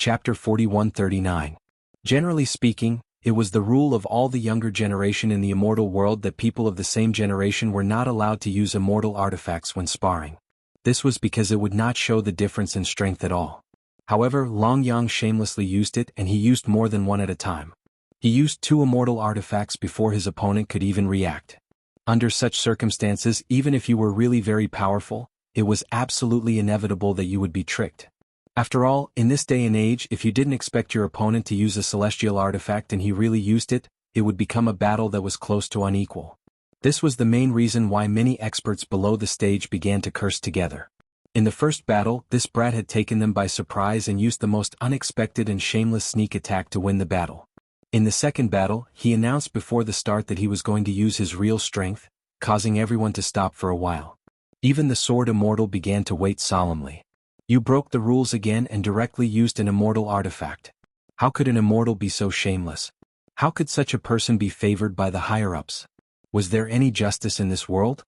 Chapter 4139. Generally speaking, it was the rule of all the younger generation in the immortal world that people of the same generation were not allowed to use immortal artifacts when sparring. This was because it would not show the difference in strength at all. However, Long Yang shamelessly used it, and he used more than one at a time. He used 2 immortal artifacts before his opponent could even react. Under such circumstances, even if you were really very powerful, it was absolutely inevitable that you would be tricked. After all, in this day and age, if you didn't expect your opponent to use a celestial artifact and he really used it, it would become a battle that was close to unequal. This was the main reason why many experts below the stage began to curse together. In the first battle, this brat had taken them by surprise and used the most unexpected and shameless sneak attack to win the battle. In the second battle, he announced before the start that he was going to use his real strength, causing everyone to stop for a while. Even the sword immortal began to wait solemnly. You broke the rules again and directly used an immortal artifact. How could an immortal be so shameless? How could such a person be favored by the higher-ups? Was there any justice in this world?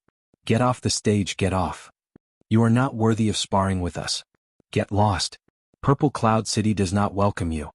Get off the stage, get off. You are not worthy of sparring with us. Get lost. Purple Cloud City does not welcome you.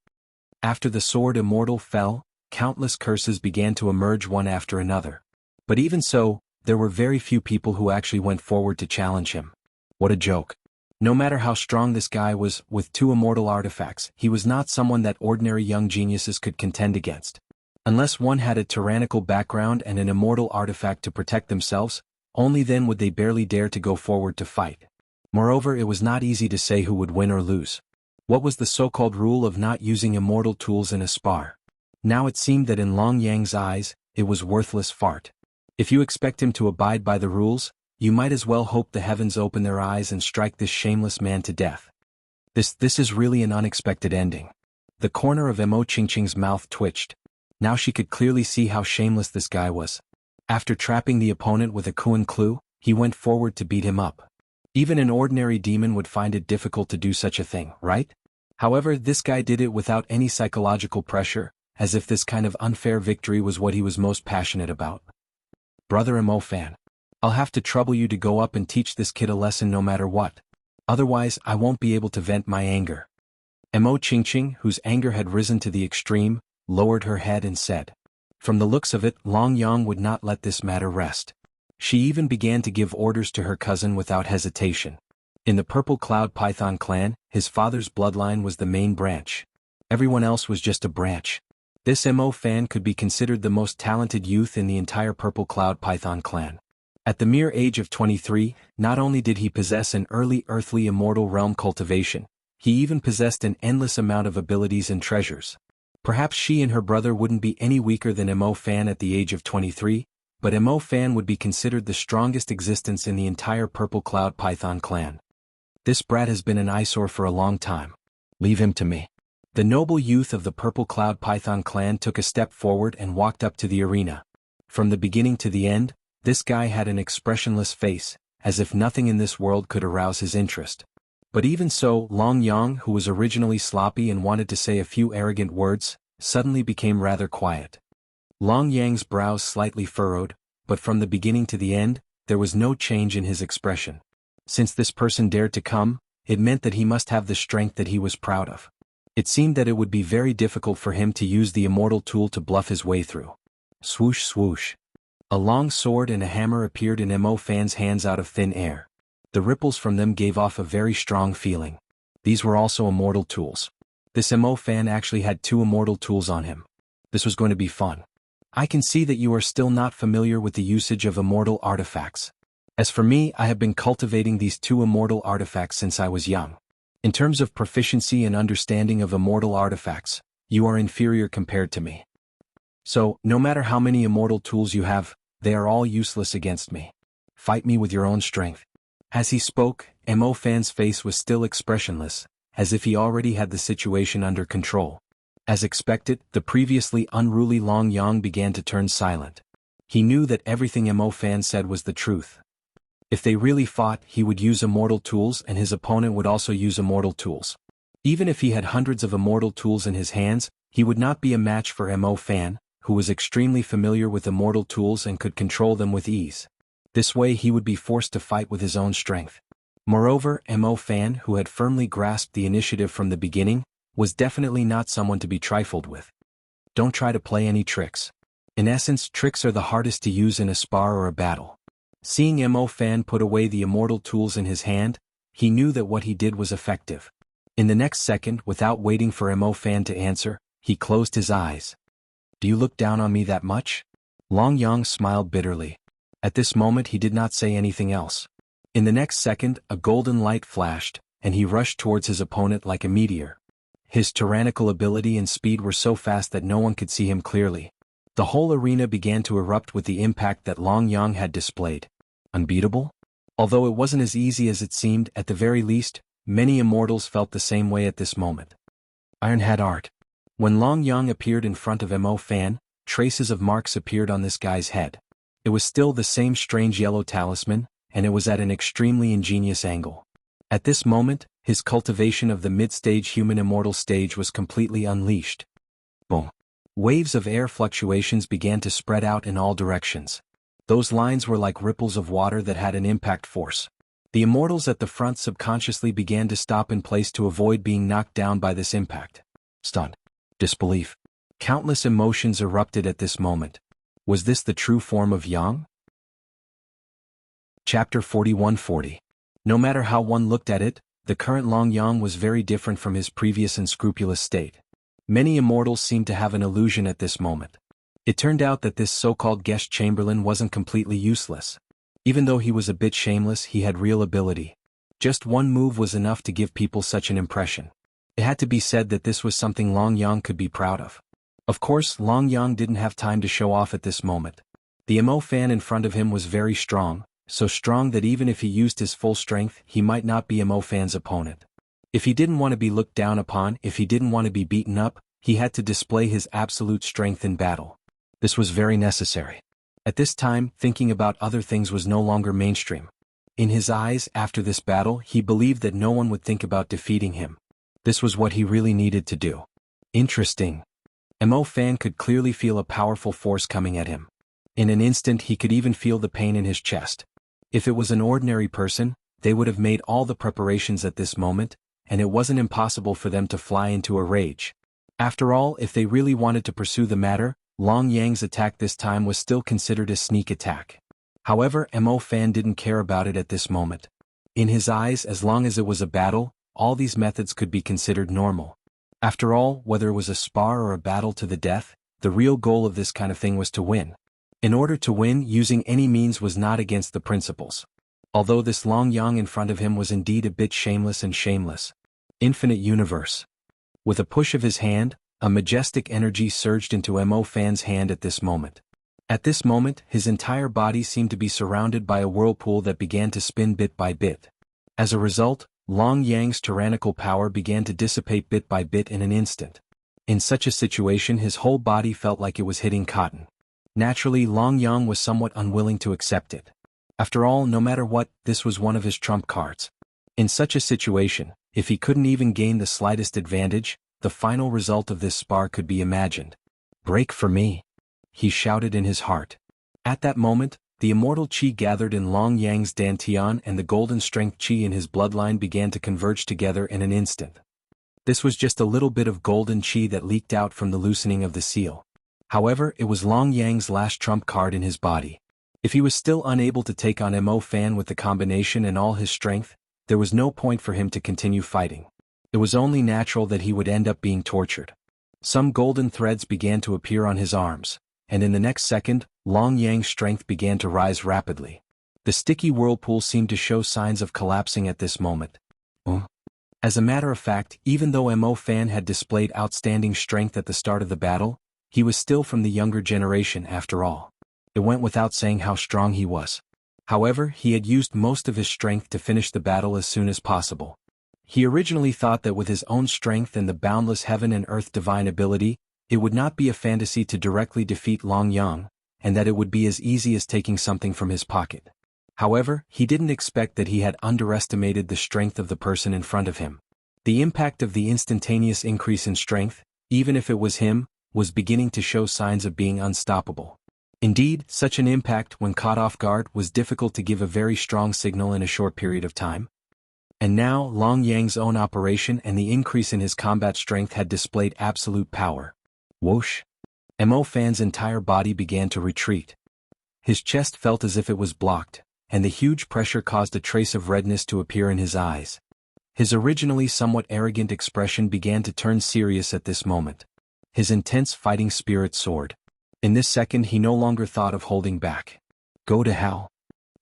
After the sword immortal fell, countless curses began to emerge one after another. But even so, there were very few people who actually went forward to challenge him. What a joke. No matter how strong this guy was, with 2 immortal artifacts, he was not someone that ordinary young geniuses could contend against. Unless one had a tyrannical background and an immortal artifact to protect themselves, only then would they barely dare to go forward to fight. Moreover, it was not easy to say who would win or lose. What was the so-called rule of not using immortal tools in a spar? Now it seemed that in Long Yang's eyes, it was worthless fart. If you expect him to abide by the rules, you might as well hope the heavens open their eyes and strike this shameless man to death. This is really an unexpected ending. The corner of Mo Qingqing's mouth twitched. Now she could clearly see how shameless this guy was. After trapping the opponent with a Kuan clue, he went forward to beat him up. Even an ordinary demon would find it difficult to do such a thing, right? However, this guy did it without any psychological pressure, as if this kind of unfair victory was what he was most passionate about. Brother Mo fan. I'll have to trouble you to go up and teach this kid a lesson no matter what. Otherwise, I won't be able to vent my anger. Mo Qingqing, whose anger had risen to the extreme, lowered her head and said. From the looks of it, Long Yang would not let this matter rest. She even began to give orders to her cousin without hesitation. In the Purple Cloud Python clan, his father's bloodline was the main branch. Everyone else was just a branch. This Mo fan could be considered the most talented youth in the entire Purple Cloud Python clan. At the mere age of 23, not only did he possess an early earthly immortal realm cultivation, he even possessed an endless amount of abilities and treasures. Perhaps she and her brother wouldn't be any weaker than Mo fan at the age of 23, but Mo fan would be considered the strongest existence in the entire Purple Cloud Python clan. This brat has been an eyesore for a long time. Leave him to me. The noble youth of the Purple Cloud Python clan took a step forward and walked up to the arena. From the beginning to the end, this guy had an expressionless face, as if nothing in this world could arouse his interest. But even so, Long Yang, who was originally sloppy and wanted to say a few arrogant words, suddenly became rather quiet. Long Yang's brows slightly furrowed, but from the beginning to the end, there was no change in his expression. Since this person dared to come, it meant that he must have the strength that he was proud of. It seemed that it would be very difficult for him to use the immortal tool to bluff his way through. Swoosh swoosh. A long sword and a hammer appeared in Mo fan's hands out of thin air. The ripples from them gave off a very strong feeling. These were also immortal tools. This Mo fan actually had 2 immortal tools on him. This was going to be fun. I can see that you are still not familiar with the usage of immortal artifacts. As for me, I have been cultivating these 2 immortal artifacts since I was young. In terms of proficiency and understanding of immortal artifacts, you are inferior compared to me. So, no matter how many immortal tools you have, they are all useless against me. Fight me with your own strength. As he spoke, Mo fan's face was still expressionless, as if he already had the situation under control. As expected, the previously unruly Long Yang began to turn silent. He knew that everything Mo fan said was the truth. If they really fought, he would use immortal tools and his opponent would also use immortal tools. Even if he had hundreds of immortal tools in his hands, he would not be a match for Mo fan, who was extremely familiar with immortal tools and could control them with ease. This way he would be forced to fight with his own strength. Moreover, Mo fan, who had firmly grasped the initiative from the beginning, was definitely not someone to be trifled with. Don't try to play any tricks. In essence, tricks are the hardest to use in a spar or a battle. Seeing Mo Fan put away the immortal tools in his hand, he knew that what he did was effective. In the next second, without waiting for Mo Fan to answer, he closed his eyes. "Do you look down on me that much?" Long Yang smiled bitterly. At this moment he did not say anything else. In the next second, a golden light flashed, and he rushed towards his opponent like a meteor. His tyrannical ability and speed were so fast that no one could see him clearly. The whole arena began to erupt with the impact that Long Yang had displayed. Unbeatable? Although it wasn't as easy as it seemed, at the very least, many immortals felt the same way at this moment. Ironhead art. When Long Yang appeared in front of Mo Fan, traces of marks appeared on this guy's head. It was still the same strange yellow talisman, and it was at an extremely ingenious angle. At this moment, his cultivation of the mid-stage human immortal stage was completely unleashed. Boom. Waves of air fluctuations began to spread out in all directions. Those lines were like ripples of water that had an impact force. The immortals at the front subconsciously began to stop in place to avoid being knocked down by this impact. Stun. Disbelief. Countless emotions erupted at this moment. Was this the true form of Yang? Chapter 4140. No matter how one looked at it, the current Long Yang was very different from his previous unscrupulous state. Many immortals seemed to have an illusion at this moment. It turned out that this so-called guest chamberlain wasn't completely useless. Even though he was a bit shameless, he had real ability. Just one move was enough to give people such an impression. It had to be said that this was something Long Yang could be proud of. Of course, Long Yang didn't have time to show off at this moment. The Mo Fan in front of him was very strong, so strong that even if he used his full strength, he might not be Mo Fan's opponent. If he didn't want to be looked down upon, if he didn't want to be beaten up, he had to display his absolute strength in battle. This was very necessary. At this time, thinking about other things was no longer mainstream. In his eyes, after this battle, he believed that no one would think about defeating him. This was what he really needed to do. Interesting. Mo Fan could clearly feel a powerful force coming at him. In an instant he could even feel the pain in his chest. If it was an ordinary person, they would have made all the preparations at this moment, and it wasn't impossible for them to fly into a rage. After all, if they really wanted to pursue the matter, Long Yang's attack this time was still considered a sneak attack. However, Mo Fan didn't care about it at this moment. In his eyes, as long as it was a battle, all these methods could be considered normal. After all, whether it was a spar or a battle to the death, the real goal of this kind of thing was to win. In order to win, using any means was not against the principles. Although this Long Yang in front of him was indeed a bit shameless and shameless. Infinite universe. With a push of his hand, a majestic energy surged into Mo Fan's hand at this moment. At this moment, his entire body seemed to be surrounded by a whirlpool that began to spin bit by bit. As a result, Long Yang's tyrannical power began to dissipate bit by bit in an instant. In such a situation, his whole body felt like it was hitting cotton. Naturally, Long Yang was somewhat unwilling to accept it. After all, no matter what, this was one of his trump cards. In such a situation, if he couldn't even gain the slightest advantage, the final result of this spar could be imagined. "Break for me," he shouted in his heart. At that moment, the immortal qi gathered in Long Yang's dantian and the golden strength qi in his bloodline began to converge together in an instant. This was just a little bit of golden qi that leaked out from the loosening of the seal. However, it was Long Yang's last trump card in his body. If he was still unable to take on Mo Fan with the combination and all his strength, there was no point for him to continue fighting. It was only natural that he would end up being tortured. Some golden threads began to appear on his arms, and in the next second, Long Yang's strength began to rise rapidly. The sticky whirlpool seemed to show signs of collapsing at this moment. As a matter of fact, even though Mo Fan had displayed outstanding strength at the start of the battle, he was still from the younger generation after all. It went without saying how strong he was. However, he had used most of his strength to finish the battle as soon as possible. He originally thought that with his own strength and the boundless heaven and earth divine ability, it would not be a fantasy to directly defeat Long Yang, and that it would be as easy as taking something from his pocket. However, he didn't expect that he had underestimated the strength of the person in front of him. The impact of the instantaneous increase in strength, even if it was him, was beginning to show signs of being unstoppable. Indeed, such an impact, when caught off guard, was difficult to give a very strong signal in a short period of time. And now, Long Yang's own operation and the increase in his combat strength had displayed absolute power. Whoosh! Mo Fan's entire body began to retreat. His chest felt as if it was blocked, and the huge pressure caused a trace of redness to appear in his eyes. His originally somewhat arrogant expression began to turn serious at this moment. His intense fighting spirit soared. In this second he no longer thought of holding back. Go to hell.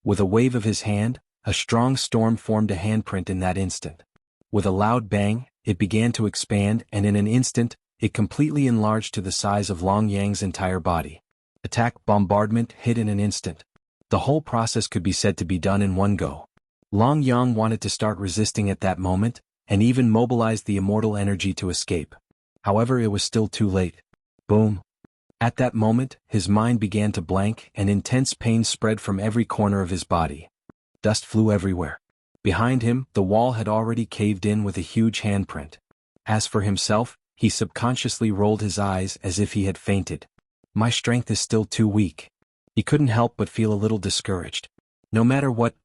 With a wave of his hand, a strong storm formed a handprint in that instant. With a loud bang, it began to expand, and in an instant, it completely enlarged to the size of Long Yang's entire body. Attack, bombardment, hit in an instant. The whole process could be said to be done in one go. Long Yang wanted to start resisting at that moment, and even mobilized the immortal energy to escape. However, it was still too late. Boom! At that moment, his mind began to blank, and intense pain spread from every corner of his body. Dust flew everywhere. Behind him, the wall had already caved in with a huge handprint. As for himself, he subconsciously rolled his eyes as if he had fainted. My strength is still too weak. He couldn't help but feel a little discouraged. No matter what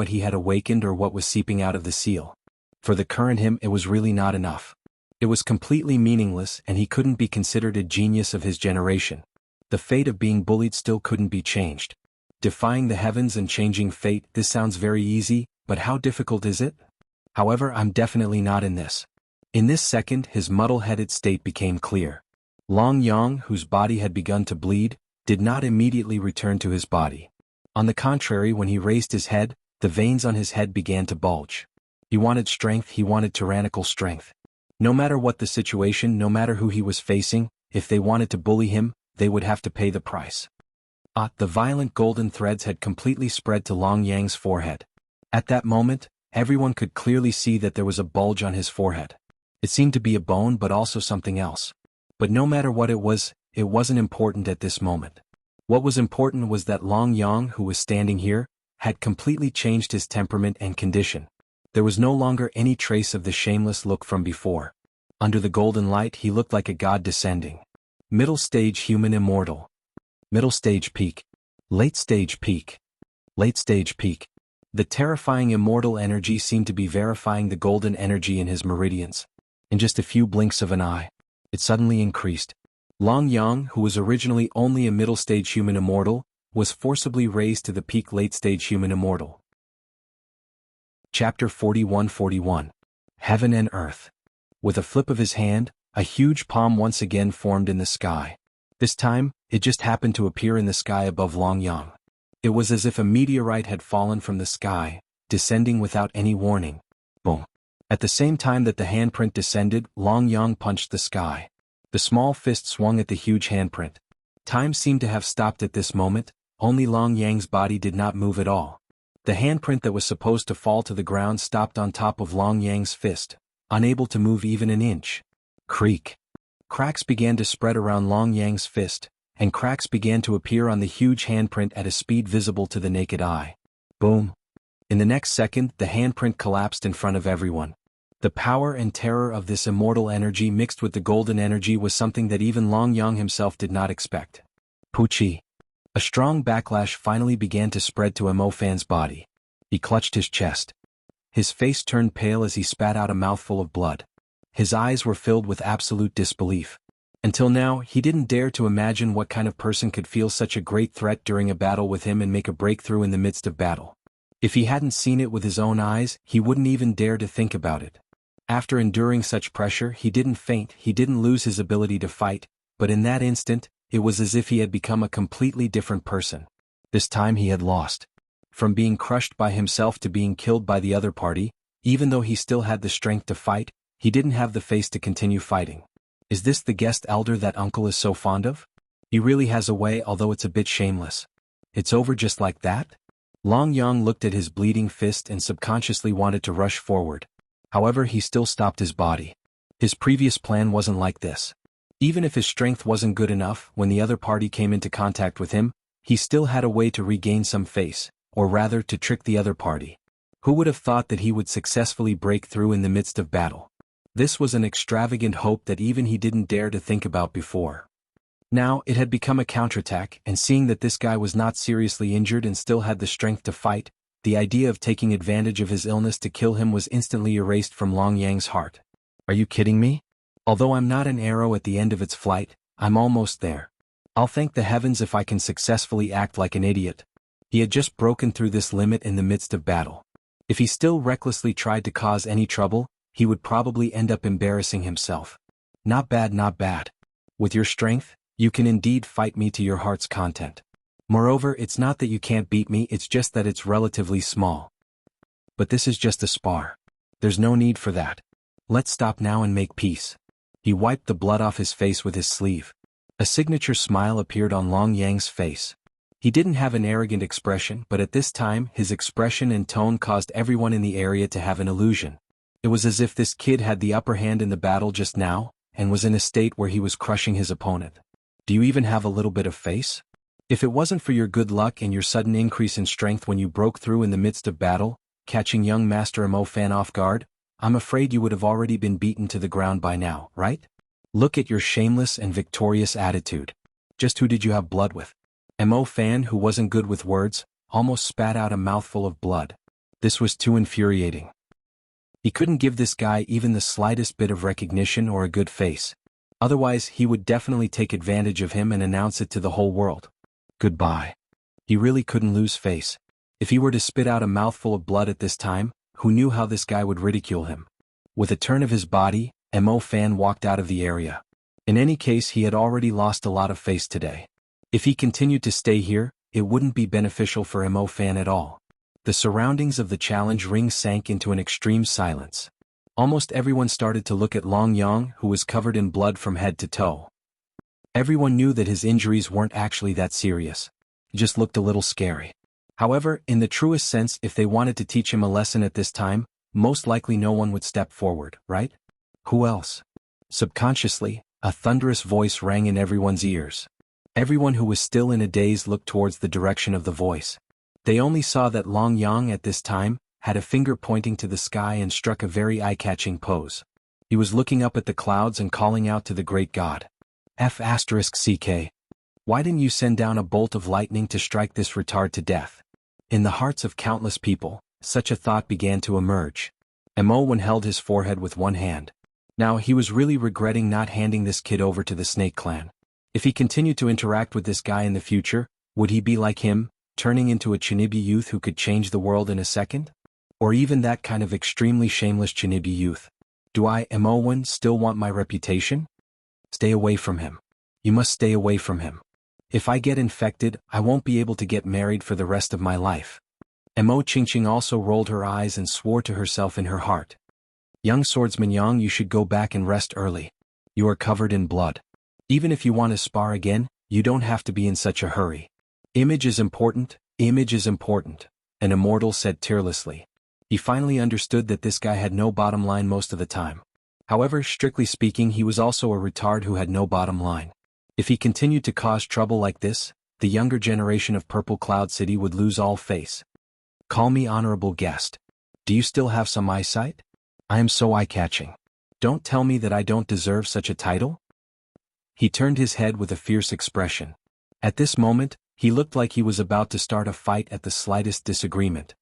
he had awakened or what was seeping out of the seal. For the current him, it was really not enough. It was completely meaningless, and he couldn't be considered a genius of his generation. The fate of being bullied still couldn't be changed. Defying the heavens and changing fate, this sounds very easy, but how difficult is it? However, I'm definitely not in this. In this second, his muddle-headed state became clear. Long Yang, whose body had begun to bleed, did not immediately return to his body. On the contrary, when he raised his head, the veins on his head began to bulge. He wanted strength, he wanted tyrannical strength. No matter what the situation, no matter who he was facing, if they wanted to bully him, they would have to pay the price. The violent golden threads had completely spread to Long Yang's forehead. At that moment, everyone could clearly see that there was a bulge on his forehead. It seemed to be a bone but also something else. But no matter what it wasn't important at this moment. What was important was that Long Yang, who was standing here, had completely changed his temperament and condition. There was no longer any trace of the shameless look from before. Under the golden light he looked like a god descending. Middle stage human immortal. Middle stage peak. Late stage peak. Late stage peak. The terrifying immortal energy seemed to be verifying the golden energy in his meridians. In just a few blinks of an eye, it suddenly increased. Long Yang, who was originally only a middle stage human immortal, was forcibly raised to the peak late stage human immortal. Chapter 41-41. Heaven and Earth. With a flip of his hand, a huge palm once again formed in the sky. This time, it just happened to appear in the sky above Long Yang. It was as if a meteorite had fallen from the sky, descending without any warning. Boom. At the same time that the handprint descended, Long Yang punched the sky. The small fist swung at the huge handprint. Time seemed to have stopped at this moment, only Long Yang's body did not move at all. The handprint that was supposed to fall to the ground stopped on top of Long Yang's fist, unable to move even an inch. Creak. Cracks began to spread around Long Yang's fist, and cracks began to appear on the huge handprint at a speed visible to the naked eye. Boom. In the next second, the handprint collapsed in front of everyone. The power and terror of this immortal energy mixed with the golden energy was something that even Long Yang himself did not expect. Poochie. A strong backlash finally began to spread to Mo Fan's body. He clutched his chest. His face turned pale as he spat out a mouthful of blood. His eyes were filled with absolute disbelief. Until now, he didn't dare to imagine what kind of person could feel such a great threat during a battle with him and make a breakthrough in the midst of battle. If he hadn't seen it with his own eyes, he wouldn't even dare to think about it. After enduring such pressure, he didn't faint, he didn't lose his ability to fight, but in that instant, it was as if he had become a completely different person. This time he had lost. From being crushed by himself to being killed by the other party, even though he still had the strength to fight, he didn't have the face to continue fighting. Is this the guest elder that uncle is so fond of? He really has a way, although it's a bit shameless. It's over just like that? Long Yang looked at his bleeding fist and subconsciously wanted to rush forward. However, he still stopped his body. His previous plan wasn't like this. Even if his strength wasn't good enough, when the other party came into contact with him, he still had a way to regain some face, or rather to trick the other party. Who would have thought that he would successfully break through in the midst of battle? This was an extravagant hope that even he didn't dare to think about before. Now, it had become a counterattack, and seeing that this guy was not seriously injured and still had the strength to fight, The idea of taking advantage of his illness to kill him was instantly erased from Long Yang's heart. Are you kidding me? Although I'm not an arrow at the end of its flight, I'm almost there. I'll thank the heavens if I can successfully act like an idiot. He had just broken through this limit in the midst of battle. If he still recklessly tried to cause any trouble, he would probably end up embarrassing himself. Not bad, not bad. With your strength, you can indeed fight me to your heart's content. Moreover, it's not that you can't beat me, it's just that it's relatively small. But this is just a spar. There's no need for that. Let's stop now and make peace. He wiped the blood off his face with his sleeve. A signature smile appeared on Long Yang's face. He didn't have an arrogant expression, but at this time his expression and tone caused everyone in the area to have an illusion. It was as if this kid had the upper hand in the battle just now, and was in a state where he was crushing his opponent. Do you even have a little bit of face? If it wasn't for your good luck and your sudden increase in strength when you broke through in the midst of battle, catching young Master Mo Fan off guard, I'm afraid you would have already been beaten to the ground by now, right? Look at your shameless and victorious attitude. Just who did you have blood with? Mo Fan, who wasn't good with words, almost spat out a mouthful of blood. This was too infuriating. He couldn't give this guy even the slightest bit of recognition or a good face. Otherwise, he would definitely take advantage of him and announce it to the whole world. Goodbye. He really couldn't lose face. If he were to spit out a mouthful of blood at this time, who knew how this guy would ridicule him? With a turn of his body, Mo Fan walked out of the area. In any case, he had already lost a lot of face today. If he continued to stay here, it wouldn't be beneficial for Mo Fan at all. The surroundings of the challenge ring sank into an extreme silence. Almost everyone started to look at Long Yang, who was covered in blood from head to toe. Everyone knew that his injuries weren't actually that serious. He just looked a little scary. However, in the truest sense, if they wanted to teach him a lesson at this time, most likely no one would step forward, right? Who else? Subconsciously, a thunderous voice rang in everyone's ears. Everyone who was still in a daze looked towards the direction of the voice. They only saw that Long Yang at this time had a finger pointing to the sky and struck a very eye-catching pose. He was looking up at the clouds and calling out to the great god. F***ck. Why didn't you send down a bolt of lightning to strike this retard to death? In the hearts of countless people, such a thought began to emerge. Mo held his forehead with one hand. Now he was really regretting not handing this kid over to the Snake Clan. If he continued to interact with this guy in the future, would he be like him, turning into a Chinibi youth who could change the world in a second? Or even that kind of extremely shameless Chinibi youth? Do I, Mo, still want my reputation? Stay away from him. You must stay away from him. If I get infected, I won't be able to get married for the rest of my life. Mo Qingqing also rolled her eyes and swore to herself in her heart. Young swordsman Yang, you should go back and rest early. You are covered in blood. Even if you want to spar again, you don't have to be in such a hurry. Image is important, an immortal said tearlessly. He finally understood that this guy had no bottom line most of the time. However, strictly speaking, he was also a retard who had no bottom line. If he continued to cause trouble like this, the younger generation of Purple Cloud City would lose all face. Call me honorable guest. Do you still have some eyesight? I am so eye-catching. Don't tell me that I don't deserve such a title? He turned his head with a fierce expression. At this moment, he looked like he was about to start a fight at the slightest disagreement.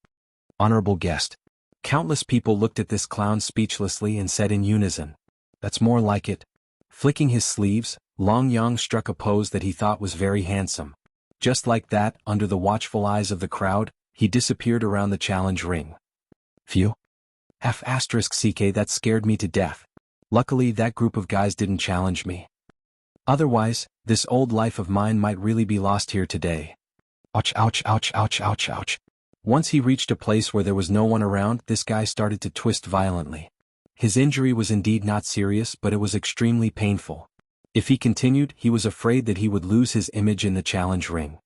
Honorable guest. Countless people looked at this clown speechlessly and said in unison, "That's more like it." Flicking his sleeves, Long Yang struck a pose that he thought was very handsome. Just like that, under the watchful eyes of the crowd, he disappeared around the challenge ring. Phew. F***ck, that scared me to death. Luckily, that group of guys didn't challenge me. Otherwise, this old life of mine might really be lost here today. Ouch, ouch, ouch, ouch, ouch, ouch. Once he reached a place where there was no one around, this guy started to twist violently. His injury was indeed not serious, but it was extremely painful. If he continued, he was afraid that he would lose his image in the challenge ring.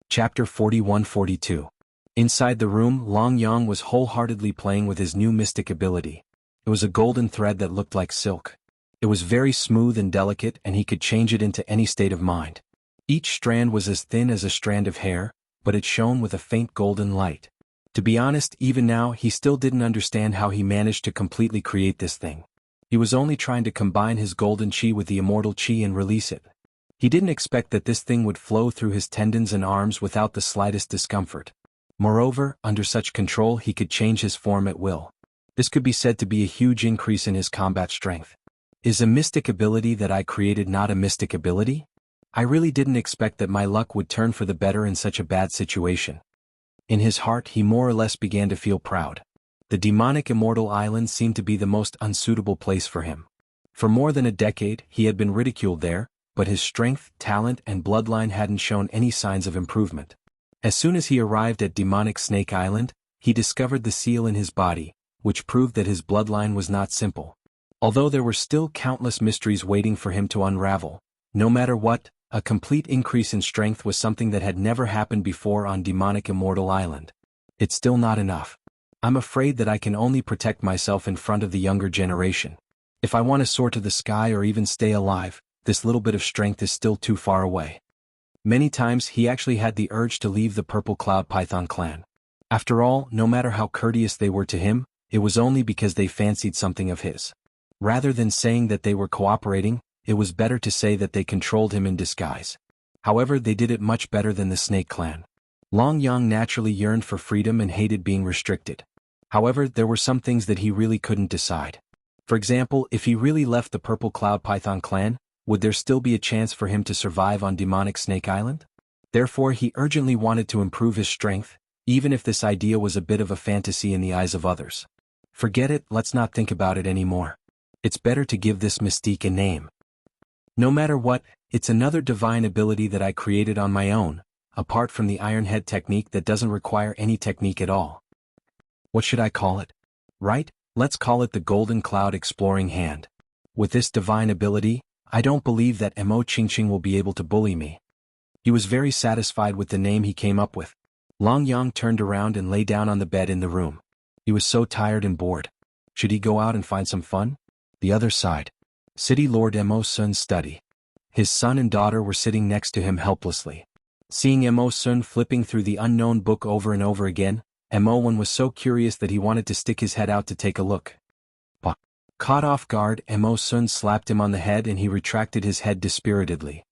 Chapter 41-42. Inside the room, Long Yang was wholeheartedly playing with his new mystic ability. It was a golden thread that looked like silk. It was very smooth and delicate, and he could change it into any state of mind. Each strand was as thin as a strand of hair, but it shone with a faint golden light. To be honest, even now, he still didn't understand how he managed to completely create this thing. He was only trying to combine his golden chi with the immortal chi and release it. He didn't expect that this thing would flow through his tendons and arms without the slightest discomfort. Moreover, under such control he could change his form at will. This could be said to be a huge increase in his combat strength. Is a mystic ability that I created not a mystic ability? I really didn't expect that my luck would turn for the better in such a bad situation. In his heart he more or less began to feel proud. The demonic immortal island seemed to be the most unsuitable place for him. For more than a decade he had been ridiculed there, but his strength, talent and bloodline hadn't shown any signs of improvement. As soon as he arrived at demonic Snake Island, he discovered the seal in his body, which proved that his bloodline was not simple. Although there were still countless mysteries waiting for him to unravel, no matter what, a complete increase in strength was something that had never happened before on demonic immortal island. It's still not enough. I'm afraid that I can only protect myself in front of the younger generation. If I want to soar to the sky or even stay alive, this little bit of strength is still too far away. Many times he actually had the urge to leave the Purple Cloud Python clan. After all, no matter how courteous they were to him, it was only because they fancied something of his. Rather than saying that they were cooperating, it was better to say that they controlled him in disguise. However, they did it much better than the Snake Clan. Long Yang naturally yearned for freedom and hated being restricted. However, there were some things that he really couldn't decide. For example, if he really left the Purple Cloud Python clan, would there still be a chance for him to survive on demonic Snake Island? Therefore, he urgently wanted to improve his strength, even if this idea was a bit of a fantasy in the eyes of others. Forget it, let's not think about it anymore. It's better to give this mystique a name. No matter what, it's another divine ability that I created on my own, apart from the Iron Head technique that doesn't require any technique at all. What should I call it? Right, let's call it the Golden Cloud Exploring Hand. With this divine ability, I don't believe that Mo Qingqing will be able to bully me. He was very satisfied with the name he came up with. Long Yang turned around and lay down on the bed in the room. He was so tired and bored. Should he go out and find some fun? The other side. City Lord Mo Sun's study. His son and daughter were sitting next to him helplessly. Seeing Mo Sun flipping through the unknown book over and over again, Mo Wan was so curious that he wanted to stick his head out to take a look. Caught off guard, Mo Sun slapped him on the head and he retracted his head dispiritedly.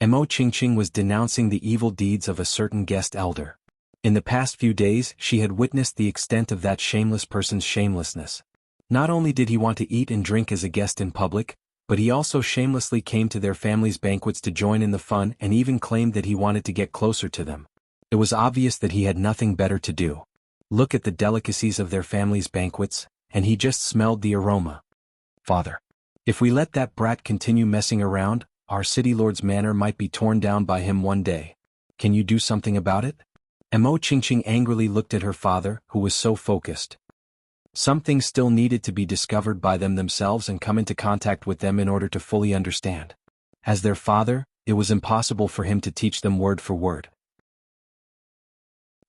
Mo Qingqing was denouncing the evil deeds of a certain guest elder. In the past few days, she had witnessed the extent of that shameless person's shamelessness. Not only did he want to eat and drink as a guest in public, but he also shamelessly came to their family's banquets to join in the fun and even claimed that he wanted to get closer to them. It was obvious that he had nothing better to do. Look at the delicacies of their family's banquets, and he just smelled the aroma. Father, if we let that brat continue messing around, our city lord's manor might be torn down by him one day. Can you do something about it? Mo Qingqing angrily looked at her father, who was so focused. Some things still needed to be discovered by them themselves and come into contact with them in order to fully understand. As their father, it was impossible for him to teach them word for word.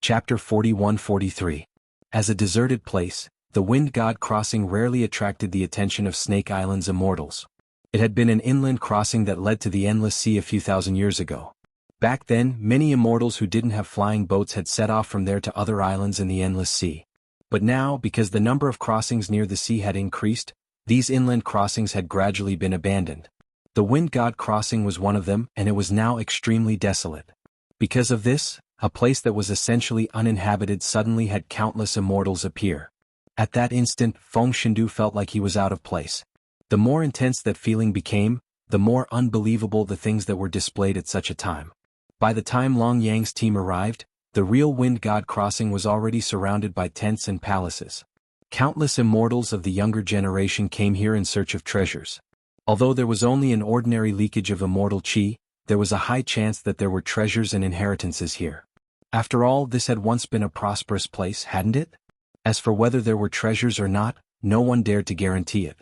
Chapter 41-43. As a deserted place, the Wind God Crossing rarely attracted the attention of Snake Island's immortals. It had been an inland crossing that led to the Endless Sea a few thousand years ago. Back then, many immortals who didn't have flying boats had set off from there to other islands in the Endless Sea. But now, because the number of crossings near the sea had increased, these inland crossings had gradually been abandoned. The Wind God Crossing was one of them, and it was now extremely desolate. Because of this, a place that was essentially uninhabited suddenly had countless immortals appear. At that instant, Feng Shindu felt like he was out of place. The more intense that feeling became, the more unbelievable the things that were displayed at such a time. By the time Long Yang's team arrived, the real Wind God Crossing was already surrounded by tents and palaces. Countless immortals of the younger generation came here in search of treasures. Although there was only an ordinary leakage of immortal qi, there was a high chance that there were treasures and inheritances here. After all, this had once been a prosperous place, hadn't it? As for whether there were treasures or not, no one dared to guarantee it.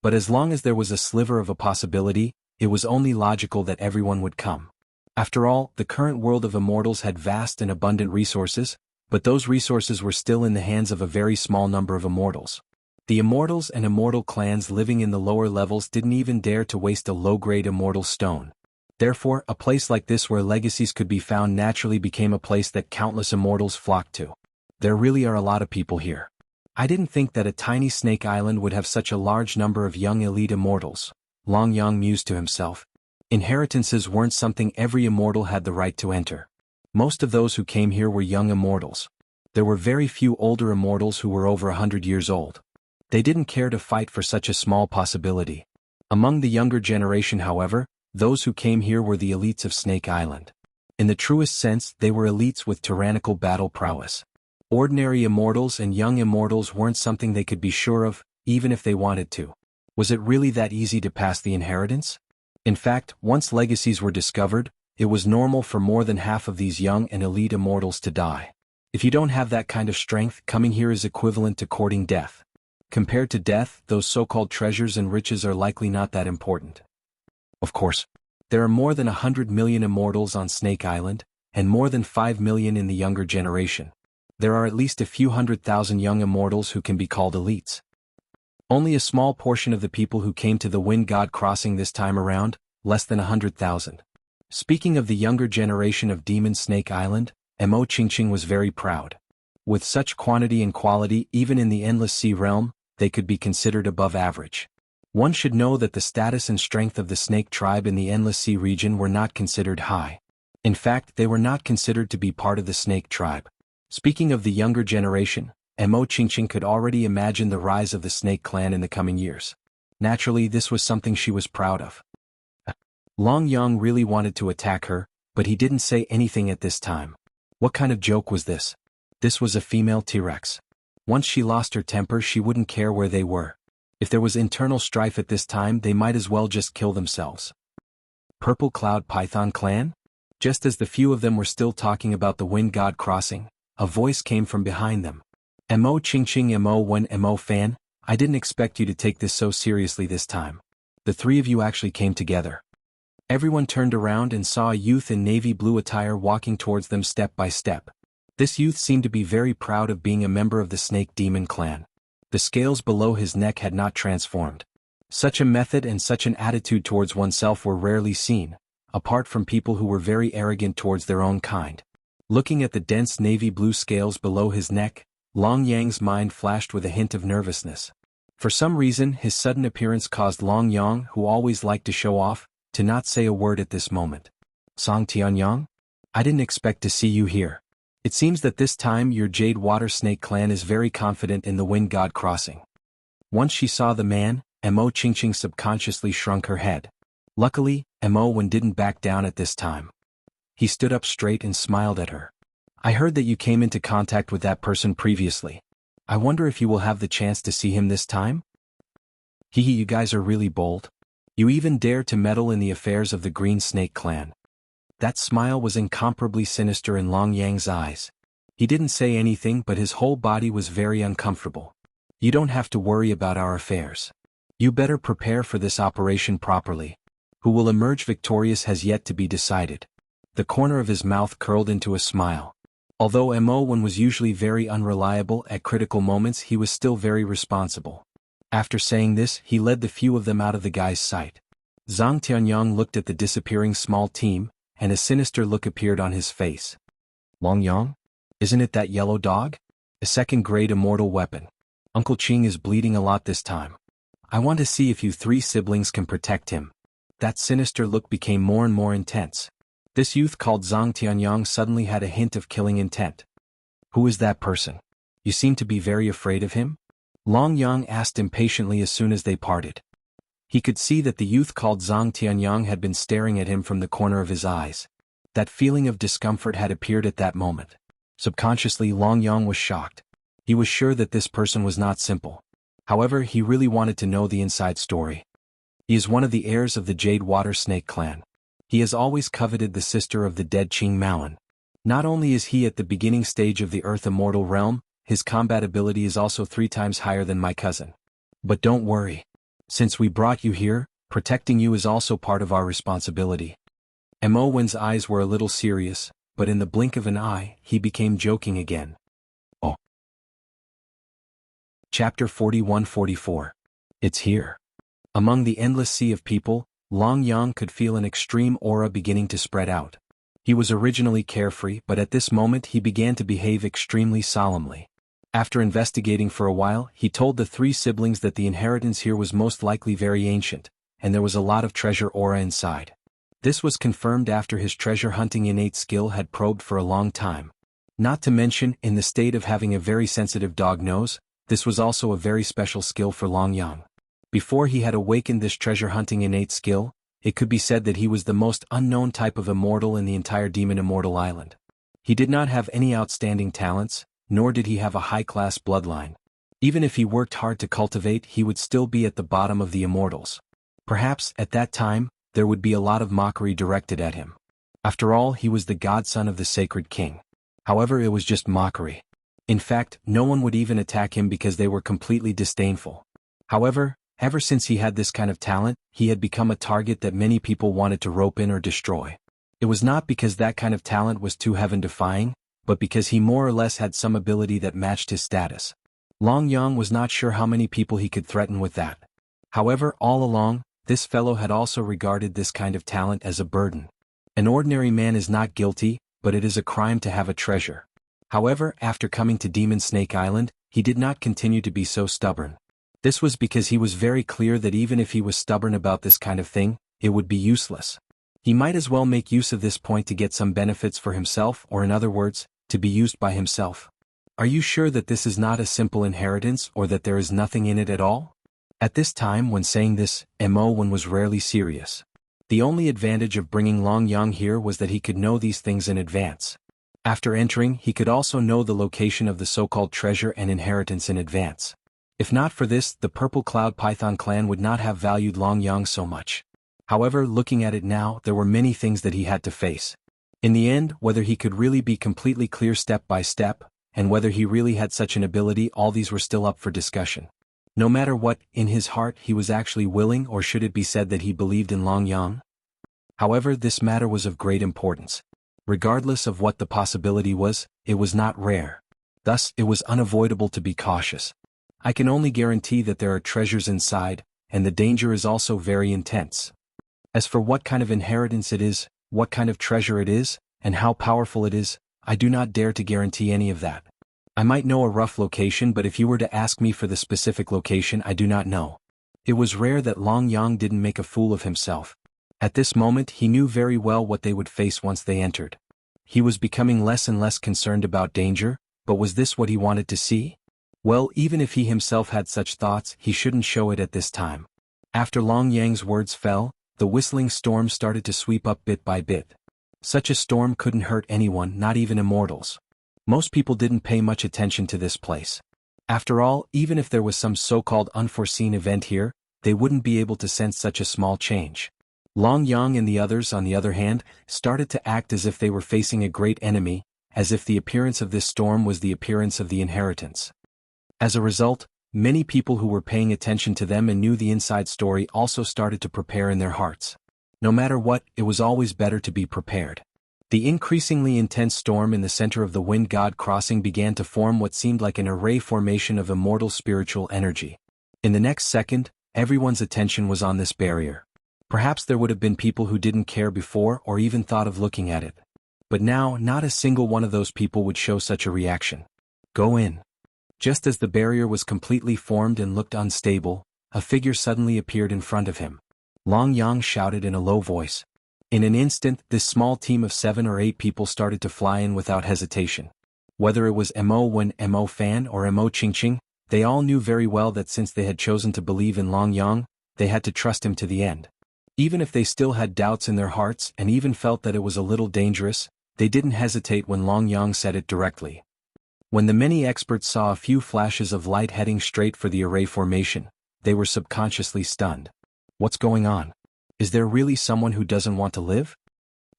But as long as there was a sliver of a possibility, it was only logical that everyone would come. After all, the current world of immortals had vast and abundant resources, but those resources were still in the hands of a very small number of immortals. The immortals and immortal clans living in the lower levels didn't even dare to waste a low-grade immortal stone. Therefore, a place like this where legacies could be found naturally became a place that countless immortals flocked to. There really are a lot of people here. I didn't think that a tiny snake island would have such a large number of young elite immortals, Long Yang mused to himself. Inheritances weren't something every immortal had the right to enter. Most of those who came here were young immortals. There were very few older immortals who were over 100 years old. They didn't care to fight for such a small possibility. Among the younger generation, however, those who came here were the elites of Snake Island. In the truest sense, they were elites with tyrannical battle prowess. Ordinary immortals and young immortals weren't something they could be sure of, even if they wanted to. Was it really that easy to pass the inheritance? In fact, once legacies were discovered, it was normal for more than half of these young and elite immortals to die. If you don't have that kind of strength, coming here is equivalent to courting death. Compared to death, those so-called treasures and riches are likely not that important. Of course, there are more than 100 million immortals on Snake Island, and more than 5 million in the younger generation. There are at least a few 100,000 young immortals who can be called elites. Only a small portion of the people who came to the Wind God Crossing this time around, less than 100,000. Speaking of the younger generation of Demon Snake Island, Mo Qingqing was very proud. With such quantity and quality, even in the Endless Sea realm, they could be considered above average. One should know that the status and strength of the Snake tribe in the Endless Sea region were not considered high. In fact, they were not considered to be part of the Snake tribe. Speaking of the younger generation, Mo Qingqing could already imagine the rise of the Snake clan in the coming years. Naturally, this was something she was proud of. Long Yang really wanted to attack her, but he didn't say anything at this time. What kind of joke was this? This was a female T-Rex. Once she lost her temper, she wouldn't care where they were. If there was internal strife at this time, they might as well just kill themselves. Purple Cloud Python Clan? Just as the few of them were still talking about the Wind God Crossing, a voice came from behind them. Mo Qingqing Mo fan, I didn't expect you to take this so seriously this time. The three of you actually came together. Everyone turned around and saw a youth in navy blue attire walking towards them step by step. This youth seemed to be very proud of being a member of the Snake Demon clan. The scales below his neck had not transformed. Such a method and such an attitude towards oneself were rarely seen, apart from people who were very arrogant towards their own kind. Looking at the dense navy blue scales below his neck, Long Yang's mind flashed with a hint of nervousness. For some reason, his sudden appearance caused Long Yang, who always liked to show off, to not say a word at this moment. Song Tianyang? I didn't expect to see you here. It seems that this time your Jade Water Snake clan is very confident in the Wind God Crossing. Once she saw the man, Mo Qingqing subconsciously shrunk her head. Luckily, Mo Wen didn't back down at this time. He stood up straight and smiled at her. I heard that you came into contact with that person previously. I wonder if you will have the chance to see him this time? Hehe, you guys are really bold. You even dare to meddle in the affairs of the Green Snake clan. That smile was incomparably sinister in Long Yang's eyes. He didn't say anything, but his whole body was very uncomfortable. You don't have to worry about our affairs. You better prepare for this operation properly. Who will emerge victorious has yet to be decided. The corner of his mouth curled into a smile. Although Mo Wen was usually very unreliable at critical moments, he was still very responsible. After saying this, he led the few of them out of the guy's sight. Zhang Tianyang looked at the disappearing small team, and a sinister look appeared on his face. Long Yang? Isn't it that yellow dog? A second-grade immortal weapon. Uncle Qing is bleeding a lot this time. I want to see if you three siblings can protect him. That sinister look became more and more intense. This youth called Zhang Tianyang suddenly had a hint of killing intent. Who is that person? You seem to be very afraid of him? Long Yang asked impatiently as soon as they parted. He could see that the youth called Zhang Tianyang had been staring at him from the corner of his eyes. That feeling of discomfort had appeared at that moment. Subconsciously, Long Yang was shocked. He was sure that this person was not simple. However, he really wanted to know the inside story. He is one of the heirs of the Jade Water Snake clan. He has always coveted the sister of the dead Qing Maoan. Not only is he at the beginning stage of the Earth Immortal realm, his combat ability is also 3 times higher than my cousin. But don't worry. Since we brought you here, protecting you is also part of our responsibility. Mo Wen's eyes were a little serious, but in the blink of an eye, he became joking again. Oh. Chapter 41-44. It's here. Among the endless sea of people, Long Yang could feel an extreme aura beginning to spread out. He was originally carefree, but at this moment he began to behave extremely solemnly. After investigating for a while, he told the 3 siblings that the inheritance here was most likely very ancient, and there was a lot of treasure aura inside. This was confirmed after his treasure hunting innate skill had probed for a long time. Not to mention, in the state of having a very sensitive dog nose, this was also a very special skill for Long Yang. Before he had awakened this treasure-hunting innate skill, it could be said that he was the most unknown type of immortal in the entire Demon Immortal Island. He did not have any outstanding talents, nor did he have a high-class bloodline. Even if he worked hard to cultivate, he would still be at the bottom of the immortals. Perhaps, at that time, there would be a lot of mockery directed at him. After all, he was the godson of the sacred king. However, it was just mockery. In fact, no one would even attack him because they were completely disdainful. However, ever since he had this kind of talent, he had become a target that many people wanted to rope in or destroy. It was not because that kind of talent was too heaven-defying, but because he more or less had some ability that matched his status. Long Yang was not sure how many people he could threaten with that. However, all along, this fellow had also regarded this kind of talent as a burden. An ordinary man is not guilty, but it is a crime to have a treasure. However, after coming to Demon Snake Island, he did not continue to be so stubborn. This was because he was very clear that even if he was stubborn about this kind of thing, it would be useless. He might as well make use of this point to get some benefits for himself, or in other words, to be used by himself. Are you sure that this is not a simple inheritance, or that there is nothing in it at all? At this time, when saying this, Mo1 was rarely serious. The only advantage of bringing Long Yang here was that he could know these things in advance. After entering, he could also know the location of the so-called treasure and inheritance in advance. If not for this, the Purple Cloud Python clan would not have valued Long Yang so much. However, looking at it now, there were many things that he had to face. In the end, whether he could really be completely clear step by step, and whether he really had such an ability, all these were still up for discussion. No matter what, in his heart he was actually willing, or should it be said that he believed in Long Yang? However, this matter was of great importance. Regardless of what the possibility was, it was not rare. Thus, it was unavoidable to be cautious. I can only guarantee that there are treasures inside, and the danger is also very intense. As for what kind of inheritance it is, what kind of treasure it is, and how powerful it is, I do not dare to guarantee any of that. I might know a rough location, but if you were to ask me for the specific location, I do not know. It was rare that Long Yang didn't make a fool of himself. At this moment he knew very well what they would face once they entered. He was becoming less and less concerned about danger, but was this what he wanted to see? Well, even if he himself had such thoughts, he shouldn't show it at this time. After Long Yang's words fell, the whistling storm started to sweep up bit by bit. Such a storm couldn't hurt anyone, not even immortals. Most people didn't pay much attention to this place. After all, even if there was some so-called unforeseen event here, they wouldn't be able to sense such a small change. Long Yang and the others, on the other hand, started to act as if they were facing a great enemy, as if the appearance of this storm was the appearance of the inheritance. As a result, many people who were paying attention to them and knew the inside story also started to prepare in their hearts. No matter what, it was always better to be prepared. The increasingly intense storm in the center of the Wind God Crossing began to form what seemed like an array formation of immortal spiritual energy. In the next second, everyone's attention was on this barrier. Perhaps there would have been people who didn't care before or even thought of looking at it. But now, not a single one of those people would show such a reaction. Go in. Just as the barrier was completely formed and looked unstable, a figure suddenly appeared in front of him. Long Yang shouted in a low voice. In an instant, this small team of 7 or 8 people started to fly in without hesitation. Whether it was Mo1, Mo Fan, or Mo Qingqing, they all knew very well that since they had chosen to believe in Long Yang, they had to trust him to the end. Even if they still had doubts in their hearts and even felt that it was a little dangerous, they didn't hesitate when Long Yang said it directly. When the many experts saw a few flashes of light heading straight for the array formation, they were subconsciously stunned. What's going on? Is there really someone who doesn't want to live?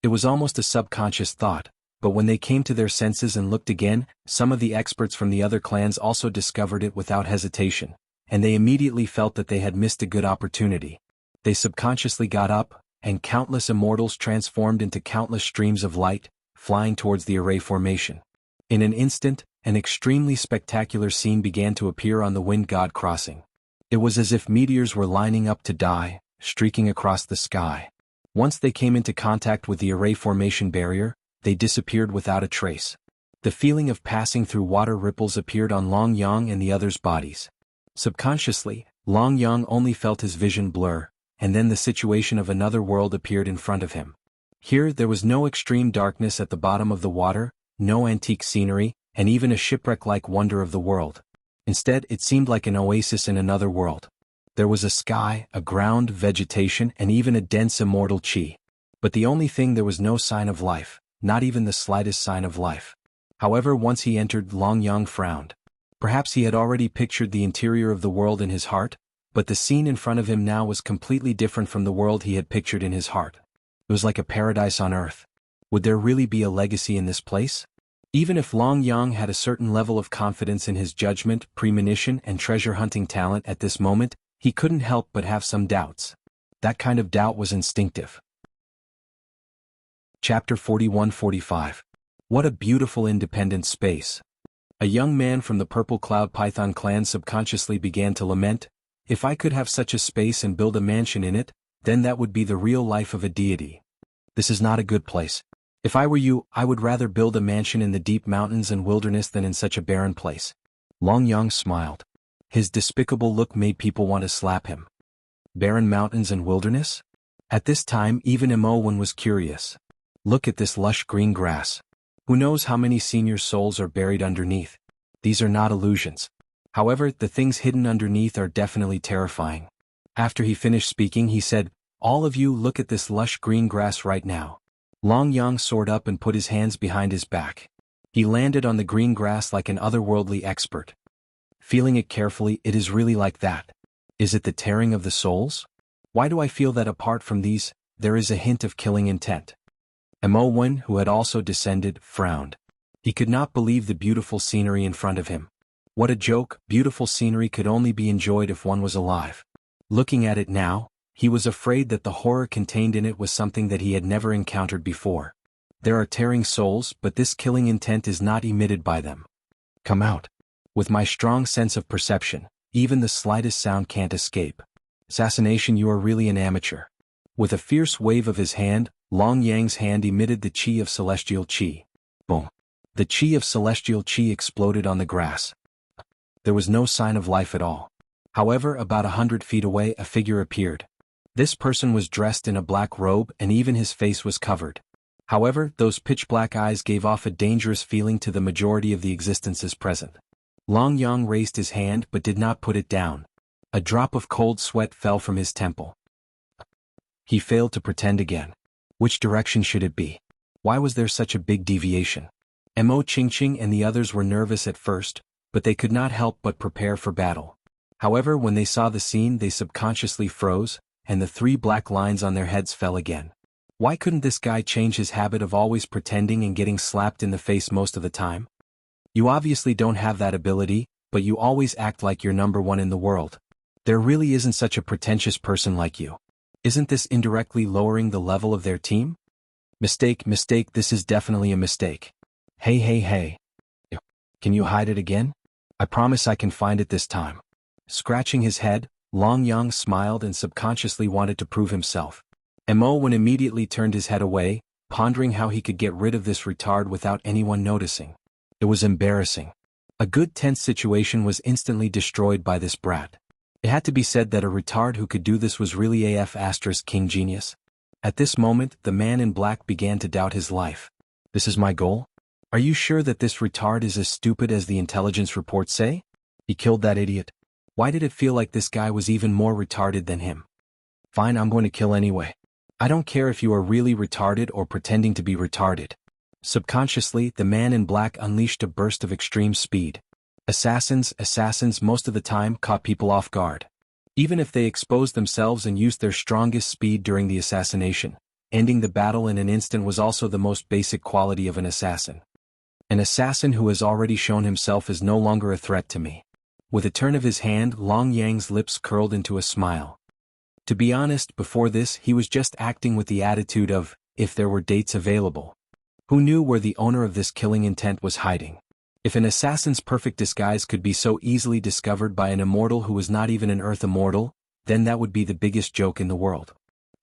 It was almost a subconscious thought, but when they came to their senses and looked again, some of the experts from the other clans also discovered it without hesitation, and they immediately felt that they had missed a good opportunity. They subconsciously got up, and countless immortals transformed into countless streams of light, flying towards the array formation. In an instant, an extremely spectacular scene began to appear on the Wind God Crossing. It was as if meteors were lining up to die, streaking across the sky. Once they came into contact with the array formation barrier, they disappeared without a trace. The feeling of passing through water ripples appeared on Long Yang and the others' bodies. Subconsciously, Long Yang only felt his vision blur, and then the situation of another world appeared in front of him. Here there was no extreme darkness at the bottom of the water, no antique scenery, and even a shipwreck-like wonder of the world. Instead, it seemed like an oasis in another world. There was a sky, a ground, vegetation, and even a dense immortal chi. But the only thing, there was no sign of life, not even the slightest sign of life. However, once he entered, Long Yang frowned. Perhaps he had already pictured the interior of the world in his heart, but the scene in front of him now was completely different from the world he had pictured in his heart. It was like a paradise on earth. Would there really be a legacy in this place? Even if Long Yang had a certain level of confidence in his judgment, premonition, and treasure-hunting talent at this moment, he couldn't help but have some doubts. That kind of doubt was instinctive. Chapter 41-45. What a beautiful independent space. A young man from the Purple Cloud Python clan subconsciously began to lament, if I could have such a space and build a mansion in it, then that would be the real life of a deity. This is not a good place. If I were you, I would rather build a mansion in the deep mountains and wilderness than in such a barren place. Long Yang smiled. His despicable look made people want to slap him. Barren mountains and wilderness? At this time, even Imowen was curious. Look at this lush green grass. Who knows how many senior souls are buried underneath? These are not illusions. However, the things hidden underneath are definitely terrifying. After he finished speaking, he said, all of you look at this lush green grass right now. Long Yang soared up and put his hands behind his back. He landed on the green grass like an otherworldly expert. Feeling it carefully, it is really like that. Is it the tearing of the souls? Why do I feel that apart from these, there is a hint of killing intent? Imowen, who had also descended, frowned. He could not believe the beautiful scenery in front of him. What a joke, beautiful scenery could only be enjoyed if one was alive. Looking at it now, he was afraid that the horror contained in it was something that he had never encountered before. There are tearing souls, but this killing intent is not emitted by them. Come out. With my strong sense of perception, even the slightest sound can't escape. Assassination, you are really an amateur. With a fierce wave of his hand, Long Yang's hand emitted the chi of celestial chi. Boom. The chi of celestial chi exploded on the grass. There was no sign of life at all. However, about 100 feet away, a figure appeared. This person was dressed in a black robe and even his face was covered. However, those pitch-black eyes gave off a dangerous feeling to the majority of the existences present. Long Yang raised his hand but did not put it down. A drop of cold sweat fell from his temple. He failed to pretend again. Which direction should it be? Why was there such a big deviation? Mo Qingqing and the others were nervous at first, but they could not help but prepare for battle. However, when they saw the scene, they subconsciously froze, and the 3 black lines on their heads fell again. Why couldn't this guy change his habit of always pretending and getting slapped in the face most of the time? You obviously don't have that ability, but you always act like you're number one in the world. There really isn't such a pretentious person like you. Isn't this indirectly lowering the level of their team? Mistake, this is definitely a mistake. Hey. Can you hide it again? I promise I can find it this time. Scratching his head, Long Yang smiled and subconsciously wanted to prove himself. Imowen immediately turned his head away, pondering how he could get rid of this retard without anyone noticing. It was embarrassing. A good tense situation was instantly destroyed by this brat. It had to be said that a retard who could do this was really AF * king genius. At this moment, the man in black began to doubt his life. This is my goal? Are you sure that this retard is as stupid as the intelligence reports say? He killed that idiot. Why did it feel like this guy was even more retarded than him? Fine, I'm going to kill anyway. I don't care if you are really retarded or pretending to be retarded. Subconsciously, the man in black unleashed a burst of extreme speed. Assassins most of the time caught people off guard. Even if they exposed themselves and used their strongest speed during the assassination, ending the battle in an instant was also the most basic quality of an assassin. An assassin who has already shown himself is no longer a threat to me. With a turn of his hand, Long Yang's lips curled into a smile. To be honest, before this, he was just acting with the attitude of, if there were dates available. Who knew where the owner of this killing intent was hiding? If an assassin's perfect disguise could be so easily discovered by an immortal who was not even an earth immortal, then that would be the biggest joke in the world.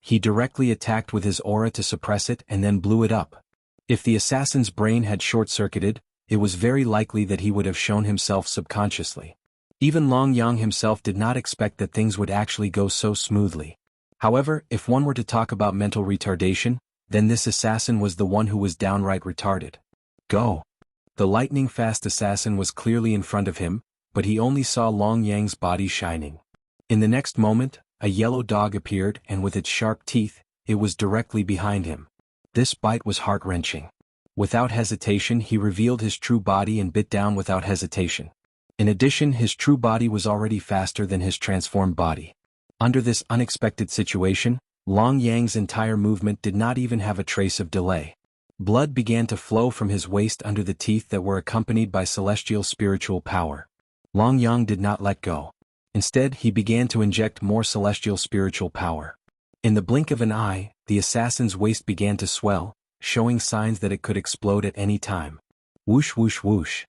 He directly attacked with his aura to suppress it and then blew it up. If the assassin's brain had short-circuited, it was very likely that he would have shown himself subconsciously. Even Long Yang himself did not expect that things would actually go so smoothly. However, if one were to talk about mental retardation, then this assassin was the one who was downright retarded. Go! The lightning-fast assassin was clearly in front of him, but he only saw Long Yang's body shining. In the next moment, a yellow dog appeared and with its sharp teeth, it was directly behind him. This bite was heart-wrenching. Without hesitation he revealed his true body and bit down without hesitation. In addition, his true body was already faster than his transformed body. Under this unexpected situation, Long Yang's entire movement did not even have a trace of delay. Blood began to flow from his waist under the teeth that were accompanied by celestial spiritual power. Long Yang did not let go. Instead, he began to inject more celestial spiritual power. In the blink of an eye, the assassin's waist began to swell, showing signs that it could explode at any time. Whoosh whoosh whoosh.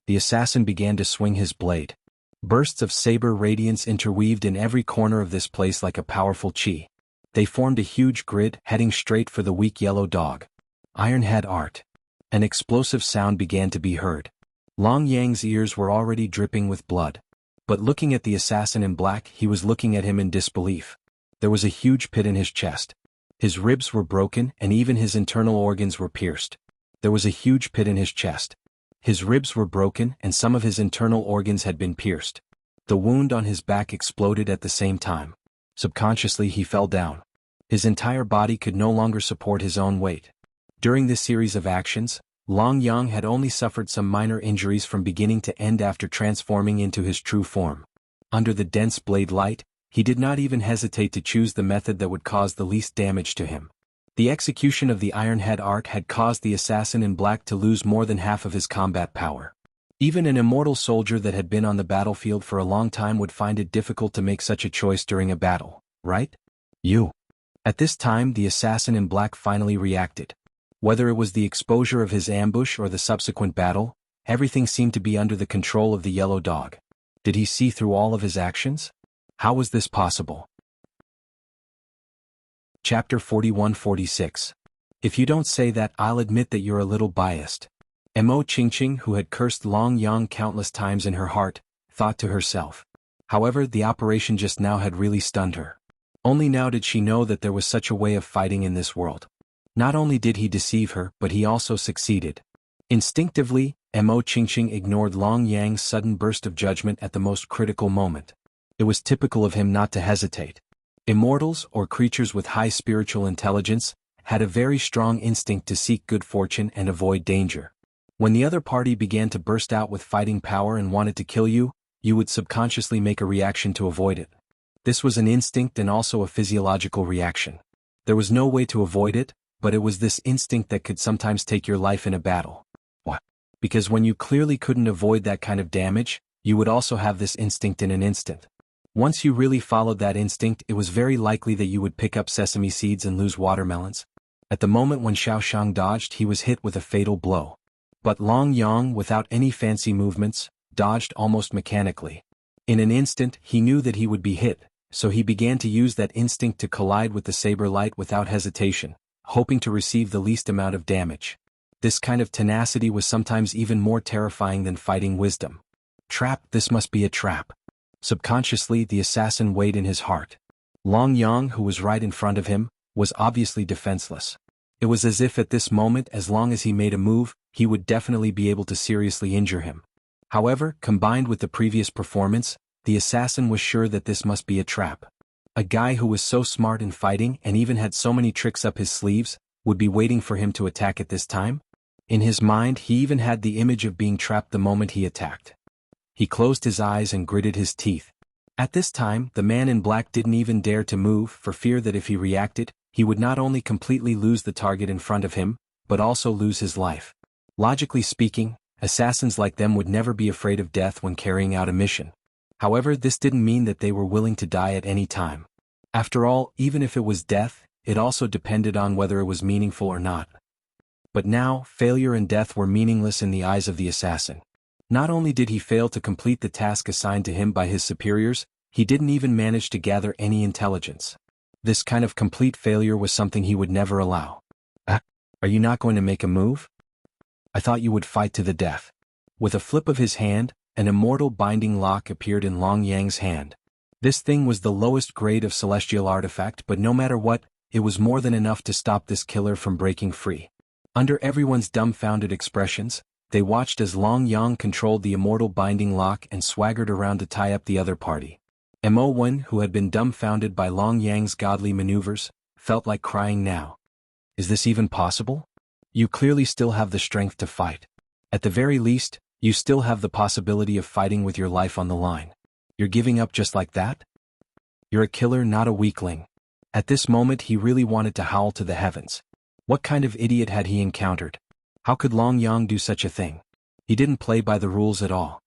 The assassin began to swing his blade. Bursts of saber radiance interweaved in every corner of this place like a powerful chi. They formed a huge grid heading straight for the weak yellow dog. Ironhead art. An explosive sound began to be heard. Long Yang's ears were already dripping with blood. But looking at the assassin in black, he was looking at him in disbelief. There was a huge pit in his chest. His ribs were broken and even his internal organs were pierced. There was a huge pit in his chest. His ribs were broken and some of his internal organs had been pierced. The wound on his back exploded at the same time. Subconsciously he fell down. His entire body could no longer support his own weight. During this series of actions, Long Yang had only suffered some minor injuries from beginning to end after transforming into his true form. Under the dense blade light, he did not even hesitate to choose the method that would cause the least damage to him. The execution of the Ironhead art had caused the assassin in black to lose more than half of his combat power. Even an immortal soldier that had been on the battlefield for a long time would find it difficult to make such a choice during a battle, right? You. At this time the assassin in black finally reacted. Whether it was the exposure of his ambush or the subsequent battle, everything seemed to be under the control of the yellow dog. Did he see through all of his actions? How was this possible? Chapter 41-46. If you don't say that, I'll admit that you're a little biased. Mo Qingqing, who had cursed Long Yang countless times in her heart, thought to herself. However, the operation just now had really stunned her. Only now did she know that there was such a way of fighting in this world. Not only did he deceive her, but he also succeeded. Instinctively, Mo Qingqing ignored Long Yang's sudden burst of judgment at the most critical moment. It was typical of him not to hesitate. Immortals, or creatures with high spiritual intelligence, had a very strong instinct to seek good fortune and avoid danger. When the other party began to burst out with fighting power and wanted to kill you, you would subconsciously make a reaction to avoid it. This was an instinct and also a physiological reaction. There was no way to avoid it, but it was this instinct that could sometimes take your life in a battle. What? Because when you clearly couldn't avoid that kind of damage, you would also have this instinct in an instant. Once you really followed that instinct, it was very likely that you would pick up sesame seeds and lose watermelons. At the moment when Xiaoxiang dodged, he was hit with a fatal blow. But Long Yang, without any fancy movements, dodged almost mechanically. In an instant, he knew that he would be hit, so he began to use that instinct to collide with the saber light without hesitation, hoping to receive the least amount of damage. This kind of tenacity was sometimes even more terrifying than fighting wisdom. Trap, this must be a trap. Subconsciously, the assassin weighed in his heart. Long Yang, who was right in front of him, was obviously defenseless. It was as if at this moment, as long as he made a move, he would definitely be able to seriously injure him. However, combined with the previous performance, the assassin was sure that this must be a trap. A guy who was so smart in fighting and even had so many tricks up his sleeves, would be waiting for him to attack at this time? In his mind, he even had the image of being trapped the moment he attacked. He closed his eyes and gritted his teeth. At this time, the man in black didn't even dare to move for fear that if he reacted, he would not only completely lose the target in front of him, but also lose his life. Logically speaking, assassins like them would never be afraid of death when carrying out a mission. However, this didn't mean that they were willing to die at any time. After all, even if it was death, it also depended on whether it was meaningful or not. But now, failure and death were meaningless in the eyes of the assassin. Not only did he fail to complete the task assigned to him by his superiors, he didn't even manage to gather any intelligence. This kind of complete failure was something he would never allow. Are you not going to make a move? I thought you would fight to the death. With a flip of his hand, an immortal binding lock appeared in Long Yang's hand. This thing was the lowest grade of celestial artifact, but no matter what, it was more than enough to stop this killer from breaking free. Under everyone's dumbfounded expressions, they watched as Long Yang controlled the immortal binding lock and swaggered around to tie up the other party. Xuanhuan, who had been dumbfounded by Long Yang's godly maneuvers, felt like crying now. Is this even possible? You clearly still have the strength to fight. At the very least, you still have the possibility of fighting with your life on the line. You're giving up just like that? You're a killer, not a weakling. At this moment he really wanted to howl to the heavens. What kind of idiot had he encountered? How could Long Yang do such a thing? He didn't play by the rules at all.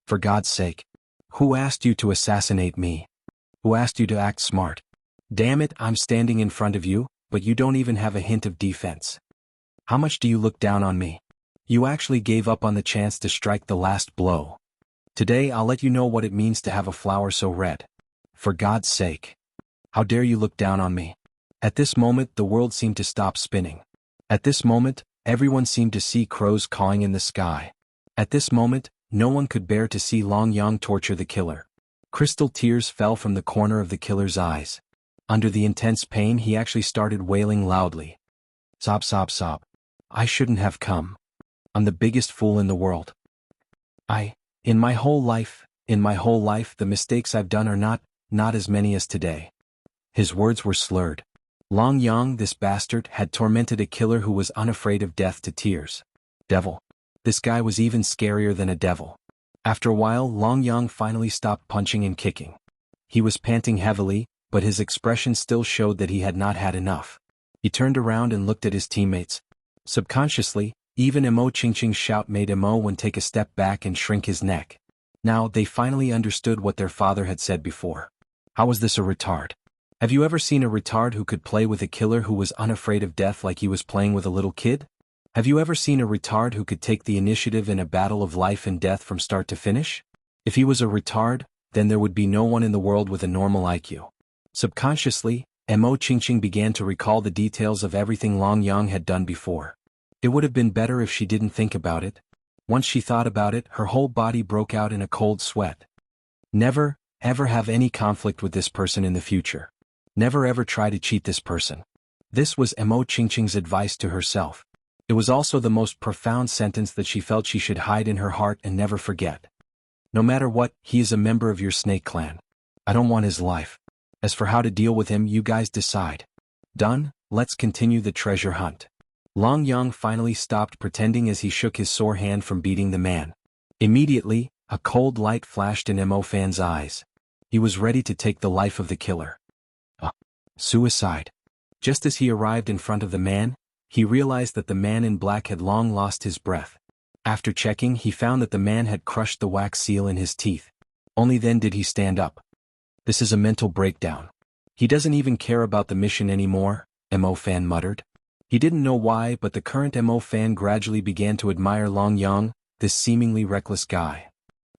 For God's sake. Who asked you to assassinate me? Who asked you to act smart? Damn it, I'm standing in front of you, but you don't even have a hint of defense. How much do you look down on me? You actually gave up on the chance to strike the last blow. Today I'll let you know what it means to have a flower so red. For God's sake. How dare you look down on me? At this moment the world seemed to stop spinning. At this moment, everyone seemed to see crows cawing in the sky. At this moment, no one could bear to see Long Yang torture the killer. Crystal tears fell from the corner of the killer's eyes. Under the intense pain he actually started wailing loudly. Sob, sob, sob. I shouldn't have come. I'm the biggest fool in the world. In my whole life, the mistakes I've done are not as many as today. His words were slurred. Long Yang, this bastard, had tormented a killer who was unafraid of death to tears. Devil. This guy was even scarier than a devil. After a while, Long Yang finally stopped punching and kicking. He was panting heavily, but his expression still showed that he had not had enough. He turned around and looked at his teammates. Subconsciously, even Xianxia's shout made Xuanhuan take a step back and shrink his neck. Now they finally understood what their father had said before. How was this a retard? Have you ever seen a retard who could play with a killer who was unafraid of death like he was playing with a little kid? Have you ever seen a retard who could take the initiative in a battle of life and death from start to finish? If he was a retard, then there would be no one in the world with a normal IQ. Subconsciously, Xianxia began to recall the details of everything Long Yang had done before. It would have been better if she didn't think about it. Once she thought about it, her whole body broke out in a cold sweat. Never, ever have any conflict with this person in the future. Never ever try to cheat this person. This was Xianxia's advice to herself. It was also the most profound sentence that she felt she should hide in her heart and never forget. No matter what, he is a member of your snake clan. I don't want his life. As for how to deal with him, you guys decide. Done, let's continue the treasure hunt. Long Yang finally stopped pretending as he shook his sore hand from beating the man. Immediately, a cold light flashed in Xuanhuan's eyes. He was ready to take the life of the killer. Suicide. Just as he arrived in front of the man, he realized that the man in black had long lost his breath. After checking, he found that the man had crushed the wax seal in his teeth. Only then did he stand up. This is a mental breakdown. He doesn't even care about the mission anymore, Xuanhuan muttered. He didn't know why, but the current Xuanhuan gradually began to admire Long Yang, this seemingly reckless guy.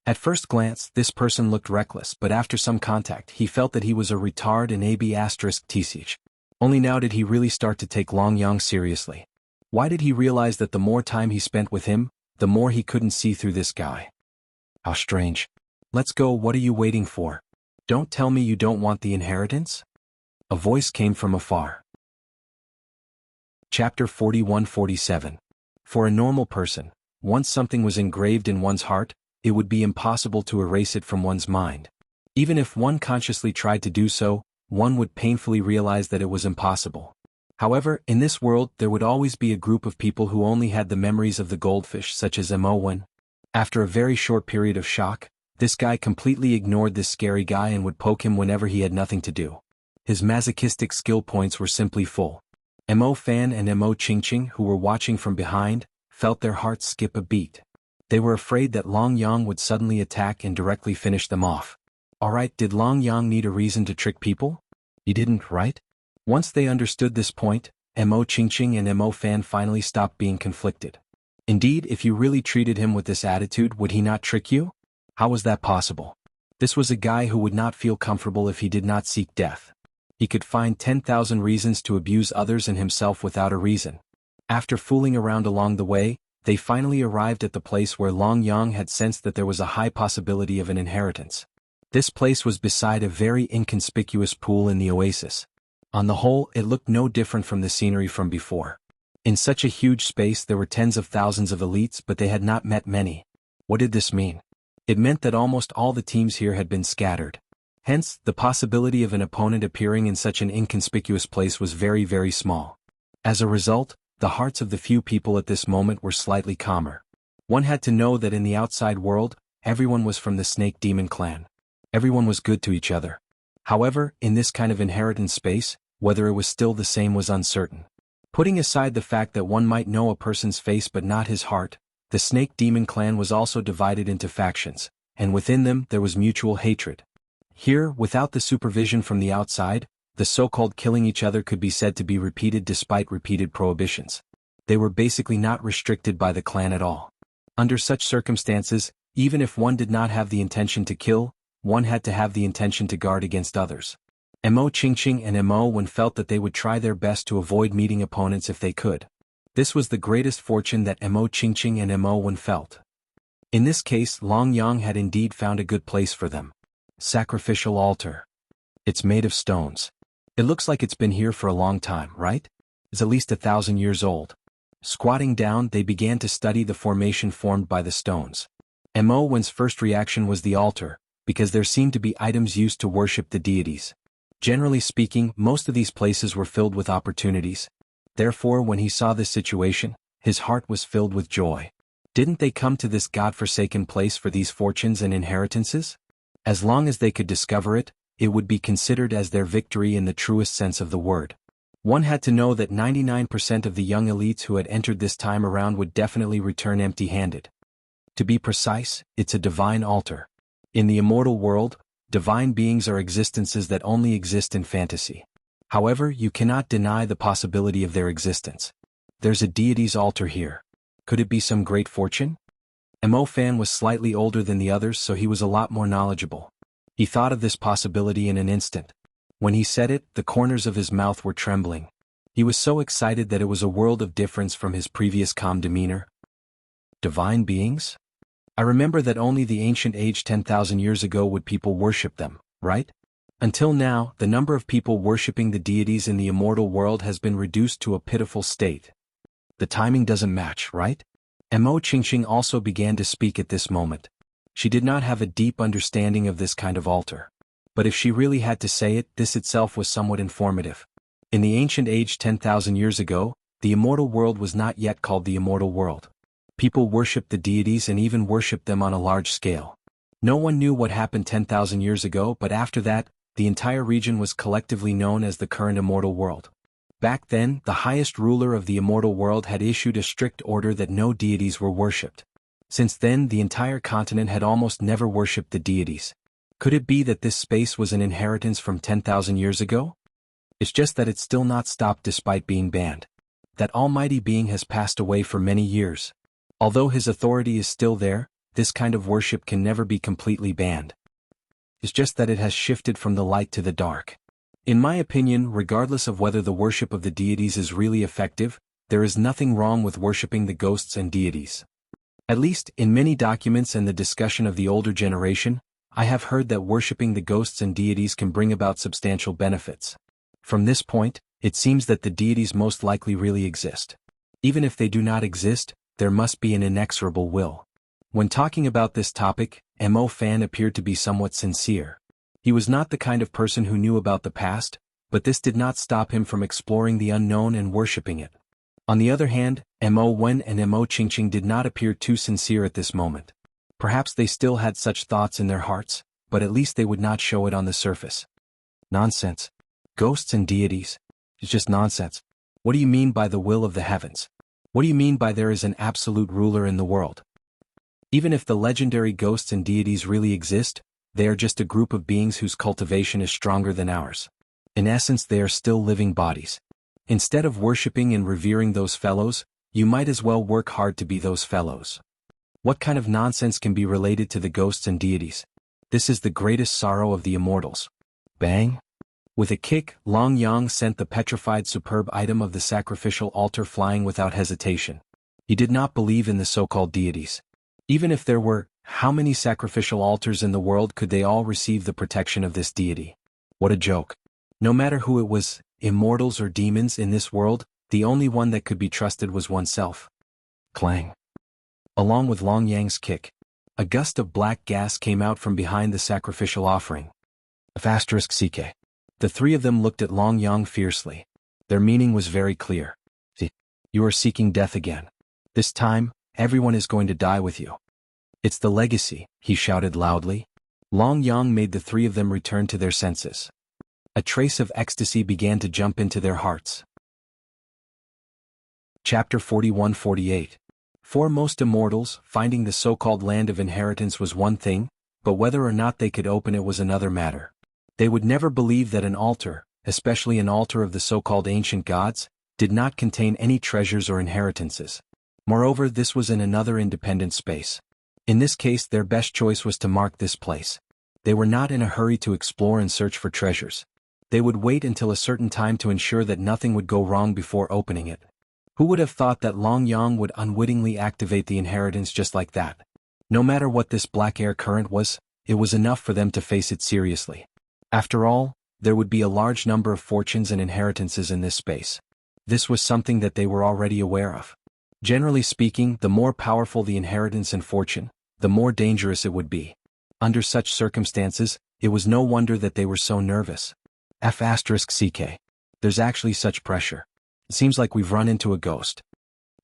At first glance, this person looked reckless, but after some contact, he felt that he was a retard and **TCH. Only now did he really start to take Long Yang seriously. Why did he realize that the more time he spent with him, the more he couldn't see through this guy? How strange. Let's go, what are you waiting for? Don't tell me you don't want the inheritance? A voice came from afar. Chapter 41-47. For a normal person, once something was engraved in one's heart, it would be impossible to erase it from one's mind. Even if one consciously tried to do so, one would painfully realize that it was impossible. However, in this world there would always be a group of people who only had the memories of the goldfish, such as Xuanhuan. After a very short period of shock, this guy completely ignored this scary guy and would poke him whenever he had nothing to do. His masochistic skill points were simply full. Xuanhuan and Xianxia, who were watching from behind, felt their hearts skip a beat. They were afraid that Long Yang would suddenly attack and directly finish them off. Alright, did Long Yang need a reason to trick people? He didn't, right? Once they understood this point, Xianxia and Xuanhuan finally stopped being conflicted. Indeed, if you really treated him with this attitude, would he not trick you? How was that possible? This was a guy who would not feel comfortable if he did not seek death. He could find 10,000 reasons to abuse others and himself without a reason. After fooling around along the way, they finally arrived at the place where Long Yang had sensed that there was a high possibility of an inheritance. This place was beside a very inconspicuous pool in the oasis. On the whole, it looked no different from the scenery from before. In such a huge space there were tens of thousands of elites, but they had not met many. What did this mean? It meant that almost all the teams here had been scattered. Hence, the possibility of an opponent appearing in such an inconspicuous place was very, very small. As a result, the hearts of the few people at this moment were slightly calmer. One had to know that in the outside world, everyone was from the Snake Demon clan. Everyone was good to each other. However, in this kind of inheritance space, whether it was still the same was uncertain. Putting aside the fact that one might know a person's face but not his heart, the Snake Demon clan was also divided into factions, and within them there was mutual hatred. Here, without the supervision from the outside, the so-called killing each other could be said to be repeated despite repeated prohibitions. They were basically not restricted by the clan at all. Under such circumstances, even if one did not have the intention to kill, one had to have the intention to guard against others. Mo Qingqing and Mo Wen felt that they would try their best to avoid meeting opponents if they could. This was the greatest fortune that Mo Qingqing and Mo Wen felt. In this case, Long Yang had indeed found a good place for them. Sacrificial altar. It's made of stones. It looks like it's been here for a long time, right? It's at least 1,000 years old. Squatting down, they began to study the formation formed by the stones. Mo Wen's first reaction was the altar, because there seemed to be items used to worship the deities. Generally speaking, most of these places were filled with opportunities. Therefore, when he saw this situation, his heart was filled with joy. Didn't they come to this god-forsaken place for these fortunes and inheritances? As long as they could discover it, it would be considered as their victory in the truest sense of the word. One had to know that 99% of the young elites who had entered this time around would definitely return empty-handed. To be precise, it's a divine altar. In the immortal world, divine beings are existences that only exist in fantasy. However, you cannot deny the possibility of their existence. There's a deity's altar here. Could it be some great fortune? Mo Fan was slightly older than the others, so he was a lot more knowledgeable. He thought of this possibility in an instant. When he said it, the corners of his mouth were trembling. He was so excited that it was a world of difference from his previous calm demeanor. Divine beings? I remember that only the ancient age 10,000 years ago would people worship them, right? Until now, the number of people worshipping the deities in the immortal world has been reduced to a pitiful state. The timing doesn't match, right? Mo Qingqing also began to speak at this moment. She did not have a deep understanding of this kind of altar. But if she really had to say it, this itself was somewhat informative. In the ancient age 10,000 years ago, the immortal world was not yet called the immortal world. People worshipped the deities and even worshipped them on a large scale. No one knew what happened 10,000 years ago, but after that, the entire region was collectively known as the current immortal world. Back then, the highest ruler of the immortal world had issued a strict order that no deities were worshipped. Since then, the entire continent had almost never worshipped the deities. Could it be that this space was an inheritance from 10,000 years ago? It's just that it's still not stopped despite being banned. That almighty being has passed away for many years. Although his authority is still there, this kind of worship can never be completely banned. It's just that it has shifted from the light to the dark. In my opinion, regardless of whether the worship of the deities is really effective, there is nothing wrong with worshipping the ghosts and deities. At least, in many documents and the discussion of the older generation, I have heard that worshipping the ghosts and deities can bring about substantial benefits. From this point, it seems that the deities most likely really exist. Even if they do not exist, there must be an inexorable will. When talking about this topic, Mo Fan appeared to be somewhat sincere. He was not the kind of person who knew about the past, but this did not stop him from exploring the unknown and worshipping it. On the other hand, Mo Wen and Mo Qingqing did not appear too sincere at this moment. Perhaps they still had such thoughts in their hearts, but at least they would not show it on the surface. Nonsense. Ghosts and deities. It's just nonsense. What do you mean by the will of the heavens? What do you mean by there is an absolute ruler in the world? Even if the legendary ghosts and deities really exist, they are just a group of beings whose cultivation is stronger than ours. In essence, they are still living bodies. Instead of worshipping and revering those fellows, you might as well work hard to be those fellows. What kind of nonsense can be related to the ghosts and deities? This is the greatest sorrow of the immortals. Bang! With a kick, Long Yang sent the petrified superb item of the sacrificial altar flying without hesitation. He did not believe in the so-called deities. Even if there were, how many sacrificial altars in the world could they all receive the protection of this deity? What a joke. No matter who it was, immortals or demons in this world, the only one that could be trusted was oneself. Clang. Along with Long Yang's kick, a gust of black gas came out from behind the sacrificial offering. *CK. The three of them looked at Long Yang fiercely. Their meaning was very clear. You are seeking death again. This time, everyone is going to die with you. It's the legacy, he shouted loudly. Long Yang made the three of them return to their senses. A trace of ecstasy began to jump into their hearts. Chapter 41-48. For most immortals, finding the so-called land of inheritance was one thing, but whether or not they could open it was another matter. They would never believe that an altar, especially an altar of the so-called ancient gods, did not contain any treasures or inheritances. Moreover, this was in another independent space. In this case, their best choice was to mark this place. They were not in a hurry to explore and search for treasures. They would wait until a certain time to ensure that nothing would go wrong before opening it. Who would have thought that Long Yang would unwittingly activate the inheritance just like that? No matter what this black air current was, it was enough for them to face it seriously. After all, there would be a large number of fortunes and inheritances in this space. This was something that they were already aware of. Generally speaking, the more powerful the inheritance and fortune, the more dangerous it would be. Under such circumstances, it was no wonder that they were so nervous. *CK. There's actually such pressure. It seems like we've run into a ghost.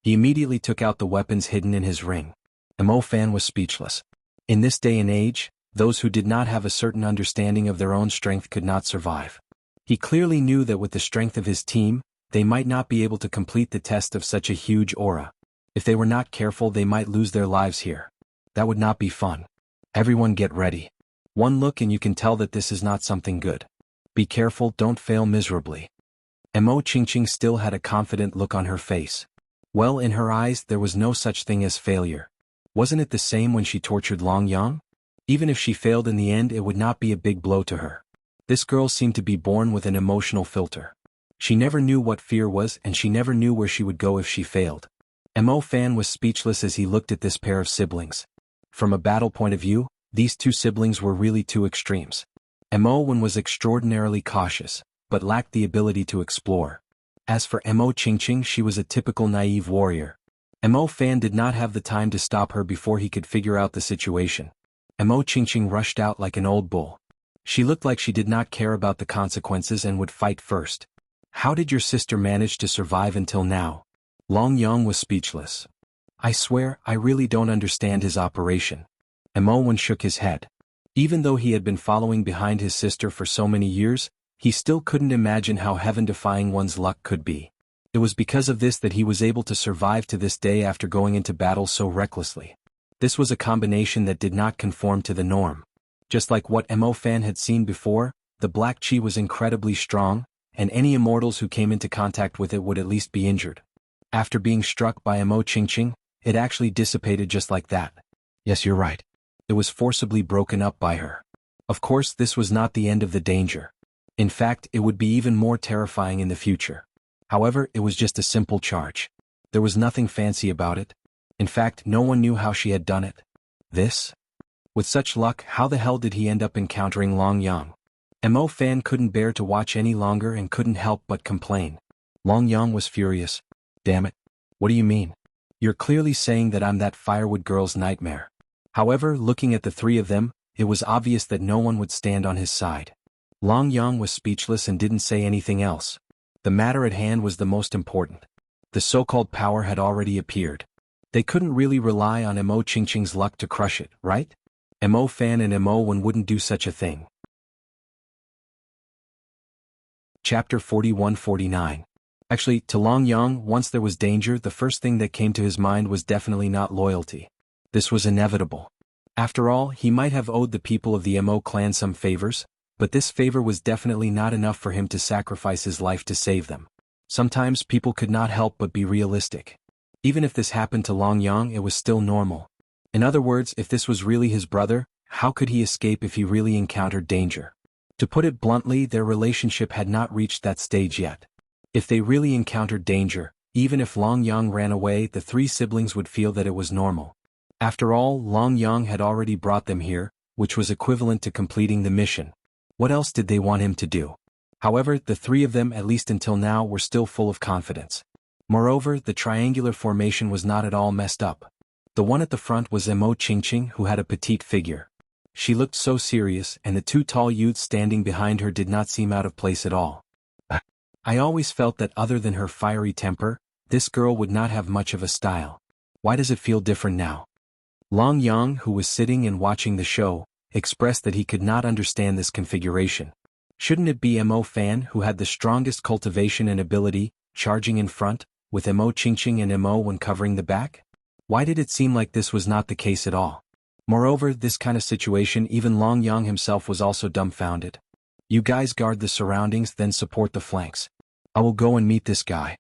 He immediately took out the weapons hidden in his ring. Mo Fan was speechless. In this day and age, those who did not have a certain understanding of their own strength could not survive. He clearly knew that with the strength of his team, they might not be able to complete the test of such a huge aura. If they were not careful, they might lose their lives here. That would not be fun. Everyone get ready. One look and you can tell that this is not something good. Be careful, don't fail miserably. Mo Qingqing still had a confident look on her face. Well, in her eyes there was no such thing as failure. Wasn't it the same when she tortured Long Yang? Even if she failed in the end, it would not be a big blow to her. This girl seemed to be born with an emotional filter. She never knew what fear was, and she never knew where she would go if she failed. Mo Fan was speechless as he looked at this pair of siblings. From a battle point of view, these two siblings were really two extremes. Mo Wen was extraordinarily cautious, but lacked the ability to explore. As for Mo Qingqing, she was a typical naive warrior. Mo Fan did not have the time to stop her before he could figure out the situation. Mo Qingqing rushed out like an old bull. She looked like she did not care about the consequences and would fight first. How did your sister manage to survive until now? Long Yang was speechless. I swear, I really don't understand his operation. Mo Wen shook his head. Even though he had been following behind his sister for so many years, he still couldn't imagine how heaven-defying one's luck could be. It was because of this that he was able to survive to this day after going into battle so recklessly. This was a combination that did not conform to the norm. Just like what Mo Fan had seen before, the black chi was incredibly strong, and any immortals who came into contact with it would at least be injured. After being struck by Mo Qingqing, it actually dissipated just like that. Yes, you're right. It was forcibly broken up by her. Of course, this was not the end of the danger. In fact, it would be even more terrifying in the future. However, it was just a simple charge. There was nothing fancy about it. In fact, no one knew how she had done it. This? With such luck, how the hell did he end up encountering Long Yang? Mo Fan couldn't bear to watch any longer and couldn't help but complain. Long Yang was furious. Damn it. What do you mean? You're clearly saying that I'm that firewood girl's nightmare. However, looking at the three of them, it was obvious that no one would stand on his side. Long Yang was speechless and didn't say anything else. The matter at hand was the most important. The so-called power had already appeared. They couldn't really rely on Mo Qingqing's luck to crush it, right? Mo Fan and Mo Wen wouldn't do such a thing. Chapter 41-49. Actually, to Long Yang, once there was danger, the first thing that came to his mind was definitely not loyalty. This was inevitable. After all, he might have owed the people of the Mo clan some favors, but this favor was definitely not enough for him to sacrifice his life to save them. Sometimes people could not help but be realistic. Even if this happened to Long Yang, it was still normal. In other words, if this was really his brother, how could he escape if he really encountered danger? To put it bluntly, their relationship had not reached that stage yet. If they really encountered danger, even if Long Yang ran away, the three siblings would feel that it was normal. After all, Long Yang had already brought them here, which was equivalent to completing the mission. What else did they want him to do? However, the three of them, at least until now, were still full of confidence. Moreover, the triangular formation was not at all messed up. The one at the front was Xianxia, who had a petite figure. She looked so serious, and the two tall youths standing behind her did not seem out of place at all. I always felt that other than her fiery temper, this girl would not have much of a style. Why does it feel different now? Long Yang, who was sitting and watching the show, expressed that he could not understand this configuration. Shouldn't it be Mo Fan who had the strongest cultivation and ability, charging in front, with Mo Qingqing and Mo Wen covering the back? Why did it seem like this was not the case at all? Moreover, this kind of situation, even Long Yang himself was also dumbfounded. You guys guard the surroundings, then support the flanks. I will go and meet this guy.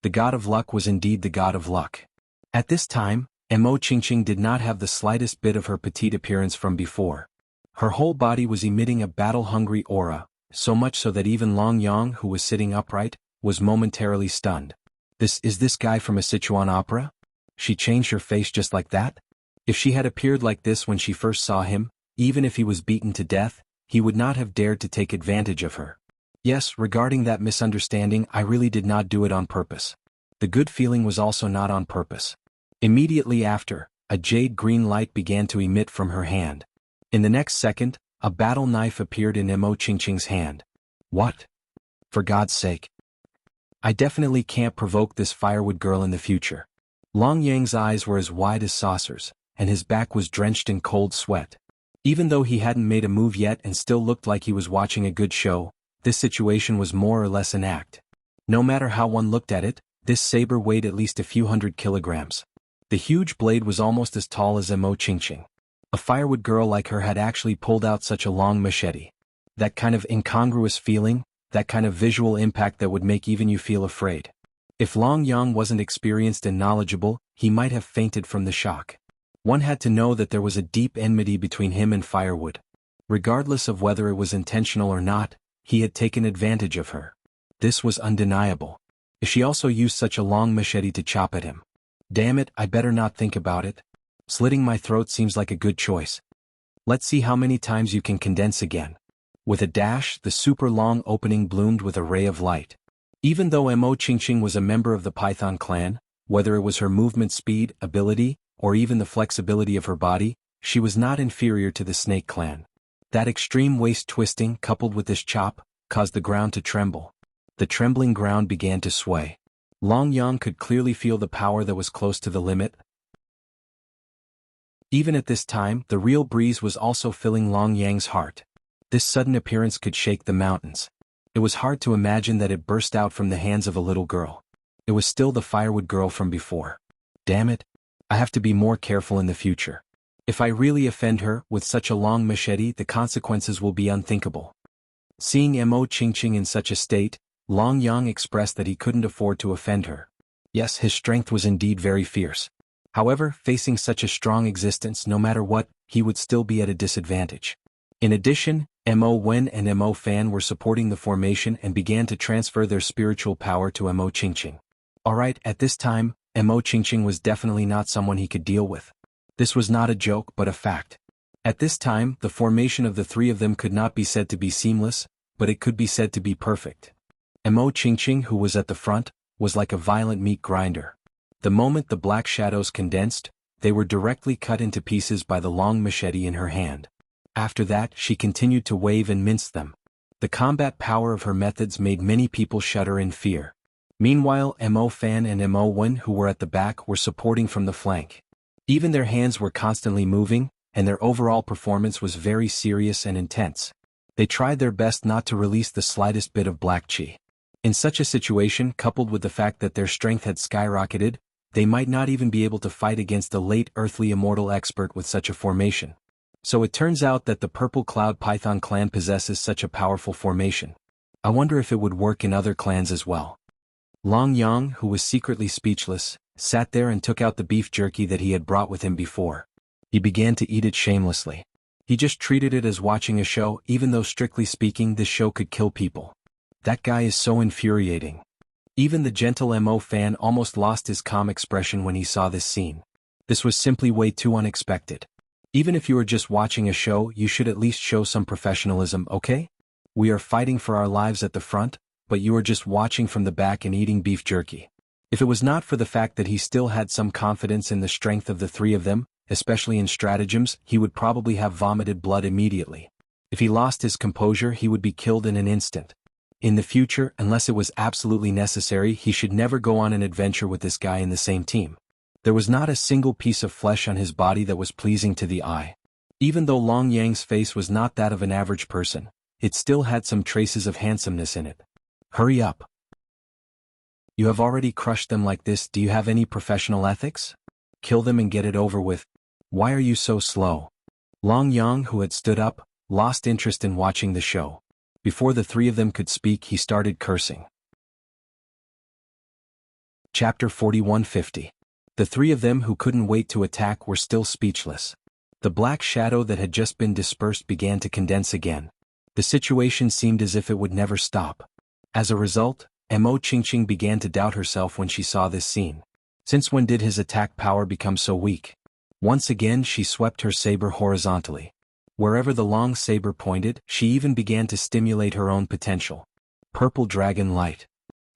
The god of luck was indeed the god of luck. At this time, Mo Qingqing did not have the slightest bit of her petite appearance from before. Her whole body was emitting a battle-hungry aura, so much so that even Long Yang, who was sitting upright, was momentarily stunned. Is this guy from a Sichuan opera? She changed her face just like that? If she had appeared like this when she first saw him, even if he was beaten to death, he would not have dared to take advantage of her. Yes, regarding that misunderstanding, I really did not do it on purpose. The good feeling was also not on purpose. Immediately after, a jade green light began to emit from her hand. In the next second, a battle knife appeared in Mo Qingqing's hand. What? For God's sake. I definitely can't provoke this firewood girl in the future. Long Yang's eyes were as wide as saucers, and his back was drenched in cold sweat. Even though he hadn't made a move yet and still looked like he was watching a good show, this situation was more or less an act. No matter how one looked at it, this saber weighed at least a few hundred kilograms. The huge blade was almost as tall as Mo Qingqing. A firewood girl like her had actually pulled out such a long machete. That kind of incongruous feeling, that kind of visual impact that would make even you feel afraid. If Long Yang wasn't experienced and knowledgeable, he might have fainted from the shock. One had to know that there was a deep enmity between him and firewood. Regardless of whether it was intentional or not, he had taken advantage of her. This was undeniable. She also used such a long machete to chop at him. Damn it, I better not think about it. Slitting my throat seems like a good choice. Let's see how many times you can condense again. With a dash, the super long opening bloomed with a ray of light. Even though Mo Qingqing was a member of the Python clan, whether it was her movement speed, ability, or even the flexibility of her body, she was not inferior to the Snake clan. That extreme waist twisting coupled with this chop caused the ground to tremble. The trembling ground began to sway. Long Yang could clearly feel the power that was close to the limit. Even at this time, the real breeze was also filling Long Yang's heart. This sudden appearance could shake the mountains. It was hard to imagine that it burst out from the hands of a little girl. It was still the firewood girl from before. Damn it. I have to be more careful in the future. If I really offend her with such a long machete, the consequences will be unthinkable. Seeing Mo Qingqing in such a state, Long Yang expressed that he couldn't afford to offend her. Yes, his strength was indeed very fierce. However, facing such a strong existence, no matter what, he would still be at a disadvantage. In addition, Mo Wen and Mo Fan were supporting the formation and began to transfer their spiritual power to Mo Qingqing. Alright, at this time, Mo Qingqing was definitely not someone he could deal with. This was not a joke but a fact. At this time, the formation of the three of them could not be said to be seamless, but it could be said to be perfect. Mo Qingqing, who was at the front, was like a violent meat grinder. The moment the black shadows condensed, they were directly cut into pieces by the long machete in her hand. After that, she continued to wave and mince them. The combat power of her methods made many people shudder in fear. Meanwhile, Mo Fan and Mo Wen, who were at the back, were supporting from the flank. Even their hands were constantly moving, and their overall performance was very serious and intense. They tried their best not to release the slightest bit of black chi. In such a situation, coupled with the fact that their strength had skyrocketed, they might not even be able to fight against a late earthly immortal expert with such a formation. So it turns out that the Purple Cloud Python clan possesses such a powerful formation. I wonder if it would work in other clans as well. Long Yang, who was secretly speechless, sat there and took out the beef jerky that he had brought with him before. He began to eat it shamelessly. He just treated it as watching a show, even though strictly speaking this show could kill people. That guy is so infuriating. Even the gentle Mo Fan almost lost his calm expression when he saw this scene. This was simply way too unexpected. Even if you are just watching a show, you should at least show some professionalism, okay? We are fighting for our lives at the front, but you are just watching from the back and eating beef jerky. If it was not for the fact that he still had some confidence in the strength of the three of them, especially in stratagems, he would probably have vomited blood immediately. If he lost his composure, he would be killed in an instant. In the future, unless it was absolutely necessary, he should never go on an adventure with this guy in the same team. There was not a single piece of flesh on his body that was pleasing to the eye. Even though Long Yang's face was not that of an average person, it still had some traces of handsomeness in it. Hurry up. You have already crushed them like this. Do you have any professional ethics? Kill them and get it over with. Why are you so slow? Long Yang, who had stood up, lost interest in watching the show. Before the three of them could speak, he started cursing. Chapter 4150. The three of them who couldn't wait to attack were still speechless. The black shadow that had just been dispersed began to condense again. The situation seemed as if it would never stop. As a result, Mo Qingqing began to doubt herself when she saw this scene. Since when did his attack power become so weak? Once again she swept her saber horizontally. Wherever the long saber pointed, she even began to stimulate her own potential. Purple dragon light.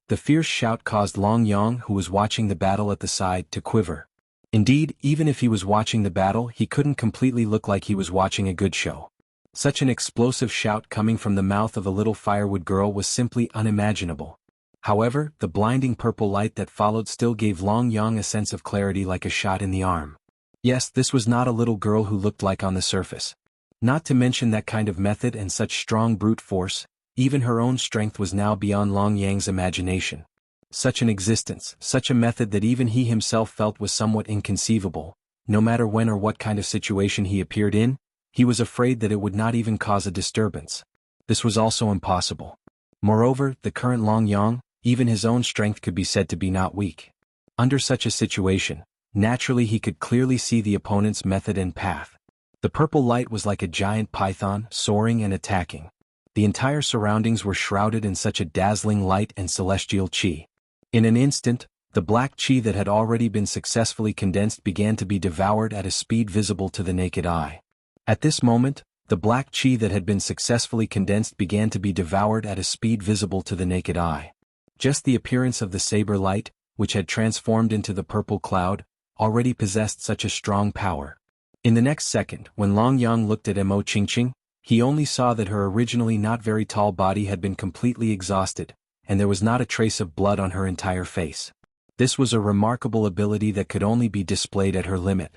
The fierce shout caused Long Yang, who was watching the battle at the side, to quiver. Indeed, even if he was watching the battle, he couldn't completely look like he was watching a good show. Such an explosive shout coming from the mouth of a little firewood girl was simply unimaginable. However, the blinding purple light that followed still gave Long Yang a sense of clarity like a shot in the arm. Yes, this was not a little girl who looked like on the surface. Not to mention that kind of method and such strong brute force, even her own strength was now beyond Long Yang's imagination. Such an existence, such a method that even he himself felt was somewhat inconceivable. No matter when or what kind of situation he appeared in, he was afraid that it would not even cause a disturbance. This was also impossible. Moreover, the current Long Yang, even his own strength could be said to be not weak. Under such a situation, naturally he could clearly see the opponent's method and path. The purple light was like a giant python, soaring and attacking. The entire surroundings were shrouded in such a dazzling light and celestial qi. In an instant, the black qi that had already been successfully condensed began to be devoured at a speed visible to the naked eye. At this moment, the black qi that had been successfully condensed began to be devoured at a speed visible to the naked eye. Just the appearance of the saber light, which had transformed into the purple cloud, already possessed such a strong power. In the next second, when Long Yang looked at Mo Qingqing, he only saw that her originally not very tall body had been completely exhausted, and there was not a trace of blood on her entire face. This was a remarkable ability that could only be displayed at her limit.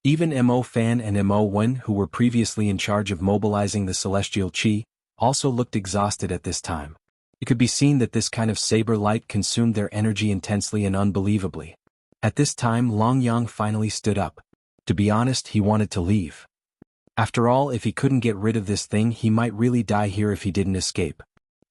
Even Mo Fan and Mo Wen, who were previously in charge of mobilizing the celestial qi, also looked exhausted at this time. It could be seen that this kind of saber light consumed their energy intensely and unbelievably. At this time Long Yang finally stood up. To be honest, he wanted to leave. After all, if he couldn't get rid of this thing, he might really die here if he didn't escape.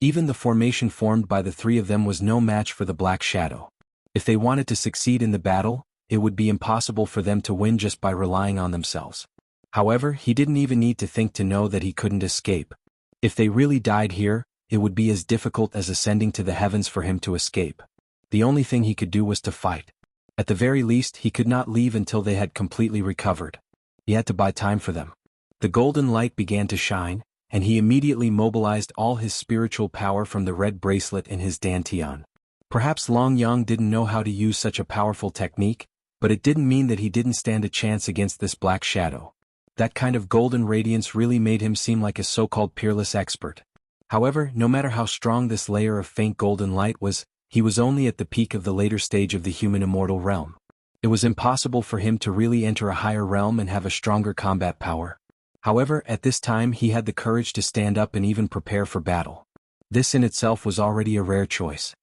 Even the formation formed by the three of them was no match for the Black Shadow. If they wanted to succeed in the battle, it would be impossible for them to win just by relying on themselves. However, he didn't even need to think to know that he couldn't escape. If they really died here, it would be as difficult as ascending to the heavens for him to escape. The only thing he could do was to fight. At the very least, he could not leave until they had completely recovered. He had to buy time for them. The golden light began to shine, and he immediately mobilized all his spiritual power from the red bracelet in his dantian. Perhaps Long Yang didn't know how to use such a powerful technique, but it didn't mean that he didn't stand a chance against this black shadow. That kind of golden radiance really made him seem like a so-called peerless expert. However, no matter how strong this layer of faint golden light was, he was only at the peak of the later stage of the human immortal realm. It was impossible for him to really enter a higher realm and have a stronger combat power. However, at this time he had the courage to stand up and even prepare for battle. This in itself was already a rare choice.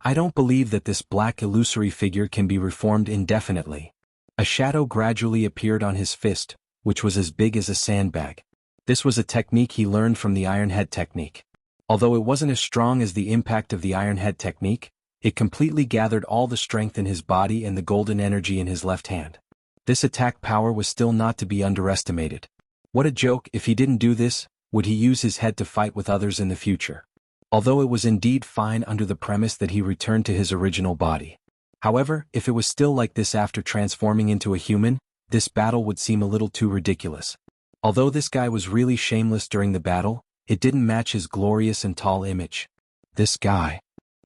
I don't believe that this black illusory figure can be reformed indefinitely. A shadow gradually appeared on his fist, which was as big as a sandbag. This was a technique he learned from the Iron Head technique. Although it wasn't as strong as the impact of the Iron Head technique, it completely gathered all the strength in his body and the golden energy in his left hand. This attack power was still not to be underestimated. What a joke! If he didn't do this, would he use his head to fight with others in the future? Although it was indeed fine under the premise that he returned to his original body. However, if it was still like this after transforming into a human, this battle would seem a little too ridiculous. Although this guy was really shameless during the battle, it didn't match his glorious and tall image. This guy.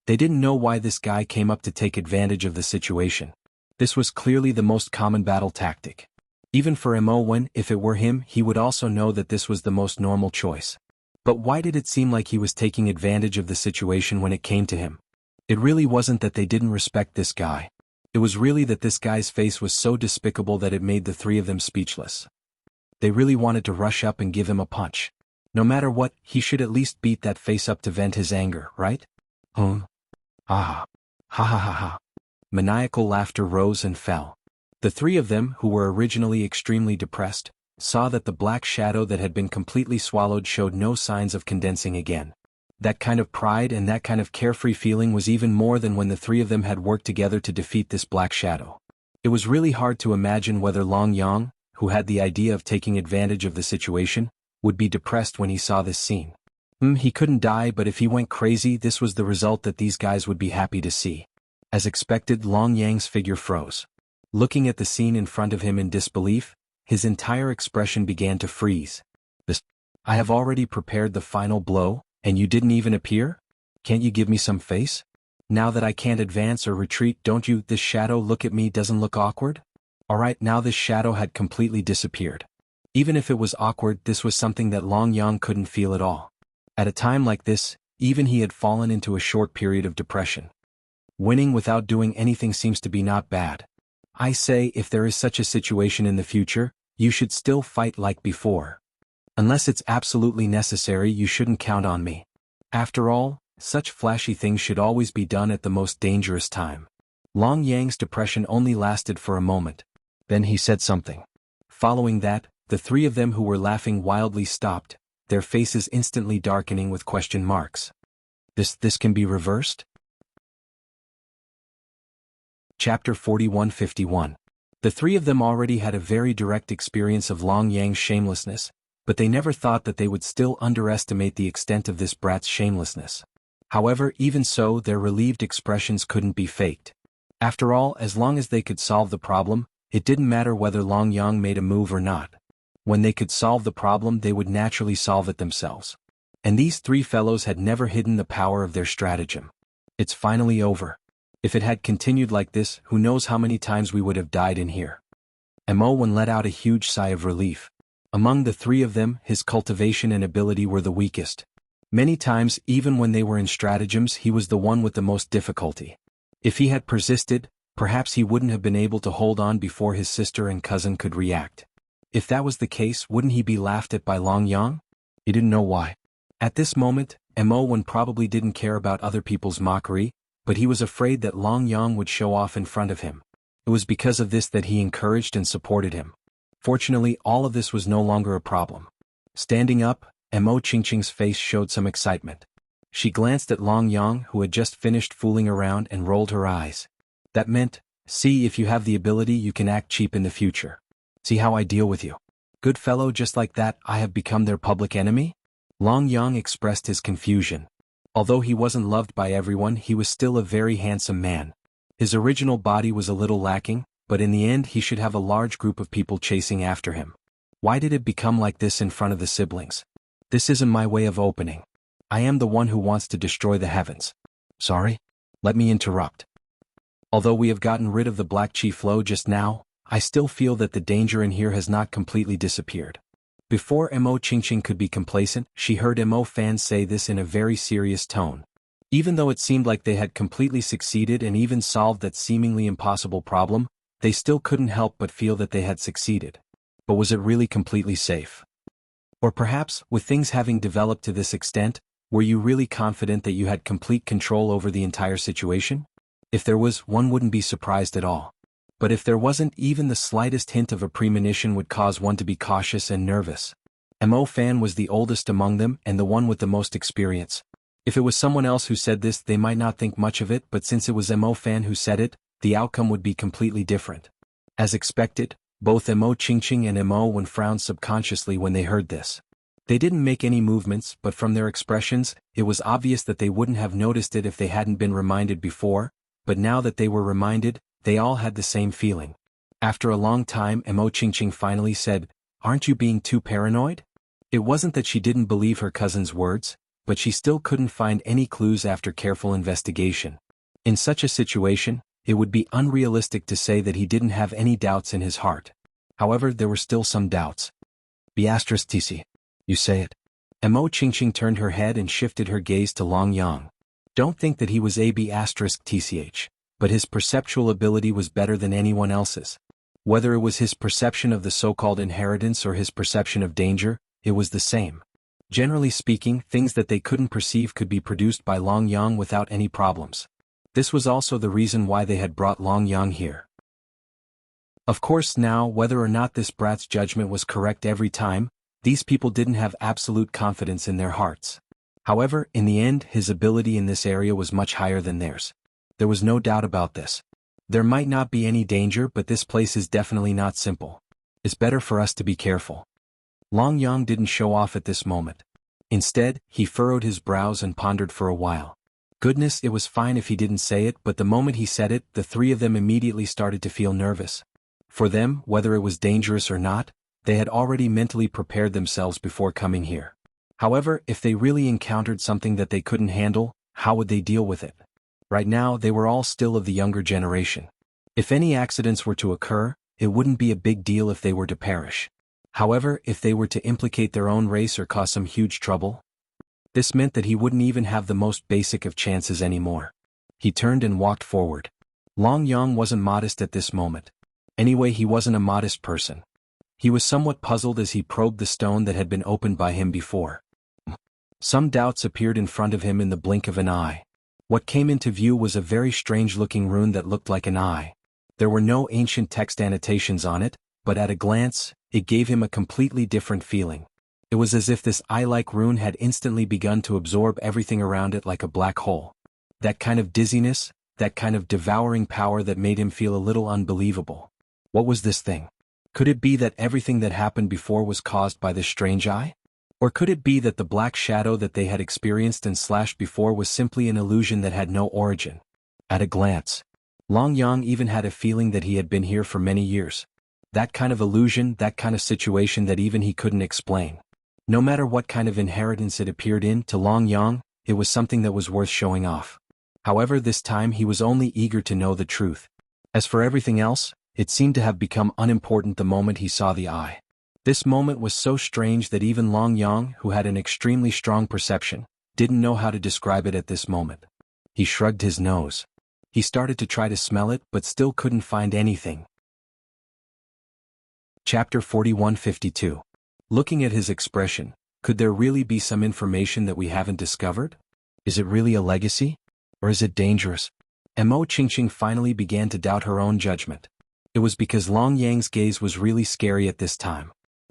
They didn't know why this guy came up to take advantage of the situation. This was clearly the most common battle tactic. Even for Xuanhuan, if it were him, he would also know that this was the most normal choice. But why did it seem like he was taking advantage of the situation when it came to him? It really wasn't that they didn't respect this guy. It was really that this guy's face was so despicable that it made the three of them speechless. They really wanted to rush up and give him a punch. No matter what, he should at least beat that face up to vent his anger, right? Huh? Ah. Ha ha ha ha. Maniacal laughter rose and fell. The three of them, who were originally extremely depressed, saw that the black shadow that had been completely swallowed showed no signs of condensing again. That kind of pride and that kind of carefree feeling was even more than when the three of them had worked together to defeat this black shadow. It was really hard to imagine whether Long Yang, who had the idea of taking advantage of the situation, would be depressed when he saw this scene. He couldn't die, but if he went crazy, this was the result that these guys would be happy to see. As expected, Long Yang's figure froze. Looking at the scene in front of him in disbelief, his entire expression began to freeze. I have already prepared the final blow, and you didn't even appear? Can't you give me some face? Now that I can't advance or retreat, don't you, this shadow look at me doesn't look awkward? Alright, now this shadow had completely disappeared. Even if it was awkward, this was something that Long Yang couldn't feel at all. At a time like this, even he had fallen into a short period of depression. Winning without doing anything seems to be not bad. I say, if there is such a situation in the future, you should still fight like before. Unless it's absolutely necessary, you shouldn't count on me. After all, such flashy things should always be done at the most dangerous time. Long Yang's depression only lasted for a moment. Then he said something. Following that, the three of them who were laughing wildly stopped, their faces instantly darkening with question marks. This can be reversed? Chapter 41-51. The three of them already had a very direct experience of Long Yang's shamelessness, but they never thought that they would still underestimate the extent of this brat's shamelessness. However, even so, their relieved expressions couldn't be faked. After all, as long as they could solve the problem, it didn't matter whether Long Yang made a move or not. When they could solve the problem, they would naturally solve it themselves. And these three fellows had never hidden the power of their stratagem. It's finally over. If it had continued like this, who knows how many times we would have died in here. Xuanhuan let out a huge sigh of relief. Among the three of them, his cultivation and ability were the weakest. Many times, even when they were in stratagems, he was the one with the most difficulty. If he had persisted, perhaps he wouldn't have been able to hold on before his sister and cousin could react. If that was the case, wouldn't he be laughed at by Long Yang? He didn't know why. At this moment, Xuanhuan probably didn't care about other people's mockery, but he was afraid that Long Yang would show off in front of him. It was because of this that he encouraged and supported him. Fortunately, all of this was no longer a problem. Standing up, Qingqing's face showed some excitement. She glanced at Long Yang, who had just finished fooling around, and rolled her eyes. That meant, see, if you have the ability, you can act cheap in the future. See how I deal with you. Good fellow, just like that, I have become their public enemy? Long Yang expressed his confusion. Although he wasn't loved by everyone, he was still a very handsome man. His original body was a little lacking, but in the end he should have a large group of people chasing after him. Why did it become like this in front of the siblings? This isn't my way of opening. I am the one who wants to destroy the heavens. Sorry? Let me interrupt. Although we have gotten rid of the Black Chief Lo just now, I still feel that the danger in here has not completely disappeared. Before Qingqing could be complacent, she heard Fan say this in a very serious tone. Even though it seemed like they had completely succeeded and even solved that seemingly impossible problem, they still couldn't help but feel that they had succeeded. But was it really completely safe? Or perhaps, with things having developed to this extent, were you really confident that you had complete control over the entire situation? If there was, one wouldn't be surprised at all. But if there wasn't, even the slightest hint of a premonition would cause one to be cautious and nervous. Fan was the oldest among them and the one with the most experience. If it was someone else who said this, they might not think much of it, but since it was Fan who said it, the outcome would be completely different. As expected, both Qingqing and Xuanhuan frowned subconsciously when they heard this. They didn't make any movements, but from their expressions, it was obvious that they wouldn't have noticed it if they hadn't been reminded before, but now that they were reminded, they all had the same feeling. After a long time, Qingqing finally said, "Aren't you being too paranoid?" It wasn't that she didn't believe her cousin's words, but she still couldn't find any clues after careful investigation. In such a situation, it would be unrealistic to say that he didn't have any doubts in his heart. However, there were still some doubts. B*tc. You say it. Mo Qingqing turned her head and shifted her gaze to Long Yang. Don't think that he was a B*tch, but his perceptual ability was better than anyone else's. Whether it was his perception of the so-called inheritance or his perception of danger, it was the same. Generally speaking, things that they couldn't perceive could be produced by Long Yang without any problems. This was also the reason why they had brought Long Yang here. Of course now, whether or not this brat's judgment was correct every time, these people didn't have absolute confidence in their hearts. However, in the end, his ability in this area was much higher than theirs. There was no doubt about this. There might not be any danger, but this place is definitely not simple. It's better for us to be careful. Long Yang didn't show off at this moment. Instead, he furrowed his brows and pondered for a while. Goodness, it was fine if he didn't say it, but the moment he said it, the three of them immediately started to feel nervous. For them, whether it was dangerous or not, they had already mentally prepared themselves before coming here. However, if they really encountered something that they couldn't handle, how would they deal with it? Right now, they were all still of the younger generation. If any accidents were to occur, it wouldn't be a big deal if they were to perish. However, if they were to implicate their own race or cause some huge trouble, this meant that he wouldn't even have the most basic of chances anymore. He turned and walked forward. Long Yang wasn't modest at this moment. Anyway, he wasn't a modest person. He was somewhat puzzled as he probed the stone that had been opened by him before. Some doubts appeared in front of him in the blink of an eye. What came into view was a very strange-looking rune that looked like an eye. There were no ancient text annotations on it, but at a glance, it gave him a completely different feeling. It was as if this eye-like rune had instantly begun to absorb everything around it like a black hole. That kind of dizziness, that kind of devouring power that made him feel a little unbelievable. What was this thing? Could it be that everything that happened before was caused by this strange eye? Or could it be that the black shadow that they had experienced and slashed before was simply an illusion that had no origin? At a glance, Long Yang even had a feeling that he had been here for many years. That kind of illusion, that kind of situation that even he couldn't explain. No matter what kind of inheritance it appeared in, to Long Yang, it was something that was worth showing off. However, this time he was only eager to know the truth. As for everything else, it seemed to have become unimportant the moment he saw the eye. This moment was so strange that even Long Yang, who had an extremely strong perception, didn't know how to describe it at this moment. He shrugged his nose. He started to try to smell it, but still couldn't find anything. Chapter 4152. Looking at his expression, could there really be some information that we haven't discovered? Is it really a legacy? Or is it dangerous? Mo Qingqing finally began to doubt her own judgment. It was because Long Yang's gaze was really scary at this time.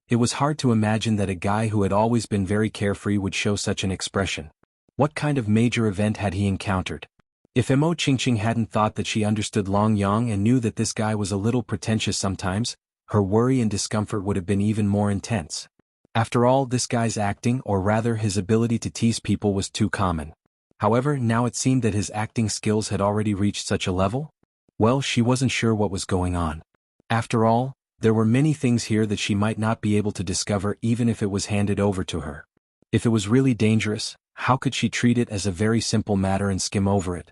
It was hard to imagine that a guy who had always been very carefree would show such an expression. What kind of major event had he encountered? If Mo Qingqing hadn't thought that she understood Long Yang and knew that this guy was a little pretentious sometimes, her worry and discomfort would have been even more intense. After all, this guy's acting, or rather his ability to tease people, was too common. However, now it seemed that his acting skills had already reached such a level. Well, she wasn't sure what was going on. After all, there were many things here that she might not be able to discover even if it was handed over to her. If it was really dangerous, how could she treat it as a very simple matter and skim over it?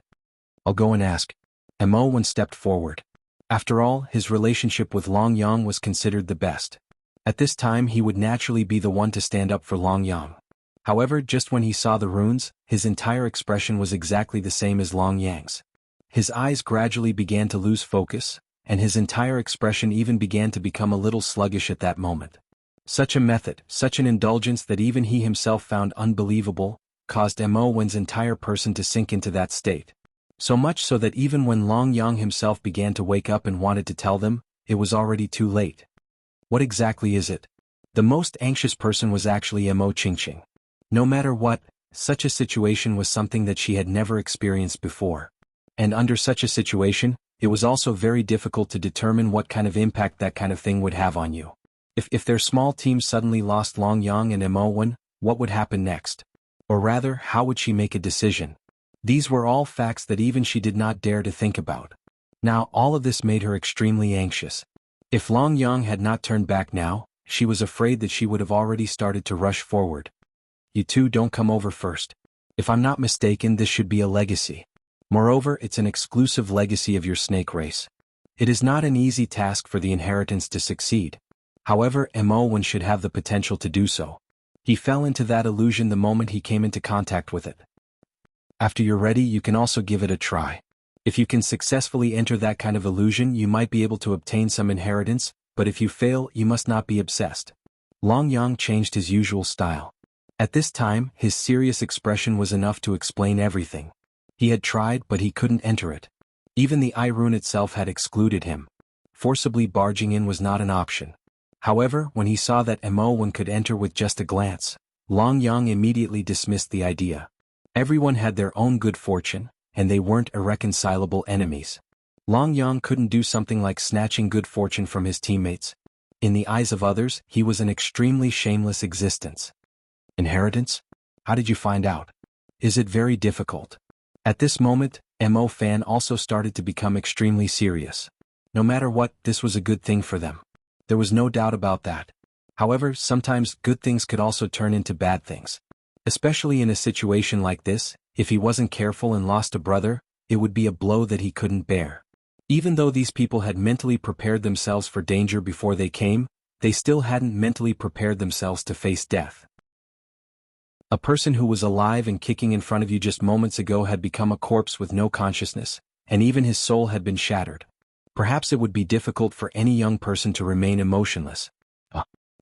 I'll go and ask. Mo stepped forward. After all, his relationship with Long Yang was considered the best. At this time he would naturally be the one to stand up for Long Yang. However, just when he saw the runes, his entire expression was exactly the same as Long Yang's. His eyes gradually began to lose focus, and his entire expression even began to become a little sluggish at that moment. Such a method, such an indulgence that even he himself found unbelievable, caused Mo's entire person to sink into that state. So much so that even when Long Yang himself began to wake up and wanted to tell them, it was already too late. What exactly is it? The most anxious person was actually Mo Qingqing. No matter what, such a situation was something that she had never experienced before. And under such a situation, it was also very difficult to determine what kind of impact that kind of thing would have on you. If their small team suddenly lost Long Yang and Mo, what would happen next? Or rather, how would she make a decision? These were all facts that even she did not dare to think about. Now, all of this made her extremely anxious. If Long Yang had not turned back now, she was afraid that she would have already started to rush forward. You two don't come over first. If I'm not mistaken, this should be a legacy. Moreover, it's an exclusive legacy of your snake race. It is not an easy task for the inheritance to succeed. However, Mo1 should have the potential to do so. He fell into that illusion the moment he came into contact with it. After you're ready, you can also give it a try. If you can successfully enter that kind of illusion, you might be able to obtain some inheritance, but if you fail, you must not be obsessed. Long Yang changed his usual style. At this time, his serious expression was enough to explain everything. He had tried, but he couldn't enter it. Even the eye rune itself had excluded him. Forcibly barging in was not an option. However, when he saw that Mo1 could enter with just a glance, Long Yang immediately dismissed the idea. Everyone had their own good fortune, and they weren't irreconcilable enemies. Long Yang couldn't do something like snatching good fortune from his teammates. In the eyes of others, he was an extremely shameless existence. Inheritance? How did you find out? Is it very difficult? At this moment, Mo Fan also started to become extremely serious. No matter what, this was a good thing for them. There was no doubt about that. However, sometimes good things could also turn into bad things. Especially in a situation like this, if he wasn't careful and lost a brother, it would be a blow that he couldn't bear. Even though these people had mentally prepared themselves for danger before they came, they still hadn't mentally prepared themselves to face death. A person who was alive and kicking in front of you just moments ago had become a corpse with no consciousness, and even his soul had been shattered. Perhaps it would be difficult for any young person to remain emotionless.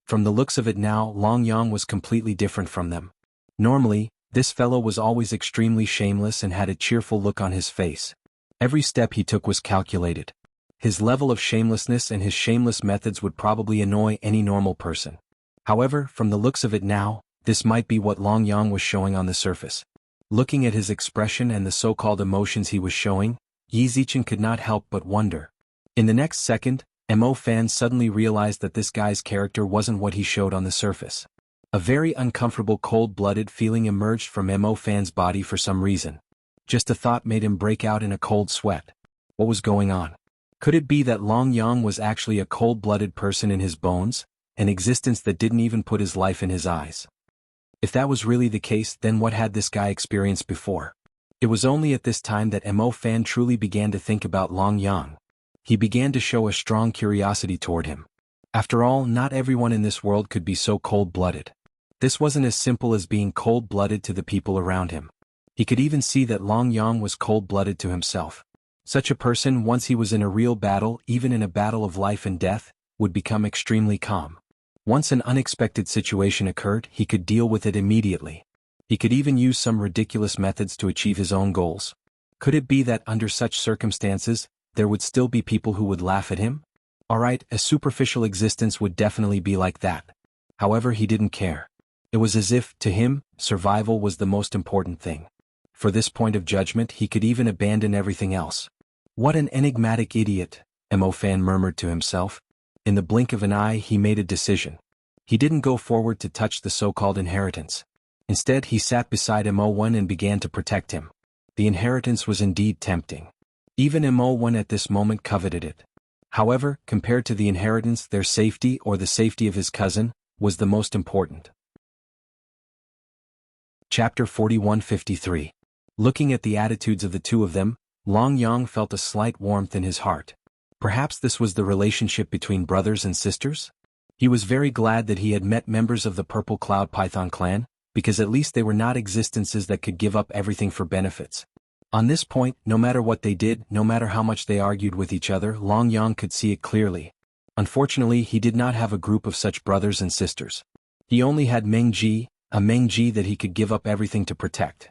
From the looks of it now, Long Yang was completely different from them. Normally, this fellow was always extremely shameless and had a cheerful look on his face. Every step he took was calculated. His level of shamelessness and his shameless methods would probably annoy any normal person. However, from the looks of it now, this might be what Long Yang was showing on the surface. Looking at his expression and the so-called emotions he was showing, Yi Zichen could not help but wonder. In the next second, Mo Fan suddenly realized that this guy's character wasn't what he showed on the surface. A very uncomfortable cold-blooded feeling emerged from Mo Fan's body for some reason. Just a thought made him break out in a cold sweat. What was going on? Could it be that Long Yang was actually a cold-blooded person in his bones, an existence that didn't even put his life in his eyes? If that was really the case, then what had this guy experienced before? It was only at this time that Mo Fan truly began to think about Long Yang. He began to show a strong curiosity toward him. After all, not everyone in this world could be so cold-blooded. This wasn't as simple as being cold-blooded to the people around him. He could even see that Long Yang was cold-blooded to himself. Such a person, once he was in a real battle, even in a battle of life and death, would become extremely calm. Once an unexpected situation occurred, he could deal with it immediately. He could even use some ridiculous methods to achieve his own goals. Could it be that under such circumstances, there would still be people who would laugh at him? Alright, a superficial existence would definitely be like that. However, he didn't care. It was as if, to him, survival was the most important thing. For this point of judgment, he could even abandon everything else. What an enigmatic idiot, Mo Fan murmured to himself. In the blink of an eye, he made a decision. He didn't go forward to touch the so-called inheritance. Instead, he sat beside Mo1 and began to protect him. The inheritance was indeed tempting. Even Mo1 at this moment coveted it. However, compared to the inheritance, their safety, or the safety of his cousin, was the most important. Chapter 4153. Looking at the attitudes of the two of them, Long Yang felt a slight warmth in his heart. Perhaps this was the relationship between brothers and sisters? He was very glad that he had met members of the Purple Cloud Python clan, because at least they were not existences that could give up everything for benefits. On this point, no matter what they did, no matter how much they argued with each other, Long Yang could see it clearly. Unfortunately, he did not have a group of such brothers and sisters. He only had Mengji, a Mengji that he could give up everything to protect.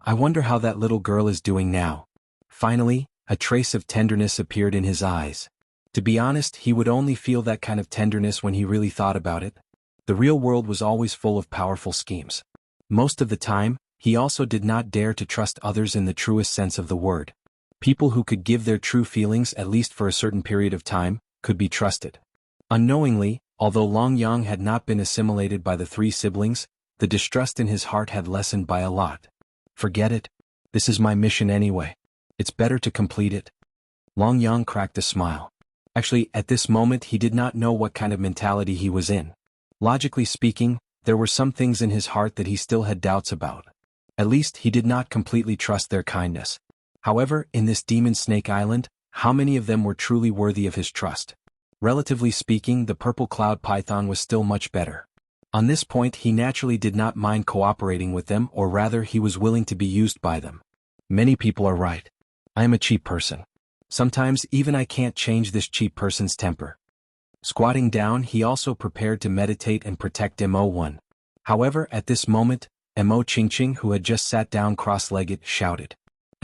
I wonder how that little girl is doing now. Finally, a trace of tenderness appeared in his eyes. To be honest, he would only feel that kind of tenderness when he really thought about it. The real world was always full of powerful schemes. Most of the time, he also did not dare to trust others in the truest sense of the word. People who could give their true feelings, at least for a certain period of time, could be trusted. Unknowingly, although Long Yang had not been assimilated by the three siblings, the distrust in his heart had lessened by a lot. Forget it. This is my mission anyway. It's better to complete it. Long Yang cracked a smile. Actually, at this moment he did not know what kind of mentality he was in. Logically speaking, There were some things in his heart that he still had doubts about. At least he did not completely trust their kindness. However, in this demon snake island, how many of them were truly worthy of his trust? Relatively speaking, the purple cloud python was still much better. On this point he naturally did not mind cooperating with them, or rather he was willing to be used by them. Many people are right. I am a cheap person. Sometimes even I can't change this cheap person's temper. Squatting down, he also prepared to meditate and protect Mo1. However, at this moment, Mo Qingqing, who had just sat down cross-legged, shouted.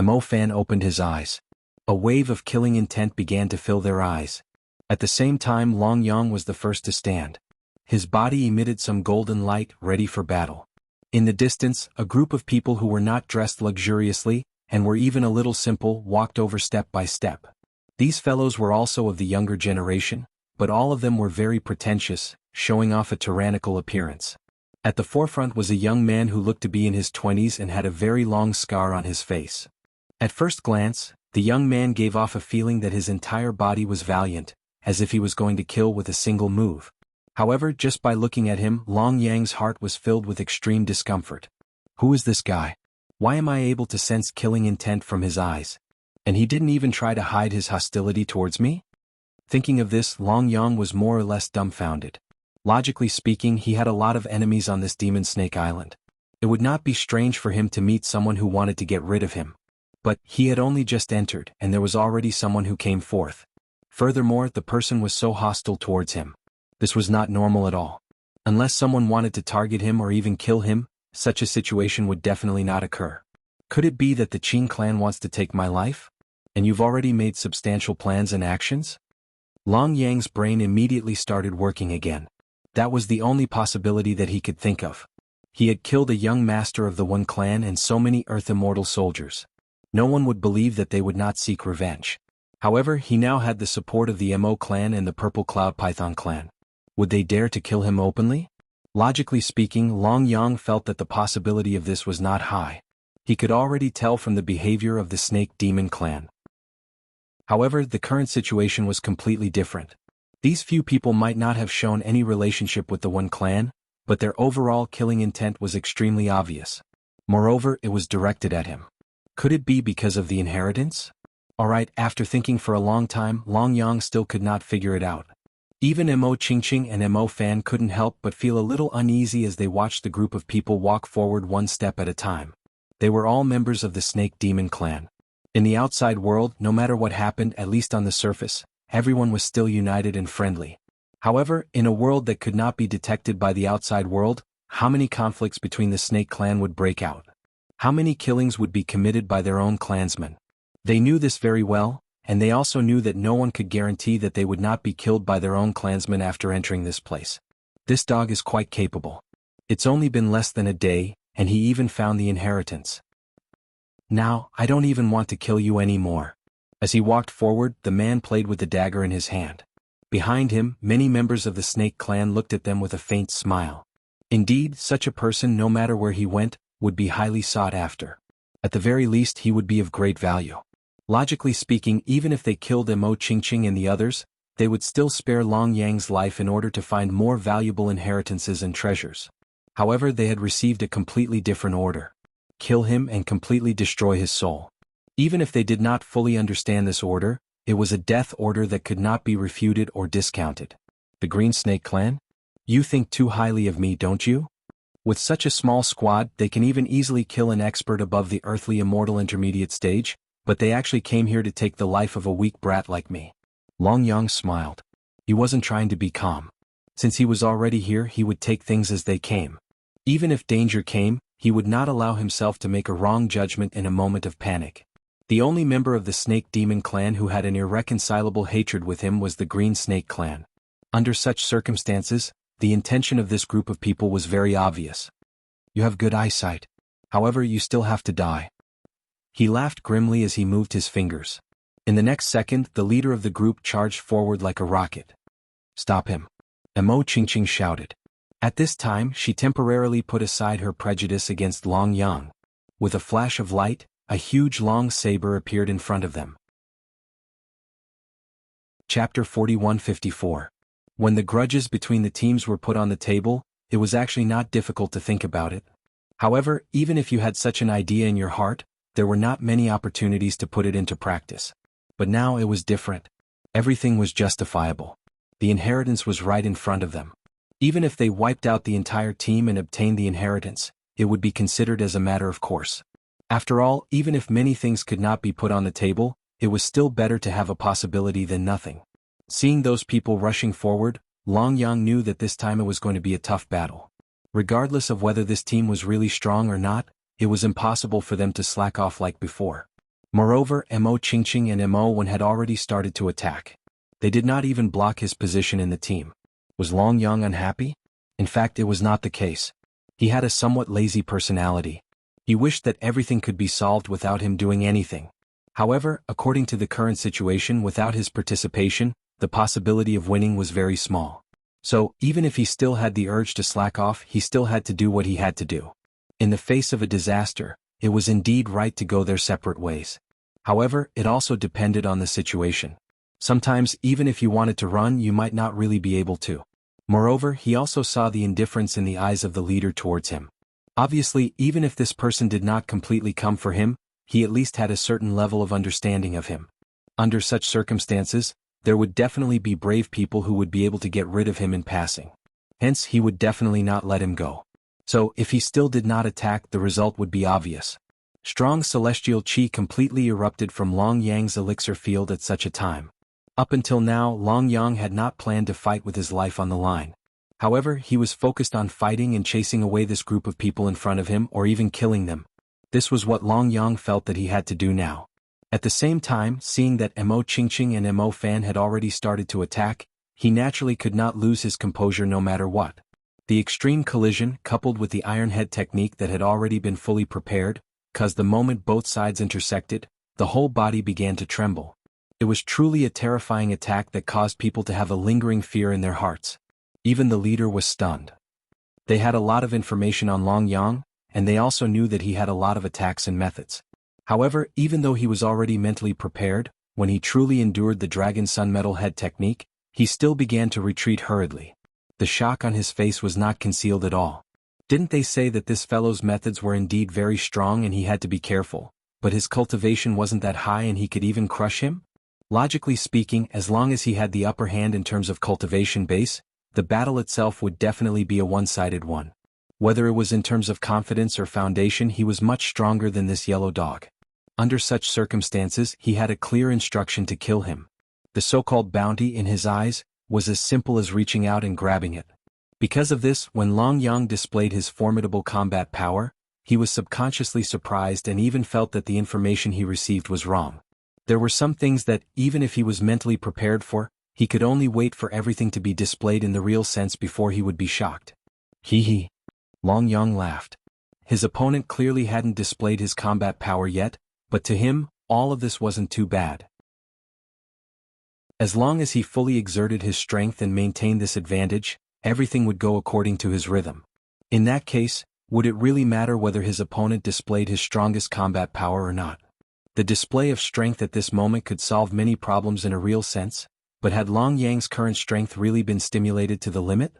Mo Fan opened his eyes. A wave of killing intent began to fill their eyes. At the same time, Long Yang was the first to stand. His body emitted some golden light, ready for battle. In the distance, a group of people who were not dressed luxuriously, and were even a little simple, walked over step by step. These fellows were also of the younger generation, but all of them were very pretentious, showing off a tyrannical appearance. At the forefront was a young man who looked to be in his 20s and had a very long scar on his face. At first glance, the young man gave off a feeling that his entire body was valiant, as if he was going to kill with a single move. However, just by looking at him, Long Yang's heart was filled with extreme discomfort. Who is this guy? Why am I able to sense killing intent from his eyes? And he didn't even try to hide his hostility towards me? Thinking of this, Long Yang was more or less dumbfounded. Logically speaking, he had a lot of enemies on this demon snake island. It would not be strange for him to meet someone who wanted to get rid of him. But he had only just entered, and there was already someone who came forth. Furthermore, the person was so hostile towards him. This was not normal at all. Unless someone wanted to target him or even kill him, such a situation would definitely not occur. Could it be that the Qing clan wants to take my life? And you've already made substantial plans and actions? Long Yang's brain immediately started working again. That was the only possibility that he could think of. He had killed a young master of the One clan and so many Earth Immortal soldiers. No one would believe that they would not seek revenge. However, he now had the support of the Mo clan and the Purple Cloud Python clan. Would they dare to kill him openly? Logically speaking, Long Yang felt that the possibility of this was not high. He could already tell from the behavior of the Snake Demon clan. However, the current situation was completely different. These few people might not have shown any relationship with the One clan, but their overall killing intent was extremely obvious. Moreover, it was directed at him. Could it be because of the inheritance? Alright, after thinking for a long time, Long Yang still could not figure it out. Even Mo Qingqing and Mo Fan couldn't help but feel a little uneasy as they watched the group of people walk forward one step at a time. They were all members of the Snake Demon clan. In the outside world, no matter what happened, at least on the surface, everyone was still united and friendly. However, in a world that could not be detected by the outside world, how many conflicts between the Snake clan would break out? How many killings would be committed by their own clansmen? They knew this very well, and they also knew that no one could guarantee that they would not be killed by their own clansmen after entering this place. This dog is quite capable. It's only been less than a day, and he even found the inheritance. Now, I don't even want to kill you anymore. As he walked forward, the man played with the dagger in his hand. Behind him, many members of the Snake clan looked at them with a faint smile. Indeed, such a person, no matter where he went, would be highly sought after. At the very least, he would be of great value. Logically speaking, even if they killed Mo Qingqing and the others, they would still spare Long Yang's life in order to find more valuable inheritances and treasures. However, they had received a completely different order. Kill him and completely destroy his soul. Even if they did not fully understand this order, it was a death order that could not be refuted or discounted. The Green Snake Clan? You think too highly of me, don't you? With such a small squad, they can even easily kill an expert above the earthly immortal intermediate stage, but they actually came here to take the life of a weak brat like me. Long Yang smiled. He wasn't trying to be calm. Since he was already here, he would take things as they came. Even if danger came, he would not allow himself to make a wrong judgment in a moment of panic. The only member of the Snake Demon clan who had an irreconcilable hatred with him was the Green Snake clan. Under such circumstances, the intention of this group of people was very obvious. You have good eyesight. However, you still have to die. He laughed grimly as he moved his fingers. In the next second, the leader of the group charged forward like a rocket. Stop him. Mo Qingqing shouted. At this time, she temporarily put aside her prejudice against Long Yang. With a flash of light, a huge long saber appeared in front of them. Chapter 4154. When the grudges between the teams were put on the table, it was actually not difficult to think about it. However, even if you had such an idea in your heart, there were not many opportunities to put it into practice. But now it was different. Everything was justifiable. The inheritance was right in front of them. Even if they wiped out the entire team and obtained the inheritance, it would be considered as a matter of course. After all, even if many things could not be put on the table, it was still better to have a possibility than nothing. Seeing those people rushing forward, Long Yang knew that this time it was going to be a tough battle. Regardless of whether this team was really strong or not, it was impossible for them to slack off like before. Moreover, Mo Qingqing and Mo Wen had already started to attack. They did not even block his position in the team. Was Long Yang unhappy? In fact, it was not the case. He had a somewhat lazy personality. He wished that everything could be solved without him doing anything. However, according to the current situation, without his participation, the possibility of winning was very small. So, even if he still had the urge to slack off, he still had to do what he had to do. In the face of a disaster, it was indeed right to go their separate ways. However, it also depended on the situation. Sometimes, even if you wanted to run, you might not really be able to. Moreover, he also saw the indifference in the eyes of the leader towards him. Obviously, even if this person did not completely come for him, he at least had a certain level of understanding of him. Under such circumstances, there would definitely be brave people who would be able to get rid of him in passing. Hence, he would definitely not let him go. So, if he still did not attack, the result would be obvious. Strong celestial qi completely erupted from Long Yang's elixir field at such a time. Up until now, Long Yang had not planned to fight with his life on the line. However, he was focused on fighting and chasing away this group of people in front of him or even killing them. This was what Long Yang felt that he had to do now. At the same time, seeing that Mo Qingqing and Mo Fan had already started to attack, he naturally could not lose his composure no matter what. The extreme collision, coupled with the iron head technique that had already been fully prepared, caused the moment both sides intersected, the whole body began to tremble. It was truly a terrifying attack that caused people to have a lingering fear in their hearts. Even the leader was stunned. They had a lot of information on Long Yang, and they also knew that he had a lot of attacks and methods. However, even though he was already mentally prepared, when he truly endured the Dragon Sun Metal Head technique, he still began to retreat hurriedly. The shock on his face was not concealed at all. Didn't they say that this fellow's methods were indeed very strong and he had to be careful, but his cultivation wasn't that high and he could even crush him? Logically speaking, as long as he had the upper hand in terms of cultivation base, the battle itself would definitely be a one-sided one. Whether it was in terms of confidence or foundation, he was much stronger than this yellow dog. Under such circumstances, he had a clear instruction to kill him. The so-called bounty in his eyes was as simple as reaching out and grabbing it. Because of this, when Long Yang displayed his formidable combat power, he was subconsciously surprised and even felt that the information he received was wrong. There were some things that, even if he was mentally prepared for, he could only wait for everything to be displayed in the real sense before he would be shocked. Hee. Long Yang laughed. His opponent clearly hadn't displayed his combat power yet, but to him, all of this wasn't too bad. As long as he fully exerted his strength and maintained this advantage, everything would go according to his rhythm. In that case, would it really matter whether his opponent displayed his strongest combat power or not? The display of strength at this moment could solve many problems in a real sense, but had Long Yang's current strength really been stimulated to the limit?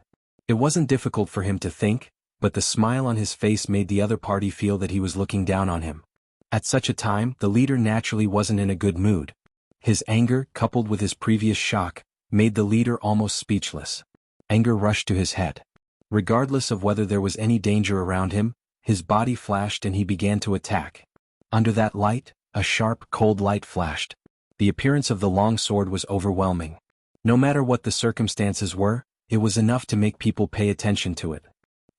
It wasn't difficult for him to think, but the smile on his face made the other party feel that he was looking down on him. At such a time, the leader naturally wasn't in a good mood. His anger, coupled with his previous shock, made the leader almost speechless. Anger rushed to his head. Regardless of whether there was any danger around him, his body flashed and he began to attack. Under that light, a sharp, cold light flashed. The appearance of the long sword was overwhelming. No matter what the circumstances were, it was enough to make people pay attention to it.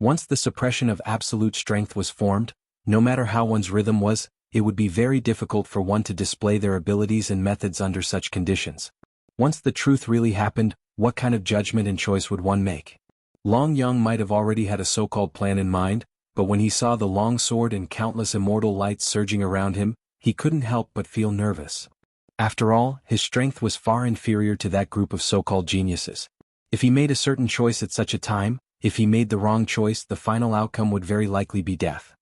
Once the suppression of absolute strength was formed, no matter how one's rhythm was, it would be very difficult for one to display their abilities and methods under such conditions. Once the truth really happened, what kind of judgment and choice would one make? Long Yang might have already had a so-called plan in mind, but when he saw the long sword and countless immortal lights surging around him, he couldn't help but feel nervous. After all, his strength was far inferior to that group of so-called geniuses. If he made a certain choice at such a time, if he made the wrong choice, the final outcome would very likely be death.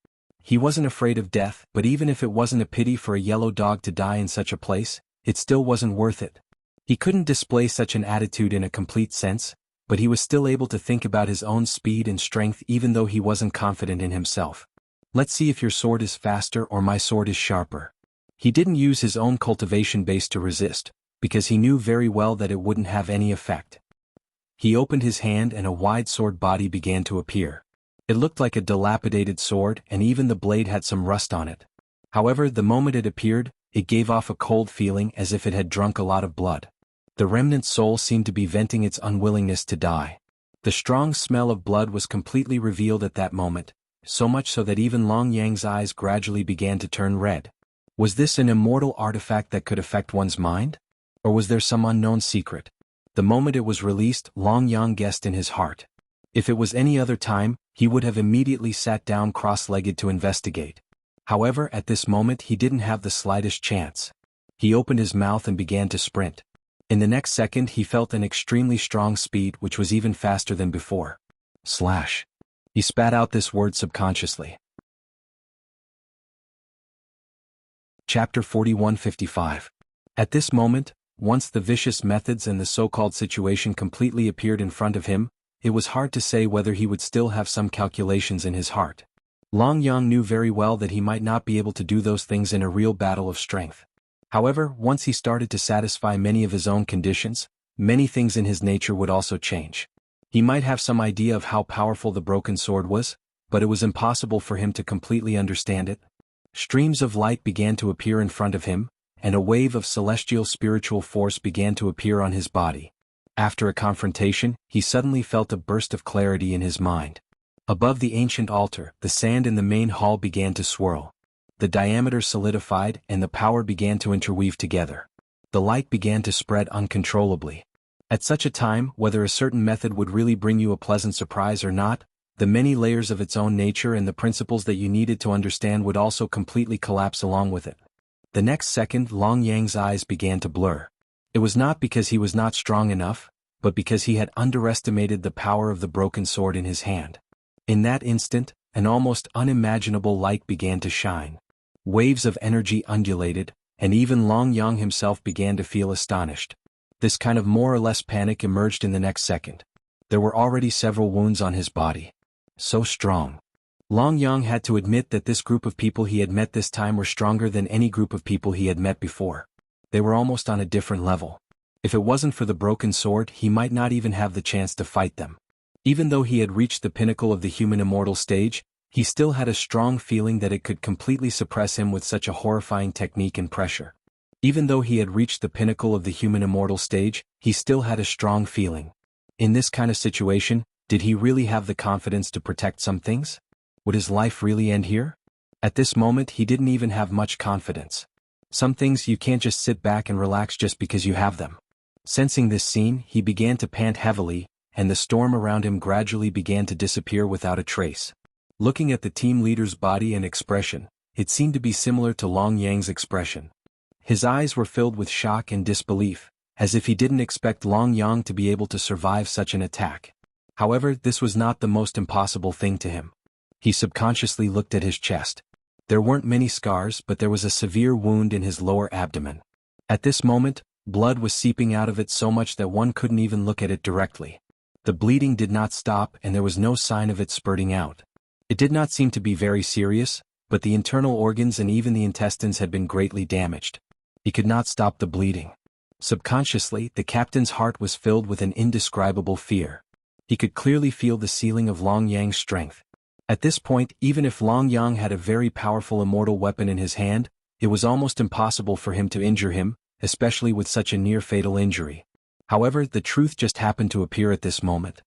He wasn't afraid of death, but even if it wasn't a pity for a yellow dog to die in such a place, it still wasn't worth it. He couldn't display such an attitude in a complete sense, but he was still able to think about his own speed and strength even though he wasn't confident in himself. Let's see if your sword is faster or my sword is sharper. He didn't use his own cultivation base to resist, because he knew very well that it wouldn't have any effect. He opened his hand and a wide sword body began to appear. It looked like a dilapidated sword and even the blade had some rust on it. However, the moment it appeared, it gave off a cold feeling as if it had drunk a lot of blood. The remnant soul seemed to be venting its unwillingness to die. The strong smell of blood was completely revealed at that moment, so much so that even Long Yang's eyes gradually began to turn red. Was this an immortal artifact that could affect one's mind? Or was there some unknown secret? The moment it was released, Long Yang guessed in his heart. If it was any other time, he would have immediately sat down cross-legged to investigate. However, at this moment he didn't have the slightest chance. He opened his mouth and began to sprint. In the next second he felt an extremely strong speed which was even faster than before. Slash. He spat out this word subconsciously. Chapter 4155. At this moment, once the vicious methods and the so-called situation completely appeared in front of him, it was hard to say whether he would still have some calculations in his heart. Long Yang knew very well that he might not be able to do those things in a real battle of strength. However, once he started to satisfy many of his own conditions, many things in his nature would also change. He might have some idea of how powerful the broken sword was, but it was impossible for him to completely understand it. Streams of light began to appear in front of him, and a wave of celestial spiritual force began to appear on his body. After a confrontation, he suddenly felt a burst of clarity in his mind. Above the ancient altar, the sand in the main hall began to swirl. The diameter solidified and the power began to interweave together. The light began to spread uncontrollably. At such a time, whether a certain method would really bring you a pleasant surprise or not, the many layers of its own nature and the principles that you needed to understand would also completely collapse along with it. The next second, Long Yang's eyes began to blur. It was not because he was not strong enough, but because he had underestimated the power of the broken sword in his hand. In that instant, an almost unimaginable light began to shine. Waves of energy undulated, and even Long Yang himself began to feel astonished. This kind of more or less panic emerged in the next second. There were already several wounds on his body. So strong. Long Yang had to admit that this group of people he had met this time were stronger than any group of people he had met before. They were almost on a different level. If it wasn't for the broken sword, he might not even have the chance to fight them. Even though he had reached the pinnacle of the human immortal stage, he still had a strong feeling that it could completely suppress him with such a horrifying technique and pressure. Even though he had reached the pinnacle of the human immortal stage, he still had a strong feeling. In this kind of situation, did he really have the confidence to protect some things? Would his life really end here? At this moment he didn't even have much confidence. Some things you can't just sit back and relax just because you have them. Sensing this scene, he began to pant heavily, and the storm around him gradually began to disappear without a trace. Looking at the team leader's body and expression, it seemed to be similar to Long Yang's expression. His eyes were filled with shock and disbelief, as if he didn't expect Long Yang to be able to survive such an attack. However, this was not the most impossible thing to him. He subconsciously looked at his chest. There weren't many scars, but there was a severe wound in his lower abdomen. At this moment, blood was seeping out of it so much that one couldn't even look at it directly. The bleeding did not stop and there was no sign of it spurting out. It did not seem to be very serious, but the internal organs and even the intestines had been greatly damaged. He could not stop the bleeding. Subconsciously, the captain's heart was filled with an indescribable fear. He could clearly feel the ceiling of Long Yang's strength. At this point, even if Long Yang had a very powerful immortal weapon in his hand, it was almost impossible for him to injure him, especially with such a near-fatal injury. However, the truth just happened to appear at this moment.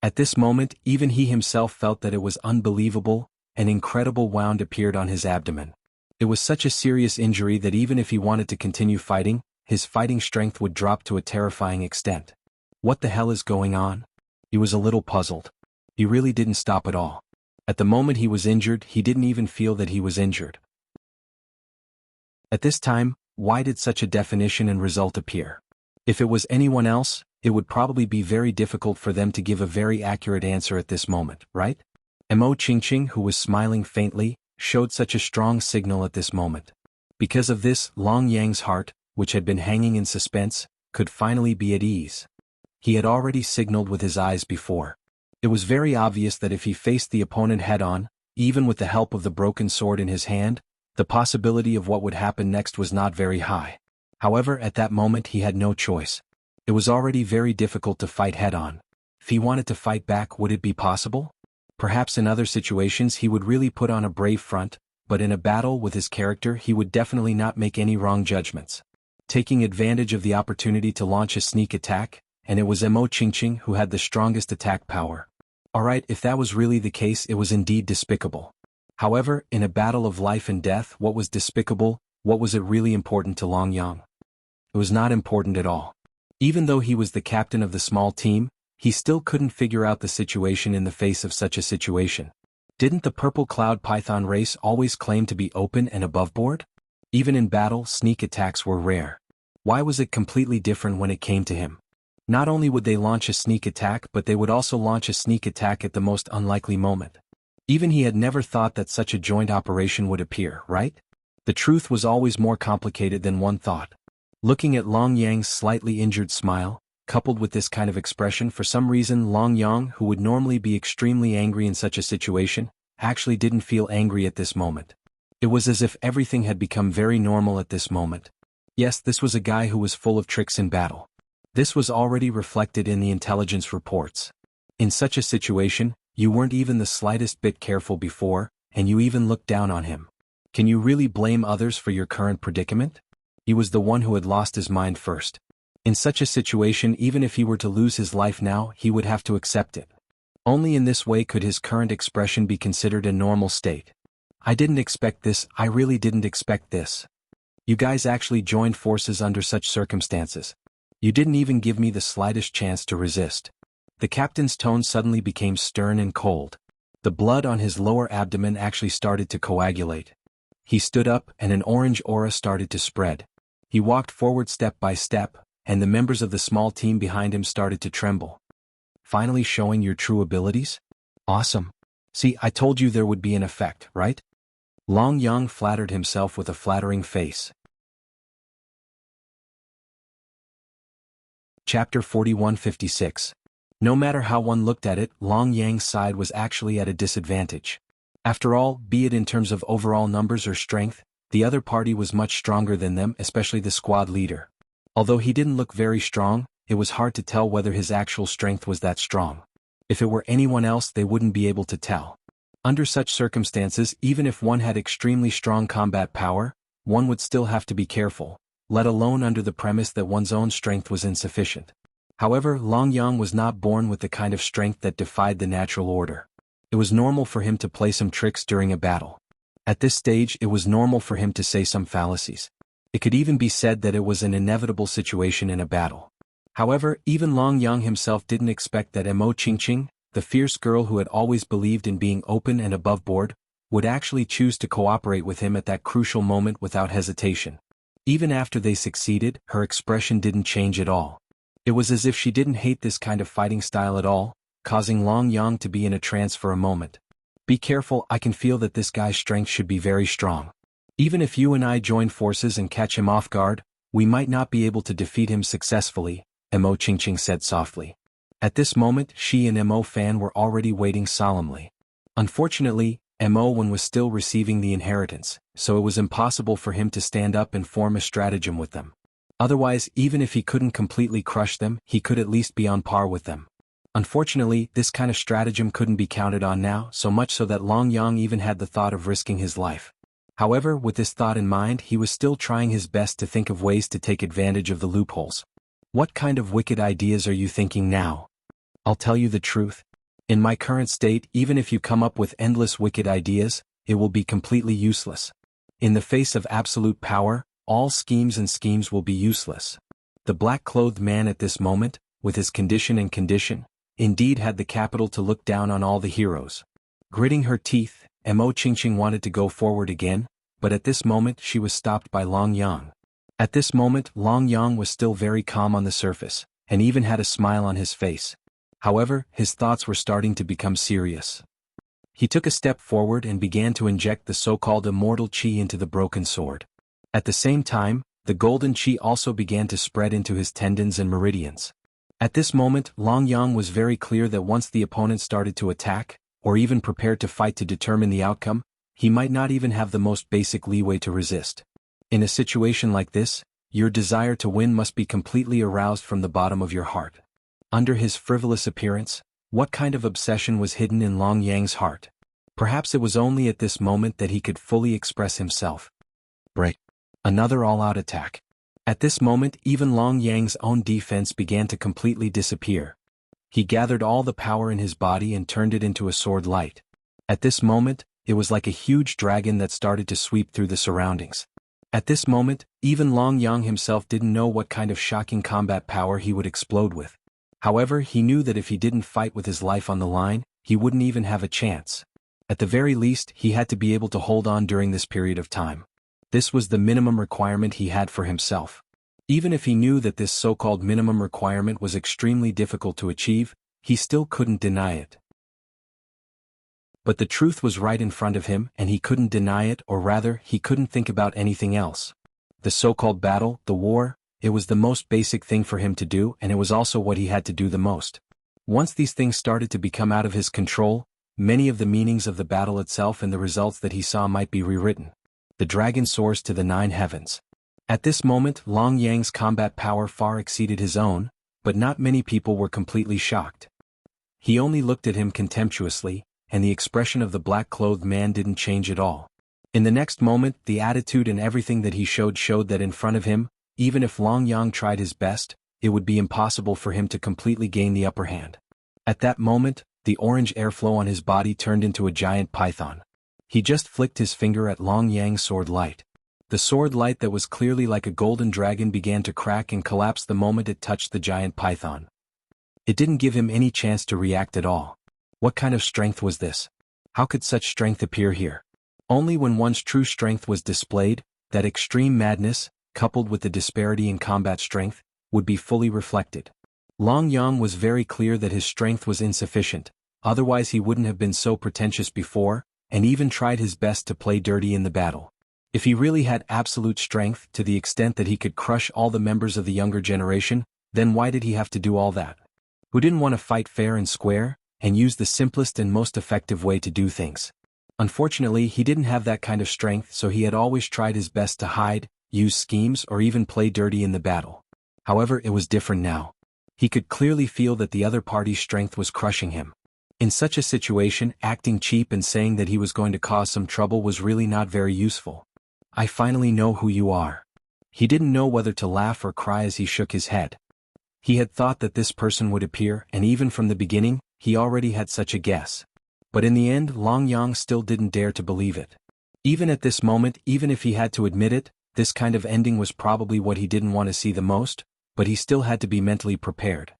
At this moment, even he himself felt that it was unbelievable. An incredible wound appeared on his abdomen. It was such a serious injury that even if he wanted to continue fighting, his fighting strength would drop to a terrifying extent. What the hell is going on? He was a little puzzled. He really didn't stop at all. At the moment he was injured, he didn't even feel that he was injured. At this time, why did such a definition and result appear? If it was anyone else, it would probably be very difficult for them to give a very accurate answer at this moment, right? Mo Qingqing, who was smiling faintly, showed such a strong signal at this moment. Because of this, Long Yang's heart, which had been hanging in suspense, could finally be at ease. He had already signaled with his eyes before. It was very obvious that if he faced the opponent head-on, even with the help of the broken sword in his hand, the possibility of what would happen next was not very high. However, at that moment he had no choice. It was already very difficult to fight head-on. If he wanted to fight back, would it be possible? Perhaps in other situations he would really put on a brave front, but in a battle with his character he would definitely not make any wrong judgments. Taking advantage of the opportunity to launch a sneak attack, and it was Mo Qingqing who had the strongest attack power. Alright, if that was really the case, it was indeed despicable. However, in a battle of life and death, what was despicable? What was it really important to Long Yang? It was not important at all. Even though he was the captain of the small team, he still couldn't figure out the situation in the face of such a situation. Didn't the purple cloud python race always claim to be open and aboveboard? Even in battle, sneak attacks were rare. Why was it completely different when it came to him? Not only would they launch a sneak attack, but they would also launch a sneak attack at the most unlikely moment. Even he had never thought that such a joint operation would appear, right? The truth was always more complicated than one thought. Looking at Long Yang's slightly injured smile, coupled with this kind of expression, for some reason Long Yang, who would normally be extremely angry in such a situation, actually didn't feel angry at this moment. It was as if everything had become very normal at this moment. Yes, this was a guy who was full of tricks in battle. This was already reflected in the intelligence reports. In such a situation, you weren't even the slightest bit careful before, and you even looked down on him. Can you really blame others for your current predicament? He was the one who had lost his mind first. In such a situation, even if he were to lose his life now, he would have to accept it. Only in this way could his current expression be considered a normal state. I didn't expect this, I really didn't expect this. You guys actually joined forces under such circumstances. You didn't even give me the slightest chance to resist. The captain's tone suddenly became stern and cold. The blood on his lower abdomen actually started to coagulate. He stood up, and an orange aura started to spread. He walked forward step by step, and the members of the small team behind him started to tremble. Finally showing your true abilities? Awesome. See, I told you there would be an effect, right? Long Yang flattered himself with a flattering face. Chapter 4156. No matter how one looked at it, Long Yang's side was actually at a disadvantage. After all, be it in terms of overall numbers or strength, the other party was much stronger than them, especially the squad leader. Although he didn't look very strong, it was hard to tell whether his actual strength was that strong. If it were anyone else, they wouldn't be able to tell. Under such circumstances, even if one had extremely strong combat power, one would still have to be careful, let alone under the premise that one's own strength was insufficient. However, Long Yang was not born with the kind of strength that defied the natural order. It was normal for him to play some tricks during a battle. At this stage, it was normal for him to say some fallacies. It could even be said that it was an inevitable situation in a battle. However, even Long Yang himself didn't expect that Mo Qingqing, the fierce girl who had always believed in being open and above board, would actually choose to cooperate with him at that crucial moment without hesitation. Even after they succeeded, her expression didn't change at all. It was as if she didn't hate this kind of fighting style at all, causing Long Yang to be in a trance for a moment. Be careful, I can feel that this guy's strength should be very strong. Even if you and I join forces and catch him off guard, we might not be able to defeat him successfully, Mo Qingqing said softly. At this moment, she and Mo Fan were already waiting solemnly. Unfortunately, Mo Wan was still receiving the inheritance, so it was impossible for him to stand up and form a stratagem with them. Otherwise, even if he couldn't completely crush them, he could at least be on par with them. Unfortunately, this kind of stratagem couldn't be counted on now, so much so that Long Yang even had the thought of risking his life. However, with this thought in mind, he was still trying his best to think of ways to take advantage of the loopholes. What kind of wicked ideas are you thinking now? I'll tell you the truth. In my current state, even if you come up with endless wicked ideas, it will be completely useless. In the face of absolute power, all schemes will be useless. The black-clothed man at this moment, with his condition, indeed had the capital to look down on all the heroes. Gritting her teeth, Mo Qingqing wanted to go forward again, but at this moment she was stopped by Long Yang. At this moment, Long Yang was still very calm on the surface, and even had a smile on his face. However, his thoughts were starting to become serious. He took a step forward and began to inject the so-called immortal qi into the broken sword. At the same time, the golden qi also began to spread into his tendons and meridians. At this moment, Long Yang was very clear that once the opponent started to attack, or even prepared to fight to determine the outcome, he might not even have the most basic leeway to resist. In a situation like this, your desire to win must be completely aroused from the bottom of your heart. Under his frivolous appearance, what kind of obsession was hidden in Long Yang's heart? Perhaps it was only at this moment that he could fully express himself. Break. Another all-out attack. At this moment, even Long Yang's own defense began to completely disappear. He gathered all the power in his body and turned it into a sword light. At this moment, it was like a huge dragon that started to sweep through the surroundings. At this moment, even Long Yang himself didn't know what kind of shocking combat power he would explode with. However, he knew that if he didn't fight with his life on the line, he wouldn't even have a chance. At the very least, he had to be able to hold on during this period of time. This was the minimum requirement he had for himself. Even if he knew that this so-called minimum requirement was extremely difficult to achieve, he still couldn't deny it. But the truth was right in front of him, and he couldn't deny it, or rather, he couldn't think about anything else. The so-called battle, the war, it was the most basic thing for him to do, and it was also what he had to do the most. Once these things started to become out of his control, many of the meanings of the battle itself and the results that he saw might be rewritten. The dragon soars to the 9 heavens. At this moment, Long Yang's combat power far exceeded his own, but not many people were completely shocked. He only looked at him contemptuously, and the expression of the black-clothed man didn't change at all. In the next moment, the attitude and everything that he showed that in front of him, even if Long Yang tried his best, it would be impossible for him to completely gain the upper hand. At that moment, the orange airflow on his body turned into a giant python. He just flicked his finger at Long Yang's sword light. The sword light that was clearly like a golden dragon began to crack and collapse the moment it touched the giant python. It didn't give him any chance to react at all. What kind of strength was this? How could such strength appear here? Only when one's true strength was displayed, that extreme madness, coupled with the disparity in combat strength, would be fully reflected. Long Yang was very clear that his strength was insufficient, otherwise he wouldn't have been so pretentious before, and even tried his best to play dirty in the battle. If he really had absolute strength to the extent that he could crush all the members of the younger generation, then why did he have to do all that? Who didn't want to fight fair and square, and use the simplest and most effective way to do things? Unfortunately, he didn't have that kind of strength, so he had always tried his best to hide, use schemes, or even play dirty in the battle. However, it was different now. He could clearly feel that the other party's strength was crushing him. In such a situation, acting cheap and saying that he was going to cause some trouble was really not very useful. I finally know who you are. He didn't know whether to laugh or cry as he shook his head. He had thought that this person would appear, and even from the beginning, he already had such a guess. But in the end, Long Yang still didn't dare to believe it. Even at this moment, even if he had to admit it, this kind of ending was probably what he didn't want to see the most, but he still had to be mentally prepared.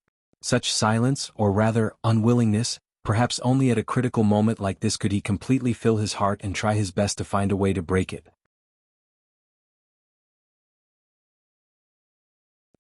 Such silence, or rather, unwillingness, perhaps only at a critical moment like this could he completely fill his heart and try his best to find a way to break it.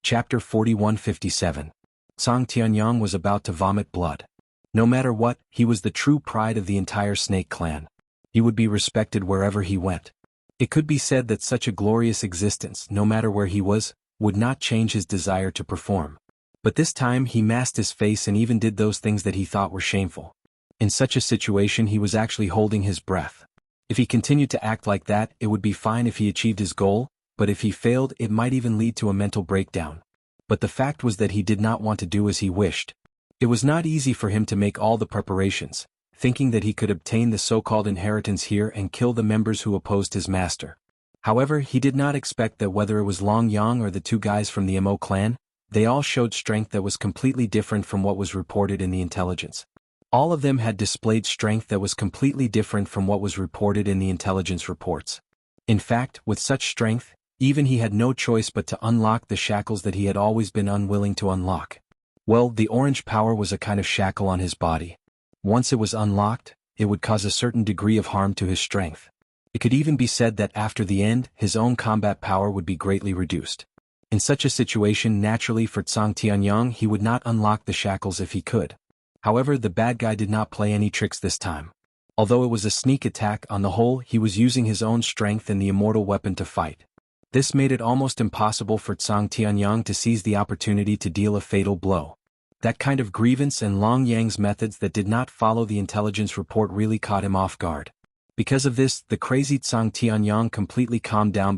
Chapter 4157. Song Tianyang was about to vomit blood. No matter what, he was the true pride of the entire snake clan. He would be respected wherever he went. It could be said that such a glorious existence, no matter where he was, would not change his desire to perform. But this time he masked his face and even did those things that he thought were shameful. In such a situation he was actually holding his breath. If he continued to act like that, it would be fine if he achieved his goal, but if he failed, it might even lead to a mental breakdown. But the fact was that he did not want to do as he wished. It was not easy for him to make all the preparations, thinking that he could obtain the so-called inheritance here and kill the members who opposed his master. However, he did not expect that whether it was Long Yang or the 2 guys from the Mo clan, they all showed strength that was completely different from what was reported in the intelligence. All of them had displayed strength that was completely different from what was reported in the intelligence reports. In fact, with such strength, even he had no choice but to unlock the shackles that he had always been unwilling to unlock. Well, the orange power was a kind of shackle on his body. Once it was unlocked, it would cause a certain degree of harm to his strength. It could even be said that after the end, his own combat power would be greatly reduced. In such a situation, naturally for Song Tianyang, he would not unlock the shackles if he could. However, the bad guy did not play any tricks this time. Although it was a sneak attack, on the whole, he was using his own strength and the immortal weapon to fight. This made it almost impossible for Song Tianyang to seize the opportunity to deal a fatal blow. That kind of grievance and Long Yang's methods that did not follow the intelligence report really caught him off guard. Because of this, the crazy Tsang Tianyang completely calmed down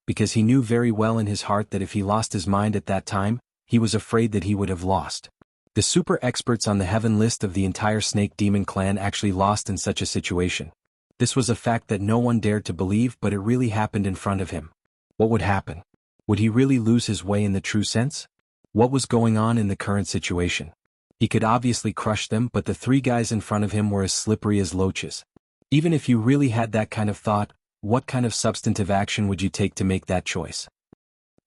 because he knew very well in his heart that if he lost his mind at that time, he was afraid that he would have lost. The super experts on the heaven list of the entire Snake Demon clan actually lost in such a situation. This was a fact that no one dared to believe, but it really happened in front of him. What would happen? Would he really lose his way in the true sense? What was going on in the current situation? He could obviously crush them, but the three guys in front of him were as slippery as loaches. Even if you really had that kind of thought, what kind of substantive action would you take to make that choice?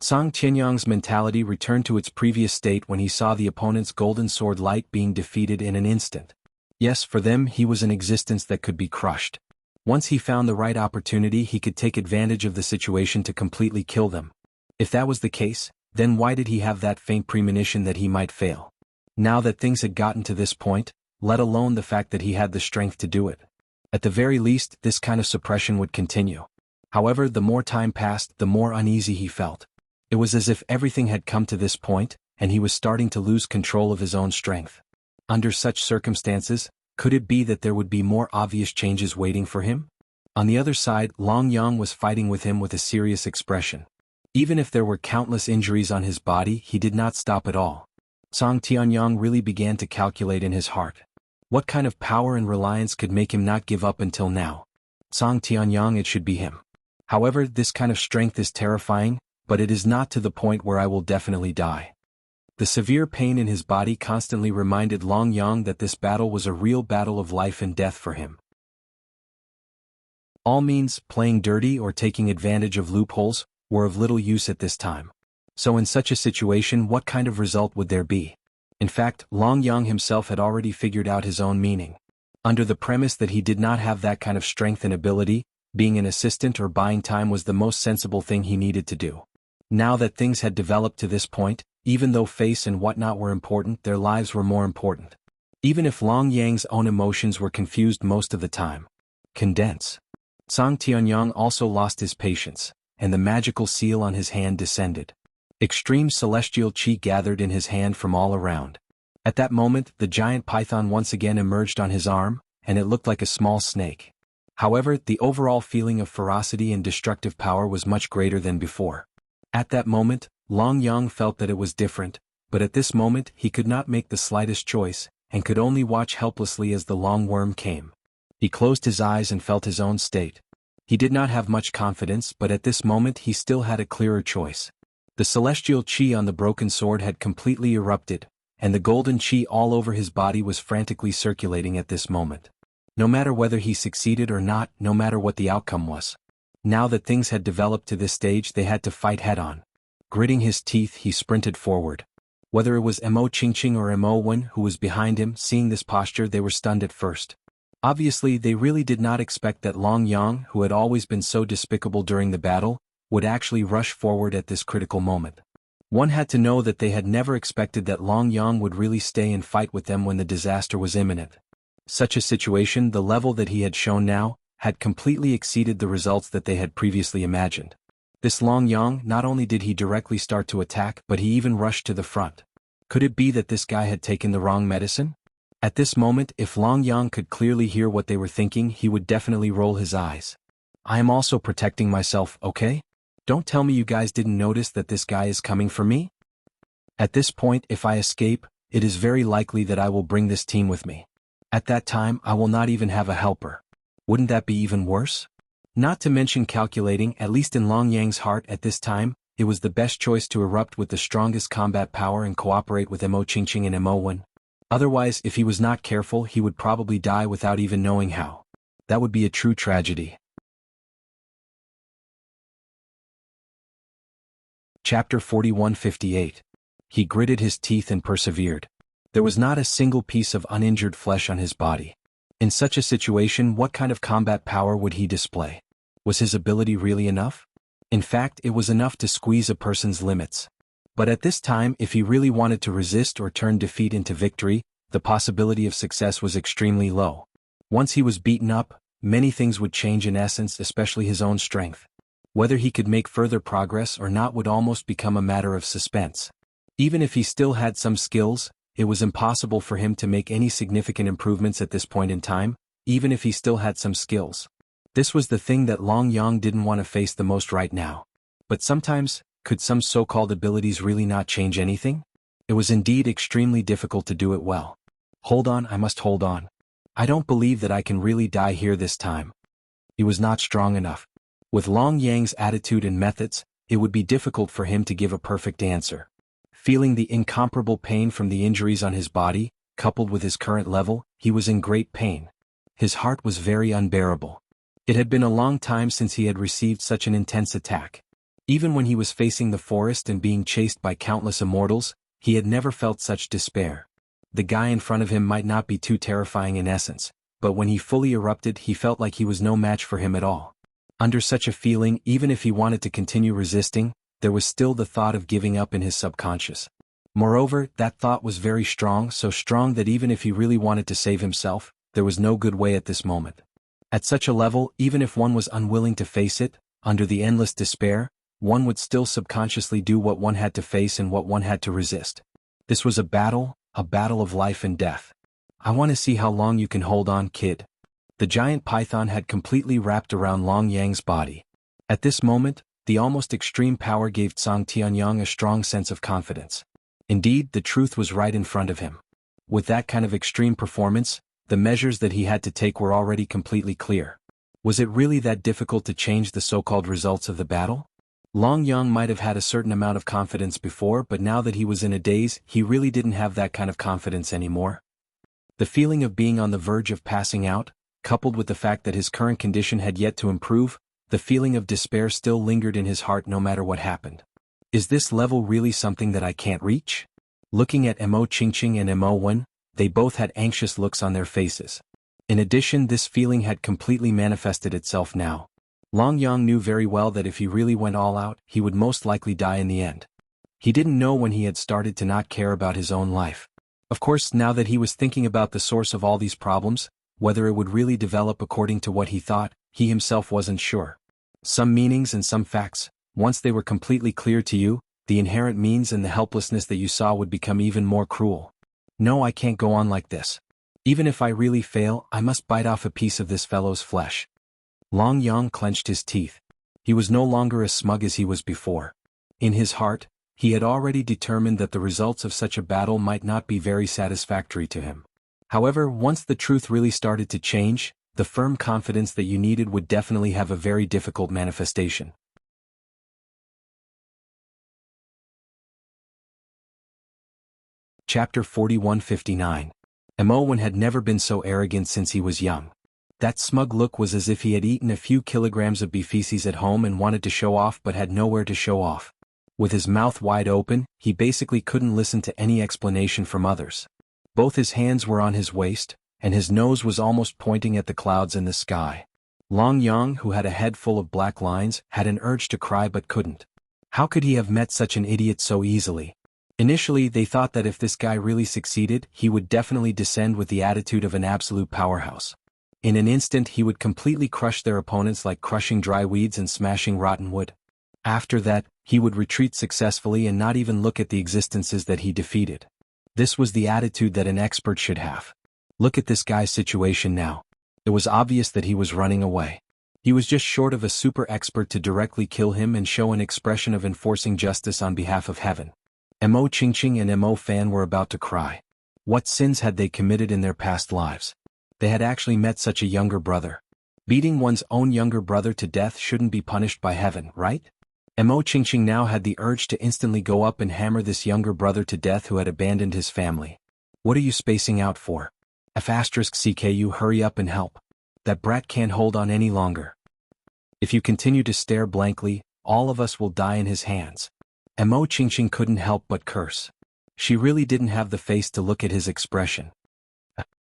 Tsang Tianyang's mentality returned to its previous state when he saw the opponent's golden sword light being defeated in an instant. Yes, for them he was an existence that could be crushed. Once he found the right opportunity, he could take advantage of the situation to completely kill them. If that was the case, then why did he have that faint premonition that he might fail? Now that things had gotten to this point, let alone the fact that he had the strength to do it. At the very least, this kind of suppression would continue. However, the more time passed, the more uneasy he felt. It was as if everything had come to this point, and he was starting to lose control of his own strength. Under such circumstances, could it be that there would be more obvious changes waiting for him? On the other side, Long Yang was fighting with him with a serious expression. Even if there were countless injuries on his body, he did not stop at all. Tsang Tianyang really began to calculate in his heart. What kind of power and reliance could make him not give up until now? Tsang Tianyang, it should be him. However, this kind of strength is terrifying, but it is not to the point where I will definitely die. The severe pain in his body constantly reminded Long Yang that this battle was a real battle of life and death for him. All means, playing dirty or taking advantage of loopholes, were of little use at this time. So in such a situation, what kind of result would there be? In fact, Long Yang himself had already figured out his own meaning. Under the premise that he did not have that kind of strength and ability, being an assistant or buying time was the most sensible thing he needed to do. Now that things had developed to this point, even though face and whatnot were important, their lives were more important. Even if Long Yang's own emotions were confused most of the time. Condense. Tsang Tianyang also lost his patience, and the magical seal on his hand descended. Extreme celestial chi gathered in his hand from all around. At that moment, the giant python once again emerged on his arm, and it looked like a small snake. However, the overall feeling of ferocity and destructive power was much greater than before. At that moment, Long Yang felt that it was different, but at this moment he could not make the slightest choice, and could only watch helplessly as the long worm came. He closed his eyes and felt his own state. He did not have much confidence, but at this moment he still had a clearer choice. The celestial chi on the broken sword had completely erupted, and the golden chi all over his body was frantically circulating at this moment. No matter whether he succeeded or not, no matter what the outcome was. Now that things had developed to this stage, they had to fight head-on. Gritting his teeth, he sprinted forward. Whether it was Mo Qingqing or Mo Wen who was behind him, seeing this posture, they were stunned at first. Obviously, they really did not expect that Long Yang, who had always been so despicable during the battle, would actually rush forward at this critical moment. One had to know that they had never expected that Long Yang would really stay and fight with them when the disaster was imminent. Such a situation, the level that he had shown now, had completely exceeded the results that they had previously imagined. This Long Yang, not only did he directly start to attack, but he even rushed to the front. Could it be that this guy had taken the wrong medicine? At this moment, if Long Yang could clearly hear what they were thinking, he would definitely roll his eyes. I am also protecting myself, okay? Don't tell me you guys didn't notice that this guy is coming for me? At this point, if I escape, it is very likely that I will bring this team with me. At that time, I will not even have a helper. Wouldn't that be even worse? Not to mention calculating, at least in Long Yang's heart at this time, it was the best choice to erupt with the strongest combat power and cooperate with Mo Qingqing and Mo Wen. Otherwise, if he was not careful, he would probably die without even knowing how. That would be a true tragedy. Chapter 4158. He gritted his teeth and persevered. There was not a single piece of uninjured flesh on his body. In such a situation, what kind of combat power would he display? Was his ability really enough? In fact, it was enough to squeeze a person's limits. But at this time, if he really wanted to resist or turn defeat into victory, the possibility of success was extremely low. Once he was beaten up, many things would change in essence, especially his own strength. Whether he could make further progress or not would almost become a matter of suspense. Even if he still had some skills, it was impossible for him to make any significant improvements at this point in time, even if he still had some skills. This was the thing that Long Yang didn't want to face the most right now. But sometimes, could some so-called abilities really not change anything? It was indeed extremely difficult to do it well. Hold on, I must hold on. I don't believe that I can really die here this time. He was not strong enough. With Long Yang's attitude and methods, it would be difficult for him to give a perfect answer. Feeling the incomparable pain from the injuries on his body, coupled with his current level, he was in great pain. His heart was very unbearable. It had been a long time since he had received such an intense attack. Even when he was facing the forest and being chased by countless immortals, he had never felt such despair. The guy in front of him might not be too terrifying in essence, but when he fully erupted he felt like he was no match for him at all. Under such a feeling, even if he wanted to continue resisting, there was still the thought of giving up in his subconscious. Moreover, that thought was very strong, so strong that even if he really wanted to save himself, there was no good way at this moment. At such a level, even if one was unwilling to face it, under the endless despair, one would still subconsciously do what one had to face and what one had to resist. This was a battle of life and death. I want to see how long you can hold on, kid. The giant python had completely wrapped around Long Yang's body. At this moment, the almost extreme power gave Zhang Tianyang a strong sense of confidence. Indeed, the truth was right in front of him. With that kind of extreme performance, the measures that he had to take were already completely clear. Was it really that difficult to change the so-called results of the battle? Long Yang might have had a certain amount of confidence before, but now that he was in a daze, he really didn't have that kind of confidence anymore. The feeling of being on the verge of passing out, coupled with the fact that his current condition had yet to improve, the feeling of despair still lingered in his heart no matter what happened. Is this level really something that I can't reach? Looking at Mo Qingqing and Mo Wen, they both had anxious looks on their faces. In addition, this feeling had completely manifested itself now. Long Yang knew very well that if he really went all out, he would most likely die in the end. He didn't know when he had started to not care about his own life. Of course, now that he was thinking about the source of all these problems, whether it would really develop according to what he thought, he himself wasn't sure. Some meanings and some facts, once they were completely clear to you, the inherent means and the helplessness that you saw would become even more cruel. No, I can't go on like this. Even if I really fail, I must bite off a piece of this fellow's flesh. Long Yang clenched his teeth. He was no longer as smug as he was before. In his heart, he had already determined that the results of such a battle might not be very satisfactory to him. However, once the truth really started to change, the firm confidence that you needed would definitely have a very difficult manifestation. Chapter 4159. Mo Wen had never been so arrogant since he was young. That smug look was as if he had eaten a few kilograms of beef feces at home and wanted to show off but had nowhere to show off. With his mouth wide open, he basically couldn't listen to any explanation from others. Both his hands were on his waist, and his nose was almost pointing at the clouds in the sky. Long Yang, who had a head full of black lines, had an urge to cry but couldn't. How could he have met such an idiot so easily? Initially, they thought that if this guy really succeeded, he would definitely descend with the attitude of an absolute powerhouse. In an instant, he would completely crush their opponents like crushing dry weeds and smashing rotten wood. After that, he would retreat successfully and not even look at the existences that he defeated. This was the attitude that an expert should have. Look at this guy's situation now. It was obvious that he was running away. He was just short of a super expert to directly kill him and show an expression of enforcing justice on behalf of heaven. Mo Qingqing and Mo Fan were about to cry. What sins had they committed in their past lives? They had actually met such a younger brother. Beating one's own younger brother to death shouldn't be punished by heaven, right? Mo Qingqing now had the urge to instantly go up and hammer this younger brother to death who had abandoned his family. What are you spacing out for? *CKU, hurry up and help. That brat can't hold on any longer. If you continue to stare blankly, all of us will die in his hands. Mo Qingqing couldn't help but curse. She really didn't have the face to look at his expression.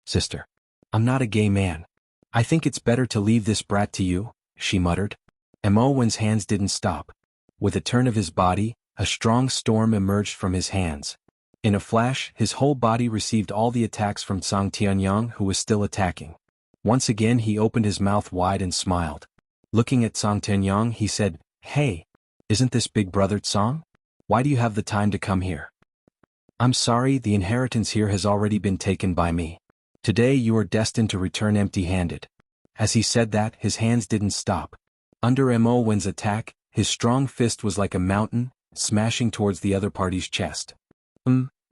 Sister. I'm not a gay man. I think it's better to leave this brat to you, she muttered. Mo Wen's hands didn't stop. With a turn of his body, a strong storm emerged from his hands. In a flash, his whole body received all the attacks from Zhang Tianyang, who was still attacking. Once again he opened his mouth wide and smiled. Looking at Zhang Tianyang, he said, "Hey, isn't this big brother Zhang? Why do you have the time to come here?" I'm sorry, the inheritance here has already been taken by me. Today you are destined to return empty-handed. As he said that, his hands didn't stop. Under Mo Wen's attack, his strong fist was like a mountain, smashing towards the other party's chest.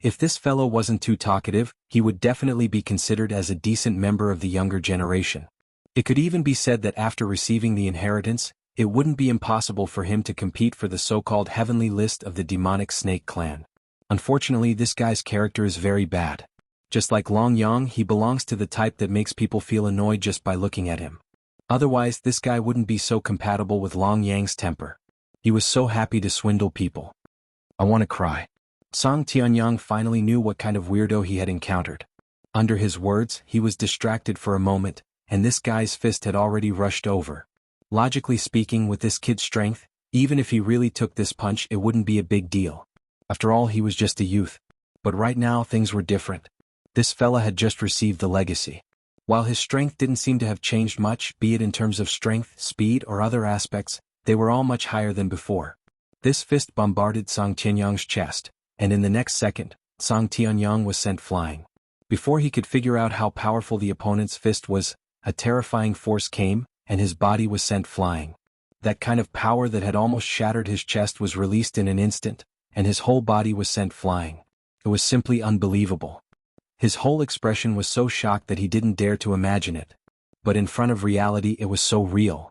If this fellow wasn't too talkative, he would definitely be considered as a decent member of the younger generation. It could even be said that after receiving the inheritance, it wouldn't be impossible for him to compete for the so-called heavenly list of the demonic snake clan. Unfortunately, this guy's character is very bad. Just like Long Yang, he belongs to the type that makes people feel annoyed just by looking at him. Otherwise, this guy wouldn't be so compatible with Long Yang's temper. He was so happy to swindle people. I want to cry. Song Tianyang finally knew what kind of weirdo he had encountered. Under his words, he was distracted for a moment, and this guy's fist had already rushed over. Logically speaking, with this kid's strength, even if he really took this punch, it wouldn't be a big deal. After all, he was just a youth. But right now, things were different. This fella had just received the legacy. While his strength didn't seem to have changed much, be it in terms of strength, speed, or other aspects, they were all much higher than before. This fist bombarded Song Tianyang's chest, and in the next second, Song Tianyang was sent flying. Before he could figure out how powerful the opponent's fist was, a terrifying force came, and his body was sent flying. That kind of power that had almost shattered his chest was released in an instant, and his whole body was sent flying. It was simply unbelievable. His whole expression was so shocked that he didn't dare to imagine it. But in front of reality, it was so real.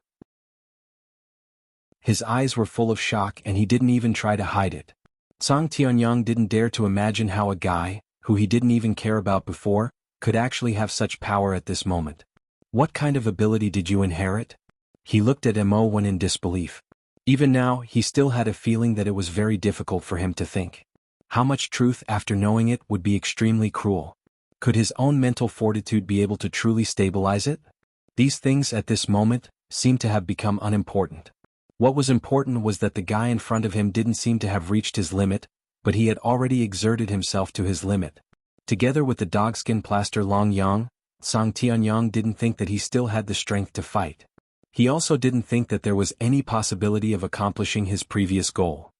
His eyes were full of shock, and he didn't even try to hide it. Song Tianyang didn't dare to imagine how a guy, who he didn't even care about before, could actually have such power at this moment. What kind of ability did you inherit? He looked at Mo Wen in disbelief. Even now, he still had a feeling that it was very difficult for him to think. How much truth after knowing it would be extremely cruel. Could his own mental fortitude be able to truly stabilize it? These things at this moment seemed to have become unimportant. What was important was that the guy in front of him didn't seem to have reached his limit, but he had already exerted himself to his limit. Together with the dogskin plaster Long Yang, Song Tianyang didn't think that he still had the strength to fight. He also didn't think that there was any possibility of accomplishing his previous goal.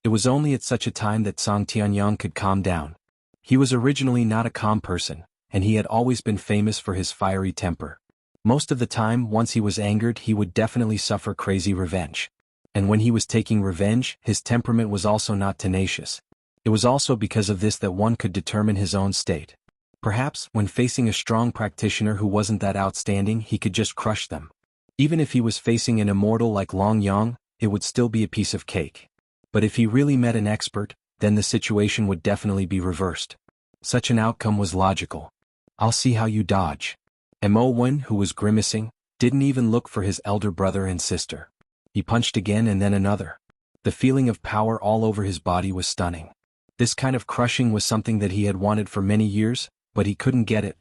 It was only at such a time that Song Tianyang could calm down. He was originally not a calm person, and he had always been famous for his fiery temper. Most of the time, once he was angered, he would definitely suffer crazy revenge. And when he was taking revenge, his temperament was also not tenacious. It was also because of this that one could determine his own state. Perhaps, when facing a strong practitioner who wasn't that outstanding, he could just crush them. Even if he was facing an immortal like Long Yang, it would still be a piece of cake. But if he really met an expert, then the situation would definitely be reversed. Such an outcome was logical. I'll see how you dodge. Mo Wen, who was grimacing, didn't even look for his elder brother and sister. He punched again and then another. The feeling of power all over his body was stunning. This kind of crushing was something that he had wanted for many years, but he couldn't get it.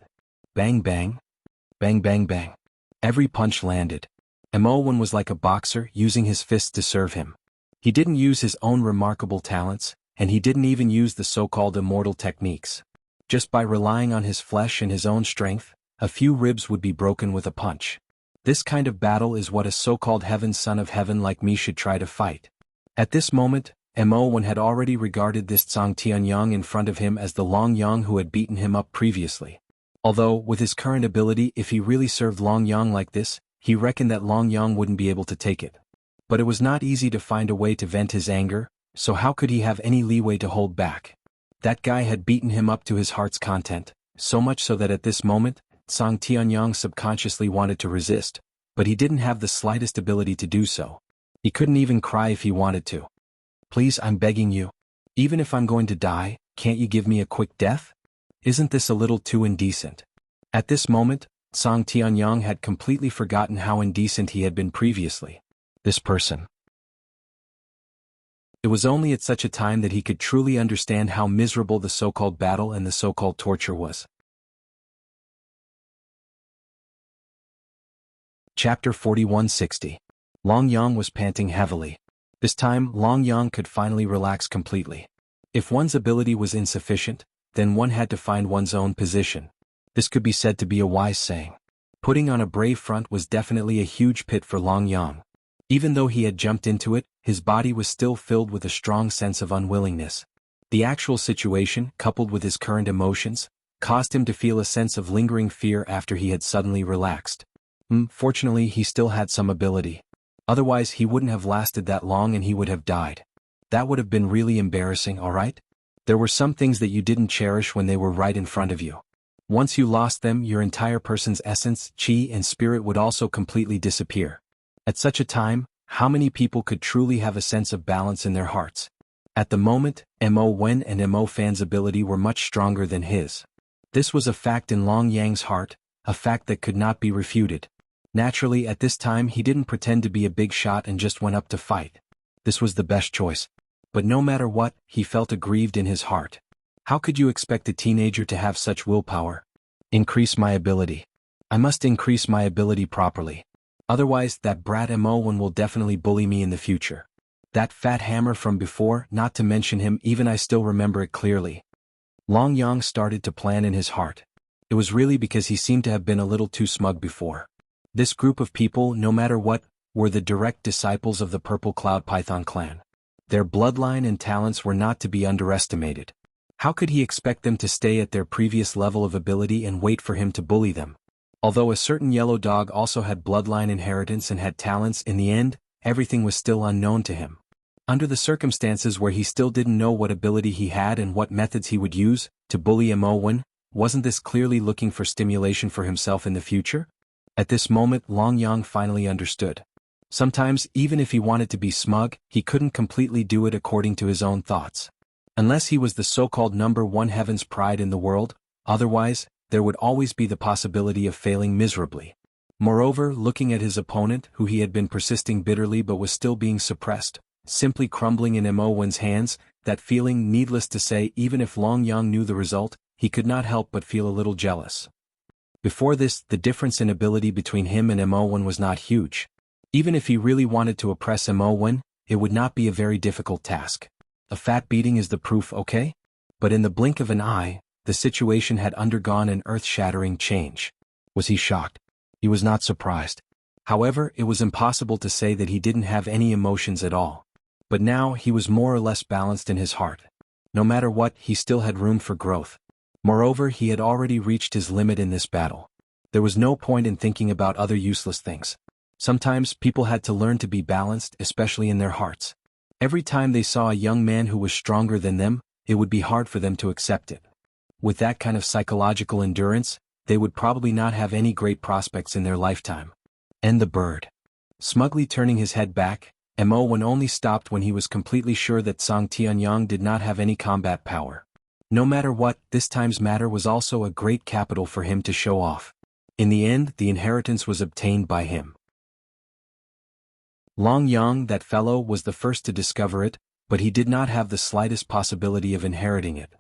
Bang bang. Bang bang bang. Every punch landed. Mo Wen was like a boxer, using his fists to serve him. He didn't use his own remarkable talents, and he didn't even use the so-called immortal techniques. Just by relying on his flesh and his own strength, a few ribs would be broken with a punch. This kind of battle is what a so-called heaven son of heaven like me should try to fight. At this moment, Mo Wen had already regarded this Song Tianyang in front of him as the Long Yang who had beaten him up previously. Although, with his current ability, if he really served Long Yang like this, he reckoned that Long Yang wouldn't be able to take it. But it was not easy to find a way to vent his anger, so how could he have any leeway to hold back? That guy had beaten him up to his heart's content, so much so that at this moment, Song Tianyang subconsciously wanted to resist, but he didn't have the slightest ability to do so. He couldn't even cry if he wanted to. Please, I'm begging you. Even if I'm going to die, can't you give me a quick death? Isn't this a little too indecent? At this moment, Song Tianyang had completely forgotten how indecent he had been previously. This person. It was only at such a time that he could truly understand how miserable the so-called battle and the so-called torture was. Chapter 4160. Long Yang was panting heavily. This time, Long Yang could finally relax completely. If one's ability was insufficient, then one had to find one's own position. This could be said to be a wise saying. Putting on a brave front was definitely a huge pit for Long Yang. Even though he had jumped into it, his body was still filled with a strong sense of unwillingness. The actual situation, coupled with his current emotions, caused him to feel a sense of lingering fear after he had suddenly relaxed. Fortunately, he still had some ability. Otherwise, he wouldn't have lasted that long and he would have died. That would have been really embarrassing, alright? There were some things that you didn't cherish when they were right in front of you. Once you lost them, your entire person's essence, chi, and spirit would also completely disappear. At such a time, how many people could truly have a sense of balance in their hearts? At the moment, Mo Wen and Mo Fan's ability were much stronger than his. This was a fact in Long Yang's heart, a fact that could not be refuted. Naturally, at this time he didn't pretend to be a big shot and just went up to fight. This was the best choice. But no matter what, he felt aggrieved in his heart. How could you expect a teenager to have such willpower? Increase my ability. I must increase my ability properly. Otherwise, that brat Mo Wen will definitely bully me in the future. That fat hammer from before, not to mention him, even I still remember it clearly. Long Yang started to plan in his heart. It was really because he seemed to have been a little too smug before. This group of people, no matter what, were the direct disciples of the Purple Cloud Python clan. Their bloodline and talents were not to be underestimated. How could he expect them to stay at their previous level of ability and wait for him to bully them? Although a certain yellow dog also had bloodline inheritance and had talents, in the end, everything was still unknown to him. Under the circumstances where he still didn't know what ability he had and what methods he would use to bully Mo Wen, wasn't this clearly looking for stimulation for himself in the future? At this moment, Long Yang finally understood. Sometimes, even if he wanted to be smug, he couldn't completely do it according to his own thoughts. Unless he was the so-called number one heaven's pride in the world, otherwise, there would always be the possibility of failing miserably. Moreover, looking at his opponent, who he had been persisting bitterly but was still being suppressed, simply crumbling in Mo Wen's hands, that feeling, needless to say, even if Long Yang knew the result, he could not help but feel a little jealous. Before this, the difference in ability between him and Mo Wen was not huge. Even if he really wanted to oppress Mo Wen, it would not be a very difficult task. A fat beating is the proof, okay? But in the blink of an eye, the situation had undergone an earth-shattering change. Was he shocked? He was not surprised. However, it was impossible to say that he didn't have any emotions at all. But now, he was more or less balanced in his heart. No matter what, he still had room for growth. Moreover, he had already reached his limit in this battle. There was no point in thinking about other useless things. Sometimes, people had to learn to be balanced, especially in their hearts. Every time they saw a young man who was stronger than them, it would be hard for them to accept it. With that kind of psychological endurance, they would probably not have any great prospects in their lifetime. And the bird. Smugly turning his head back, Mo Wen only stopped when he was completely sure that Song Tianyang did not have any combat power. No matter what, this time's matter was also a great capital for him to show off. In the end, the inheritance was obtained by him. Long Yang, that fellow, was the first to discover it, but he did not have the slightest possibility of inheriting it.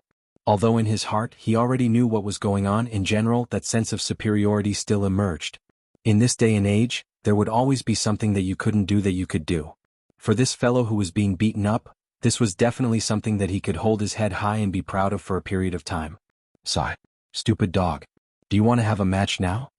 Although in his heart he already knew what was going on, in general that sense of superiority still emerged. In this day and age, there would always be something that you couldn't do that you could do. For this fellow who was being beaten up, this was definitely something that he could hold his head high and be proud of for a period of time. Sigh. Stupid dog. Do you want to have a match now?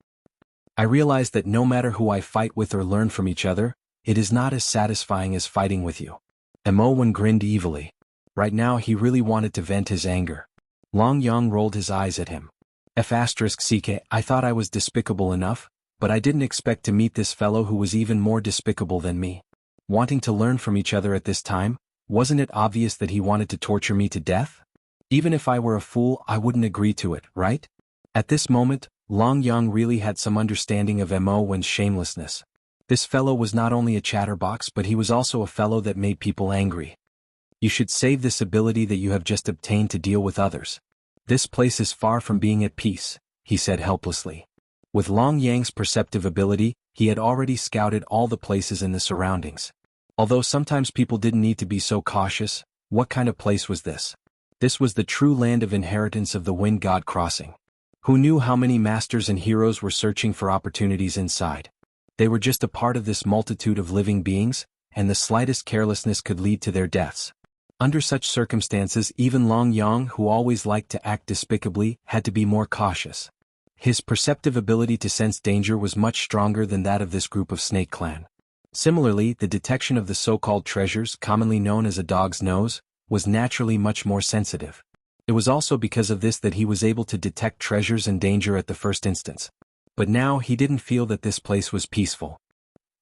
I realize that no matter who I fight with or learn from each other, it is not as satisfying as fighting with you. Mo Wen grinned evilly. Right now he really wanted to vent his anger. Long Yang rolled his eyes at him. F***ck, I thought I was despicable enough, but I didn't expect to meet this fellow who was even more despicable than me. Wanting to learn from each other at this time, wasn't it obvious that he wanted to torture me to death? Even if I were a fool, I wouldn't agree to it, right? At this moment, Long Yang really had some understanding of Mo Wen's shamelessness. This fellow was not only a chatterbox, but he was also a fellow that made people angry. You should save this ability that you have just obtained to deal with others. This place is far from being at peace, he said helplessly. With Long Yang's perceptive ability, he had already scouted all the places in the surroundings. Although sometimes people didn't need to be so cautious, what kind of place was this? This was the true land of inheritance of the Wind God Crossing. Who knew how many masters and heroes were searching for opportunities inside? They were just a part of this multitude of living beings, and the slightest carelessness could lead to their deaths. Under such circumstances, even Long Yang, who always liked to act despicably, had to be more cautious. His perceptive ability to sense danger was much stronger than that of this group of Snake Clan. Similarly, the detection of the so-called treasures, commonly known as a dog's nose, was naturally much more sensitive. It was also because of this that he was able to detect treasures and danger at the first instance. But now he didn't feel that this place was peaceful.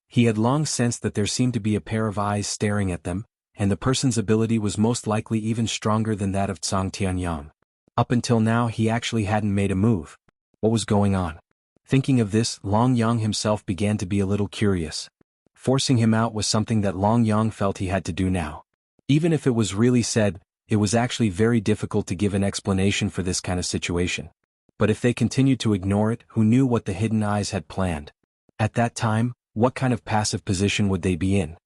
He had long sensed that there seemed to be a pair of eyes staring at them, and the person's ability was most likely even stronger than that of Zhang Tianyang. Up until now he actually hadn't made a move. What was going on? Thinking of this, Long Yang himself began to be a little curious. Forcing him out was something that Long Yang felt he had to do now. Even if it was really said, it was actually very difficult to give an explanation for this kind of situation. But if they continued to ignore it, who knew what the hidden eyes had planned? At that time, what kind of passive position would they be in?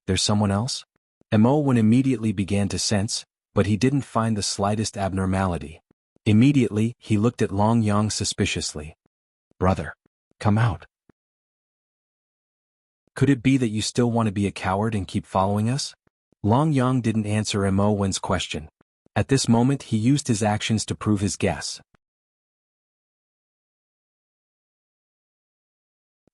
There's someone else? Mo immediately began to sense, but he didn't find the slightest abnormality. Immediately, he looked at Long Yang suspiciously. Brother, come out. Could it be that you still want to be a coward and keep following us? Long Yang didn't answer Mo Wen's question. At this moment he used his actions to prove his guess.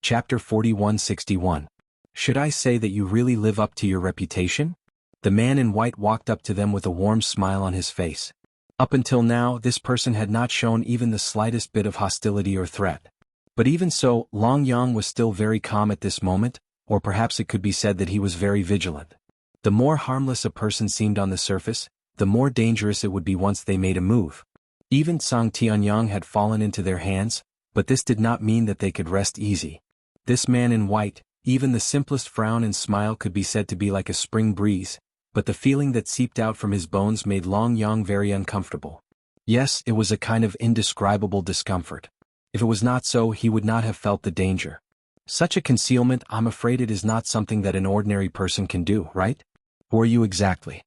Chapter 4161. Should I say that you really live up to your reputation? The man in white walked up to them with a warm smile on his face. Up until now, this person had not shown even the slightest bit of hostility or threat. But even so, Long Yang was still very calm at this moment, or perhaps it could be said that he was very vigilant. The more harmless a person seemed on the surface, the more dangerous it would be once they made a move. Even Zhang Tianyang had fallen into their hands, but this did not mean that they could rest easy. This man in white, even the simplest frown and smile could be said to be like a spring breeze, but the feeling that seeped out from his bones made Long Yang very uncomfortable. Yes, it was a kind of indescribable discomfort. If it was not so, he would not have felt the danger. Such a concealment, I'm afraid it is not something that an ordinary person can do, right? Who are you exactly?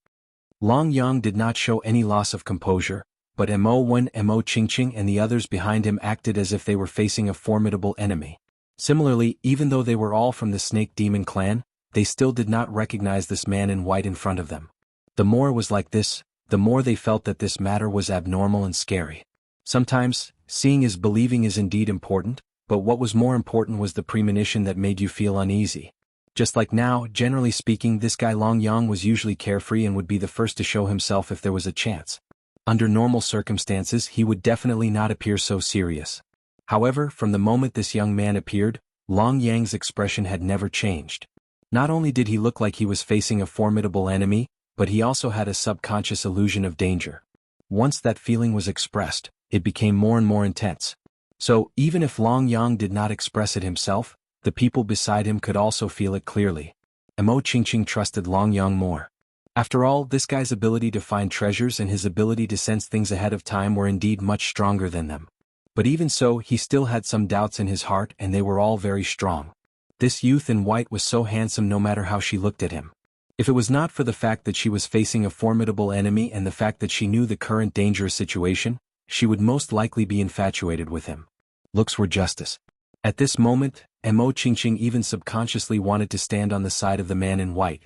Long Yang did not show any loss of composure, but Mo Wen, Mo Qingqing and the others behind him acted as if they were facing a formidable enemy. Similarly, even though they were all from the Snake Demon clan, they still did not recognize this man in white in front of them. The more it was like this, the more they felt that this matter was abnormal and scary. Sometimes, seeing is believing is indeed important, but what was more important was the premonition that made you feel uneasy. Just like now, generally speaking, this guy Long Yang was usually carefree and would be the first to show himself if there was a chance. Under normal circumstances, he would definitely not appear so serious. However, from the moment this young man appeared, Long Yang's expression had never changed. Not only did he look like he was facing a formidable enemy, but he also had a subconscious illusion of danger. Once that feeling was expressed, it became more and more intense. So, even if Long Yang did not express it himself, the people beside him could also feel it clearly. Mo Qingqing trusted Long Yang more. After all, this guy's ability to find treasures and his ability to sense things ahead of time were indeed much stronger than them. But even so, he still had some doubts in his heart, and they were all very strong. This youth in white was so handsome no matter how she looked at him. If it was not for the fact that she was facing a formidable enemy and the fact that she knew the current dangerous situation, she would most likely be infatuated with him. Looks were justice. At this moment, Mo Qingqing even subconsciously wanted to stand on the side of the man in white.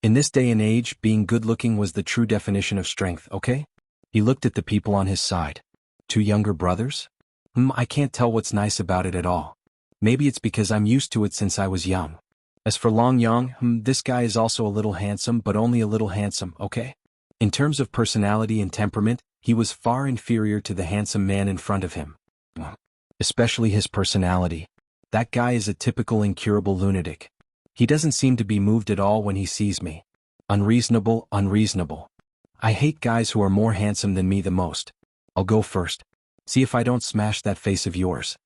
In this day and age, being good-looking was the true definition of strength, okay? He looked at the people on his side. 2 younger brothers? I can't tell what's nice about it at all. Maybe it's because I'm used to it since I was young. As for Long Yang, this guy is also a little handsome, but only a little handsome, okay? In terms of personality and temperament, he was far inferior to the handsome man in front of him. Especially his personality. That guy is a typical incurable lunatic. He doesn't seem to be moved at all when he sees me. Unreasonable, unreasonable. I hate guys who are more handsome than me the most. I'll go first. See if I don't smash that face of yours.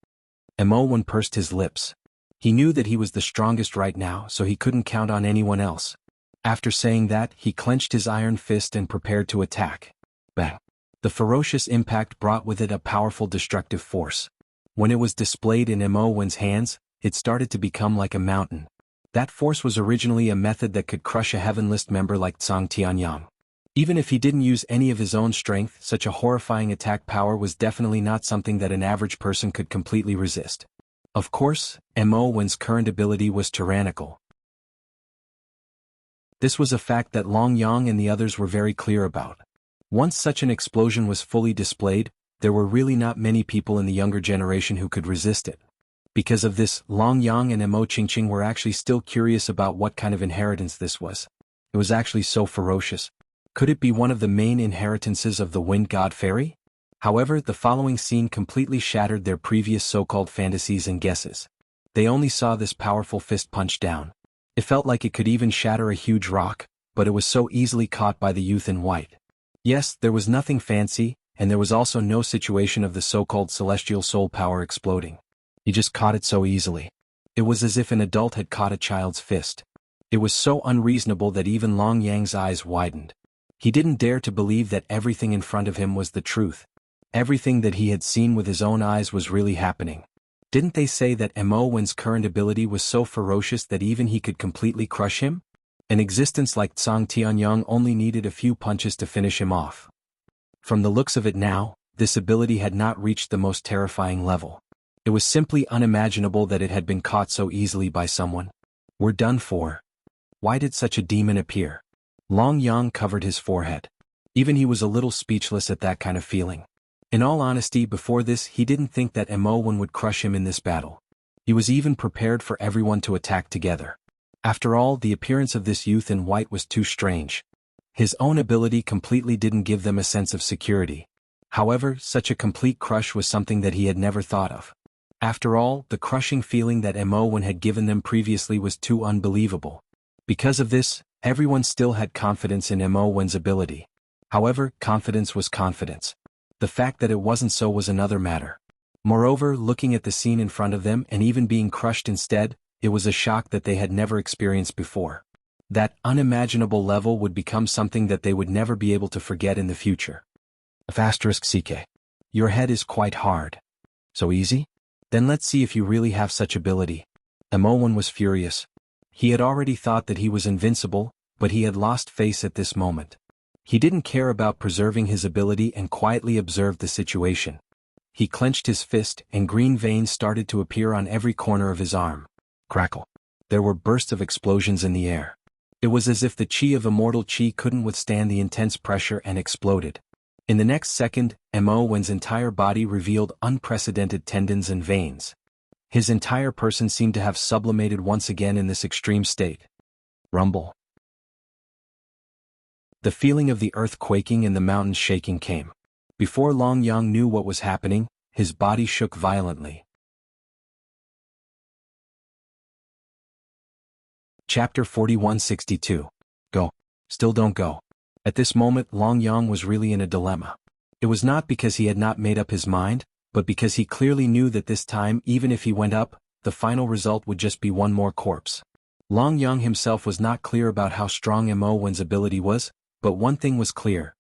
Mo Wen pursed his lips. He knew that he was the strongest right now, so he couldn't count on anyone else. After saying that, he clenched his iron fist and prepared to attack. Bang! The ferocious impact brought with it a powerful destructive force. When it was displayed in Mo Wen's hands, it started to become like a mountain. That force was originally a method that could crush a Heavenlist member like Zhang Tianyang. Even if he didn't use any of his own strength, such a horrifying attack power was definitely not something that an average person could completely resist. Of course, Mo Wen's current ability was tyrannical. This was a fact that Long Yang and the others were very clear about. Once such an explosion was fully displayed, there were really not many people in the younger generation who could resist it. Because of this, Long Yang and Mo Qingqing were actually still curious about what kind of inheritance this was. It was actually so ferocious. Could it be one of the main inheritances of the wind god fairy? However, the following scene completely shattered their previous so-called fantasies and guesses. They only saw this powerful fist punch down. It felt like it could even shatter a huge rock, but it was so easily caught by the youth in white. Yes, there was nothing fancy, and there was also no situation of the so-called celestial soul power exploding. He just caught it so easily. It was as if an adult had caught a child's fist. It was so unreasonable that even Long Yang's eyes widened. He didn't dare to believe that everything in front of him was the truth. Everything that he had seen with his own eyes was really happening. Didn't they say that Mo Wen's current ability was so ferocious that even he could completely crush him? An existence like Tsang Tianyang only needed a few punches to finish him off. From the looks of it now, this ability had not reached the most terrifying level. It was simply unimaginable that it had been caught so easily by someone. We're done for. Why did such a demon appear? Long Yang covered his forehead. Even he was a little speechless at that kind of feeling. In all honesty, before this he didn't think that Mo Wen would crush him in this battle. He was even prepared for everyone to attack together. After all, the appearance of this youth in white was too strange. His own ability completely didn't give them a sense of security. However, such a complete crush was something that he had never thought of. After all, the crushing feeling that Mo Wen had given them previously was too unbelievable. Because of this, everyone still had confidence in Mo Wen's ability. However, confidence was confidence. The fact that it wasn't so was another matter. Moreover, looking at the scene in front of them and even being crushed instead, it was a shock that they had never experienced before. That unimaginable level would become something that they would never be able to forget in the future. *CK. Your head is quite hard. So easy? Then let's see if you really have such ability. Mo Wen was furious. He had already thought that he was invincible, but he had lost face at this moment. He didn't care about preserving his ability and quietly observed the situation. He clenched his fist and green veins started to appear on every corner of his arm. Crackle. There were bursts of explosions in the air. It was as if the chi of immortal chi couldn't withstand the intense pressure and exploded. In the next second, Mo Wen's entire body revealed unprecedented tendons and veins. His entire person seemed to have sublimated once again in this extreme state. Rumble. The feeling of the earth quaking and the mountains shaking came. Before Long Yang knew what was happening, his body shook violently. Chapter 4162. Go. Still don't go. At this moment Long Yang was really in a dilemma. It was not because he had not made up his mind, but because he clearly knew that this time even if he went up, the final result would just be one more corpse. Long Yang himself was not clear about how strong Mo Wen's ability was, but one thing was clear.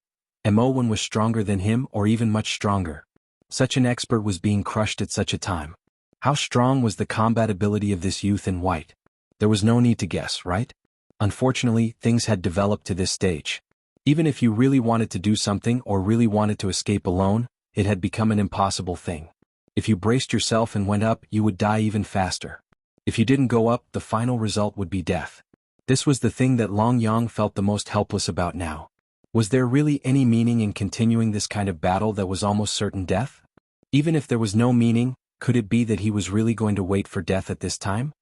Mo Wen was stronger than him or even much stronger. Such an expert was being crushed at such a time. How strong was the combat ability of this youth in white? There was no need to guess, right? Unfortunately, things had developed to this stage. Even if you really wanted to do something or really wanted to escape alone, it had become an impossible thing. If you braced yourself and went up, you would die even faster. If you didn't go up, the final result would be death. This was the thing that Long Yang felt the most helpless about now. Was there really any meaning in continuing this kind of battle that was almost certain death? Even if there was no meaning, could it be that he was really going to wait for death at this time?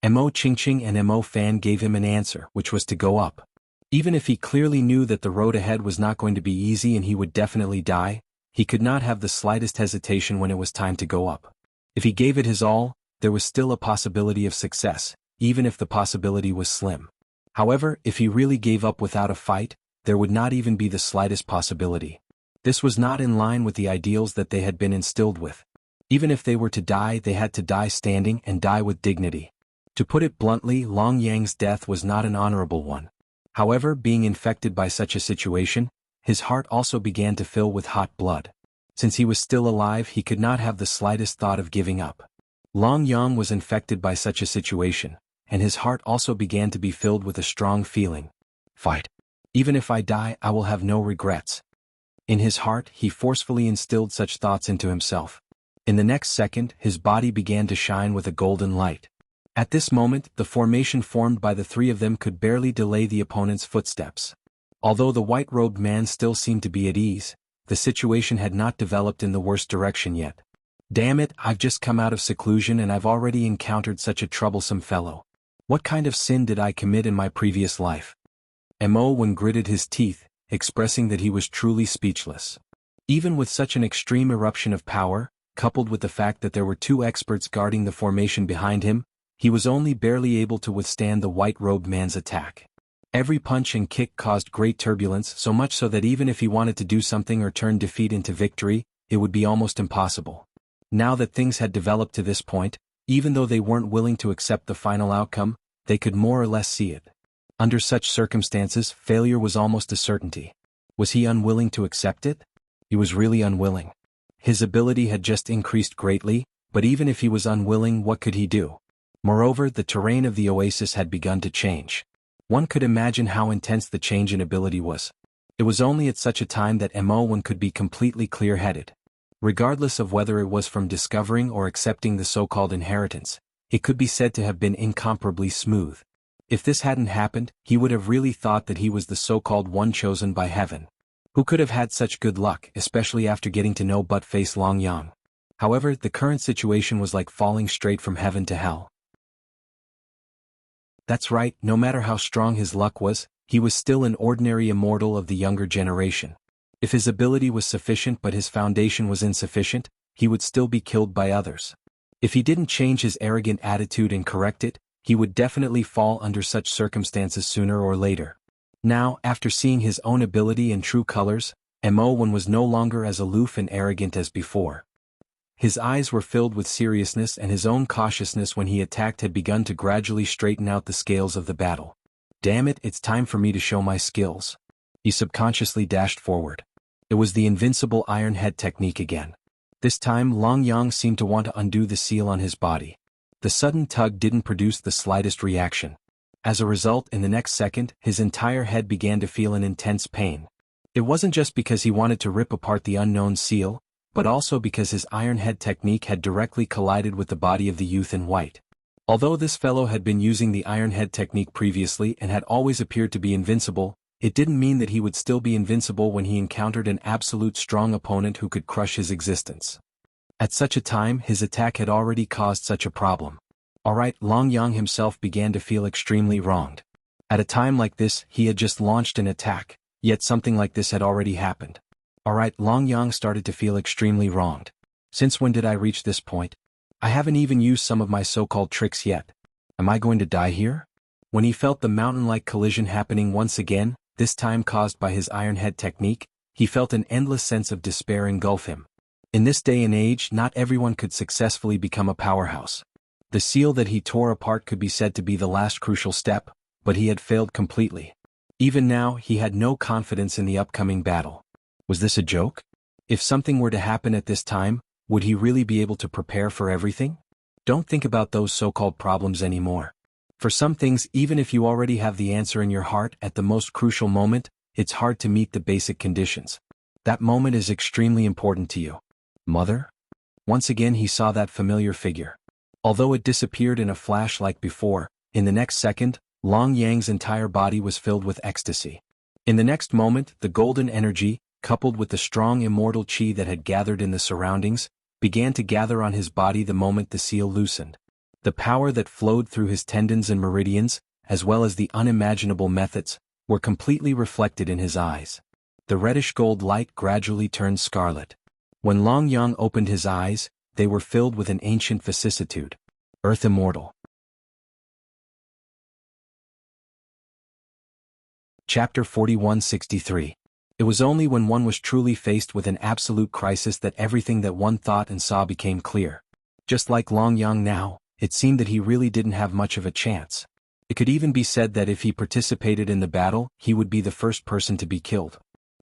Mo Qingqing and Mo Fan gave him an answer, which was to go up. Even if he clearly knew that the road ahead was not going to be easy and he would definitely die, he could not have the slightest hesitation when it was time to go up. If he gave it his all, there was still a possibility of success, even if the possibility was slim. However, if he really gave up without a fight, there would not even be the slightest possibility. This was not in line with the ideals that they had been instilled with. Even if they were to die, they had to die standing and die with dignity. To put it bluntly, Long Yang's death was not an honorable one. However, being infected by such a situation, his heart also began to fill with hot blood. Since he was still alive, he could not have the slightest thought of giving up. Long Yang was infected by such a situation, and his heart also began to be filled with a strong feeling. Fight. Even if I die, I will have no regrets. In his heart, he forcefully instilled such thoughts into himself. In the next second, his body began to shine with a golden light. At this moment, the formation formed by the three of them could barely delay the opponent's footsteps. Although the white-robed man still seemed to be at ease, the situation had not developed in the worst direction yet. Damn it, I've just come out of seclusion and I've already encountered such a troublesome fellow. What kind of sin did I commit in my previous life? Mo gritted his teeth, expressing that he was truly speechless. Even with such an extreme eruption of power, coupled with the fact that there were two experts guarding the formation behind him, he was only barely able to withstand the white-robed man's attack. Every punch and kick caused great turbulence, so much so that even if he wanted to do something or turn defeat into victory, it would be almost impossible. Now that things had developed to this point, even though they weren't willing to accept the final outcome, they could more or less see it. Under such circumstances, failure was almost a certainty. Was he unwilling to accept it? He was really unwilling. His ability had just increased greatly, but even if he was unwilling, what could he do? Moreover, the terrain of the oasis had begun to change. One could imagine how intense the change in ability was. It was only at such a time that Mo could be completely clear-headed. Regardless of whether it was from discovering or accepting the so-called inheritance, it could be said to have been incomparably smooth. If this hadn't happened, he would have really thought that he was the so-called one chosen by heaven. Who could have had such good luck, especially after getting to know butt-face Longyang? However, the current situation was like falling straight from heaven to hell. That's right, no matter how strong his luck was, he was still an ordinary immortal of the younger generation. If his ability was sufficient but his foundation was insufficient, he would still be killed by others. If he didn't change his arrogant attitude and correct it, he would definitely fall under such circumstances sooner or later. Now, after seeing his own ability in true colors, Mo was no longer as aloof and arrogant as before. His eyes were filled with seriousness and his own cautiousness when he attacked had begun to gradually straighten out the scales of the battle. Damn it, it's time for me to show my skills. He subconsciously dashed forward. It was the invincible iron head technique again. This time Longyang seemed to want to undo the seal on his body. The sudden tug didn't produce the slightest reaction. As a result, in the next second, his entire head began to feel an intense pain. It wasn't just because he wanted to rip apart the unknown seal, but also because his iron head technique had directly collided with the body of the youth in white. Although this fellow had been using the iron head technique previously and had always appeared to be invincible, it didn't mean that he would still be invincible when he encountered an absolute strong opponent who could crush his existence. At such a time, his attack had already caused such a problem. Alright, Longyang himself began to feel extremely wronged. At a time like this, he had just launched an attack, yet something like this had already happened. Alright, Longyang started to feel extremely wronged. Since when did I reach this point? I haven't even used some of my so-called tricks yet. Am I going to die here? When he felt the mountain-like collision happening once again, this time caused by his iron head technique, he felt an endless sense of despair engulf him. In this day and age, not everyone could successfully become a powerhouse. The seal that he tore apart could be said to be the last crucial step, but he had failed completely. Even now, he had no confidence in the upcoming battle. Was this a joke? If something were to happen at this time, would he really be able to prepare for everything? Don't think about those so-called problems anymore. For some things, even if you already have the answer in your heart at the most crucial moment, it's hard to meet the basic conditions. That moment is extremely important to you. Mother? Once again he saw that familiar figure. Although it disappeared in a flash like before, in the next second, Longyang's entire body was filled with ecstasy. In the next moment, the golden energy, coupled with the strong immortal chi that had gathered in the surroundings, began to gather on his body the moment the seal loosened. The power that flowed through his tendons and meridians, as well as the unimaginable methods, were completely reflected in his eyes. The reddish-gold light gradually turned scarlet. When Longyang opened his eyes, they were filled with an ancient vicissitude. Earth Immortal. Chapter 4163. It was only when one was truly faced with an absolute crisis that everything that one thought and saw became clear. Just like Longyang now, it seemed that he really didn't have much of a chance. It could even be said that if he participated in the battle, he would be the first person to be killed.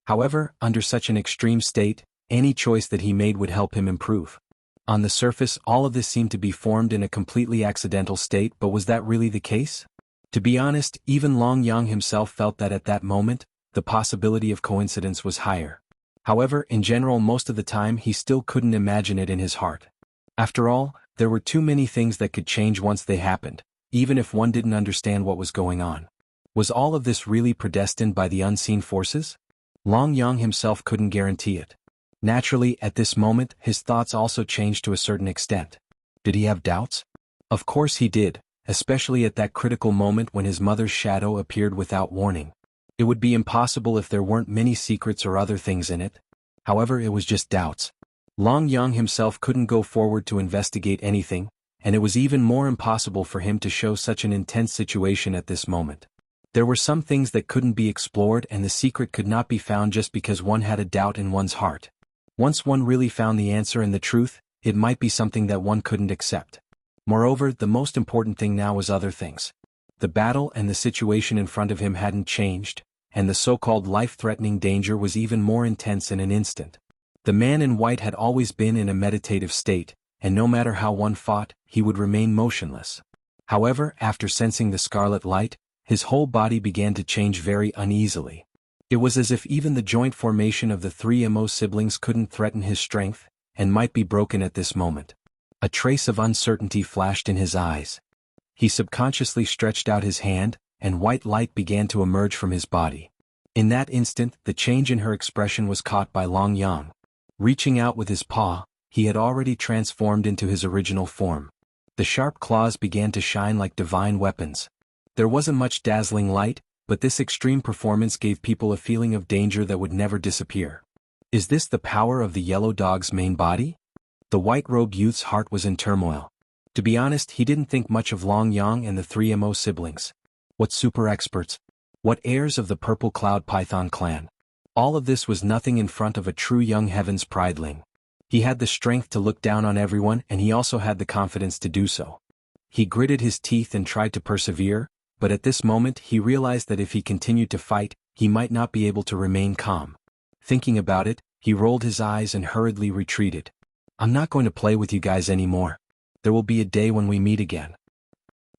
However, under such an extreme state, any choice that he made would help him improve. On the surface, all of this seemed to be formed in a completely accidental state, but was that really the case? To be honest, even Longyang himself felt that at that moment, the possibility of coincidence was higher. However, in general, most of the time he still couldn't imagine it in his heart. After all, there were too many things that could change once they happened, even if one didn't understand what was going on. Was all of this really predestined by the unseen forces? Longyang himself couldn't guarantee it. Naturally, at this moment, his thoughts also changed to a certain extent. Did he have doubts? Of course he did, especially at that critical moment when his mother's shadow appeared without warning. It would be impossible if there weren't many secrets or other things in it. However, it was just doubts. Long Yang himself couldn't go forward to investigate anything, and it was even more impossible for him to show such an intense situation at this moment. There were some things that couldn't be explored, and the secret could not be found just because one had a doubt in one's heart. Once one really found the answer and the truth, it might be something that one couldn't accept. Moreover, the most important thing now was other things. The battle and the situation in front of him hadn't changed, and the so-called life-threatening danger was even more intense in an instant. The man in white had always been in a meditative state, and no matter how one fought, he would remain motionless. However, after sensing the scarlet light, his whole body began to change very uneasily. It was as if even the joint formation of the three Mo siblings couldn't threaten his strength, and might be broken at this moment. A trace of uncertainty flashed in his eyes. He subconsciously stretched out his hand, and white light began to emerge from his body. In that instant, the change in her expression was caught by Long Yang. Reaching out with his paw, he had already transformed into his original form. The sharp claws began to shine like divine weapons. There wasn't much dazzling light, but this extreme performance gave people a feeling of danger that would never disappear. Is this the power of the yellow dog's main body? The white-robed youth's heart was in turmoil. To be honest, he didn't think much of Long Yang and the three Mo siblings. What super experts? What heirs of the purple cloud python clan? All of this was nothing in front of a true young heavens prideling. He had the strength to look down on everyone, and he also had the confidence to do so. He gritted his teeth and tried to persevere, but at this moment he realized that if he continued to fight, he might not be able to remain calm. Thinking about it, he rolled his eyes and hurriedly retreated. I'm not going to play with you guys anymore. There will be a day when we meet again.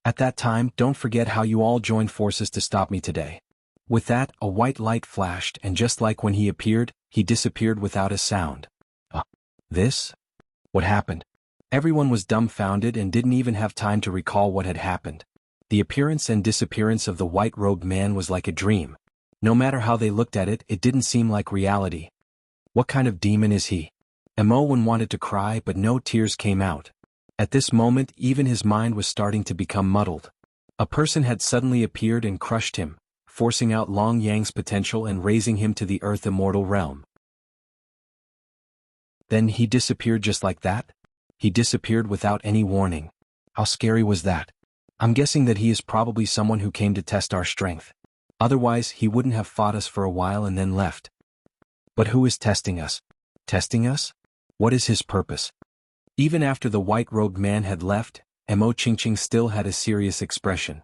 At that time, don't forget how you all joined forces to stop me today. With that, a white light flashed, and just like when he appeared, he disappeared without a sound. This? What happened? Everyone was dumbfounded and didn't even have time to recall what had happened. The appearance and disappearance of the white-robed man was like a dream. No matter how they looked at it, it didn't seem like reality. What kind of demon is he? Xuanhuan wanted to cry, but no tears came out. At this moment, even his mind was starting to become muddled. A person had suddenly appeared and crushed him, forcing out Long Yang's potential and raising him to the Earth Immortal realm. Then he disappeared just like that? He disappeared without any warning. How scary was that? I'm guessing that he is probably someone who came to test our strength. Otherwise, he wouldn't have fought us for a while and then left. But who is testing us? Testing us? What is his purpose? Even after the white-robed man had left, Mo Qingqing still had a serious expression.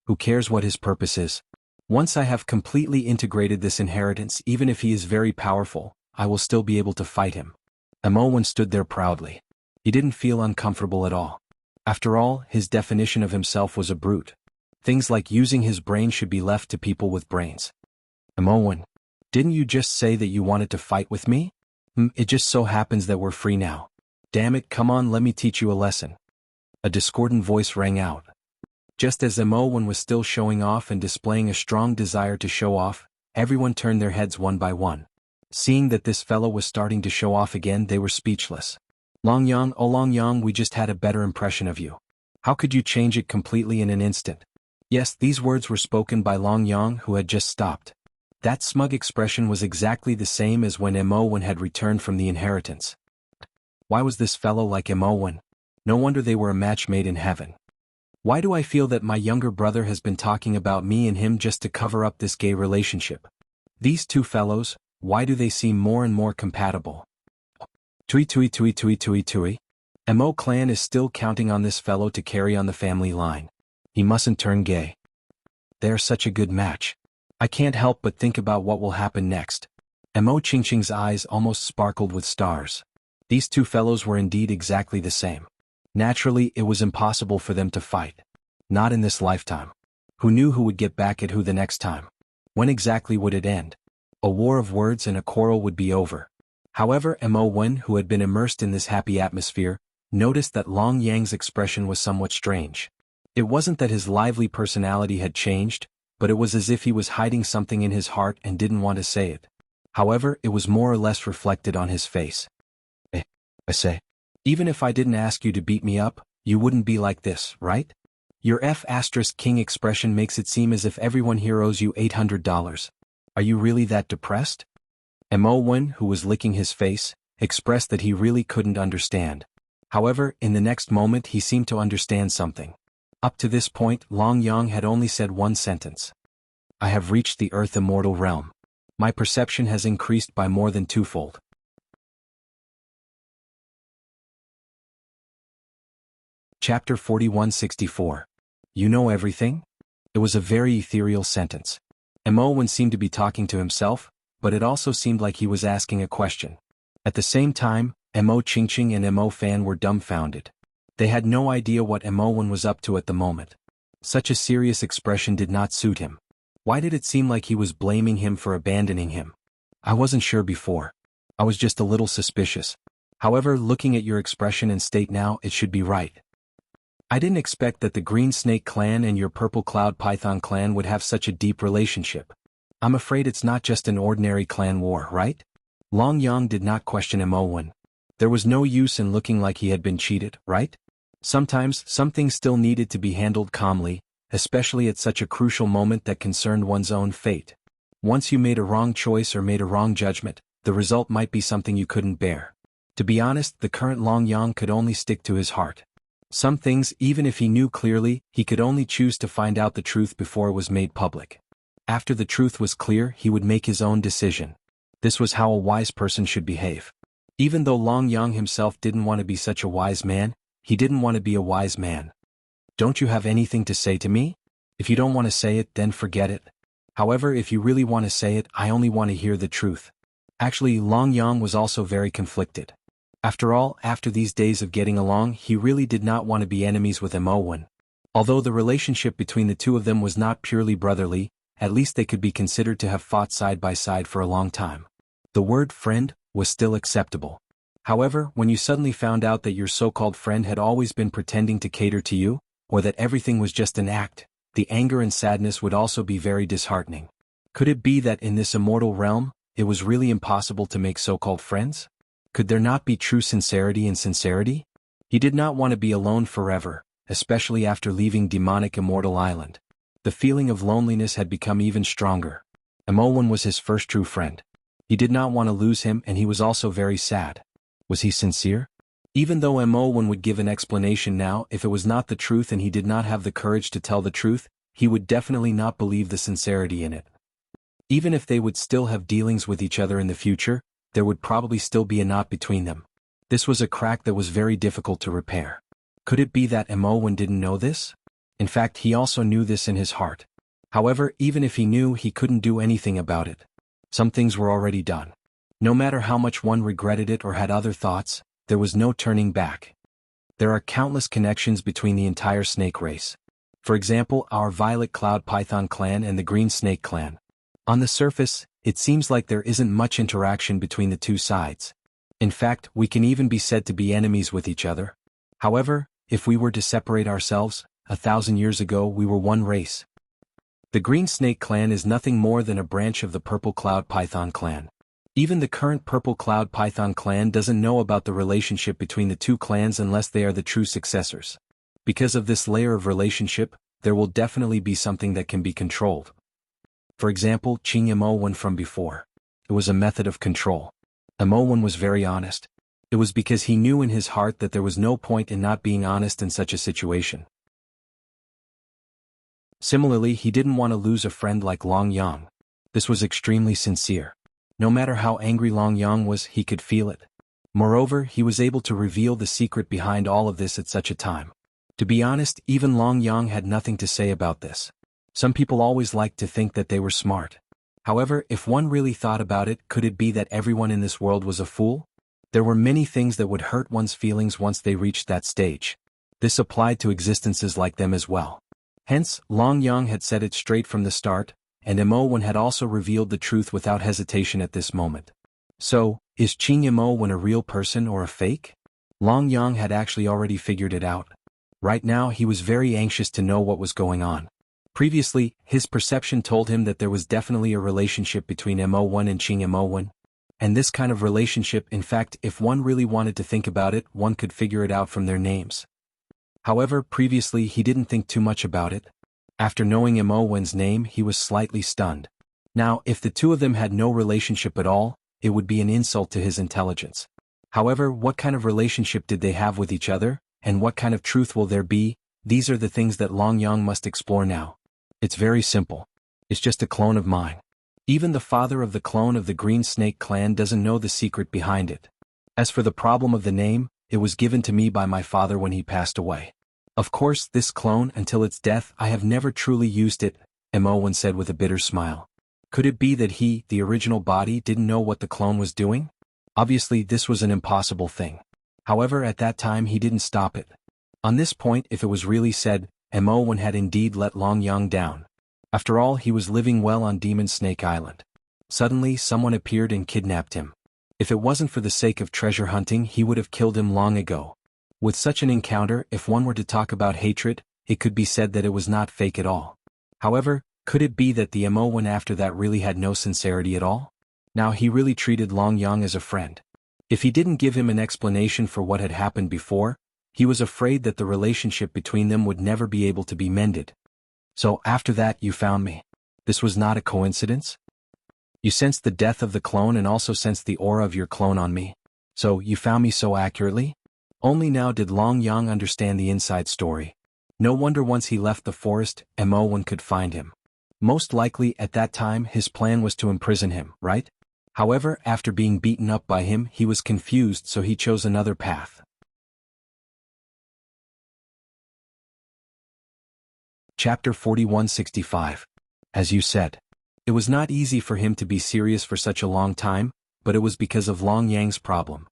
Who cares what his purpose is? Once I have completely integrated this inheritance, even if he is very powerful, I will still be able to fight him. Xuanhuan stood there proudly. He didn't feel uncomfortable at all. After all, his definition of himself was a brute. Things like using his brain should be left to people with brains. Xuanhuan, didn't you just say that you wanted to fight with me? It just so happens that we're free now. Damn it, come on, let me teach you a lesson. A discordant voice rang out. Just as Xuanhuan was still showing off and displaying a strong desire to show off, everyone turned their heads one by one. Seeing that this fellow was starting to show off again, they were speechless. Long Yang, oh Long Yang, we just had a better impression of you. How could you change it completely in an instant? Yes, these words were spoken by Long Yang, who had just stopped. That smug expression was exactly the same as when Xuanhuan had returned from the inheritance. Why was this fellow like Xuanhuan? No wonder they were a match made in heaven. Why do I feel that my younger brother has been talking about me and him just to cover up this gay relationship? These two fellows, why do they seem more and more compatible? Tui tui tui tui tui tui. Mo clan is still counting on this fellow to carry on the family line. He mustn't turn gay. They're such a good match. I can't help but think about what will happen next. Mo Qingqing's eyes almost sparkled with stars. These two fellows were indeed exactly the same. Naturally, it was impossible for them to fight. Not in this lifetime. Who knew who would get back at who the next time? When exactly would it end? A war of words and a quarrel would be over. However, Xuanhuan, who had been immersed in this happy atmosphere, noticed that Long Yang's expression was somewhat strange. It wasn't that his lively personality had changed, but it was as if he was hiding something in his heart and didn't want to say it. However, it was more or less reflected on his face. I say, even if I didn't ask you to beat me up, you wouldn't be like this, right? Your F*King expression makes it seem as if everyone here owes you $800. Are you really that depressed? Mo1, who was licking his face, expressed that he really couldn't understand. However, in the next moment he seemed to understand something. Up to this point, Long Yang had only said one sentence. I have reached the Earth Immortal realm. My perception has increased by more than twofold. Chapter 4164. You know everything? It was a very ethereal sentence. Mo1 seemed to be talking to himself, but it also seemed like he was asking a question. At the same time, Mo Qingqing and Mo Fan were dumbfounded. They had no idea what Mo1 was up to at the moment. Such a serious expression did not suit him. Why did it seem like he was blaming him for abandoning him? I wasn't sure before. I was just a little suspicious. However, looking at your expression and state now, it should be right. I didn't expect that the Green Snake clan and your Purple Cloud Python clan would have such a deep relationship. I'm afraid it's not just an ordinary clan war, right? Long Yang did not question Mo1. There was no use in looking like he had been cheated, right? Sometimes, some things still needed to be handled calmly, especially at such a crucial moment that concerned one's own fate. Once you made a wrong choice or made a wrong judgment, the result might be something you couldn't bear. To be honest, the current Long Yang could only stick to his heart. Some things, even if he knew clearly, he could only choose to find out the truth before it was made public. After the truth was clear, he would make his own decision. This was how a wise person should behave. Even though Long Yang himself didn't want to be such a wise man, he didn't want to be a wise man. Don't you have anything to say to me? If you don't want to say it, then forget it. However, if you really want to say it, I only want to hear the truth. Actually, Long Yang was also very conflicted. After all, after these days of getting along, he really did not want to be enemies with Mo1. Although the relationship between the two of them was not purely brotherly, at least they could be considered to have fought side by side for a long time. The word friend was still acceptable. However, when you suddenly found out that your so-called friend had always been pretending to cater to you, or that everything was just an act, the anger and sadness would also be very disheartening. Could it be that in this immortal realm, it was really impossible to make so-called friends? Could there not be true sincerity in sincerity? He did not want to be alone forever, especially after leaving demonic Immortal Island. The feeling of loneliness had become even stronger. Mo1 was his first true friend. He did not want to lose him, and he was also very sad. Was he sincere? Even though Mo1 would give an explanation now, if it was not the truth and he did not have the courage to tell the truth, he would definitely not believe the sincerity in it. Even if they would still have dealings with each other in the future, there would probably still be a knot between them. This was a crack that was very difficult to repair. Could it be that Mo1 didn't know this? In fact, he also knew this in his heart. However, even if he knew, he couldn't do anything about it. Some things were already done. No matter how much one regretted it or had other thoughts, there was no turning back. There are countless connections between the entire snake race. For example, our Violet Cloud Python clan and the Green Snake clan. On the surface, it seems like there isn't much interaction between the two sides. In fact, we can even be said to be enemies with each other. However, if we were to separate ourselves, 1,000 years ago we were one race. The Green Snake clan is nothing more than a branch of the Purple Cloud Python clan. Even the current Purple Cloud Python clan doesn't know about the relationship between the two clans unless they are the true successors. Because of this layer of relationship, there will definitely be something that can be controlled. For example, Mo1 from before. It was a method of control. Mo1 was very honest. It was because he knew in his heart that there was no point in not being honest in such a situation. Similarly, he didn't want to lose a friend like Long Yang. This was extremely sincere. No matter how angry Long Yang was, he could feel it. Moreover, he was able to reveal the secret behind all of this at such a time. To be honest, even Long Yang had nothing to say about this. Some people always liked to think that they were smart. However, if one really thought about it, could it be that everyone in this world was a fool? There were many things that would hurt one's feelings once they reached that stage. This applied to existences like them as well. Hence, Long Yang had said it straight from the start, and Mo1 had also revealed the truth without hesitation at this moment. So, is Mo1 a real person or a fake? Long Yang had actually already figured it out. Right now he was very anxious to know what was going on. Previously, his perception told him that there was definitely a relationship between Mo1 and Mo1. And this kind of relationship, in fact, if one really wanted to think about it, one could figure it out from their names. However, previously he didn't think too much about it. After knowing Xuanhuan's name, he was slightly stunned. Now, if the two of them had no relationship at all, it would be an insult to his intelligence. However, what kind of relationship did they have with each other, and what kind of truth will there be? These are the things that Long Yang must explore now. It's very simple. It's just a clone of mine. Even the father of the clone of the Green Snake clan doesn't know the secret behind it. As for the problem of the name, it was given to me by my father when he passed away. Of course, this clone, until its death, I have never truly used it, Xuanhuan said with a bitter smile. Could it be that he, the original body, didn't know what the clone was doing? Obviously, this was an impossible thing. However, at that time he didn't stop it. On this point, if it was really said, Xuanhuan had indeed let Long Yang down. After all, he was living well on Demon Snake Island. Suddenly, someone appeared and kidnapped him. If it wasn't for the sake of treasure hunting, he would have killed him long ago. With such an encounter, if one were to talk about hatred, it could be said that it was not fake at all. However, could it be that the Xuanhuan after that really had no sincerity at all? Now he really treated Long Yang as a friend. If he didn't give him an explanation for what had happened before, he was afraid that the relationship between them would never be able to be mended. So after that you found me. This was not a coincidence? You sensed the death of the clone and also sensed the aura of your clone on me. So you found me so accurately? Only now did Long Yang understand the inside story. No wonder once he left the forest, Xuanhuan could find him. Most likely at that time his plan was to imprison him, right? However, after being beaten up by him, he was confused, so he chose another path. Chapter 4165. As you said. It was not easy for him to be serious for such a long time, but it was because of Long Yang's problem.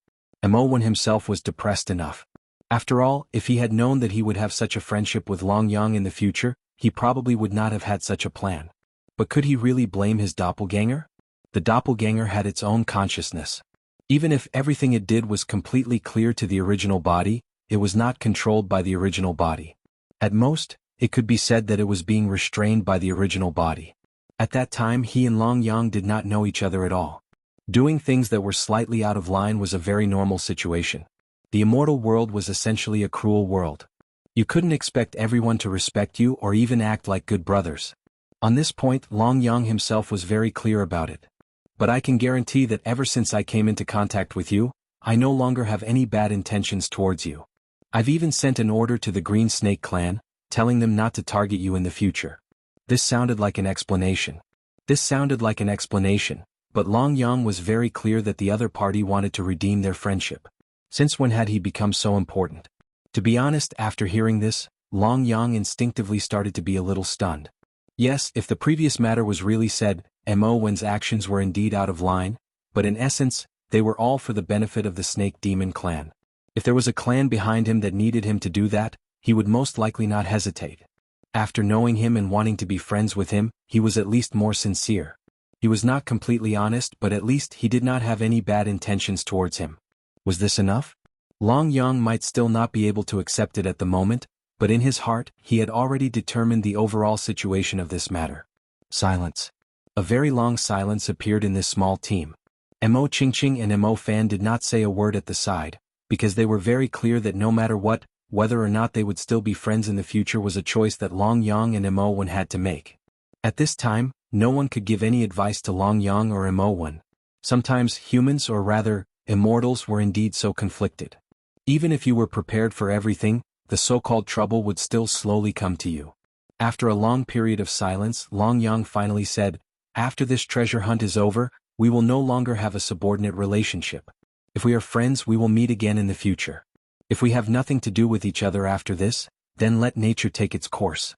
Xuanhuan himself was depressed enough. After all, if he had known that he would have such a friendship with Long Yang in the future, he probably would not have had such a plan. But could he really blame his doppelganger? The doppelganger had its own consciousness. Even if everything it did was completely clear to the original body, it was not controlled by the original body. At most, it could be said that it was being restrained by the original body. At that time he and Long Yang did not know each other at all. Doing things that were slightly out of line was a very normal situation. The immortal world was essentially a cruel world. You couldn't expect everyone to respect you or even act like good brothers. On this point, Long Yang himself was very clear about it. But I can guarantee that ever since I came into contact with you, I no longer have any bad intentions towards you. I've even sent an order to the Green Snake clan, telling them not to target you in the future. This sounded like an explanation. But Long Yang was very clear that the other party wanted to redeem their friendship. Since when had he become so important? To be honest, after hearing this, Long Yang instinctively started to be a little stunned. Yes, if the previous matter was really said, Xuanhuan's actions were indeed out of line, but in essence, they were all for the benefit of the Snake Demon clan. If there was a clan behind him that needed him to do that, he would most likely not hesitate. After knowing him and wanting to be friends with him, he was at least more sincere. He was not completely honest, but at least he did not have any bad intentions towards him. Was this enough? Long Yang might still not be able to accept it at the moment, but in his heart, he had already determined the overall situation of this matter. Silence. A very long silence appeared in this small team. Mo Qingqing and Mo Fan did not say a word at the side, because they were very clear that no matter what, whether or not they would still be friends in the future was a choice that Long Yang and Xuanhuan had to make. At this time, no one could give any advice to Long Yang or Xuanhuan. Sometimes humans, or rather, immortals, were indeed so conflicted. Even if you were prepared for everything, the so-called trouble would still slowly come to you. After a long period of silence, Long Yang finally said, "After this treasure hunt is over, we will no longer have a subordinate relationship. If we are friends, we will meet again in the future. If we have nothing to do with each other after this, then let nature take its course."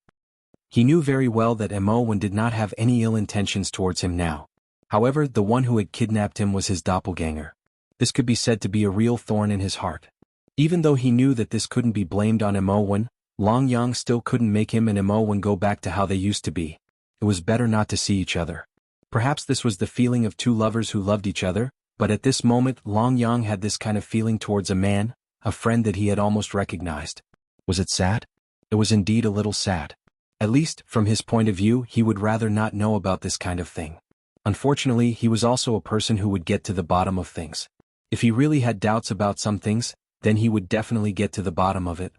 He knew very well that Xuanhuan did not have any ill intentions towards him now. However, the one who had kidnapped him was his doppelganger. This could be said to be a real thorn in his heart. Even though he knew that this couldn't be blamed on Xuanhuan, Long Yang still couldn't make him and Xuanhuan go back to how they used to be. It was better not to see each other. Perhaps this was the feeling of two lovers who loved each other, but at this moment Long Yang had this kind of feeling towards a man, a friend that he had almost recognized. Was it sad? It was indeed a little sad. At least, from his point of view, he would rather not know about this kind of thing. Unfortunately, he was also a person who would get to the bottom of things. If he really had doubts about some things, then he would definitely get to the bottom of it.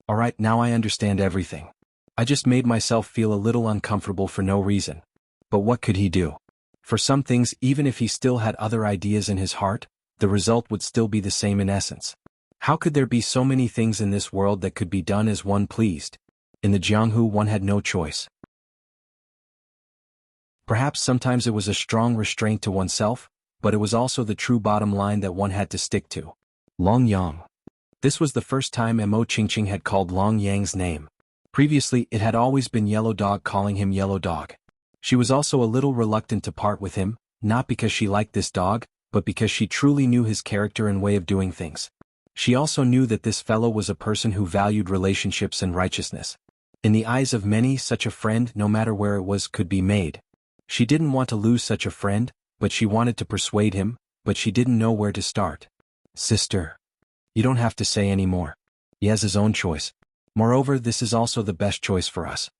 Alright, now I understand everything. I just made myself feel a little uncomfortable for no reason. But what could he do? For some things, even if he still had other ideas in his heart, the result would still be the same in essence. How could there be so many things in this world that could be done as one pleased? In the jianghu, one had no choice. Perhaps sometimes it was a strong restraint to oneself, but it was also the true bottom line that one had to stick to. Long Yang. This was the first time Mo Qingqing had called Long Yang's name. Previously, it had always been Yellow Dog calling him Yellow Dog. She was also a little reluctant to part with him, not because she liked this dog, but because she truly knew his character and way of doing things. She also knew that this fellow was a person who valued relationships and righteousness. In the eyes of many, such a friend, no matter where it was, could be made. She didn't want to lose such a friend, but she wanted to persuade him, but she didn't know where to start. Sister. You don't have to say any more. He has his own choice. Moreover, this is also the best choice for us.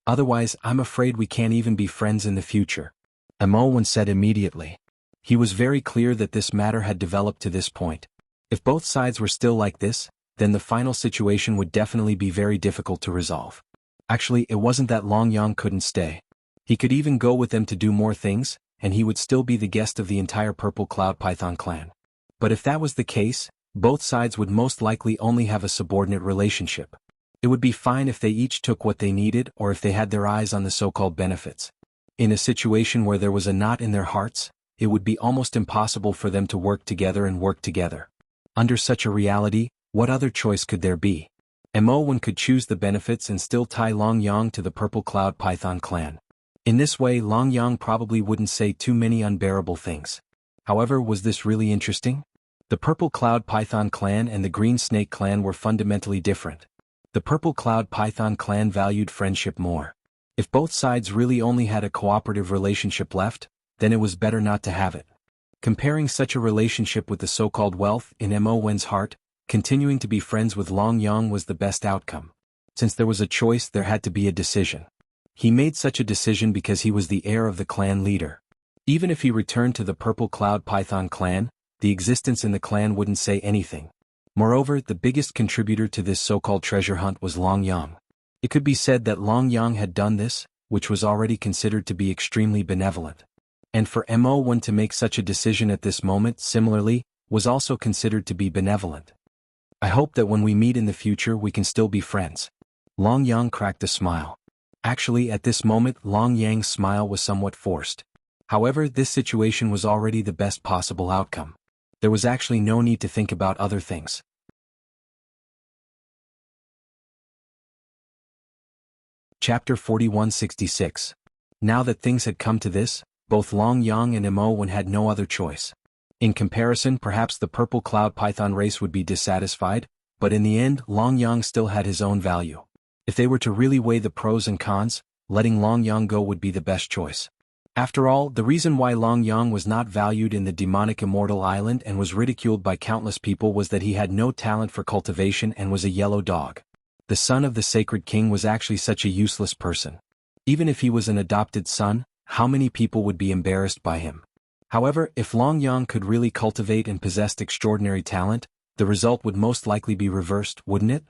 Otherwise, I'm afraid we can't even be friends in the future. Xuanhuan said immediately. He was very clear that this matter had developed to this point. If both sides were still like this, then the final situation would definitely be very difficult to resolve. Actually, it wasn't that Long Yang couldn't stay. He could even go with them to do more things, and he would still be the guest of the entire Purple Cloud Python clan. But if that was the case, both sides would most likely only have a subordinate relationship. It would be fine if they each took what they needed or if they had their eyes on the so-called benefits. In a situation where there was a knot in their hearts, it would be almost impossible for them to work together and work together. Under such a reality, what other choice could there be? Xuanhuan could choose the benefits and still tie Long Yang to the Purple Cloud Python clan. In this way, Long Yang probably wouldn't say too many unbearable things. However, was this really interesting? The Purple Cloud Python clan and the Green Snake clan were fundamentally different. The Purple Cloud Python clan valued friendship more. If both sides really only had a cooperative relationship left, then it was better not to have it. Comparing such a relationship with the so-called wealth in Xuanhuan's heart, continuing to be friends with Long Yang was the best outcome. Since there was a choice, there had to be a decision. He made such a decision because he was the heir of the clan leader. Even if he returned to the Purple Cloud Python clan, the existence in the clan wouldn't say anything. Moreover, the biggest contributor to this so-called treasure hunt was Long Yang. It could be said that Long Yang had done this, which was already considered to be extremely benevolent. And for Xuanhuan to make such a decision at this moment, similarly, was also considered to be benevolent. I hope that when we meet in the future we can still be friends. Long Yang cracked a smile. Actually, at this moment, Long Yang's smile was somewhat forced. However, this situation was already the best possible outcome. There was actually no need to think about other things. Chapter 4166. Now that things had come to this, both Long Yang and Xuanhuan had no other choice. In comparison, perhaps the Purple Cloud Python race would be dissatisfied, but in the end, Long Yang still had his own value. If they were to really weigh the pros and cons, letting Long Yang go would be the best choice. After all, the reason why Long Yang was not valued in the demonic immortal island and was ridiculed by countless people was that he had no talent for cultivation and was a yellow dog. The son of the sacred king was actually such a useless person. Even if he was an adopted son, how many people would be embarrassed by him? However, if Long Yang could really cultivate and possessed extraordinary talent, the result would most likely be reversed, wouldn't it?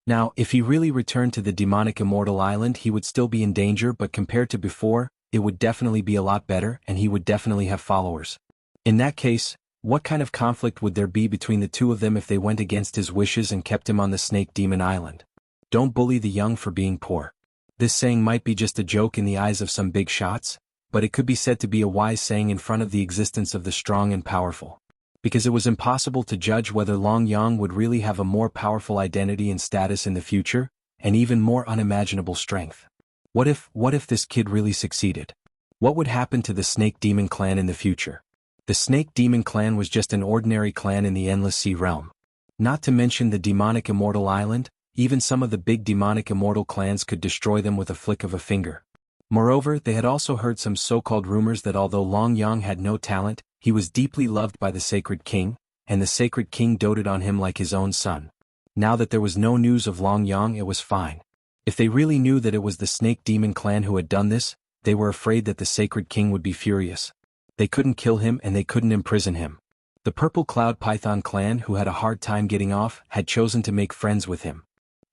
Now, if he really returned to the demonic immortal island, he would still be in danger, but compared to before, it would definitely be a lot better and he would definitely have followers. In that case, what kind of conflict would there be between the two of them if they went against his wishes and kept him on the Snake Demon Island? Don't bully the young for being poor. This saying might be just a joke in the eyes of some big shots, but it could be said to be a wise saying in front of the existence of the strong and powerful. Because it was impossible to judge whether Long Yang would really have a more powerful identity and status in the future, and even more unimaginable strength. What if this kid really succeeded? What would happen to the Snake Demon clan in the future? The Snake Demon clan was just an ordinary clan in the Endless Sea realm. Not to mention the demonic immortal island, even some of the big demonic immortal clans could destroy them with a flick of a finger. Moreover, they had also heard some so-called rumors that although Long Yang had no talent, he was deeply loved by the Sacred King, and the Sacred King doted on him like his own son. Now that there was no news of Long Yang, it was fine. If they really knew that it was the Snake Demon clan who had done this, they were afraid that the Sacred King would be furious. They couldn't kill him and they couldn't imprison him. The Purple Cloud Python clan, who had a hard time getting off, had chosen to make friends with him.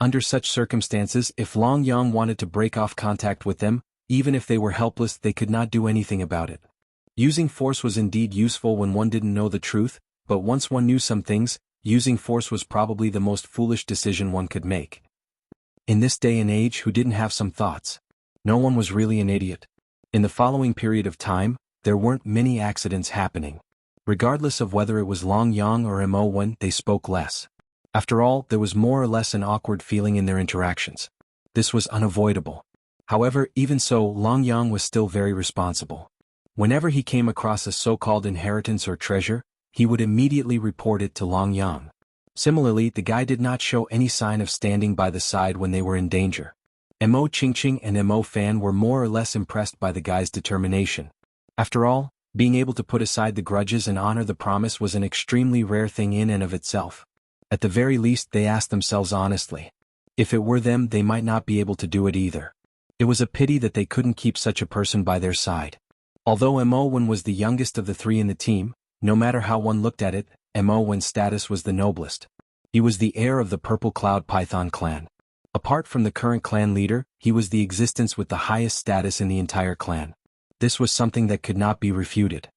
Under such circumstances, if Long Yang wanted to break off contact with them, even if they were helpless, they could not do anything about it. Using force was indeed useful when one didn't know the truth, but once one knew some things, using force was probably the most foolish decision one could make. In this day and age, who didn't have some thoughts? No one was really an idiot. In the following period of time, there weren't many accidents happening. Regardless of whether it was Long Yang or Mo when they spoke less. After all, there was more or less an awkward feeling in their interactions. This was unavoidable. However, even so, Long Yang was still very responsible. Whenever he came across a so-called inheritance or treasure, he would immediately report it to Long Yang. Similarly, the guy did not show any sign of standing by the side when they were in danger. Mo Qingqing and Mo Fan were more or less impressed by the guy's determination. After all, being able to put aside the grudges and honor the promise was an extremely rare thing in and of itself. At the very least, they asked themselves honestly. If it were them, they might not be able to do it either. It was a pity that they couldn't keep such a person by their side. Although Mo Wen was the youngest of the three in the team, no matter how one looked at it, Mo Wen's status was the noblest. He was the heir of the Purple Cloud Python clan. Apart from the current clan leader, he was the existence with the highest status in the entire clan. This was something that could not be refuted.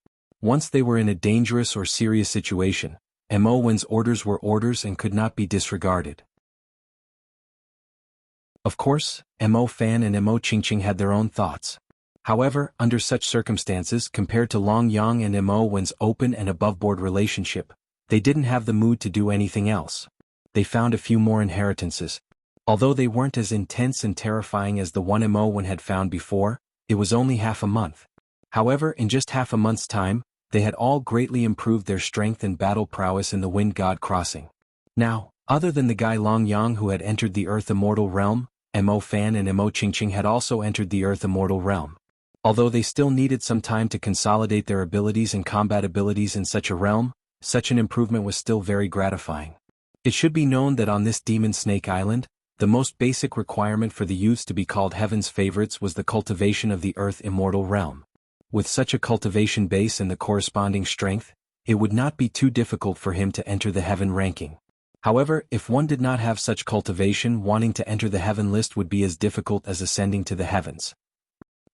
Once they were in a dangerous or serious situation, Mo Wen's orders were orders and could not be disregarded. Of course, Mo Fan and Mo Qingqing had their own thoughts. However, under such circumstances, compared to Long Yang and Mo Wen's open and above-board relationship, they didn't have the mood to do anything else. They found a few more inheritances. Although they weren't as intense and terrifying as the one Mo Wen had found before, it was only half a month. However, in just half a month's time, they had all greatly improved their strength and battle prowess in the Wind God Crossing. Now, other than the guy Long Yang who had entered the Earth Immortal Realm, Mo Fan and Mo Qingqing had also entered the Earth Immortal Realm. Although they still needed some time to consolidate their abilities and combat abilities in such a realm, such an improvement was still very gratifying. It should be known that on this Demon Snake Island, the most basic requirement for the youths to be called Heaven's favorites was the cultivation of the Earth Immortal Realm. With such a cultivation base and the corresponding strength, it would not be too difficult for him to enter the Heaven ranking. However, if one did not have such cultivation, wanting to enter the Heaven list would be as difficult as ascending to the heavens.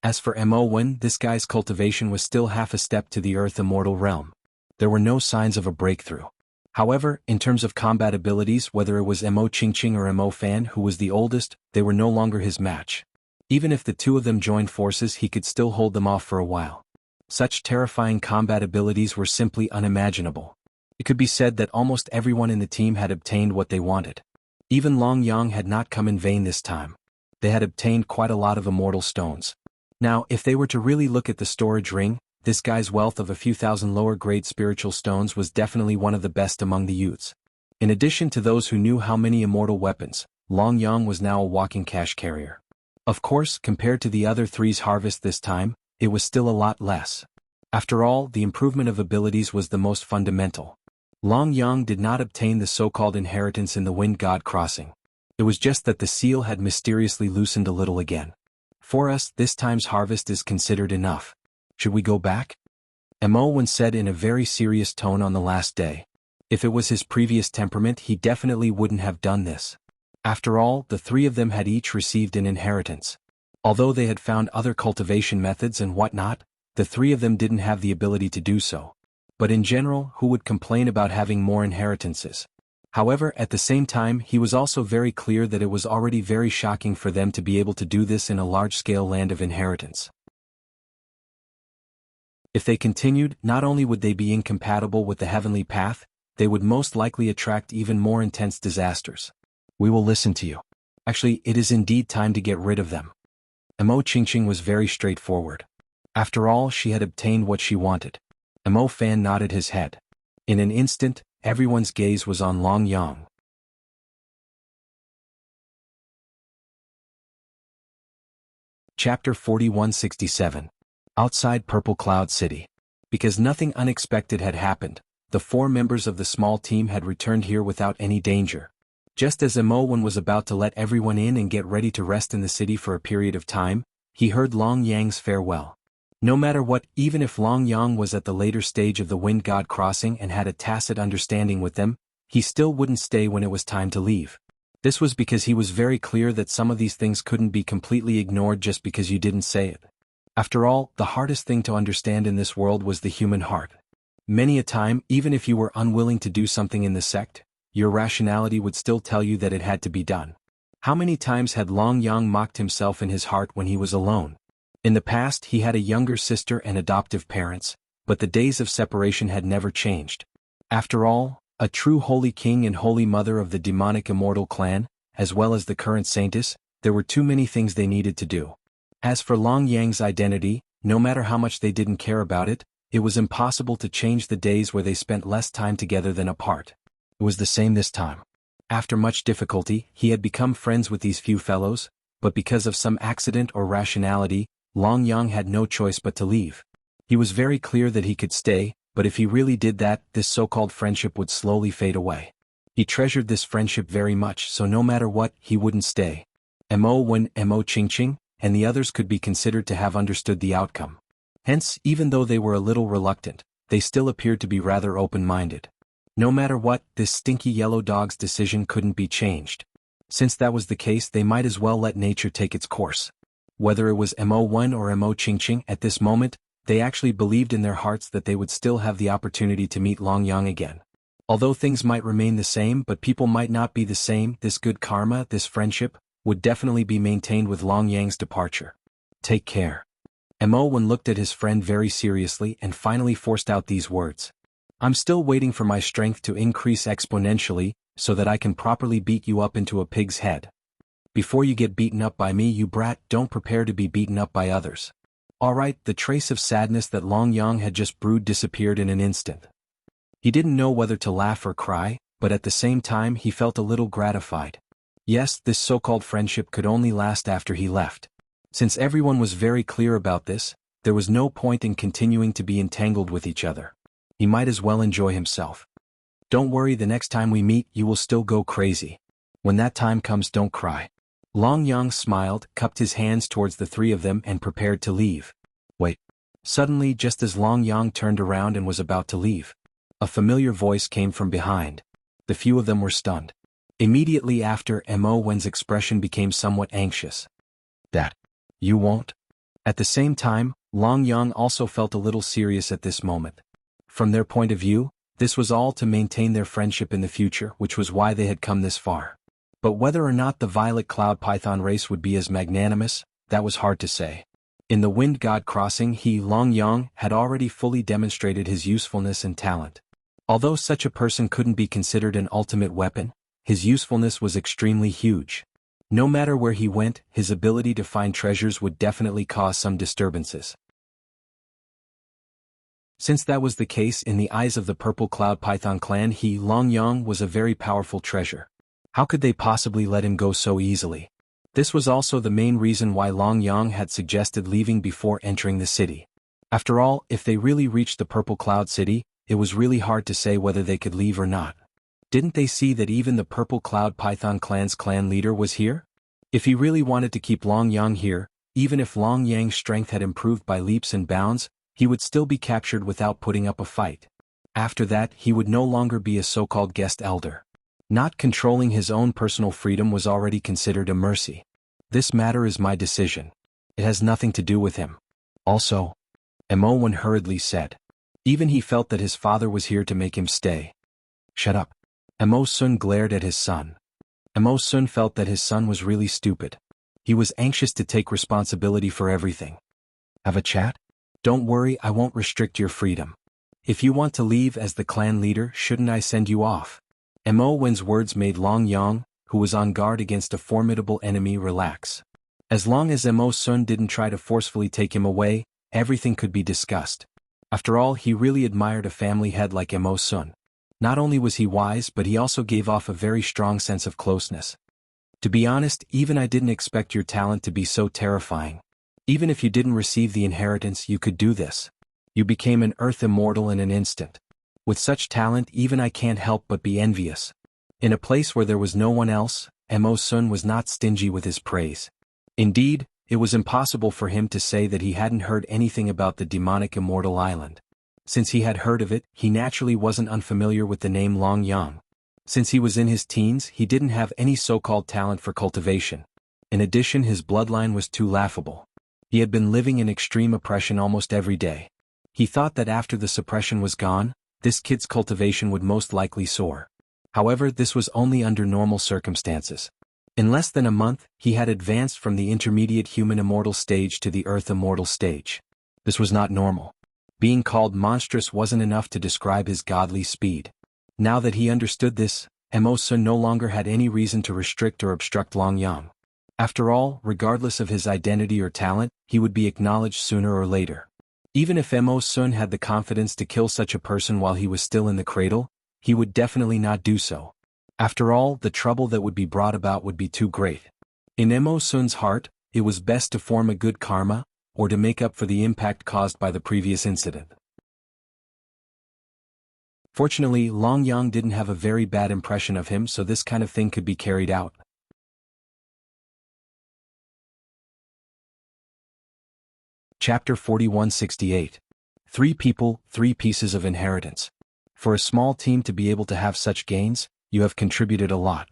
As for Mo Wen, this guy's cultivation was still half a step to the Earth Immortal Realm. There were no signs of a breakthrough. However, in terms of combat abilities, whether it was Mo Qingqing or Mo Fan who was the oldest, they were no longer his match. Even if the two of them joined forces, he could still hold them off for a while. Such terrifying combat abilities were simply unimaginable. It could be said that almost everyone in the team had obtained what they wanted. Even Long Yang had not come in vain this time. They had obtained quite a lot of immortal stones. Now, if they were to really look at the storage ring, this guy's wealth of a few thousand lower-grade spiritual stones was definitely one of the best among the youths. In addition to those who knew how many immortal weapons, Long Yang was now a walking cash carrier. Of course, compared to the other three's harvest this time, it was still a lot less. After all, the improvement of abilities was the most fundamental. Long Yang did not obtain the so-called inheritance in the Wind God Crossing. It was just that the seal had mysteriously loosened a little again. For us, this time's harvest is considered enough. Should we go back? Mo Wen said in a very serious tone on the last day. If it was his previous temperament, he definitely wouldn't have done this. After all, the three of them had each received an inheritance. Although they had found other cultivation methods and whatnot, the three of them didn't have the ability to do so. But in general, who would complain about having more inheritances? However, at the same time, he was also very clear that it was already very shocking for them to be able to do this in a large-scale land of inheritance. If they continued, not only would they be incompatible with the heavenly path, they would most likely attract even more intense disasters. We will listen to you. Actually, it is indeed time to get rid of them. Mo Qingqing was very straightforward. After all, she had obtained what she wanted. Mo Fan nodded his head. In an instant, everyone's gaze was on Long Yang. Chapter 4167. Outside Purple Cloud City. Because nothing unexpected had happened, the 4 members of the small team had returned here without any danger. Just as Mo Wen was about to let everyone in and get ready to rest in the city for a period of time, he heard Long Yang's farewell. No matter what, even if Long Yang was at the later stage of the Wind God Crossing and had a tacit understanding with them, he still wouldn't stay when it was time to leave. This was because he was very clear that some of these things couldn't be completely ignored just because you didn't say it. After all, the hardest thing to understand in this world was the human heart. Many a time, even if you were unwilling to do something in the sect, your rationality would still tell you that it had to be done. How many times had Long Yang mocked himself in his heart when he was alone? In the past he had a younger sister and adoptive parents, but the days of separation had never changed. After all, a true holy king and holy mother of the demonic immortal clan, as well as the current saintess, there were too many things they needed to do. As for Long Yang's identity, no matter how much they didn't care about it, it was impossible to change the days where they spent less time together than apart. It was the same this time. After much difficulty, he had become friends with these few fellows, but because of some accident or rationality, Long Yang had no choice but to leave. He was very clear that he could stay, but if he really did that, this so-called friendship would slowly fade away. He treasured this friendship very much, so no matter what, he wouldn't stay. Mo Qingqing, and the others could be considered to have understood the outcome. Hence, even though they were a little reluctant, they still appeared to be rather open-minded. No matter what, this stinky yellow dog's decision couldn't be changed. Since that was the case, they might as well let nature take its course. Whether it was Mo or Mo Qingqing at this moment, they actually believed in their hearts that they would still have the opportunity to meet Long Yang again. Although things might remain the same but people might not be the same, this good karma, this friendship, would definitely be maintained with Long Yang's departure. Take care. Mo looked at his friend very seriously and finally forced out these words. I'm still waiting for my strength to increase exponentially, so that I can properly beat you up into a pig's head. Before you get beaten up by me, you brat, don't prepare to be beaten up by others. Alright, the trace of sadness that Long Yang had just brewed disappeared in an instant. He didn't know whether to laugh or cry, but at the same time he felt a little gratified. Yes, this so-called friendship could only last after he left. Since everyone was very clear about this, there was no point in continuing to be entangled with each other. He might as well enjoy himself. Don't worry, the next time we meet you will still go crazy. When that time comes, don't cry. Long Yang smiled, cupped his hands towards the three of them and prepared to leave. Wait. Suddenly, just as Long Yang turned around and was about to leave, a familiar voice came from behind. The few of them were stunned. Immediately after, Mo Wen's expression became somewhat anxious. That. You won't? At the same time, Long Yang also felt a little serious at this moment. From their point of view, this was all to maintain their friendship in the future, which was why they had come this far. But whether or not the Violet Cloud Python race would be as magnanimous, that was hard to say. In the Wind God Crossing, Long Yang, had already fully demonstrated his usefulness and talent. Although such a person couldn't be considered an ultimate weapon, his usefulness was extremely huge. No matter where he went, his ability to find treasures would definitely cause some disturbances. Since that was the case in the eyes of the Purple Cloud Python clan, Long Yang was a very powerful treasure. How could they possibly let him go so easily? This was also the main reason why Long Yang had suggested leaving before entering the city. After all, if they really reached the Purple Cloud City, it was really hard to say whether they could leave or not. Didn't they see that even the Purple Cloud Python clan's clan leader was here? If he really wanted to keep Long Yang here, even if Long Yang's strength had improved by leaps and bounds, he would still be captured without putting up a fight. After that, he would no longer be a so-called guest elder. Not controlling his own personal freedom was already considered a mercy. This matter is my decision. It has nothing to do with him. Also, Mo Wen hurriedly said. Even he felt that his father was here to make him stay. Shut up. Mo Sun glared at his son. Mo Sun felt that his son was really stupid. He was anxious to take responsibility for everything. Have a chat? Don't worry, I won't restrict your freedom. If you want to leave as the clan leader, shouldn't I send you off? Mo Wen's words made Long Yang, who was on guard against a formidable enemy, relax. As long as Mo Sun didn't try to forcefully take him away, everything could be discussed. After all, he really admired a family head like Mo Sun. Not only was he wise, but he also gave off a very strong sense of closeness. To be honest, even I didn't expect your talent to be so terrifying. Even if you didn't receive the inheritance, you could do this. You became an Earth Immortal in an instant. With such talent, even I can't help but be envious. In a place where there was no one else, Mo Sun was not stingy with his praise. Indeed, it was impossible for him to say that he hadn't heard anything about the demonic Immortal Island. Since he had heard of it, he naturally wasn't unfamiliar with the name Long Yang. Since he was in his teens, he didn't have any so-called talent for cultivation. In addition, his bloodline was too laughable. He had been living in extreme oppression almost every day. He thought that after the suppression was gone, this kid's cultivation would most likely soar. However, this was only under normal circumstances. In less than a month, he had advanced from the intermediate human immortal stage to the earth immortal stage. This was not normal. Being called monstrous wasn't enough to describe his godly speed. Now that he understood this, Mo Sun no longer had any reason to restrict or obstruct Long Yang. After all, regardless of his identity or talent, he would be acknowledged sooner or later. Even if Mo Sun had the confidence to kill such a person while he was still in the cradle, he would definitely not do so. After all, the trouble that would be brought about would be too great. In Mo Sun's heart, it was best to form a good karma, or to make up for the impact caused by the previous incident. Fortunately, Long Yang didn't have a very bad impression of him, so this kind of thing could be carried out. Chapter 4168. 3 people, 3 pieces of inheritance. For a small team to be able to have such gains, you have contributed a lot.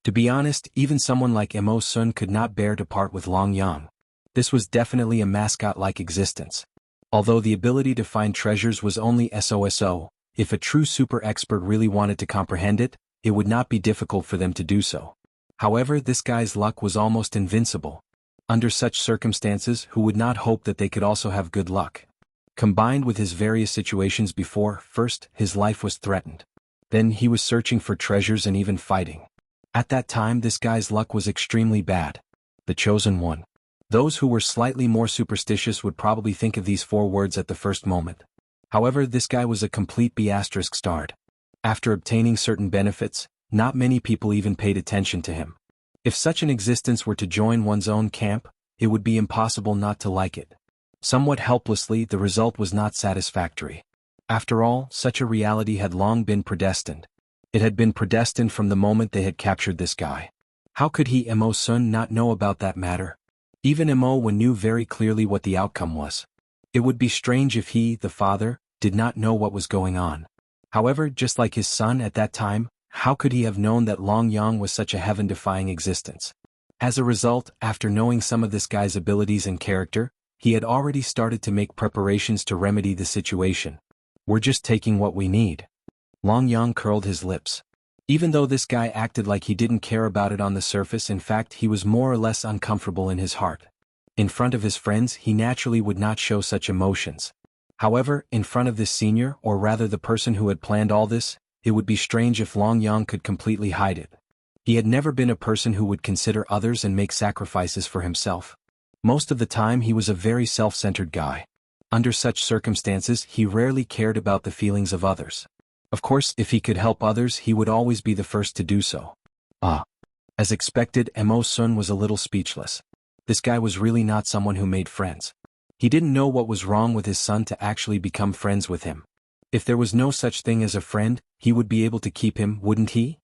To be honest, even someone like Mo Sun could not bear to part with Long Yang. This was definitely a mascot-like existence. Although the ability to find treasures was only SOSO, if a true super expert really wanted to comprehend it, it would not be difficult for them to do so. However, this guy's luck was almost invincible. Under such circumstances, who would not hope that they could also have good luck? Combined with his various situations before, first, his life was threatened. Then he was searching for treasures and even fighting. At that time, this guy's luck was extremely bad. The chosen one. Those who were slightly more superstitious would probably think of these 4 words at the first moment. However, this guy was a complete B****starred. After obtaining certain benefits, not many people even paid attention to him. If such an existence were to join one's own camp, it would be impossible not to like it. Somewhat helplessly, the result was not satisfactory. After all, such a reality had long been predestined. It had been predestined from the moment they had captured this guy. How could he, Mo Sun, not know about that matter? Even Mo knew very clearly what the outcome was. It would be strange if he, the father, did not know what was going on. However, just like his son at that time, how could he have known that Long Yang was such a heaven-defying existence? As a result, after knowing some of this guy's abilities and character, he had already started to make preparations to remedy the situation. We're just taking what we need. Long Yang curled his lips. Even though this guy acted like he didn't care about it on the surface, in fact he was more or less uncomfortable in his heart. In front of his friends he naturally would not show such emotions. However, in front of this senior, or rather the person who had planned all this, it would be strange if Long Yang could completely hide it. He had never been a person who would consider others and make sacrifices for himself. Most of the time he was a very self-centered guy. Under such circumstances he rarely cared about the feelings of others. Of course, if he could help others he would always be the first to do so. As expected, Mo Sun was a little speechless. This guy was really not someone who made friends. He didn't know what was wrong with his son to actually become friends with him. If there was no such thing as a friend, he would be able to keep him, wouldn't he?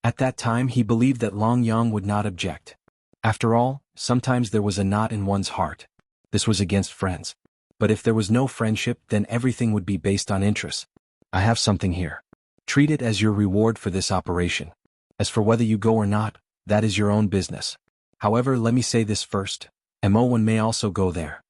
At that time he believed that Long Yang would not object. After all, sometimes there was a knot in one's heart. This was against friends. But if there was no friendship, then everything would be based on interest. I have something here. Treat it as your reward for this operation. As for whether you go or not, that is your own business. However, let me say this first. Mo may also go there.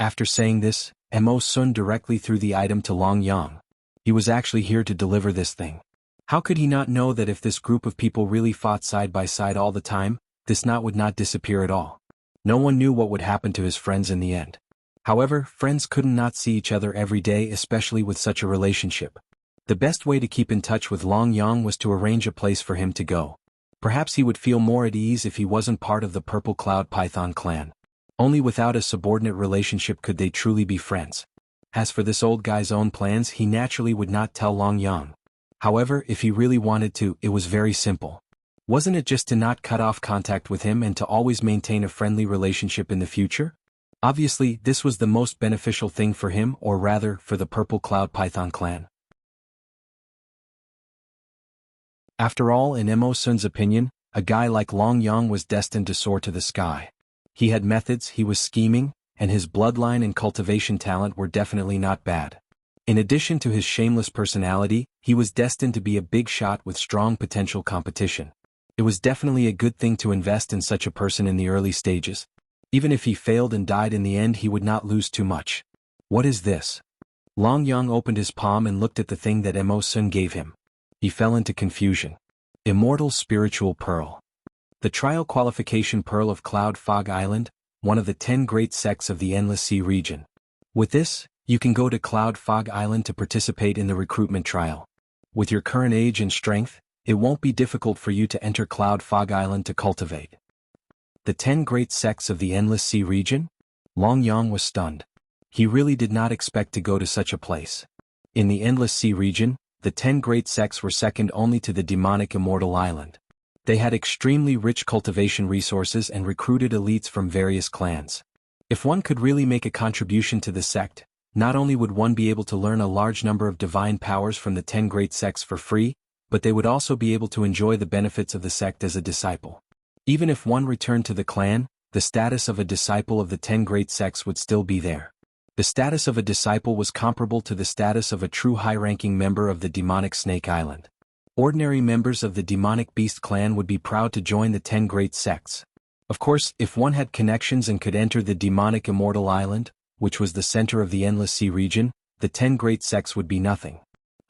After saying this, Mo Sun directly threw the item to Long Yang. He was actually here to deliver this thing. How could he not know that if this group of people really fought side by side all the time, this knot would not disappear at all? No one knew what would happen to his friends in the end. However, friends couldn't not see each other every day, especially with such a relationship. The best way to keep in touch with Long Yang was to arrange a place for him to go. Perhaps he would feel more at ease if he wasn't part of the Purple Cloud Python clan. Only without a subordinate relationship could they truly be friends. As for this old guy's own plans, he naturally would not tell Long Yang. However, if he really wanted to, it was very simple. Wasn't it just to not cut off contact with him and to always maintain a friendly relationship in the future? Obviously, this was the most beneficial thing for him, or rather, for the Purple Cloud Python clan. After all, in Mo Sun's opinion, a guy like Long Yang was destined to soar to the sky. He had methods, he was scheming, and his bloodline and cultivation talent were definitely not bad. In addition to his shameless personality, he was destined to be a big shot with strong potential competition. It was definitely a good thing to invest in such a person in the early stages. Even if he failed and died in the end, he would not lose too much. What is this? Long Yang opened his palm and looked at the thing that Mo Sun gave him. He fell into confusion. Immortal Spiritual Pearl. The trial qualification pearl of Cloud Fog Island, one of the 10 great sects of the Endless Sea region. With this, you can go to Cloud Fog Island to participate in the recruitment trial. With your current age and strength, it won't be difficult for you to enter Cloud Fog Island to cultivate. The 10 great sects of the Endless Sea region? Long Yang was stunned. He really did not expect to go to such a place. In the Endless Sea region, the 10 great sects were second only to the demonic Immortal Island. They had extremely rich cultivation resources and recruited elites from various clans. If one could really make a contribution to the sect, not only would one be able to learn a large number of divine powers from the 10 great sects for free, but they would also be able to enjoy the benefits of the sect as a disciple. Even if one returned to the clan, the status of a disciple of the 10 great sects would still be there. The status of a disciple was comparable to the status of a true high-ranking member of the demonic Snake Island. Ordinary members of the demonic beast clan would be proud to join the 10 great sects. Of course, if one had connections and could enter the demonic Immortal Island, which was the center of the Endless Sea region, the 10 great sects would be nothing.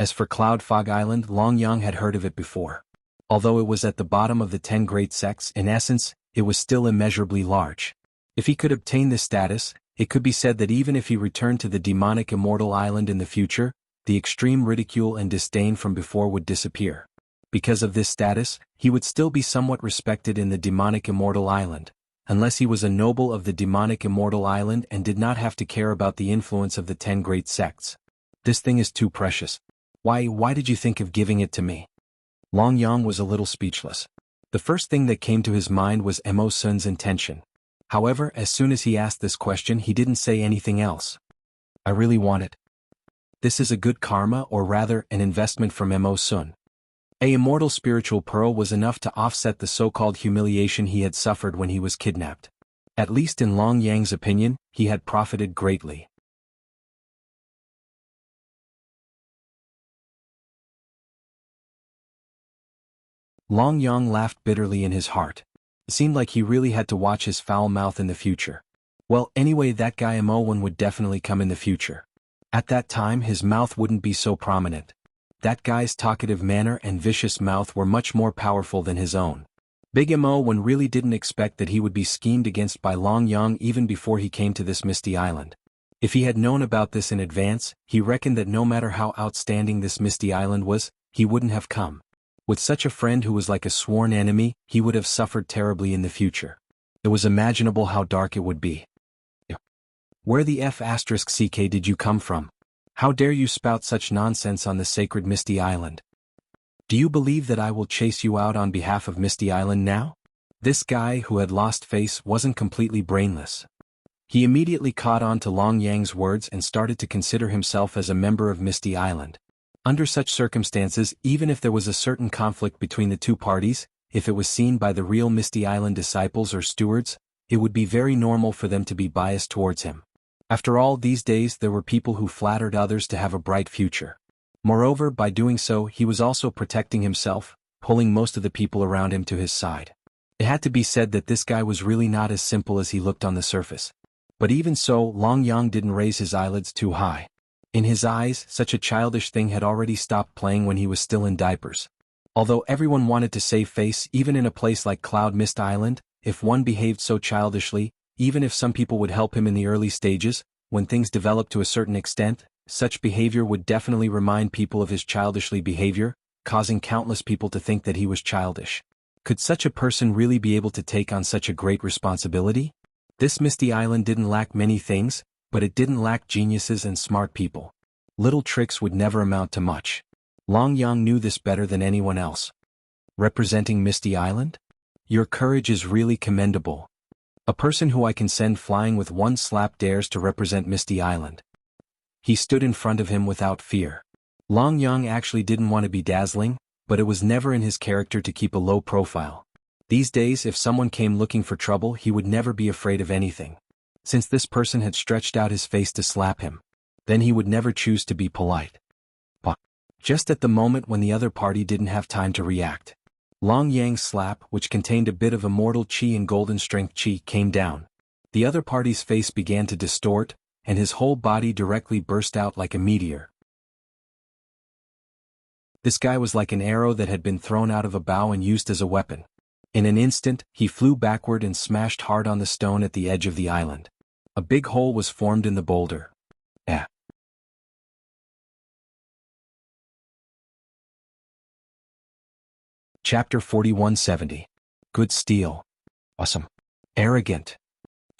As for Cloud Fog Island, Long Yang had heard of it before. Although it was at the bottom of the 10 great sects, in essence, it was still immeasurably large. If he could obtain this status, it could be said that even if he returned to the demonic Immortal Island in the future, the extreme ridicule and disdain from before would disappear. Because of this status, he would still be somewhat respected in the demonic Immortal Island, unless he was a noble of the demonic Immortal Island and did not have to care about the influence of the 10 great sects. This thing is too precious. Why did you think of giving it to me? Long Yang was a little speechless. The first thing that came to his mind was Mo Sun's intention. However, as soon as he asked this question, he didn't say anything else. I really want it. This is a good karma, or rather, an investment from Mo Sun. A immortal spiritual pearl was enough to offset the so-called humiliation he had suffered when he was kidnapped. At least in Long Yang's opinion, he had profited greatly. Long Yang laughed bitterly in his heart. It seemed like he really had to watch his foul mouth in the future. Well, anyway, that guy Xuanhuan would definitely come in the future. At that time, his mouth wouldn't be so prominent. That guy's talkative manner and vicious mouth were much more powerful than his own. Big Xuanhuan really didn't expect that he would be schemed against by Long Yang even before he came to this misty island. If he had known about this in advance, he reckoned that no matter how outstanding this misty island was, he wouldn't have come. With such a friend who was like a sworn enemy, he would have suffered terribly in the future. It was imaginable how dark it would be. Where the *CK did you come from? How dare you spout such nonsense on the sacred Misty Island? Do you believe that I will chase you out on behalf of Misty Island now? This guy who had lost face wasn't completely brainless. He immediately caught on to Long Yang's words and started to consider himself as a member of Misty Island. Under such circumstances, even if there was a certain conflict between the two parties, if it was seen by the real Misty Island disciples or stewards, it would be very normal for them to be biased towards him. After all, these days there were people who flattered others to have a bright future. Moreover, by doing so, he was also protecting himself, pulling most of the people around him to his side. It had to be said that this guy was really not as simple as he looked on the surface. But even so, Long Yang didn't raise his eyelids too high. In his eyes, such a childish thing had already stopped playing when he was still in diapers. Although everyone wanted to save face even in a place like Cloud Mist Island, if one behaved so childishly, even if some people would help him in the early stages, when things developed to a certain extent, such behavior would definitely remind people of his childishly behavior, causing countless people to think that he was childish. Could such a person really be able to take on such a great responsibility? This Misty Island didn't lack many things, but it didn't lack geniuses and smart people. Little tricks would never amount to much. Long Yang knew this better than anyone else. Representing Misty Island? Your courage is really commendable. A person who I can send flying with one slap dares to represent Misty Island. He stood in front of him without fear. Long Yang actually didn't want to be dazzling, but it was never in his character to keep a low profile. These days, if someone came looking for trouble, he would never be afraid of anything. Since this person had stretched out his face to slap him, Then he would never choose to be polite. But just at the moment when the other party didn't have time to react, Long Yang's slap, which contained a bit of immortal qi and golden strength qi, came down. The other party's face began to distort, and his whole body directly burst out like a meteor. This guy was like an arrow that had been thrown out of a bow and used as a weapon. In an instant, he flew backward and smashed hard on the stone at the edge of the island. A big hole was formed in the boulder. Chapter 4170. Good steel. Awesome. Arrogant.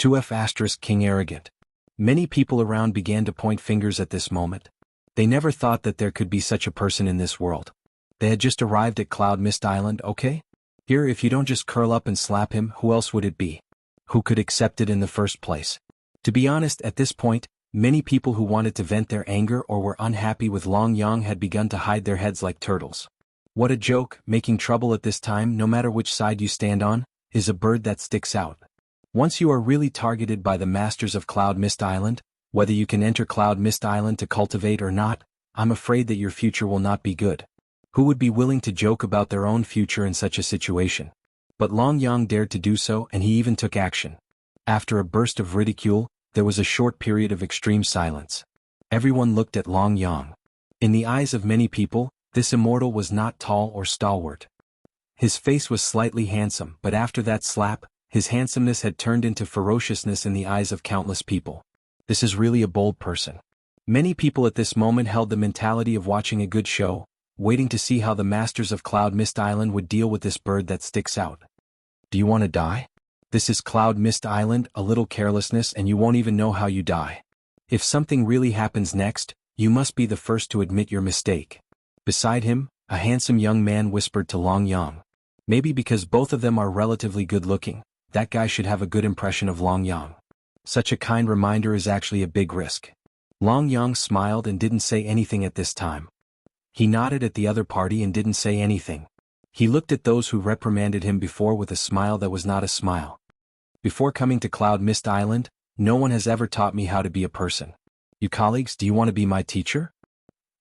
2F** King Arrogant. Many people around began to point fingers at this moment. They never thought that there could be such a person in this world. They had just arrived at Cloud Mist Island, okay? Here, if you don't just curl up and slap him, who else would it be? Who could accept it in the first place? To be honest, at this point, many people who wanted to vent their anger or were unhappy with Long Yang had begun to hide their heads like turtles. What a joke. Making trouble at this time, no matter which side you stand on, is a bird that sticks out. Once you are really targeted by the masters of Cloud Mist Island, whether you can enter Cloud Mist Island to cultivate or not, I'm afraid that your future will not be good. Who would be willing to joke about their own future in such a situation? But Long Yang dared to do so, and he even took action. After a burst of ridicule, there was a short period of extreme silence. Everyone looked at Long Yang. In the eyes of many people, this immortal was not tall or stalwart. His face was slightly handsome, but after that slap, his handsomeness had turned into ferociousness in the eyes of countless people. This is really a bold person. Many people at this moment held the mentality of watching a good show, waiting to see how the masters of Cloud Mist Island would deal with this bird that sticks out. Do you want to die? This is Cloud Mist Island, a little carelessness and you won't even know how you die. If something really happens next, you must be the first to admit your mistake. Beside him, a handsome young man whispered to Long Yang. Maybe because both of them are relatively good-looking, that guy should have a good impression of Long Yang. Such a kind reminder is actually a big risk. Long Yang smiled and didn't say anything at this time. He nodded at the other party and didn't say anything. He looked at those who reprimanded him before with a smile that was not a smile. Before coming to Cloud Mist Island, no one has ever taught me how to be a person. You colleagues, do you want to be my teacher?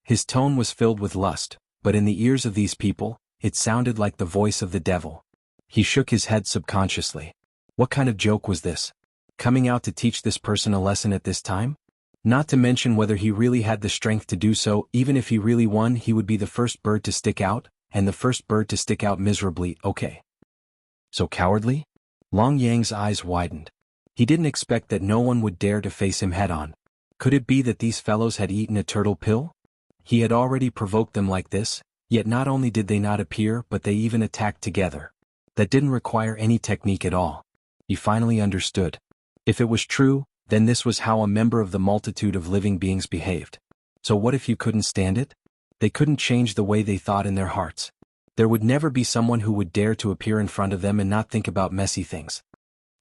His tone was filled with lust, but in the ears of these people, it sounded like the voice of the devil. He shook his head subconsciously. What kind of joke was this? Coming out to teach this person a lesson at this time? Not to mention whether he really had the strength to do so. Even if he really won, he would be the first bird to stick out, and the first bird to stick out miserably. Okay. So cowardly? Long Yang's eyes widened. He didn't expect that no one would dare to face him head-on. Could it be that these fellows had eaten a turtle pill? He had already provoked them like this, yet not only did they not appear but they even attacked together. That didn't require any technique at all. He finally understood. If it was true, then this was how a member of the multitude of living beings behaved. So what if you couldn't stand it? They couldn't change the way they thought in their hearts. There would never be someone who would dare to appear in front of them and not think about messy things.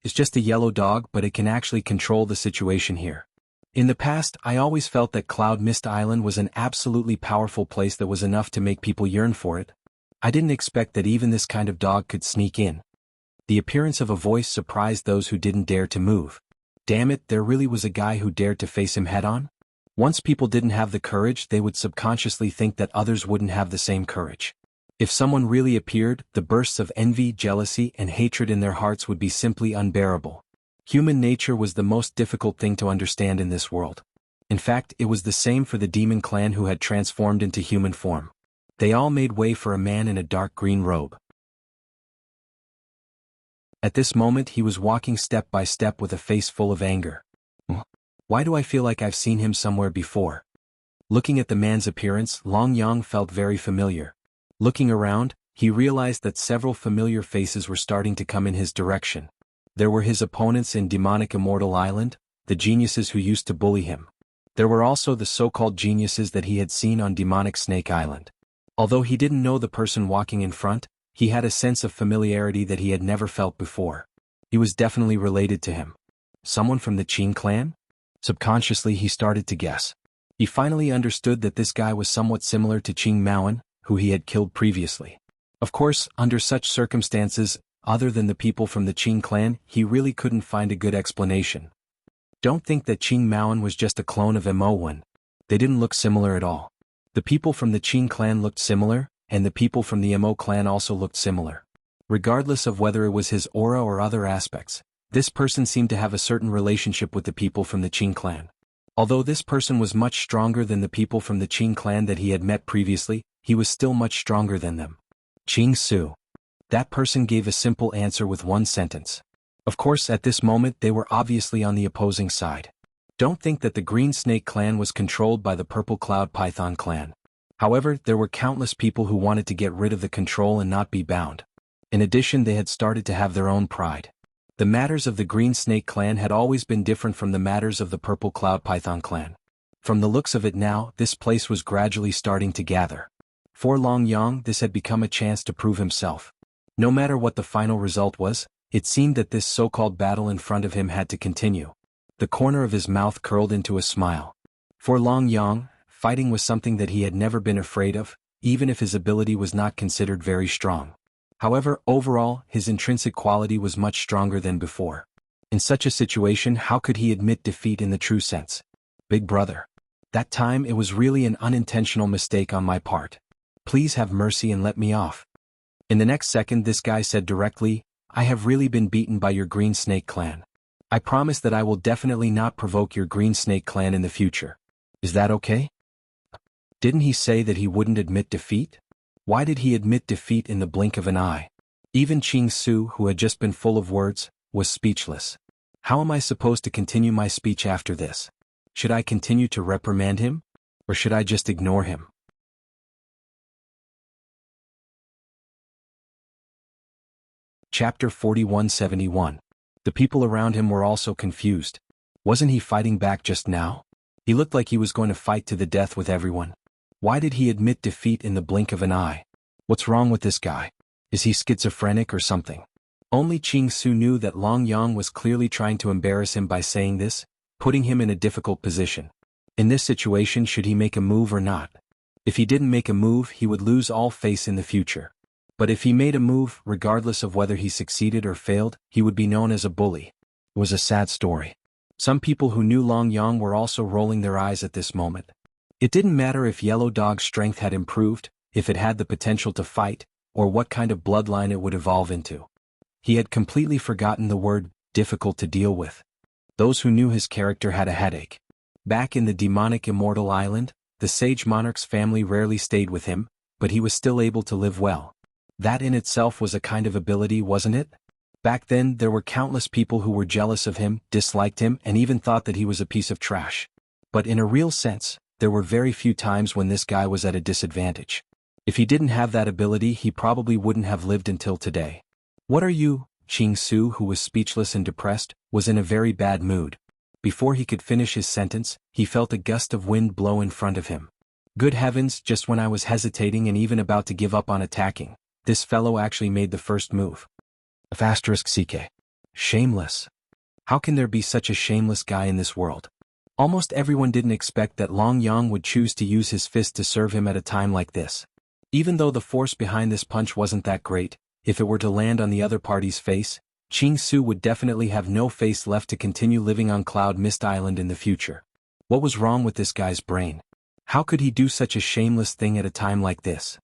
It's just a yellow dog, but it can actually control the situation here. In the past, I always felt that Cloud Mist Island was an absolutely powerful place that was enough to make people yearn for it. I didn't expect that even this kind of dog could sneak in. The appearance of a voice surprised those who didn't dare to move. Damn it, there really was a guy who dared to face him head-on? Once people didn't have the courage, they would subconsciously think that others wouldn't have the same courage. If someone really appeared, the bursts of envy, jealousy, and hatred in their hearts would be simply unbearable. Human nature was the most difficult thing to understand in this world. In fact, it was the same for the demon clan who had transformed into human form. They all made way for a man in a dark green robe. At this moment he was walking step by step with a face full of anger. Why do I feel like I've seen him somewhere before? Looking at the man's appearance, Long Yang felt very familiar. Looking around, he realized that several familiar faces were starting to come in his direction. There were his opponents in Demonic Immortal Island, the geniuses who used to bully him. There were also the so-called geniuses that he had seen on Demonic Snake Island. Although he didn't know the person walking in front, he had a sense of familiarity that he had never felt before. He was definitely related to him. Someone from the Qing clan? Subconsciously he started to guess. He finally understood that this guy was somewhat similar to Qing Maoan, who he had killed previously. Of course, under such circumstances, other than the people from the Qing clan, he really couldn't find a good explanation. Don't think that Qing Maoan was just a clone of Imowen, They didn't look similar at all. The people from the Qing clan looked similar, and the people from the Mo clan also looked similar. Regardless of whether it was his aura or other aspects, this person seemed to have a certain relationship with the people from the Qing clan. Although this person was much stronger than the people from the Qing clan that he had met previously, he was still much stronger than them. Qing Su. That person gave a simple answer with one sentence. Of course, at this moment they were obviously on the opposing side. Don't think that the Green Snake clan was controlled by the Purple Cloud Python clan. However, there were countless people who wanted to get rid of the control and not be bound. In addition, they had started to have their own pride. The matters of the Green Snake clan had always been different from the matters of the Purple Cloud Python clan. From the looks of it now, this place was gradually starting to gather. For Long Yang, this had become a chance to prove himself. No matter what the final result was, it seemed that this so-called battle in front of him had to continue. The corner of his mouth curled into a smile. For Long Yang, fighting was something that he had never been afraid of, even if his ability was not considered very strong. However, overall, his intrinsic quality was much stronger than before. In such a situation, how could he admit defeat in the true sense? Big brother. That time it was really an unintentional mistake on my part. Please have mercy and let me off. In the next second this guy said directly, I have really been beaten by your Green Snake clan. I promise that I will definitely not provoke your Green Snake clan in the future. Is that okay? Didn't he say that he wouldn't admit defeat? Why did he admit defeat in the blink of an eye? Even Qing Su, who had just been full of words, was speechless. How am I supposed to continue my speech after this? Should I continue to reprimand him? Or should I just ignore him? Chapter 4171. The people around him were also confused. Wasn't he fighting back just now? He looked like he was going to fight to the death with everyone. Why did he admit defeat in the blink of an eye? What's wrong with this guy? Is he schizophrenic or something? Only Qing Su knew that Long Yang was clearly trying to embarrass him by saying this, putting him in a difficult position. In this situation, should he make a move or not? If he didn't make a move, he would lose all face in the future. But if he made a move, regardless of whether he succeeded or failed, he would be known as a bully. It was a sad story. Some people who knew Long Yang were also rolling their eyes at this moment. It didn't matter if Yellow Dog's strength had improved, if it had the potential to fight, or what kind of bloodline it would evolve into. He had completely forgotten the word difficult to deal with. Those who knew his character had a headache. Back in the demonic Immortal Island, the Sage Monarch's family rarely stayed with him, but he was still able to live well. That in itself was a kind of ability, wasn't it? Back then, there were countless people who were jealous of him, disliked him, and even thought that he was a piece of trash. But in a real sense, there were very few times when this guy was at a disadvantage. If he didn't have that ability, he probably wouldn't have lived until today. What are you? Qing Su, who was speechless and depressed, was in a very bad mood. Before he could finish his sentence, he felt a gust of wind blow in front of him. Good heavens, just when I was hesitating and even about to give up on attacking, this fellow actually made the first move. *CK. Shameless. How can there be such a shameless guy in this world? Almost everyone didn't expect that Long Yang would choose to use his fist to serve him at a time like this. Even though the force behind this punch wasn't that great, if it were to land on the other party's face, Qing Su would definitely have no face left to continue living on Cloud Mist Island in the future. What was wrong with this guy's brain? How could he do such a shameless thing at a time like this?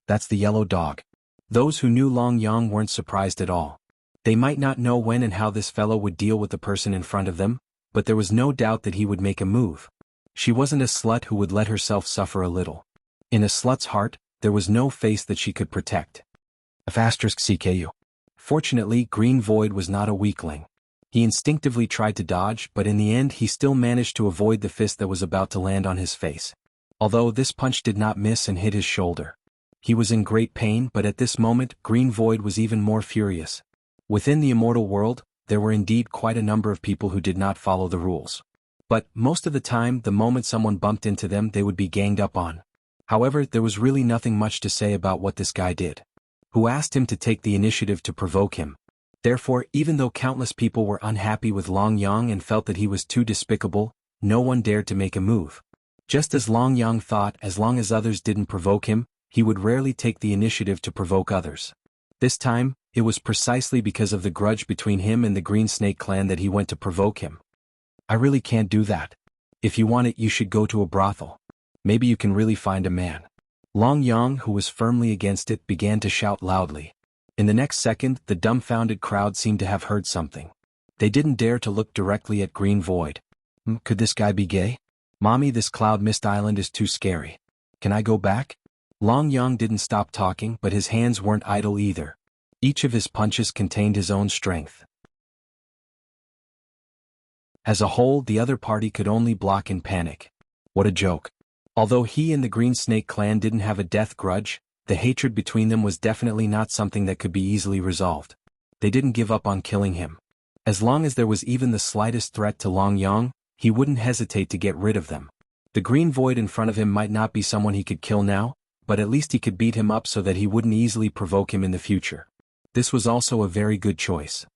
That's the Yellow Dog. Those who knew Long Yang weren't surprised at all. They might not know when and how this fellow would deal with the person in front of them, but there was no doubt that he would make a move. She wasn't a slut who would let herself suffer a little. In a slut's heart, there was no face that she could protect. *CKU. Fortunately, Green Void was not a weakling. He instinctively tried to dodge, but in the end he still managed to avoid the fist that was about to land on his face. Although this punch did not miss and hit his shoulder. He was in great pain, but at this moment, Green Void was even more furious. Within the immortal world, there were indeed quite a number of people who did not follow the rules. But, most of the time, the moment someone bumped into them, they would be ganged up on. However, there was really nothing much to say about what this guy did. Who asked him to take the initiative to provoke him. Therefore, even though countless people were unhappy with Long Yang and felt that he was too despicable, no one dared to make a move. Just as Long Yang thought, as long as others didn't provoke him, he would rarely take the initiative to provoke others. This time, it was precisely because of the grudge between him and the Green Snake clan that he went to provoke him. I really can't do that. If you want it, you should go to a brothel. Maybe you can really find a man. Long Yang, who was firmly against it, began to shout loudly. In the next second, the dumbfounded crowd seemed to have heard something. They didn't dare to look directly at Green Void. Could this guy be gay? Mommy, this cloud mist island is too scary. Can I go back? Long Yang didn't stop talking, but his hands weren't idle either. Each of his punches contained his own strength. As a whole, the other party could only block in panic. What a joke. Although he and the Green Snake clan didn't have a death grudge, the hatred between them was definitely not something that could be easily resolved. They didn't give up on killing him. As long as there was even the slightest threat to Long Yang, he wouldn't hesitate to get rid of them. The Green Void in front of him might not be someone he could kill now, but at least he could beat him up so that he wouldn't easily provoke him in the future. This was also a very good choice.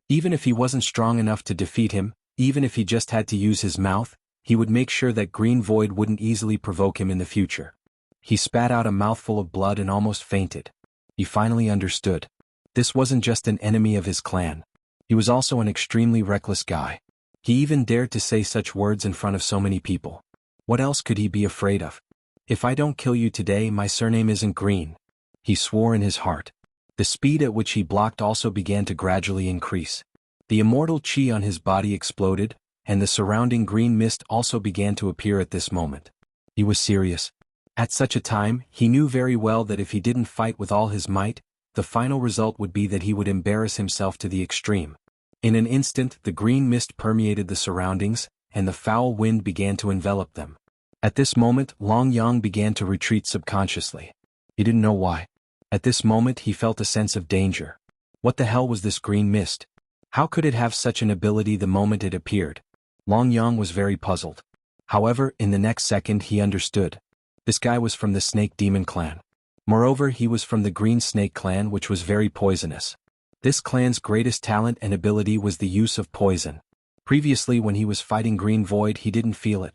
Even if he wasn't strong enough to defeat him, even if he just had to use his mouth, he would make sure that Green Void wouldn't easily provoke him in the future. He spat out a mouthful of blood and almost fainted. He finally understood. This wasn't just an enemy of his clan. He was also an extremely reckless guy. He even dared to say such words in front of so many people. What else could he be afraid of? If I don't kill you today, my surname isn't Green. He swore in his heart. The speed at which he blocked also began to gradually increase. The immortal chi on his body exploded, and the surrounding green mist also began to appear at this moment. He was serious. At such a time, he knew very well that if he didn't fight with all his might, the final result would be that he would embarrass himself to the extreme. In an instant, the green mist permeated the surroundings, and the foul wind began to envelop them. At this moment, Long Yang began to retreat subconsciously. He didn't know why. At this moment, he felt a sense of danger. What the hell was this green mist? How could it have such an ability the moment it appeared? Long Yang was very puzzled. However, in the next second he understood. This guy was from the Snake Demon clan. Moreover, he was from the Green Snake clan, which was very poisonous. This clan's greatest talent and ability was the use of poison. Previously, when he was fighting Green Void, he didn't feel it.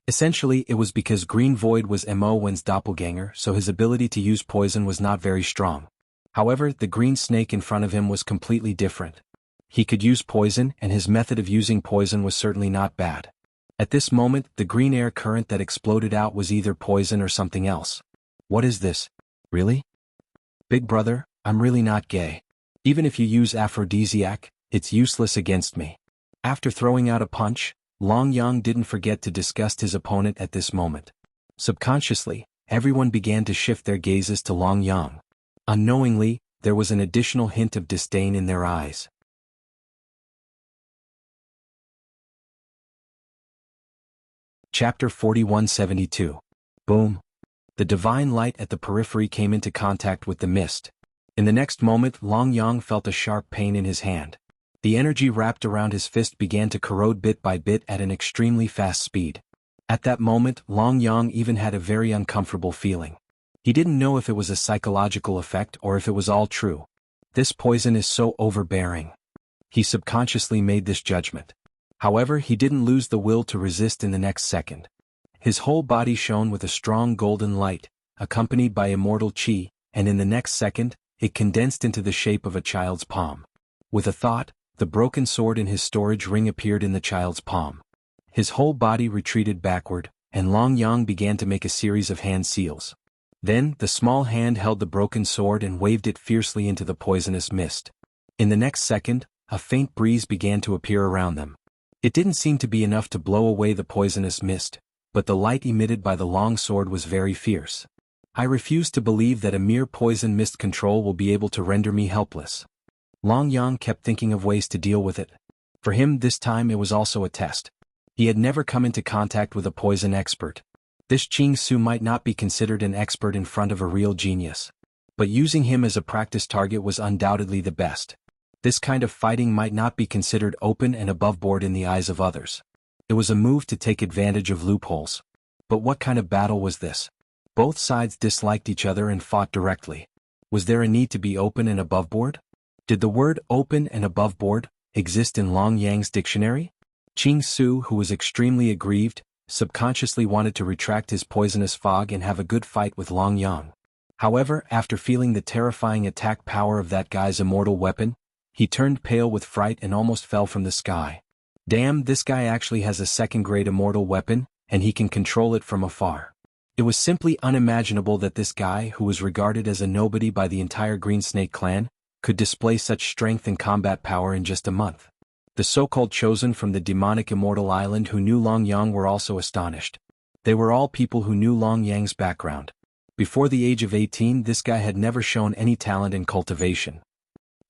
Essentially, it was because Green Void was Mo Wen's doppelganger, so his ability to use poison was not very strong. However, the green snake in front of him was completely different. He could use poison, and his method of using poison was certainly not bad. At this moment, the green air current that exploded out was either poison or something else. What is this? Really? Big brother, I'm really not gay. Even if you use aphrodisiac, it's useless against me. After throwing out a punch, Long Yang didn't forget to disgust his opponent at this moment. Subconsciously, everyone began to shift their gazes to Long Yang. Unknowingly, there was an additional hint of disdain in their eyes. Chapter 4172. Boom. The divine light at the periphery came into contact with the mist. In the next moment, Long Yang felt a sharp pain in his hand. The energy wrapped around his fist began to corrode bit by bit at an extremely fast speed. At that moment, Long Yang even had a very uncomfortable feeling. He didn't know if it was a psychological effect or if it was all true. This poison is so overbearing. He subconsciously made this judgment. However, he didn't lose the will to resist in the next second. His whole body shone with a strong golden light, accompanied by immortal chi, and in the next second, it condensed into the shape of a child's palm. With a thought, the broken sword in his storage ring appeared in the child's palm. His whole body retreated backward, and Long Yang began to make a series of hand seals. Then, the small hand held the broken sword and waved it fiercely into the poisonous mist. In the next second, a faint breeze began to appear around them. It didn't seem to be enough to blow away the poisonous mist, but the light emitted by the long sword was very fierce. I refuse to believe that a mere poison mist control will be able to render me helpless. Long Yang kept thinking of ways to deal with it. For him, this time it was also a test. He had never come into contact with a poison expert. This Xianxia might not be considered an expert in front of a real genius. But using him as a practice target was undoubtedly the best. This kind of fighting might not be considered open and aboveboard in the eyes of others. It was a move to take advantage of loopholes. But what kind of battle was this? Both sides disliked each other and fought directly. Was there a need to be open and aboveboard? Did the word open and aboveboard exist in Long Yang's dictionary? Xianxia, who was extremely aggrieved, subconsciously wanted to retract his poisonous fog and have a good fight with Long Yang. However, after feeling the terrifying attack power of that guy's immortal weapon, he turned pale with fright and almost fell from the sky. Damn, this guy actually has a second-grade immortal weapon, and he can control it from afar. It was simply unimaginable that this guy, who was regarded as a nobody by the entire Green Snake clan, could display such strength and combat power in just a month. The so-called chosen from the demonic immortal island who knew Long Yang were also astonished. They were all people who knew Long Yang's background. Before the age of 18, this guy had never shown any talent in cultivation.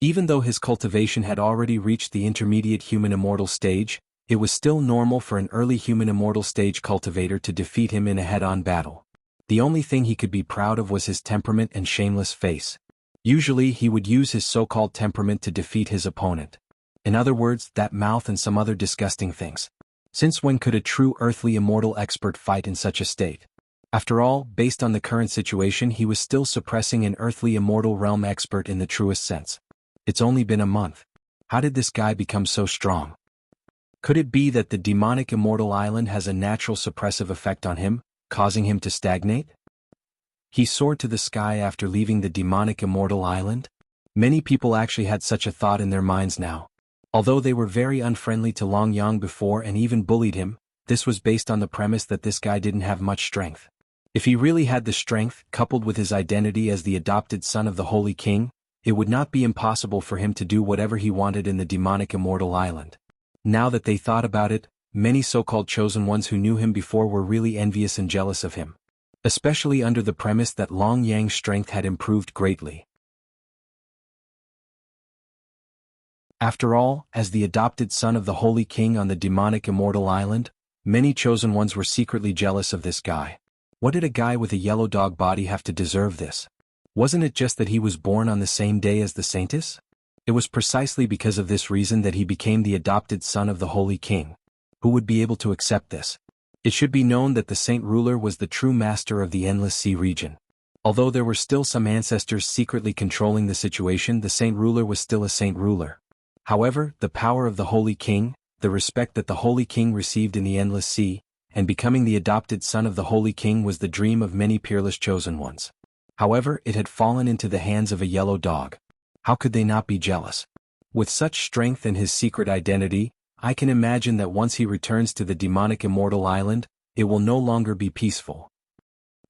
Even though his cultivation had already reached the intermediate human immortal stage, it was still normal for an early human immortal stage cultivator to defeat him in a head-on battle. The only thing he could be proud of was his temperament and shameless face. Usually he would use his so-called temperament to defeat his opponent. In other words, that mouth and some other disgusting things. Since when could a true earthly immortal expert fight in such a state? After all, based on the current situation, he was still suppressing an earthly immortal realm expert in the truest sense. It's only been a month. How did this guy become so strong? Could it be that the demonic immortal island has a natural suppressive effect on him, causing him to stagnate? He soared to the sky after leaving the demonic immortal island? Many people actually had such a thought in their minds now. Although they were very unfriendly to Long Yang before and even bullied him, this was based on the premise that this guy didn't have much strength. If he really had the strength, coupled with his identity as the adopted son of the Holy King, it would not be impossible for him to do whatever he wanted in the demonic immortal island. Now that they thought about it, many so-called chosen ones who knew him before were really envious and jealous of him. Especially under the premise that Long Yang's strength had improved greatly. After all, as the adopted son of the Holy King on the demonic immortal island, many chosen ones were secretly jealous of this guy. What did a guy with a yellow dog body have to deserve this? Wasn't it just that he was born on the same day as the saintess? It was precisely because of this reason that he became the adopted son of the Holy King. Who would be able to accept this? It should be known that the saint ruler was the true master of the Endless Sea region. Although there were still some ancestors secretly controlling the situation, the saint ruler was still a saint ruler. However, the power of the Holy King, the respect that the Holy King received in the Endless Sea, and becoming the adopted son of the Holy King was the dream of many peerless chosen ones. However, it had fallen into the hands of a yellow dog. How could they not be jealous? With such strength and his secret identity, I can imagine that once he returns to the demonic immortal island, it will no longer be peaceful.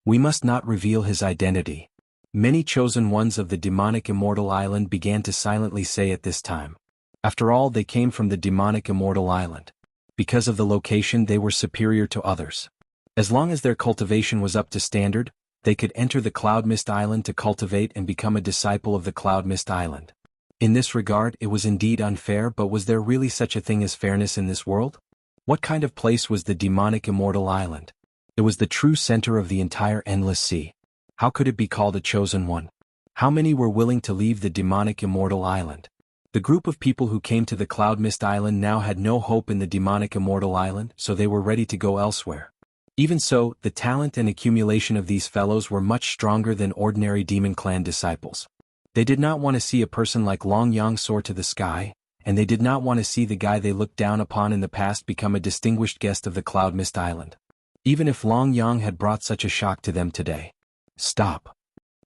We must not reveal his identity. Many chosen ones of the demonic immortal island began to silently say at this time. After all, they came from the demonic immortal island. Because of the location, they were superior to others. As long as their cultivation was up to standard, they could enter the Cloud Mist Island to cultivate and become a disciple of the Cloud Mist Island. In this regard, it was indeed unfair, but was there really such a thing as fairness in this world? What kind of place was the demonic immortal island? It was the true center of the entire Endless Sea. How could it be called a chosen one? How many were willing to leave the demonic immortal island? The group of people who came to the Cloud Mist Island now had no hope in the demonic immortal island, so they were ready to go elsewhere. Even so, the talent and accumulation of these fellows were much stronger than ordinary Demon Clan disciples. They did not want to see a person like Long Yang soar to the sky, and they did not want to see the guy they looked down upon in the past become a distinguished guest of the Cloud Mist Island. Even if Long Yang had brought such a shock to them today. Stop.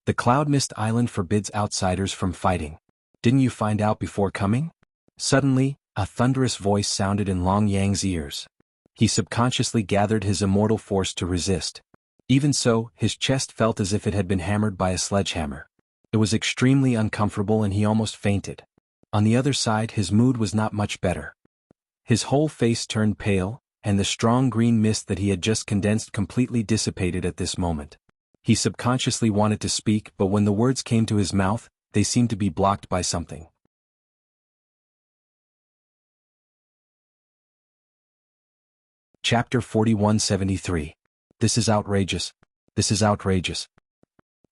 The Cloud Mist Island forbids outsiders from fighting. Didn't you find out before coming? Suddenly, a thunderous voice sounded in Long Yang's ears. He subconsciously gathered his immortal force to resist. Even so, his chest felt as if it had been hammered by a sledgehammer. It was extremely uncomfortable and he almost fainted. On the other side, his mood was not much better. His whole face turned pale, and the strong green mist that he had just condensed completely dissipated at this moment. He subconsciously wanted to speak, but when the words came to his mouth, they seemed to be blocked by something. Chapter 4173. This is outrageous. This is outrageous.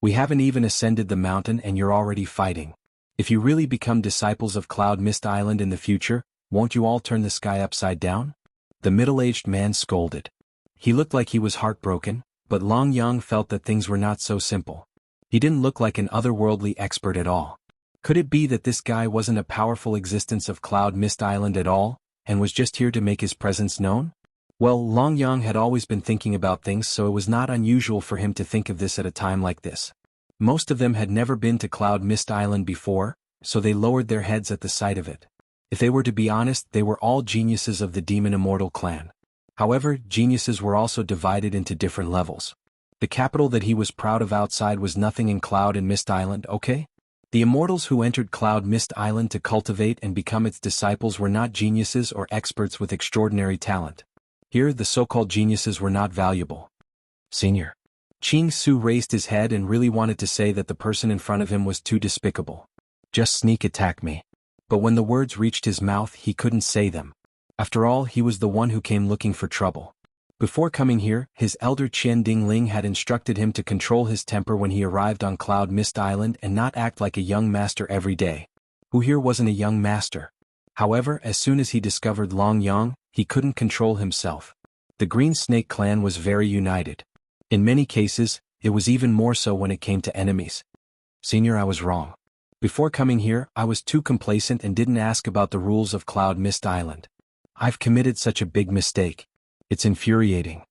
We haven't even ascended the mountain and you're already fighting. If you really become disciples of Cloud Mist Island in the future, won't you all turn the sky upside down? The middle-aged man scolded. He looked like he was heartbroken, but Long Yang felt that things were not so simple. He didn't look like an otherworldly expert at all. Could it be that this guy wasn't a powerful existence of Cloud Mist Island at all, and was just here to make his presence known? Well, Long Yang had always been thinking about things, so it was not unusual for him to think of this at a time like this. Most of them had never been to Cloud Mist Island before, so they lowered their heads at the sight of it. If they were to be honest, they were all geniuses of the demon immortal clan. However, geniuses were also divided into different levels. The capital that he was proud of outside was nothing in Cloud and Mist Island, okay? The immortals who entered Cloud Mist Island to cultivate and become its disciples were not geniuses or experts with extraordinary talent. Here, the so-called geniuses were not valuable. Senior. Xianxia raised his head and really wanted to say that the person in front of him was too despicable. Just sneak attack me. But when the words reached his mouth, he couldn't say them. After all, he was the one who came looking for trouble. Before coming here, his elder Qian Dingling had instructed him to control his temper when he arrived on Cloud Mist Island and not act like a young master every day. Who here wasn't a young master? However, as soon as he discovered Long Yang, he couldn't control himself. The Green Snake clan was very united. In many cases, it was even more so when it came to enemies. Senior, I was wrong. Before coming here, I was too complacent and didn't ask about the rules of Cloud Mist Island. I've committed such a big mistake. It's infuriating.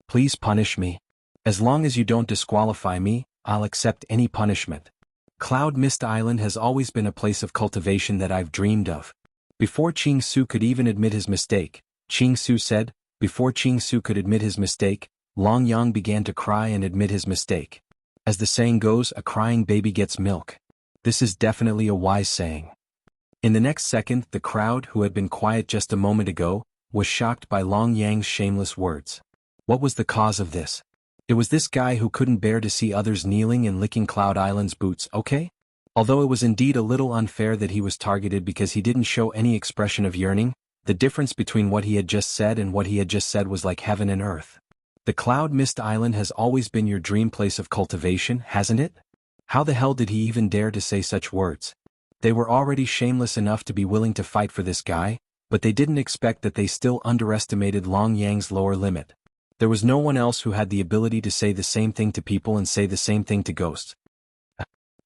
Please punish me. As long as you don't disqualify me, I'll accept any punishment. Cloud Mist Island has always been a place of cultivation that I've dreamed of. Before Xianxia could even admit his mistake, Xianxia said, before Xianxia could admit his mistake, Long Yang began to cry and admit his mistake. As the saying goes, a crying baby gets milk. This is definitely a wise saying. In the next second, the crowd, who had been quiet just a moment ago, was shocked by Long Yang's shameless words. What was the cause of this? It was this guy who couldn't bear to see others kneeling and licking Cloud Island's boots, okay? Although it was indeed a little unfair that he was targeted because he didn't show any expression of yearning, the difference between what he had just said and what he had just said was like heaven and earth. The Cloud Mist Island has always been your dream place of cultivation, hasn't it? How the hell did he even dare to say such words? They were already shameless enough to be willing to fight for this guy, but they didn't expect that they still underestimated Long Yang's lower limit. There was no one else who had the ability to say the same thing to people and say the same thing to ghosts.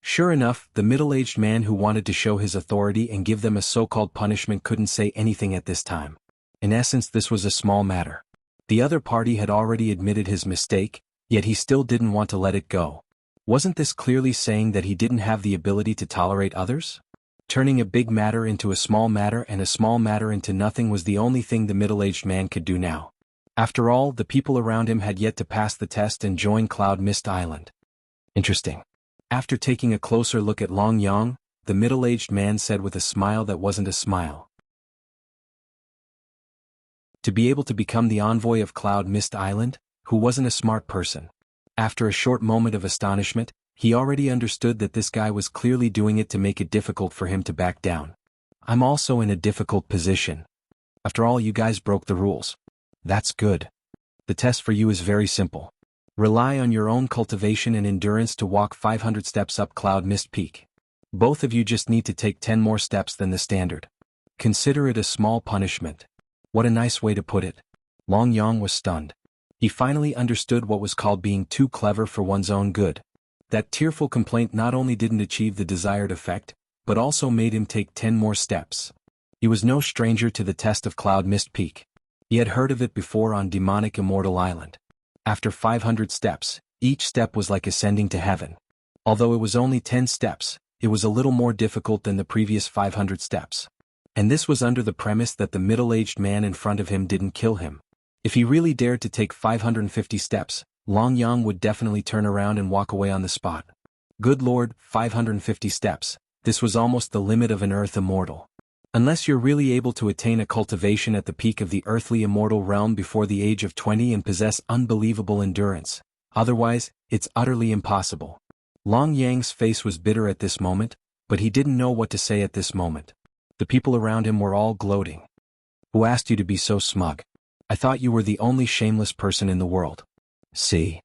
Sure enough, the middle-aged man who wanted to show his authority and give them a so-called punishment couldn't say anything at this time. In essence, this was a small matter. The other party had already admitted his mistake, yet he still didn't want to let it go. Wasn't this clearly saying that he didn't have the ability to tolerate others? Turning a big matter into a small matter and a small matter into nothing was the only thing the middle-aged man could do now. After all, the people around him had yet to pass the test and join Cloud Mist Island. Interesting. After taking a closer look at Long Yang, the middle-aged man said with a smile that wasn't a smile. To be able to become the envoy of Cloud Mist Island, who wasn't a smart person. After a short moment of astonishment, he already understood that this guy was clearly doing it to make it difficult for him to back down. I'm also in a difficult position. After all, you guys broke the rules. That's good. The test for you is very simple. Rely on your own cultivation and endurance to walk 500 steps up Cloud Mist Peak. Both of you just need to take 10 more steps than the standard. Consider it a small punishment. What a nice way to put it. Long Yang was stunned. He finally understood what was called being too clever for one's own good. That tearful complaint not only didn't achieve the desired effect, but also made him take 10 more steps. He was no stranger to the test of Cloud Mist Peak. He had heard of it before on demonic Immortal Island. After 500 steps, each step was like ascending to heaven. Although it was only 10 steps, it was a little more difficult than the previous 500 steps. And this was under the premise that the middle-aged man in front of him didn't kill him. If he really dared to take 550 steps, Long Yang would definitely turn around and walk away on the spot. Good lord, 550 steps, this was almost the limit of an earth immortal. Unless you're really able to attain a cultivation at the peak of the earthly immortal realm before the age of 20 and possess unbelievable endurance. Otherwise, it's utterly impossible. Long Yang's face was bitter at this moment, but he didn't know what to say at this moment. The people around him were all gloating. Who asked you to be so smug? I thought you were the only shameless person in the world. See?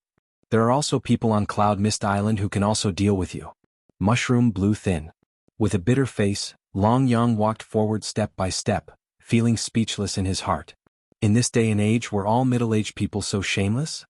There are also people on Cloud Mist Island who can also deal with you. Mushroom blew thin. With a bitter face, Long Yang walked forward step by step, feeling speechless in his heart. In this day and age, were all middle-aged people so shameless?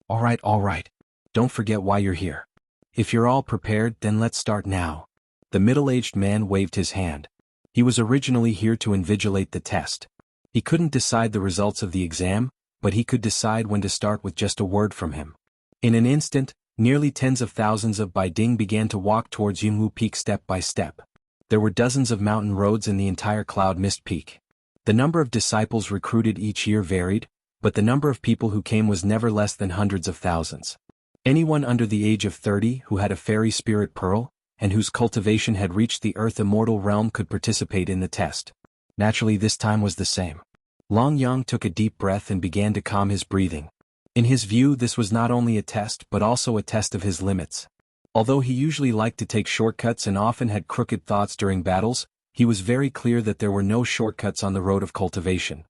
All right. Don't forget why you're here. If you're all prepared, then let's start now. The middle-aged man waved his hand. He was originally here to invigilate the test. He couldn't decide the results of the exam, but he could decide when to start with just a word from him. In an instant, nearly tens of thousands of Baiding began to walk towards Jianghu Peak step by step. There were dozens of mountain roads in the entire Cloud Mist Peak. The number of disciples recruited each year varied, but the number of people who came was never less than hundreds of thousands. Anyone under the age of 30 who had a fairy spirit pearl, and whose cultivation had reached the Earth Immortal realm could participate in the test. Naturally, this time was the same. Long Yang took a deep breath and began to calm his breathing. In his view, this was not only a test but also a test of his limits. Although he usually liked to take shortcuts and often had crooked thoughts during battles, he was very clear that there were no shortcuts on the road of cultivation.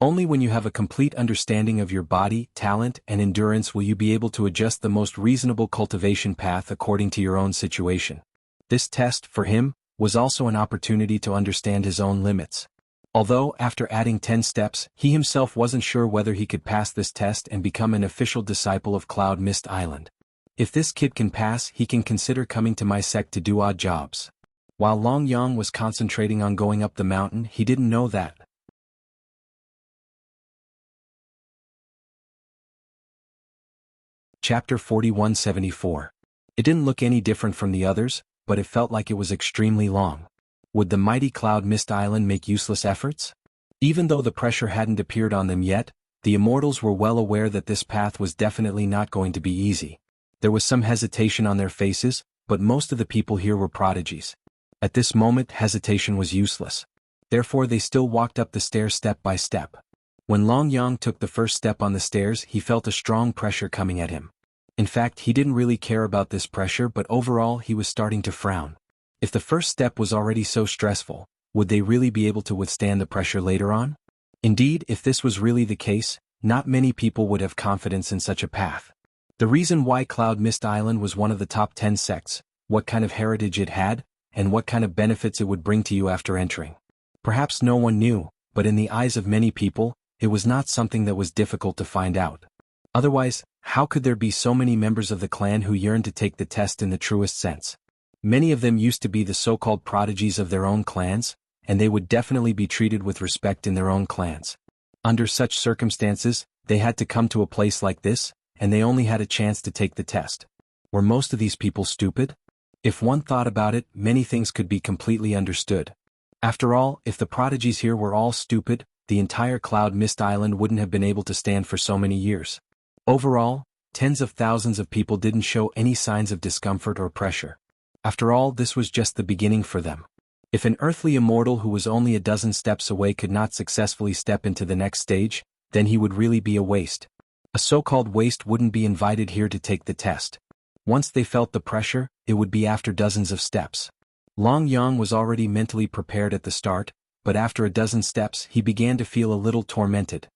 Only when you have a complete understanding of your body, talent, and endurance will you be able to adjust the most reasonable cultivation path according to your own situation. This test, for him, was also an opportunity to understand his own limits. Although, after adding 10 steps, he himself wasn't sure whether he could pass this test and become an official disciple of Cloud Mist Island. If this kid can pass, he can consider coming to my sect to do odd jobs. While Long Yang was concentrating on going up the mountain, he didn't know that. Chapter 4174. It didn't look any different from the others, but it felt like it was extremely long. Would the mighty Cloud Mist Island make useless efforts? Even though the pressure hadn't appeared on them yet, the immortals were well aware that this path was definitely not going to be easy. There was some hesitation on their faces, but most of the people here were prodigies. At this moment, hesitation was useless. Therefore, they still walked up the stairs step by step. When Long Yang took the first step on the stairs, he felt a strong pressure coming at him. In fact, he didn't really care about this pressure, but overall he was starting to frown. If the first step was already so stressful, would they really be able to withstand the pressure later on? Indeed, if this was really the case, not many people would have confidence in such a path. The reason why Cloud Mist Island was one of the top 10 sects, what kind of heritage it had, and what kind of benefits it would bring to you after entering. Perhaps no one knew, but in the eyes of many people, it was not something that was difficult to find out. Otherwise, how could there be so many members of the clan who yearned to take the test in the truest sense? Many of them used to be the so-called prodigies of their own clans, and they would definitely be treated with respect in their own clans. Under such circumstances, they had to come to a place like this, and they only had a chance to take the test. Were most of these people stupid? If one thought about it, many things could be completely understood. After all, if the prodigies here were all stupid, the entire Cloud Mist Island wouldn't have been able to stand for so many years. Overall, tens of thousands of people didn't show any signs of discomfort or pressure. After all, this was just the beginning for them. If an earthly immortal who was only a dozen steps away could not successfully step into the next stage, then he would really be a waste. A so-called waste wouldn't be invited here to take the test. Once they felt the pressure, it would be after dozens of steps. Long Yang was already mentally prepared at the start, but after a dozen steps he began to feel a little tormented.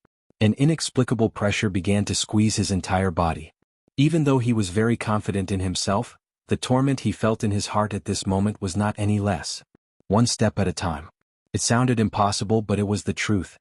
An inexplicable pressure began to squeeze his entire body. Even though he was very confident in himself, the torment he felt in his heart at this moment was not any less. One step at a time. It sounded impossible, but it was the truth.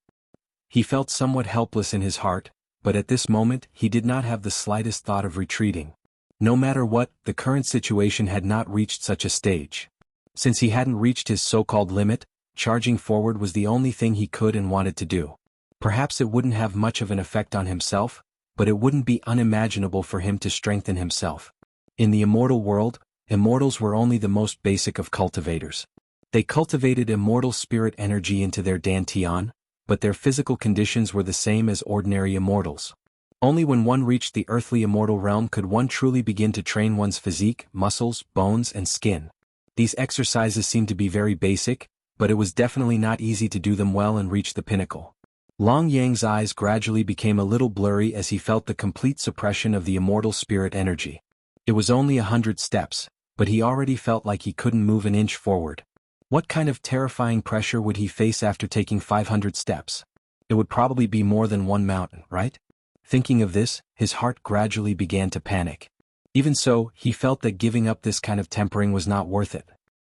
He felt somewhat helpless in his heart, but at this moment he did not have the slightest thought of retreating. No matter what, the current situation had not reached such a stage. Since he hadn't reached his so-called limit, charging forward was the only thing he could and wanted to do. Perhaps it wouldn't have much of an effect on himself, but it wouldn't be unimaginable for him to strengthen himself. In the immortal world, immortals were only the most basic of cultivators. They cultivated immortal spirit energy into their dantian, but their physical conditions were the same as ordinary immortals. Only when one reached the earthly immortal realm could one truly begin to train one's physique, muscles, bones, and skin. These exercises seemed to be very basic, but it was definitely not easy to do them well and reach the pinnacle. Long Yang's eyes gradually became a little blurry as he felt the complete suppression of the immortal spirit energy. It was only 100 steps, but he already felt like he couldn't move an inch forward. What kind of terrifying pressure would he face after taking 500 steps? It would probably be more than one mountain, right? Thinking of this, his heart gradually began to panic. Even so, he felt that giving up this kind of tempering was not worth it.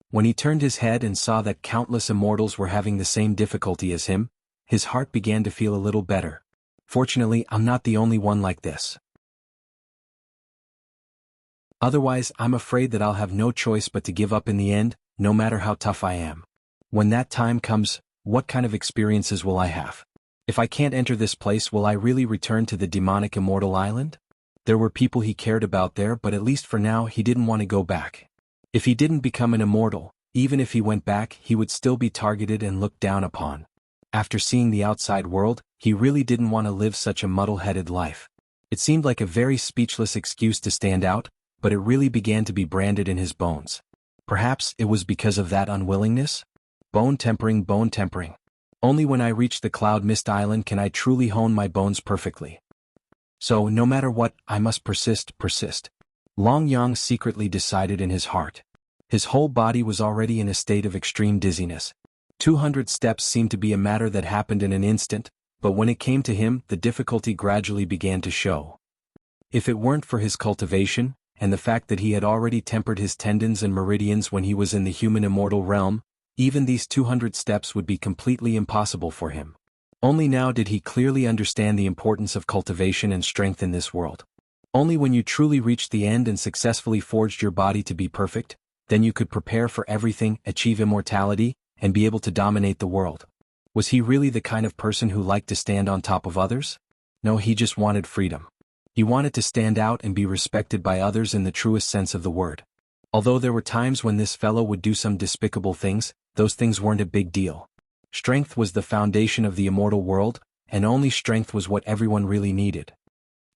When he turned his head and saw that countless immortals were having the same difficulty as him, his heart began to feel a little better. Fortunately, I'm not the only one like this. Otherwise, I'm afraid that I'll have no choice but to give up in the end, no matter how tough I am. When that time comes, what kind of experiences will I have? If I can't enter this place, will I really return to the demonic immortal island? There were people he cared about there, but at least for now he didn't want to go back. If he didn't become an immortal, even if he went back, he would still be targeted and looked down upon. After seeing the outside world, he really didn't want to live such a muddle-headed life. It seemed like a very speechless excuse to stand out, but it really began to be branded in his bones. Perhaps it was because of that unwillingness? Bone tempering. Only when I reach the Cloud Mist Island can I truly hone my bones perfectly. So, no matter what, I must persist. Long Yang secretly decided in his heart. His whole body was already in a state of extreme dizziness. 200 steps seemed to be a matter that happened in an instant, but when it came to him, the difficulty gradually began to show. If it weren't for his cultivation, and the fact that he had already tempered his tendons and meridians when he was in the human immortal realm, even these 200 steps would be completely impossible for him. Only now did he clearly understand the importance of cultivation and strength in this world. Only when you truly reached the end and successfully forged your body to be perfect, then you could prepare for everything, achieve immortality, and be able to dominate the world. Was he really the kind of person who liked to stand on top of others? No, he just wanted freedom. He wanted to stand out and be respected by others in the truest sense of the word. Although there were times when this fellow would do some despicable things, those things weren't a big deal. Strength was the foundation of the immortal world, and only strength was what everyone really needed.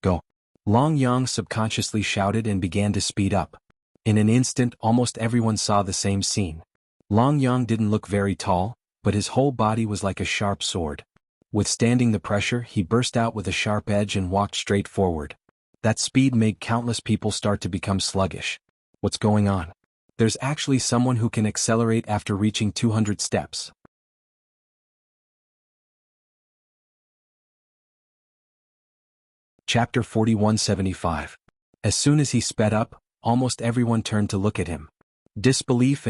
Go. Long Yang subconsciously shouted and began to speed up. In an instant, almost everyone saw the same scene. Long Yang didn't look very tall, but his whole body was like a sharp sword. Withstanding the pressure, he burst out with a sharp edge and walked straight forward. That speed made countless people start to become sluggish. What's going on? There's actually someone who can accelerate after reaching 200 steps. Chapter 4175. As soon as he sped up, almost everyone turned to look at him. Disbelief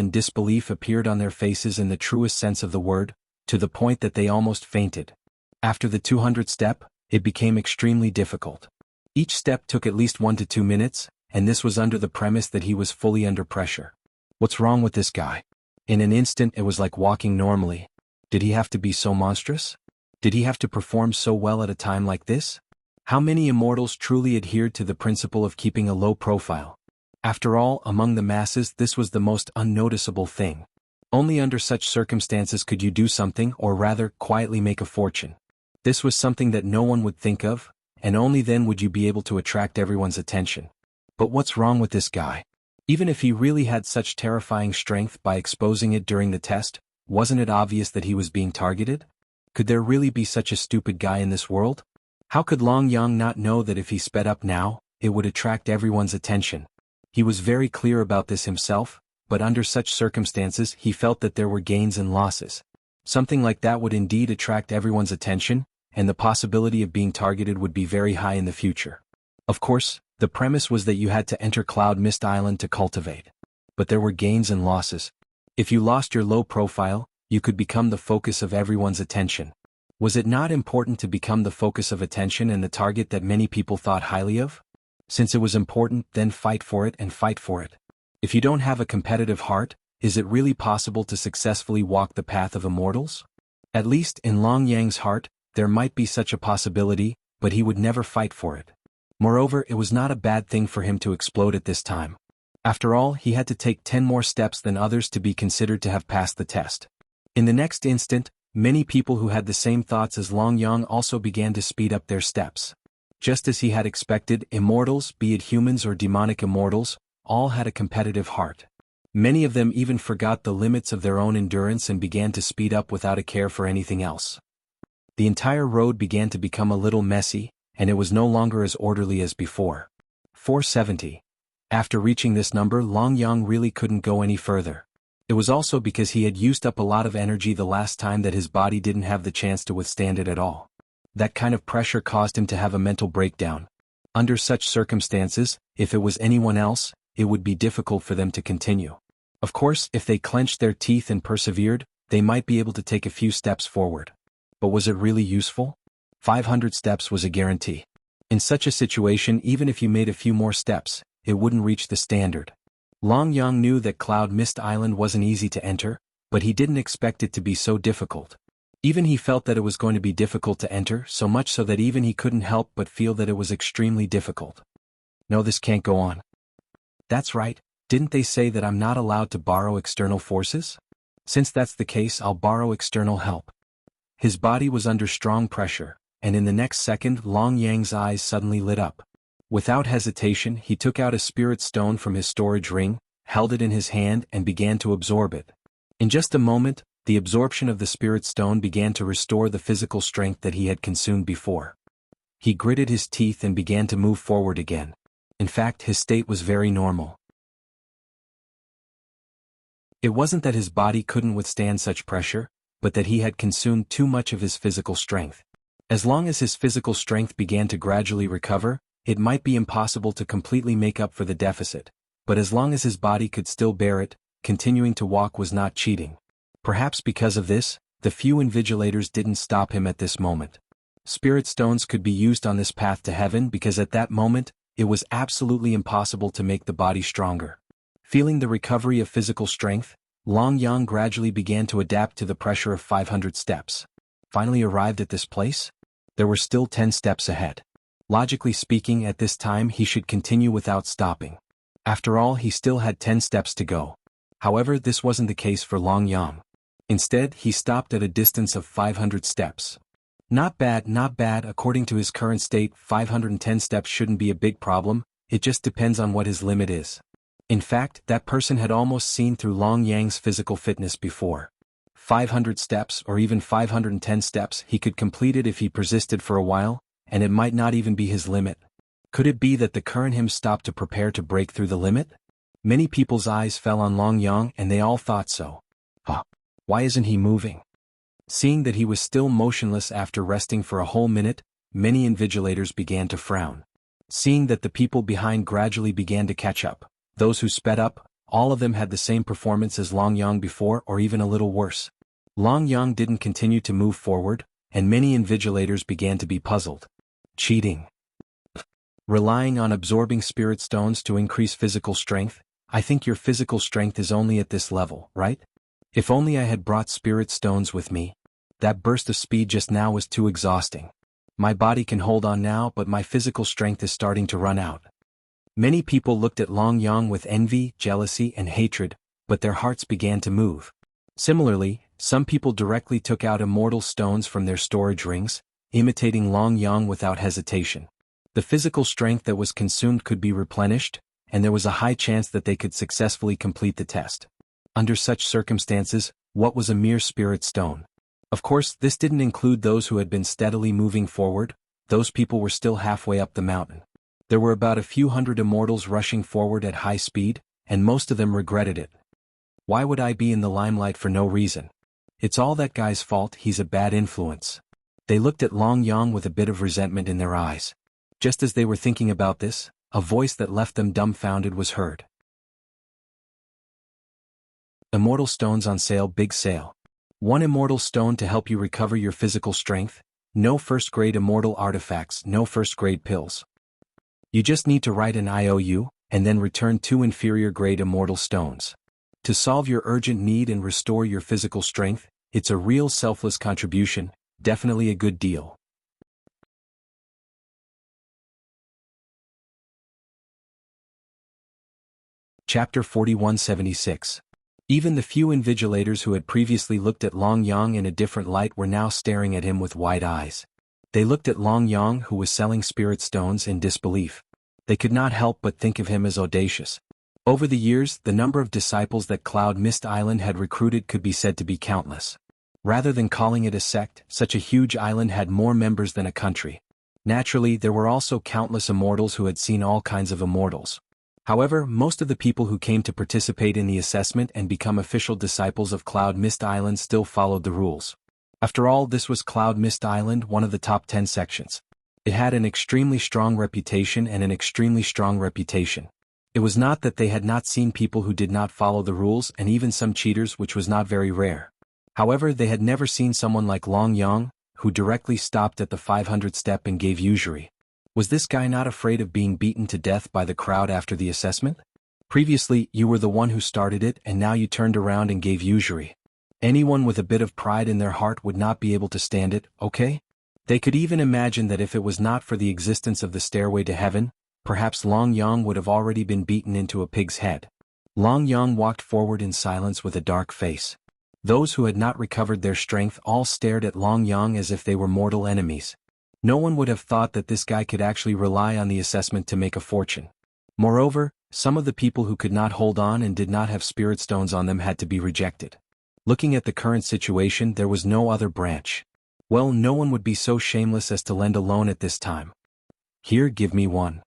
appeared on their faces in the truest sense of the word, to the point that they almost fainted. After the 200th step, it became extremely difficult. Each step took at least 1 to 2 minutes, and this was under the premise that he was fully under pressure. What's wrong with this guy? In an instant it was like walking normally. Did he have to be so monstrous? Did he have to perform so well at a time like this? How many immortals truly adhered to the principle of keeping a low profile? After all, among the masses this was the most unnoticeable thing. Only under such circumstances could you do something, or rather, quietly make a fortune. This was something that no one would think of, and only then would you be able to attract everyone's attention. But what's wrong with this guy? Even if he really had such terrifying strength by exposing it during the test, wasn't it obvious that he was being targeted? Could there really be such a stupid guy in this world? How could Long Yang not know that if he sped up now, it would attract everyone's attention? He was very clear about this himself, but under such circumstances he felt that there were gains and losses. Something like that would indeed attract everyone's attention, and the possibility of being targeted would be very high in the future. Of course, the premise was that you had to enter Cloud Mist Island to cultivate. But there were gains and losses. If you lost your low profile, you could become the focus of everyone's attention. Was it not important to become the focus of attention and the target that many people thought highly of? Since it was important, then fight for it and fight for it. If you don't have a competitive heart, is it really possible to successfully walk the path of immortals? At least in Long Yang's heart, there might be such a possibility, but he would never fight for it. Moreover, it was not a bad thing for him to explode at this time. After all, he had to take 10 more steps than others to be considered to have passed the test. In the next instant, many people who had the same thoughts as Long Yang also began to speed up their steps. Just as he had expected, immortals, be it humans or demonic immortals, all had a competitive heart. Many of them even forgot the limits of their own endurance and began to speed up without a care for anything else. The entire road began to become a little messy, and it was no longer as orderly as before. 470. After reaching this number, Long Yang really couldn't go any further. It was also because he had used up a lot of energy the last time that his body didn't have the chance to withstand it at all. That kind of pressure caused him to have a mental breakdown. Under such circumstances, if it was anyone else, it would be difficult for them to continue. Of course, if they clenched their teeth and persevered, they might be able to take a few steps forward. But was it really useful? 500 steps was a guarantee. In such a situation, even if you made a few more steps, it wouldn't reach the standard. Long Yang knew that Cloud Mist Island wasn't easy to enter, but he didn't expect it to be so difficult. Even he felt that it was going to be difficult to enter, so much so that even he couldn't help but feel that it was extremely difficult. No, this can't go on. That's right, Didn't they say that I'm not allowed to borrow external forces? Since that's the case, I'll borrow external help. His body was under strong pressure, and in the next second Long Yang's eyes suddenly lit up. Without hesitation, he took out a spirit stone from his storage ring, held it in his hand and began to absorb it. In just a moment, the absorption of the spirit stone began to restore the physical strength that he had consumed before. He gritted his teeth and began to move forward again. In fact, his state was very normal. It wasn't that his body couldn't withstand such pressure, but that he had consumed too much of his physical strength. As long as his physical strength began to gradually recover, it might be impossible to completely make up for the deficit, but as long as his body could still bear it, continuing to walk was not cheating. Perhaps because of this, the few invigilators didn't stop him at this moment. Spirit stones could be used on this path to heaven because at that moment, it was absolutely impossible to make the body stronger. Feeling the recovery of physical strength, Long Yang gradually began to adapt to the pressure of 500 steps. Finally arrived at this place? There were still 10 steps ahead. Logically speaking, at this time he should continue without stopping. After all, he still had 10 steps to go. However, this wasn't the case for Long Yang. Instead, he stopped at a distance of 500 steps. Not bad, according to his current state, 510 steps shouldn't be a big problem, it just depends on what his limit is. In fact, that person had almost seen through Long Yang's physical fitness before. 500 steps or even 510 steps, he could complete it if he persisted for a while, and it might not even be his limit. Could it be that the current him stopped to prepare to break through the limit? Many people's eyes fell on Long Yang and they all thought so. Why isn't he moving? Seeing that he was still motionless after resting for a whole minute, many invigilators began to frown. Seeing that the people behind gradually began to catch up, those who sped up, all of them had the same performance as Long Yang before or even a little worse. Long Yang didn't continue to move forward, and many invigilators began to be puzzled. Cheating. Relying on absorbing spirit stones to increase physical strength, I think your physical strength is only at this level, right? If only I had brought spirit stones with me. That burst of speed just now was too exhausting. My body can hold on now, but my physical strength is starting to run out. Many people looked at Long Yang with envy, jealousy, and hatred, but their hearts began to move. Similarly, some people directly took out immortal stones from their storage rings, imitating Long Yang without hesitation. The physical strength that was consumed could be replenished, and there was a high chance that they could successfully complete the test. Under such circumstances, what was a mere spirit stone? Of course, this didn't include those who had been steadily moving forward. Those people were still halfway up the mountain. There were about a few hundred immortals rushing forward at high speed, and most of them regretted it. Why would I be in the limelight for no reason? It's all that guy's fault, he's a bad influence. They looked at Long Yang with a bit of resentment in their eyes. Just as they were thinking about this, a voice that left them dumbfounded was heard. Immortal stones on sale, big sale. 1 immortal stone to help you recover your physical strength. No first-grade immortal artifacts, no first-grade pills. You just need to write an IOU, and then return 2 inferior-grade immortal stones. To solve your urgent need and restore your physical strength, it's a real selfless contribution, definitely a good deal. Chapter 4176. Even the few invigilators who had previously looked at Long Yang in a different light were now staring at him with wide eyes. They looked at Long Yang, who was selling spirit stones, in disbelief. They could not help but think of him as audacious. Over the years, the number of disciples that Cloud Mist Island had recruited could be said to be countless. Rather than calling it a sect, such a huge island had more members than a country. Naturally, there were also countless immortals who had seen all kinds of immortals. However, most of the people who came to participate in the assessment and become official disciples of Cloud Mist Island still followed the rules. After all, this was Cloud Mist Island, one of the top 10 sections. It had an extremely strong reputation and an extremely strong reputation. It was not that they had not seen people who did not follow the rules and even some cheaters, which was not very rare. However, they had never seen someone like Long Yang, who directly stopped at the 500 step and gave usury. Was this guy not afraid of being beaten to death by the crowd after the assessment? Previously, you were the one who started it and now you turned around and gave usury. Anyone with a bit of pride in their heart would not be able to stand it, okay? They could even imagine that if it was not for the existence of the stairway to heaven, perhaps Long Yang would have already been beaten into a pig's head. Long Yang walked forward in silence with a dark face. Those who had not recovered their strength all stared at Long Yang as if they were mortal enemies. No one would have thought that this guy could actually rely on the assessment to make a fortune. Moreover, some of the people who could not hold on and did not have spirit stones on them had to be rejected. Looking at the current situation, there was no other branch. Well, no one would be so shameless as to lend a loan at this time. Here, give me one.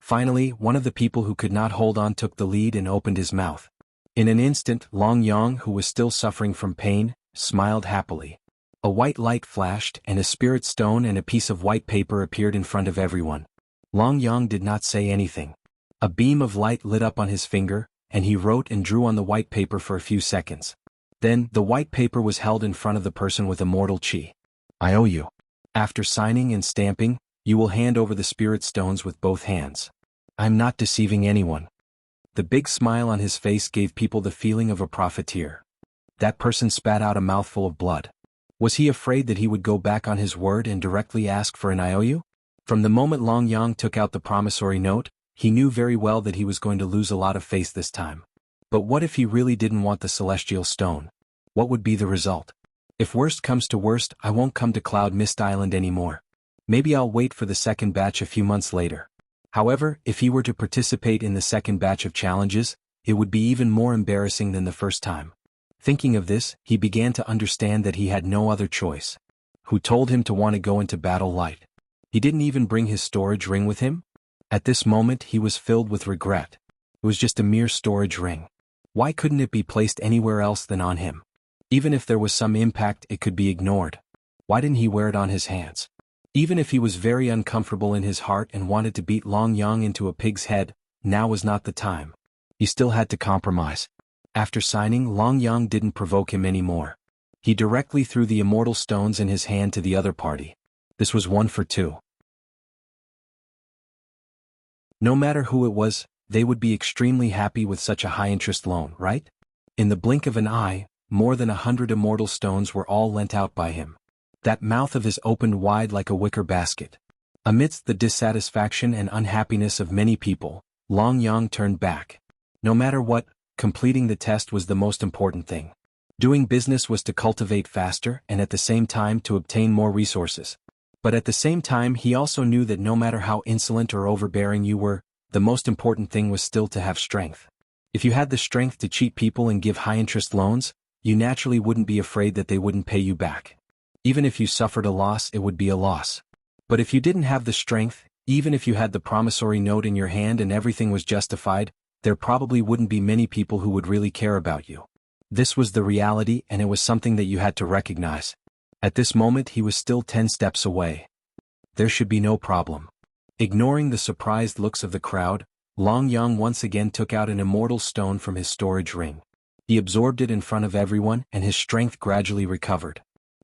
Finally, one of the people who could not hold on took the lead and opened his mouth. In an instant, Long Yang, who was still suffering from pain, smiled happily. A white light flashed, and a spirit stone and a piece of white paper appeared in front of everyone. Long Yang did not say anything. A beam of light lit up on his finger, and he wrote and drew on the white paper for a few seconds. Then, the white paper was held in front of the person with immortal chi. I owe you. After signing and stamping, you will hand over the spirit stones with both hands. I'm not deceiving anyone. The big smile on his face gave people the feeling of a profiteer. That person spat out a mouthful of blood. Was he afraid that he would go back on his word and directly ask for an IOU? From the moment Long Yang took out the promissory note, he knew very well that he was going to lose a lot of face this time. But what if he really didn't want the celestial stone? What would be the result? If worst comes to worst, I won't come to Cloud Mist Island anymore. Maybe I'll wait for the second batch a few months later. However, if he were to participate in the second batch of challenges, it would be even more embarrassing than the first time. Thinking of this, he began to understand that he had no other choice. Who told him to want to go into battle light? He didn't even bring his storage ring with him? At this moment he was filled with regret. It was just a mere storage ring. Why couldn't it be placed anywhere else than on him? Even if there was some impact, it could be ignored. Why didn't he wear it on his hands? Even if he was very uncomfortable in his heart and wanted to beat Long Yang into a pig's head, now was not the time. He still had to compromise. After signing, Long Yang didn't provoke him anymore. He directly threw the immortal stones in his hand to the other party. This was 1 for 2. No matter who it was, they would be extremely happy with such a high-interest loan, right? In the blink of an eye, more than 100 immortal stones were all lent out by him. That mouth of his opened wide like a wicker basket. Amidst the dissatisfaction and unhappiness of many people, Long Yang turned back. No matter what, completing the test was the most important thing. Doing business was to cultivate faster and at the same time to obtain more resources. But at the same time he also knew that no matter how insolent or overbearing you were, the most important thing was still to have strength. If you had the strength to cheat people and give high-interest loans, you naturally wouldn't be afraid that they wouldn't pay you back. Even if you suffered a loss, it would be a loss. But if you didn't have the strength, even if you had the promissory note in your hand and everything was justified, there probably wouldn't be many people who would really care about you. This was the reality, and it was something that you had to recognize. At this moment he was still 10 steps away. There should be no problem. Ignoring the surprised looks of the crowd, Long Yang once again took out an immortal stone from his storage ring. He absorbed it in front of everyone, and his strength gradually recovered.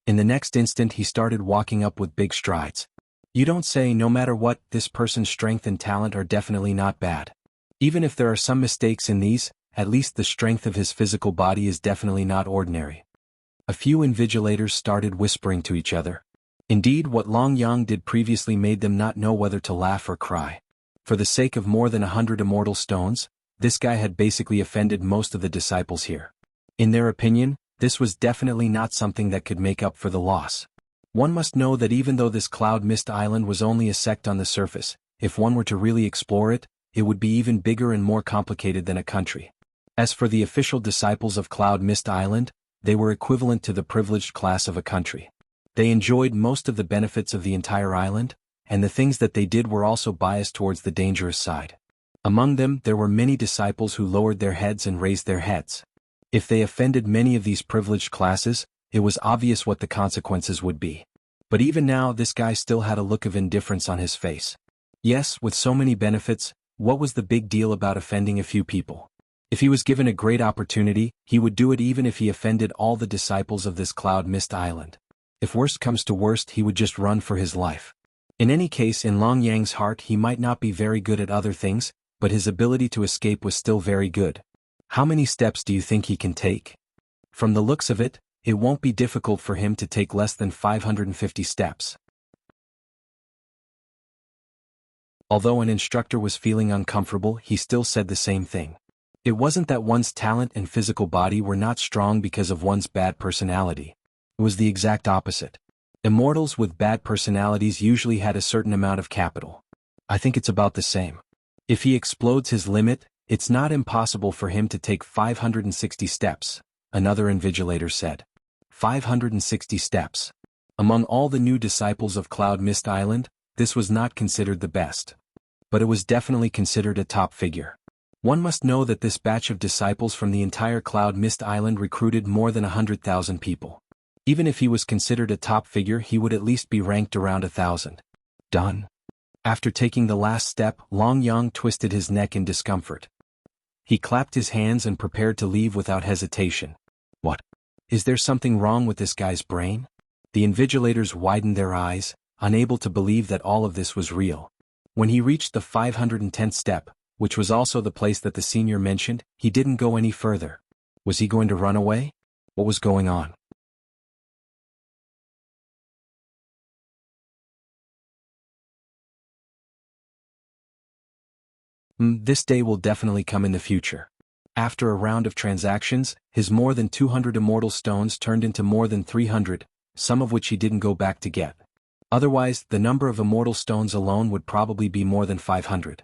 In the next instant he started walking up with big strides. You don't say. No matter what, this person's strength and talent are definitely not bad. Even if there are some mistakes in these, at least the strength of his physical body is definitely not ordinary. A few invigilators started whispering to each other. Indeed, what Long Yang did previously made them not know whether to laugh or cry. For the sake of more than 100 immortal stones, this guy had basically offended most of the disciples here. In their opinion, this was definitely not something that could make up for the loss. One must know that even though this Cloud Mist Island was only a sect on the surface, if one were to really explore it, it would be even bigger and more complicated than a country. As for the official disciples of Cloud Mist Island, they were equivalent to the privileged class of a country. They enjoyed most of the benefits of the entire island, and the things that they did were also biased towards the dangerous side. Among them, there were many disciples who lowered their heads and raised their heads. If they offended many of these privileged classes, it was obvious what the consequences would be. But even now this guy still had a look of indifference on his face. Yes, with so many benefits, what was the big deal about offending a few people? If he was given a great opportunity, he would do it even if he offended all the disciples of this Cloud Mist Island. If worst comes to worst, he would just run for his life. In any case, in Long Yang's heart he might not be very good at other things, but his ability to escape was still very good. How many steps do you think he can take? From the looks of it, it won't be difficult for him to take less than 550 steps. Although an instructor was feeling uncomfortable, he still said the same thing. It wasn't that one's talent and physical body were not strong because of one's bad personality. It was the exact opposite. Immortals with bad personalities usually had a certain amount of capital. I think it's about the same. If he explodes his limit, it's not impossible for him to take 560 steps, another invigilator said. 560 steps. Among all the new disciples of Cloud Mist Island, this was not considered the best. But it was definitely considered a top figure. One must know that this batch of disciples from the entire Cloud Mist Island recruited more than 100,000 people. Even if he was considered a top figure, he would at least be ranked around 1,000. Done. After taking the last step, Long Yang twisted his neck in discomfort. He clapped his hands and prepared to leave without hesitation. What? Is there something wrong with this guy's brain? The invigilators widened their eyes, unable to believe that all of this was real. When he reached the 510th step, which was also the place that the senior mentioned, he didn't go any further. Was he going to run away? What was going on? This day will definitely come in the future. After a round of transactions, his more than 200 immortal stones turned into more than 300, some of which he didn't go back to get. Otherwise, the number of immortal stones alone would probably be more than 500.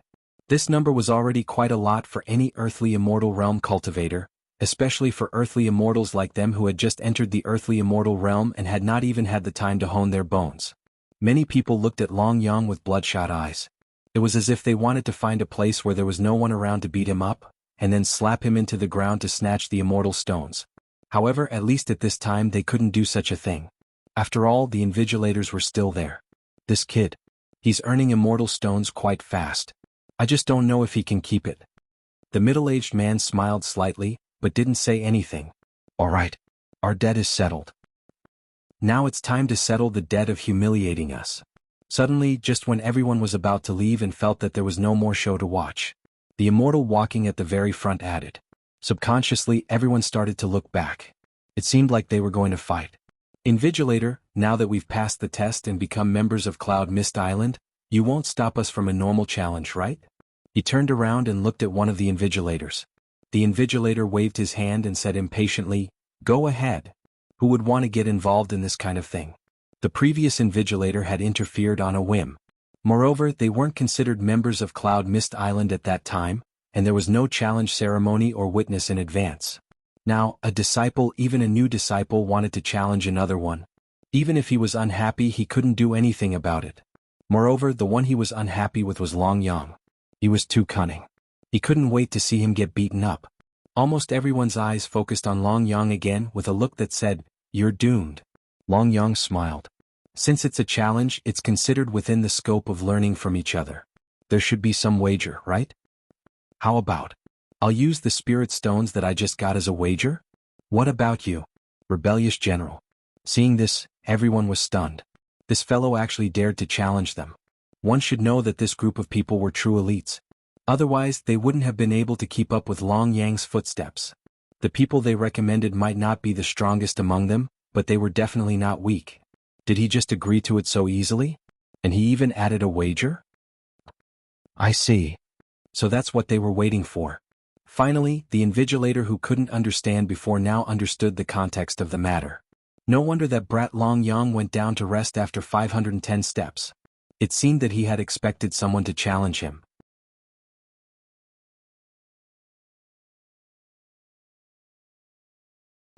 This number was already quite a lot for any earthly immortal realm cultivator, especially for earthly immortals like them who had just entered the earthly immortal realm and had not even had the time to hone their bones. Many people looked at Long Yang with bloodshot eyes. It was as if they wanted to find a place where there was no one around to beat him up, and then slap him into the ground to snatch the immortal stones. However, at least at this time they couldn't do such a thing. After all, the invigilators were still there. This kid. He's earning immortal stones quite fast. I just don't know if he can keep it. The middle-aged man smiled slightly, but didn't say anything. All right. Our debt is settled. Now it's time to settle the debt of humiliating us. Suddenly, just when everyone was about to leave and felt that there was no more show to watch, the immortal walking at the very front added. Subconsciously, everyone started to look back. It seemed like they were going to fight. Invigilator, now that we've passed the test and become members of Cloud Mist Island, you won't stop us from a normal challenge, right? He turned around and looked at one of the invigilators. The invigilator waved his hand and said impatiently, "Go ahead. Who would want to get involved in this kind of thing?" The previous invigilator had interfered on a whim. Moreover, they weren't considered members of Cloud Mist Island at that time, and there was no challenge ceremony or witness in advance. Now, a disciple, even a new disciple, wanted to challenge another one. Even if he was unhappy, he couldn't do anything about it. Moreover, the one he was unhappy with was Long Yang. He was too cunning. He couldn't wait to see him get beaten up. Almost everyone's eyes focused on Long Yang again with a look that said, "You're doomed." Long Yang smiled. Since it's a challenge, it's considered within the scope of learning from each other. There should be some wager, right? How about? I'll use the spirit stones that I just got as a wager? What about you? Rebellious general. Seeing this, everyone was stunned. This fellow actually dared to challenge them. One should know that this group of people were true elites. Otherwise, they wouldn't have been able to keep up with Long Yang's footsteps. The people they recommended might not be the strongest among them, but they were definitely not weak. Did he just agree to it so easily? And he even added a wager? I see. So that's what they were waiting for. Finally, the invigilator who couldn't understand before now understood the context of the matter. No wonder that brat Long Yang went down to rest after 510 steps. It seemed that he had expected someone to challenge him.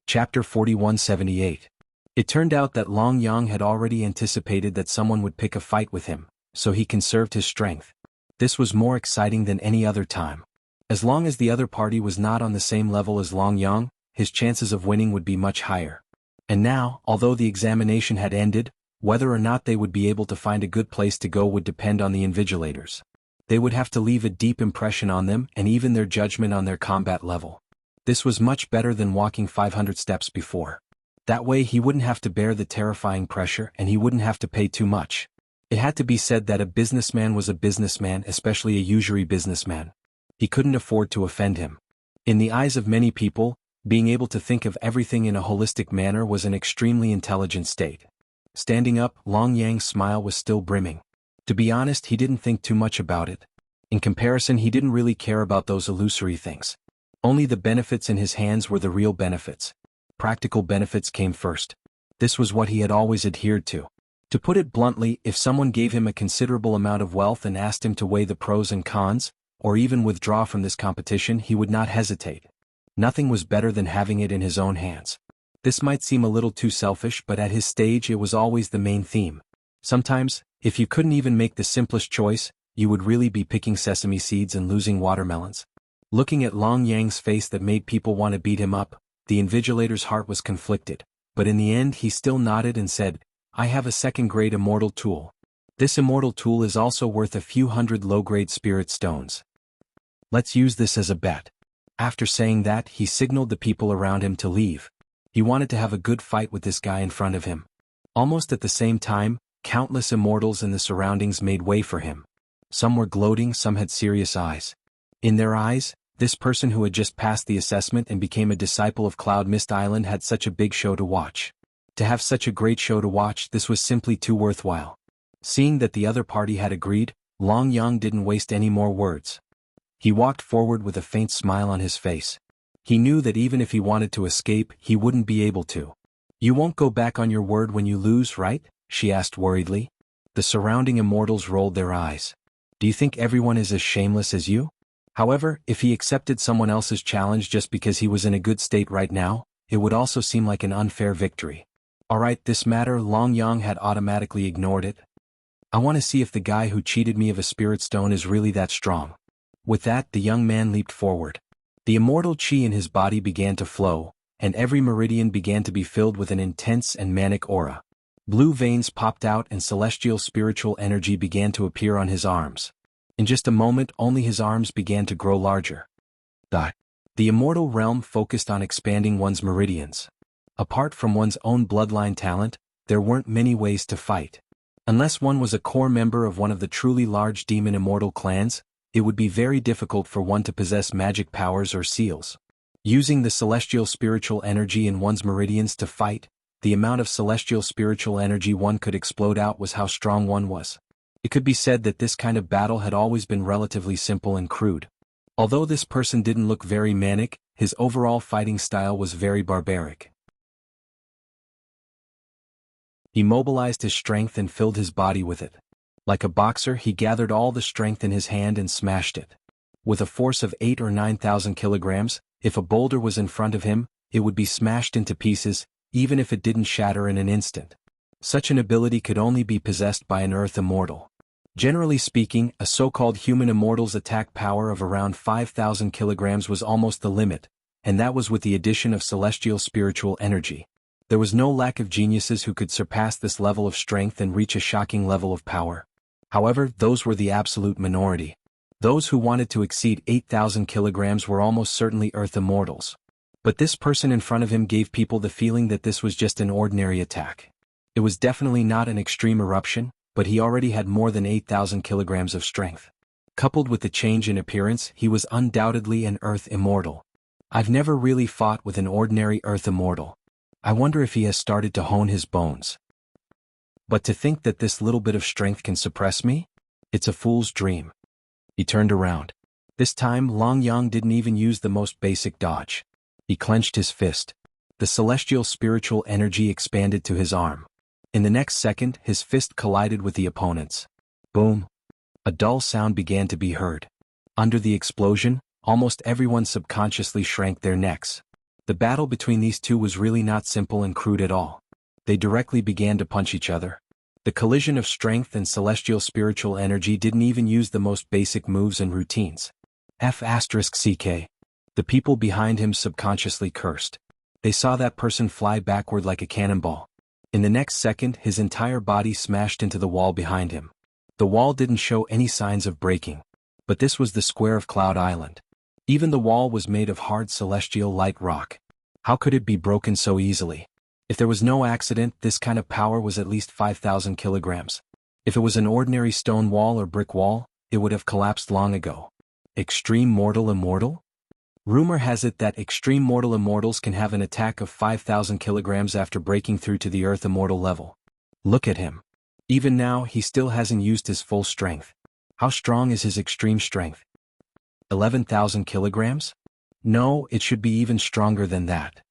Chapter 4178. It turned out that Long Yang had already anticipated that someone would pick a fight with him, so he conserved his strength. This was more exciting than any other time. As long as the other party was not on the same level as Long Yang, his chances of winning would be much higher. And now, although the examination had ended, whether or not they would be able to find a good place to go would depend on the invigilators. They would have to leave a deep impression on them and even their judgment on their combat level. This was much better than walking 500 steps before. That way he wouldn't have to bear the terrifying pressure and he wouldn't have to pay too much. It had to be said that a businessman was a businessman, especially a usury businessman. He couldn't afford to offend him. In the eyes of many people, being able to think of everything in a holistic manner was an extremely intelligent state. Standing up, Long Yang's smile was still brimming. To be honest, he didn't think too much about it. In comparison, he didn't really care about those illusory things. Only the benefits in his hands were the real benefits. Practical benefits came first. This was what he had always adhered to. To put it bluntly, if someone gave him a considerable amount of wealth and asked him to weigh the pros and cons, or even withdraw from this competition, he would not hesitate. Nothing was better than having it in his own hands. This might seem a little too selfish, but at his stage it was always the main theme. Sometimes, if you couldn't even make the simplest choice, you would really be picking sesame seeds and losing watermelons. Looking at Long Yang's face that made people want to beat him up, the invigilator's heart was conflicted, but in the end he still nodded and said, "I have a second-grade immortal tool. This immortal tool is also worth a few hundred low-grade spirit stones. Let's use this as a bet." After saying that, he signaled the people around him to leave. He wanted to have a good fight with this guy in front of him. Almost at the same time, countless immortals in the surroundings made way for him. Some were gloating, some had serious eyes. In their eyes, this person who had just passed the assessment and became a disciple of Cloud Mist Island had such a big show to watch. To have such a great show to watch, this was simply too worthwhile. Seeing that the other party had agreed, Long Yang didn't waste any more words. He walked forward with a faint smile on his face. He knew that even if he wanted to escape, he wouldn't be able to. "You won't go back on your word when you lose, right?" she asked worriedly. The surrounding immortals rolled their eyes. "Do you think everyone is as shameless as you?" However, if he accepted someone else's challenge just because he was in a good state right now, it would also seem like an unfair victory. Alright, this matter, Long Yang had automatically ignored it. "I want to see if the guy who cheated me of a spirit stone is really that strong." With that, the young man leaped forward. The immortal chi in his body began to flow, and every meridian began to be filled with an intense and manic aura. Blue veins popped out and celestial spiritual energy began to appear on his arms. In just a moment, only his arms began to grow larger. The immortal realm focused on expanding one's meridians. Apart from one's own bloodline talent, there weren't many ways to fight. Unless one was a core member of one of the truly large demon immortal clans, it would be very difficult for one to possess magic powers or seals. Using the celestial spiritual energy in one's meridians to fight, the amount of celestial spiritual energy one could explode out was how strong one was. It could be said that this kind of battle had always been relatively simple and crude. Although this person didn't look very manic, his overall fighting style was very barbaric. He mobilized his strength and filled his body with it. Like a boxer, he gathered all the strength in his hand and smashed it. With a force of 8,000 or 9,000 kilograms, if a boulder was in front of him, it would be smashed into pieces, even if it didn't shatter in an instant. Such an ability could only be possessed by an earth immortal. Generally speaking, a so-called human immortal's attack power of around 5,000 kilograms was almost the limit, and that was with the addition of celestial spiritual energy. There was no lack of geniuses who could surpass this level of strength and reach a shocking level of power. However, those were the absolute minority. Those who wanted to exceed 8,000 kilograms were almost certainly earth immortals. But this person in front of him gave people the feeling that this was just an ordinary attack. It was definitely not an extreme eruption, but he already had more than 8,000 kilograms of strength. Coupled with the change in appearance, he was undoubtedly an earth immortal. I've never really fought with an ordinary earth immortal. I wonder if he has started to hone his bones. But to think that this little bit of strength can suppress me? It's a fool's dream. He turned around. This time, Long Yang didn't even use the most basic dodge. He clenched his fist. The celestial spiritual energy expanded to his arm. In the next second, his fist collided with the opponent's. Boom! A dull sound began to be heard. Under the explosion, almost everyone subconsciously shrank their necks. The battle between these two was really not simple and crude at all. They directly began to punch each other. The collision of strength and celestial spiritual energy didn't even use the most basic moves and routines. F***ck. The people behind him subconsciously cursed. They saw that person fly backward like a cannonball. In the next second, his entire body smashed into the wall behind him. The wall didn't show any signs of breaking. But this was the square of Cloud Island. Even the wall was made of hard celestial light rock. How could it be broken so easily? If there was no accident, this kind of power was at least 5,000 kilograms. If it was an ordinary stone wall or brick wall, it would have collapsed long ago. Extreme mortal immortal? Rumor has it that extreme mortal immortals can have an attack of 5,000 kilograms after breaking through to the earth immortal level. Look at him. Even now, he still hasn't used his full strength. How strong is his extreme strength? 11,000 kilograms? No, it should be even stronger than that.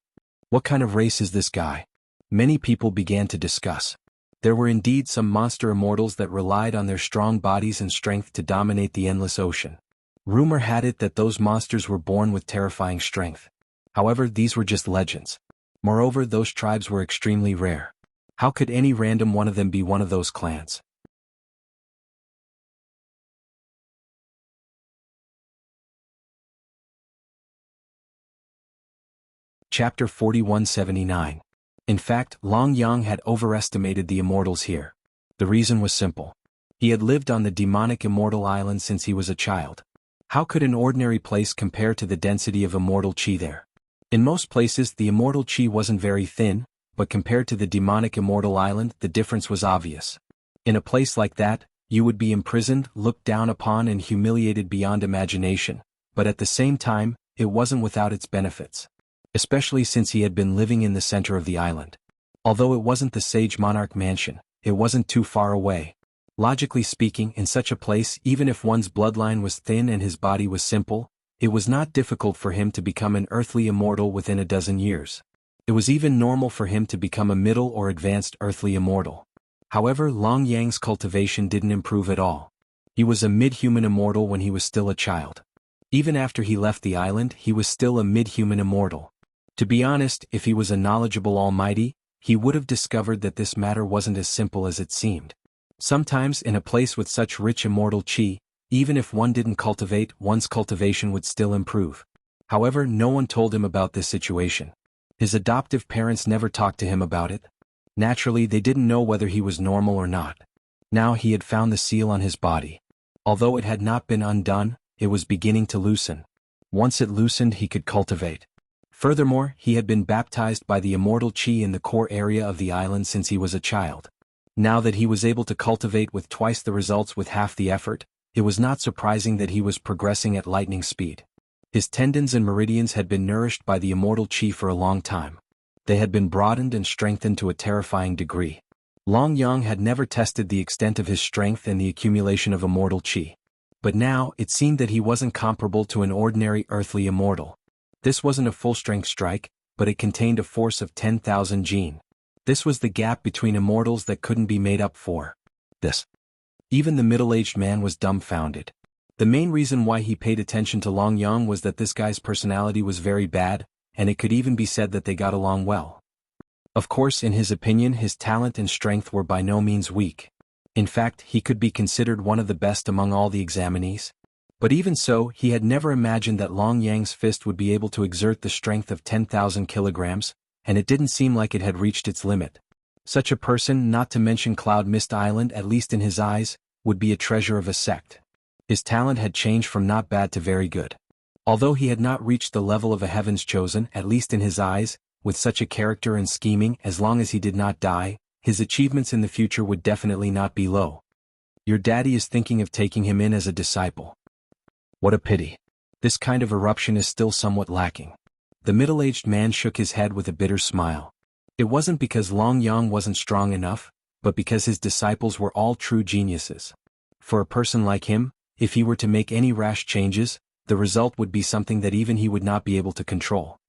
What kind of race is this guy? Many people began to discuss. There were indeed some monster immortals that relied on their strong bodies and strength to dominate the endless ocean. Rumor had it that those monsters were born with terrifying strength. However, these were just legends. Moreover, those tribes were extremely rare. How could any random one of them be one of those clans? Chapter 4179. In fact, Long Yang had overestimated the immortals here. The reason was simple. He had lived on the demonic immortal island since he was a child. How could an ordinary place compare to the density of immortal chi there? In most places the immortal chi wasn't very thin, but compared to the demonic immortal island the difference was obvious. In a place like that, you would be imprisoned, looked down upon and humiliated beyond imagination, but at the same time, it wasn't without its benefits. Especially since he had been living in the center of the island. Although it wasn't the sage monarch mansion, it wasn't too far away. Logically speaking, in such a place, even if one's bloodline was thin and his body was simple, it was not difficult for him to become an earthly immortal within a dozen years. It was even normal for him to become a middle or advanced earthly immortal. However, Long Yang's cultivation didn't improve at all. He was a mid-human immortal when he was still a child. Even after he left the island, he was still a mid-human immortal. To be honest, if he was a knowledgeable almighty, he would have discovered that this matter wasn't as simple as it seemed. Sometimes in a place with such rich immortal chi, even if one didn't cultivate, one's cultivation would still improve. However, no one told him about this situation. His adoptive parents never talked to him about it. Naturally, they didn't know whether he was normal or not. Now he had found the seal on his body. Although it had not been undone, it was beginning to loosen. Once it loosened, he could cultivate. Furthermore, he had been baptized by the immortal chi in the core area of the island since he was a child. Now that he was able to cultivate with twice the results with half the effort, it was not surprising that he was progressing at lightning speed. His tendons and meridians had been nourished by the immortal chi for a long time. They had been broadened and strengthened to a terrifying degree. Long Yang had never tested the extent of his strength and the accumulation of immortal chi. But now, it seemed that he wasn't comparable to an ordinary earthly immortal. This wasn't a full-strength strike, but it contained a force of 10,000 jin. This was the gap between immortals that couldn't be made up for. Even the middle-aged man was dumbfounded. The main reason why he paid attention to Long Yang was that this guy's personality was very bad, and it could even be said that they got along well. Of course, in his opinion, his talent and strength were by no means weak. In fact, he could be considered one of the best among all the examinees. But even so, he had never imagined that Long Yang's fist would be able to exert the strength of 10,000 kilograms, and it didn't seem like it had reached its limit. Such a person, not to mention Cloud Mist Island, at least in his eyes, would be a treasure of a sect. His talent had changed from not bad to very good. Although he had not reached the level of a heaven's chosen, at least in his eyes, with such a character and scheming, as long as he did not die, his achievements in the future would definitely not be low. Your daddy is thinking of taking him in as a disciple. What a pity. This kind of eruption is still somewhat lacking. The middle-aged man shook his head with a bitter smile. It wasn't because Long Yang wasn't strong enough, but because his disciples were all true geniuses. For a person like him, if he were to make any rash changes, the result would be something that even he would not be able to control.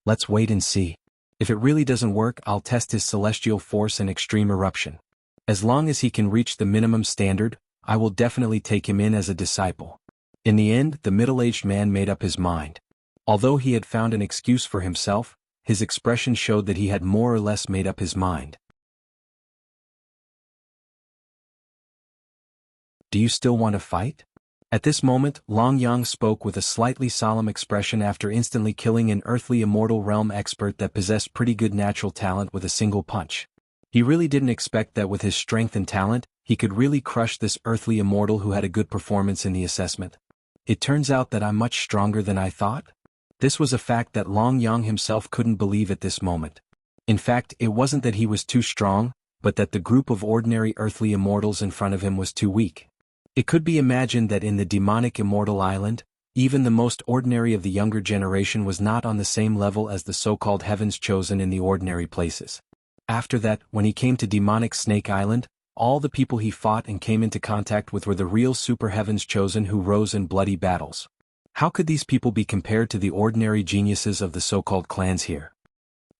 Let's wait and see. If it really doesn't work, I'll test his celestial force and extreme eruption. As long as he can reach the minimum standard, I will definitely take him in as a disciple. In the end, the middle-aged man made up his mind. Although he had found an excuse for himself, his expression showed that he had more or less made up his mind. Do you still want to fight? At this moment, Long Yang spoke with a slightly solemn expression after instantly killing an earthly immortal realm expert that possessed pretty good natural talent with a single punch. He really didn't expect that with his strength and talent, he could really crush this earthly immortal who had a good performance in the assessment. It turns out that I'm much stronger than I thought? This was a fact that Long Yang himself couldn't believe at this moment. In fact, it wasn't that he was too strong, but that the group of ordinary earthly immortals in front of him was too weak. It could be imagined that in the demonic immortal island, even the most ordinary of the younger generation was not on the same level as the so-called heavens chosen in the ordinary places. After that, when he came to demonic Snake Island, all the people he fought and came into contact with were the real super heavens chosen who rose in bloody battles. How could these people be compared to the ordinary geniuses of the so-called clans here?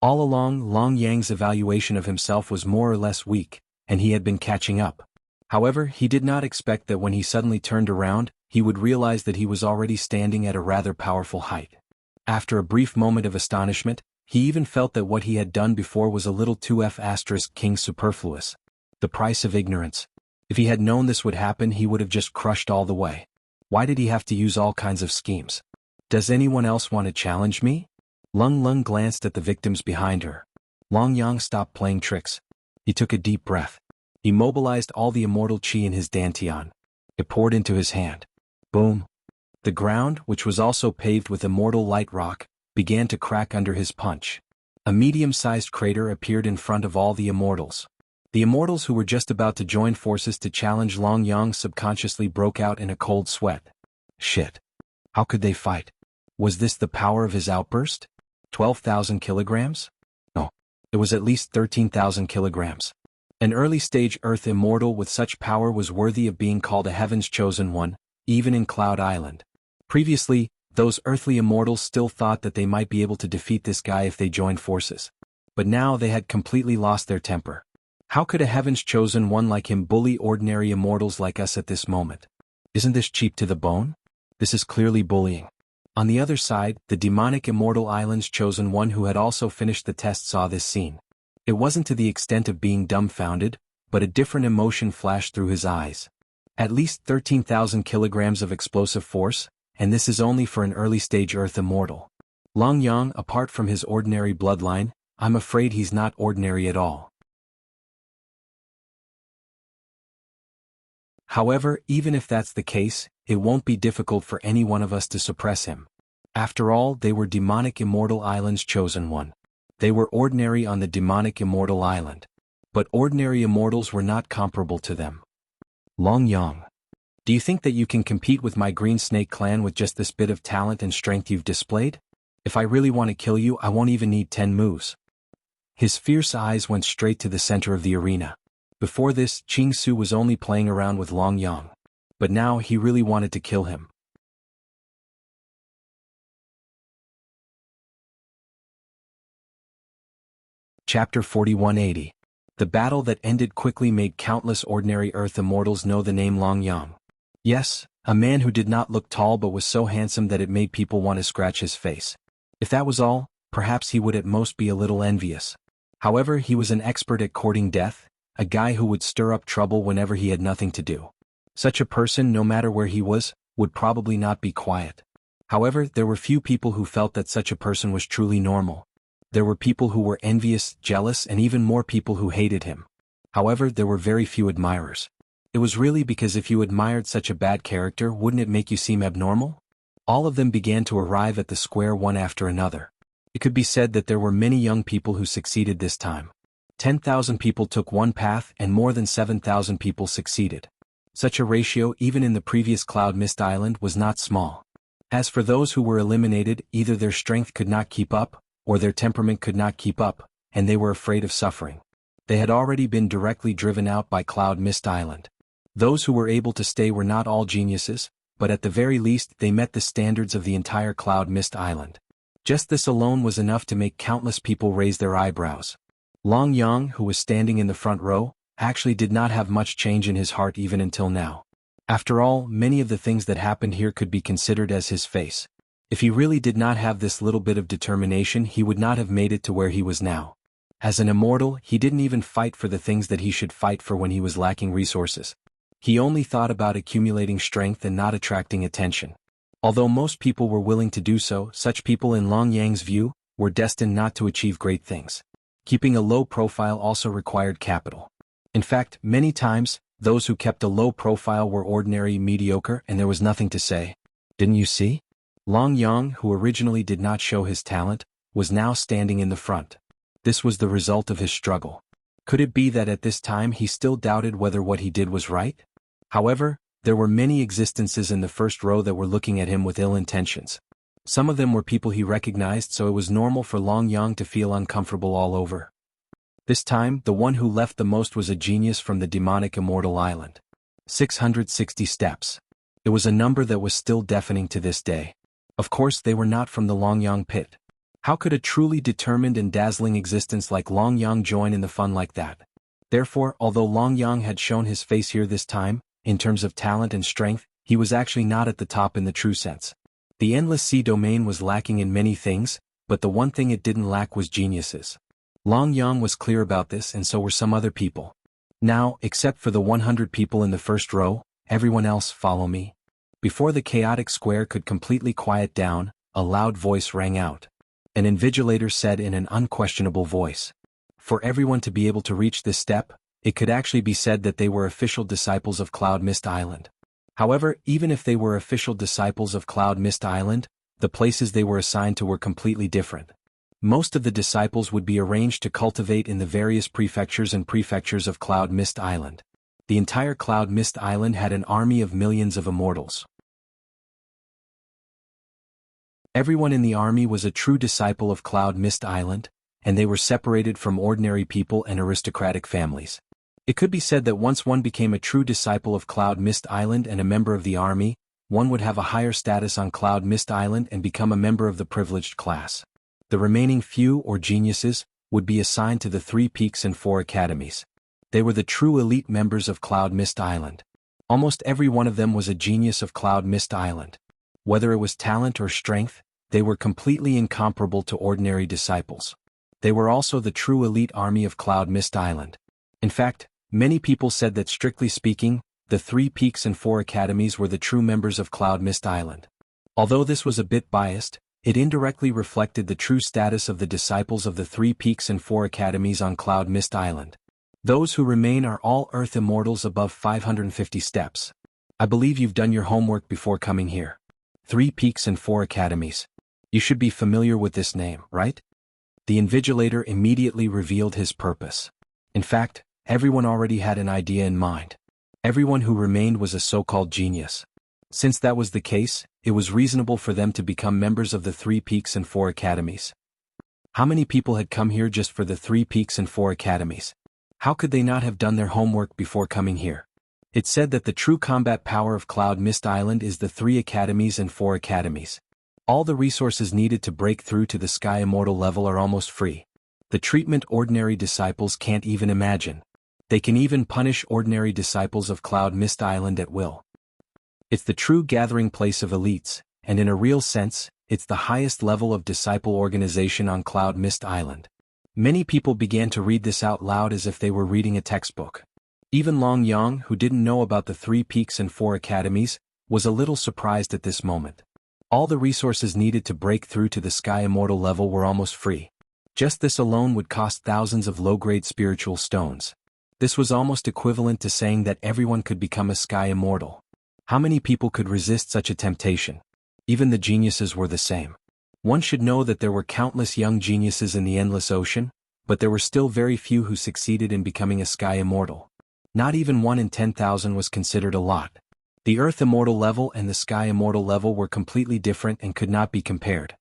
All along, Long Yang's evaluation of himself was more or less weak, and he had been catching up. However, he did not expect that when he suddenly turned around, he would realize that he was already standing at a rather powerful height. After a brief moment of astonishment, he even felt that what he had done before was a little too king superfluous. The price of ignorance. If he had known this would happen, he would have just crushed all the way. Why did he have to use all kinds of schemes? Does anyone else want to challenge me? Lung Lung glanced at the victims behind her. Long Yang stopped playing tricks. He took a deep breath. He mobilized all the immortal qi in his dantian. It poured into his hand. Boom. The ground, which was also paved with immortal light rock, began to crack under his punch. A medium-sized crater appeared in front of all the immortals. The immortals who were just about to join forces to challenge Long Yang subconsciously broke out in a cold sweat. Shit. How could they fight? Was this the power of his outburst? 12,000 kilograms? No. It was at least 13,000 kilograms. An early-stage Earth immortal with such power was worthy of being called a Heaven's Chosen One, even in Cloud Island. Previously, those earthly immortals still thought that they might be able to defeat this guy if they joined forces. But now they had completely lost their temper. How could a Heaven's Chosen One like him bully ordinary immortals like us at this moment? Isn't this cheap to the bone? This is clearly bullying. On the other side, the demonic immortal island's chosen one who had also finished the test saw this scene. It wasn't to the extent of being dumbfounded, but a different emotion flashed through his eyes. At least 13,000 kilograms of explosive force, and this is only for an early-stage Earth immortal. Long Yang, apart from his ordinary bloodline, I'm afraid he's not ordinary at all. However, even if that's the case, it won't be difficult for any one of us to suppress him. After all, they were demonic immortal island's chosen one. They were ordinary on the demonic immortal island. But ordinary immortals were not comparable to them. Long Yang. Do you think that you can compete with my Green Snake clan with just this bit of talent and strength you've displayed? If I really want to kill you, I won't even need 10 moves. His fierce eyes went straight to the center of the arena. Before this, Ching Su was only playing around with Long Yang. But now he really wanted to kill him. Chapter 4180. The battle that ended quickly made countless ordinary Earth immortals know the name Long Yang. Yes, a man who did not look tall but was so handsome that it made people want to scratch his face. If that was all, perhaps he would at most be a little envious. However, he was an expert at courting death, a guy who would stir up trouble whenever he had nothing to do. Such a person, no matter where he was, would probably not be quiet. However, there were few people who felt that such a person was truly normal. There were people who were envious, jealous, and even more people who hated him. However, there were very few admirers. It was really because if you admired such a bad character, wouldn't it make you seem abnormal? All of them began to arrive at the square one after another. It could be said that there were many young people who succeeded this time. 10,000 people took one path and more than 7,000 people succeeded. Such a ratio even in the previous Cloud Mist Island was not small. As for those who were eliminated, either their strength could not keep up, or their temperament could not keep up, and they were afraid of suffering. They had already been directly driven out by Cloud Mist Island. Those who were able to stay were not all geniuses, but at the very least they met the standards of the entire Cloud Mist Island. Just this alone was enough to make countless people raise their eyebrows. Long Yang, who was standing in the front row, actually did not have much change in his heart even until now. After all, many of the things that happened here could be considered as his face. If he really did not have this little bit of determination, he would not have made it to where he was now. As an immortal, he didn't even fight for the things that he should fight for when he was lacking resources. He only thought about accumulating strength and not attracting attention. Although most people were willing to do so, such people in Long Yang's view were destined not to achieve great things. Keeping a low profile also required capital. In fact, many times, those who kept a low profile were ordinary, mediocre, and there was nothing to say. Didn't you see? Long Yang, who originally did not show his talent, was now standing in the front. This was the result of his struggle. Could it be that at this time he still doubted whether what he did was right? However, there were many existences in the first row that were looking at him with ill intentions. Some of them were people he recognized, so it was normal for Long Yang to feel uncomfortable all over. This time, the one who left the most was a genius from the demonic immortal island. 660 steps. It was a number that was still deafening to this day. Of course they were not from the Longyang pit. How could a truly determined and dazzling existence like Longyang join in the fun like that? Therefore, although Longyang had shown his face here this time, in terms of talent and strength, he was actually not at the top in the true sense. The Endless Sea domain was lacking in many things, but the one thing it didn't lack was geniuses. Longyang was clear about this, and so were some other people. Now, except for the 100 people in the first row, everyone else follow me. Before the chaotic square could completely quiet down, a loud voice rang out. An invigilator said in an unquestionable voice. For everyone to be able to reach this step, it could actually be said that they were official disciples of Cloud Mist Island. However, even if they were official disciples of Cloud Mist Island, the places they were assigned to were completely different. Most of the disciples would be arranged to cultivate in the various prefectures and prefectures of Cloud Mist Island. The entire Cloud Mist Island had an army of millions of immortals. Everyone in the army was a true disciple of Cloud Mist Island, and they were separated from ordinary people and aristocratic families. It could be said that once one became a true disciple of Cloud Mist Island and a member of the army, one would have a higher status on Cloud Mist Island and become a member of the privileged class. The remaining few, or geniuses, would be assigned to the 3 peaks and 4 academies. They were the true elite members of Cloud Mist Island. Almost every one of them was a genius of Cloud Mist Island. Whether it was talent or strength, they were completely incomparable to ordinary disciples. They were also the true elite army of Cloud Mist Island. In fact, many people said that strictly speaking, the 3 peaks and 4 academies were the true members of Cloud Mist Island. Although this was a bit biased, it indirectly reflected the true status of the disciples of the 3 peaks and 4 academies on Cloud Mist Island. Those who remain are all Earth immortals above 550 steps. I believe you've done your homework before coming here. 3 peaks and 4 academies. You should be familiar with this name, right? The invigilator immediately revealed his purpose. In fact, everyone already had an idea in mind. Everyone who remained was a so-called genius. Since that was the case, it was reasonable for them to become members of the 3 peaks and 4 academies. How many people had come here just for the 3 peaks and 4 academies? How could they not have done their homework before coming here? It said that the true combat power of Cloud Mist Island is the 3 academies and 4 academies. All the resources needed to break through to the Sky Immortal level are almost free. The treatment ordinary disciples can't even imagine. They can even punish ordinary disciples of Cloud Mist Island at will. It's the true gathering place of elites, and in a real sense, it's the highest level of disciple organization on Cloud Mist Island. Many people began to read this out loud as if they were reading a textbook. Even Longyang, who didn't know about the 3 peaks and 4 academies, was a little surprised at this moment. All the resources needed to break through to the Sky Immortal level were almost free. Just this alone would cost thousands of low-grade spiritual stones. This was almost equivalent to saying that everyone could become a Sky Immortal. How many people could resist such a temptation? Even the geniuses were the same. One should know that there were countless young geniuses in the endless ocean, but there were still very few who succeeded in becoming a Sky Immortal. Not even 1 in 10,000 was considered a lot. The Earth Immortal level and the Sky Immortal level were completely different and could not be compared.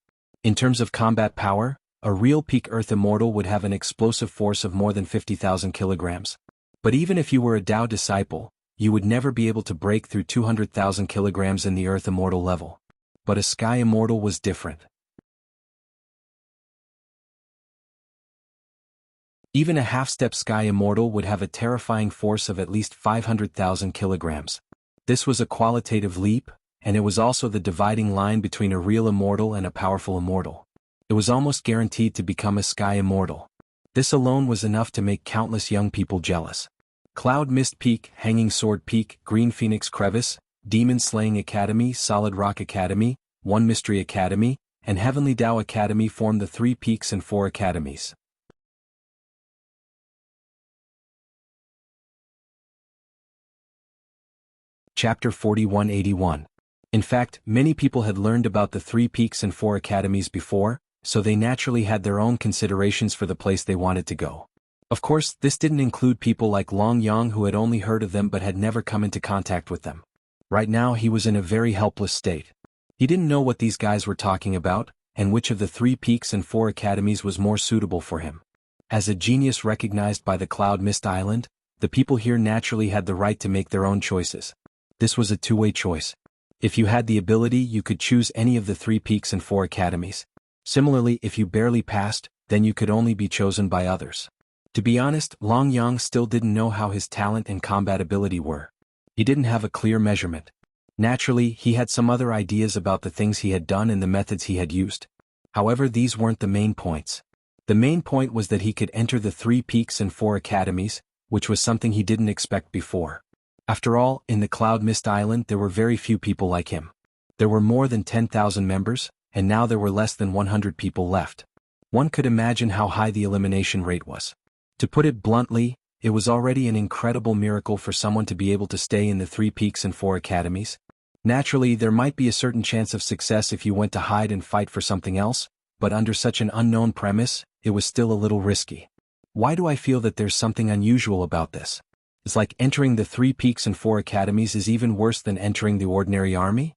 In terms of combat power, a real peak Earth Immortal would have an explosive force of more than 50,000 kilograms. But even if you were a Tao disciple, you would never be able to break through 200,000 kilograms in the Earth Immortal level. But a Sky Immortal was different. Even a half-step Sky Immortal would have a terrifying force of at least 500,000 kilograms. This was a qualitative leap, and it was also the dividing line between a real immortal and a powerful immortal. It was almost guaranteed to become a Sky Immortal. This alone was enough to make countless young people jealous. Cloud Mist Peak, Hanging Sword Peak, Green Phoenix Crevice, Demon Slaying Academy, Solid Rock Academy, One Mystery Academy, and Heavenly Tao Academy formed the 3 peaks and 4 academies. Chapter 4181. In fact, many people had learned about the 3 peaks and 4 academies before, so they naturally had their own considerations for the place they wanted to go. Of course, this didn't include people like Longyang who had only heard of them but had never come into contact with them. Right now he was in a very helpless state. He didn't know what these guys were talking about, and which of the 3 peaks and 4 academies was more suitable for him. As a genius recognized by the Cloud Mist Island, the people here naturally had the right to make their own choices. This was a two-way choice. If you had the ability, you could choose any of the 3 peaks and 4 academies. Similarly, if you barely passed, then you could only be chosen by others. To be honest, Long Yang still didn't know how his talent and combat ability were. He didn't have a clear measurement. Naturally, he had some other ideas about the things he had done and the methods he had used. However, these weren't the main points. The main point was that he could enter the 3 peaks and 4 academies, which was something he didn't expect before. After all, in the Cloud Mist Island there were very few people like him. There were more than 10,000 members, and now there were less than 100 people left. One could imagine how high the elimination rate was. To put it bluntly, it was already an incredible miracle for someone to be able to stay in the 3 peaks and 4 academies. Naturally, there might be a certain chance of success if you went to hide and fight for something else, but under such an unknown premise, it was still a little risky. Why do I feel that there's something unusual about this? It's like entering the 3 peaks and 4 academies is even worse than entering the ordinary army?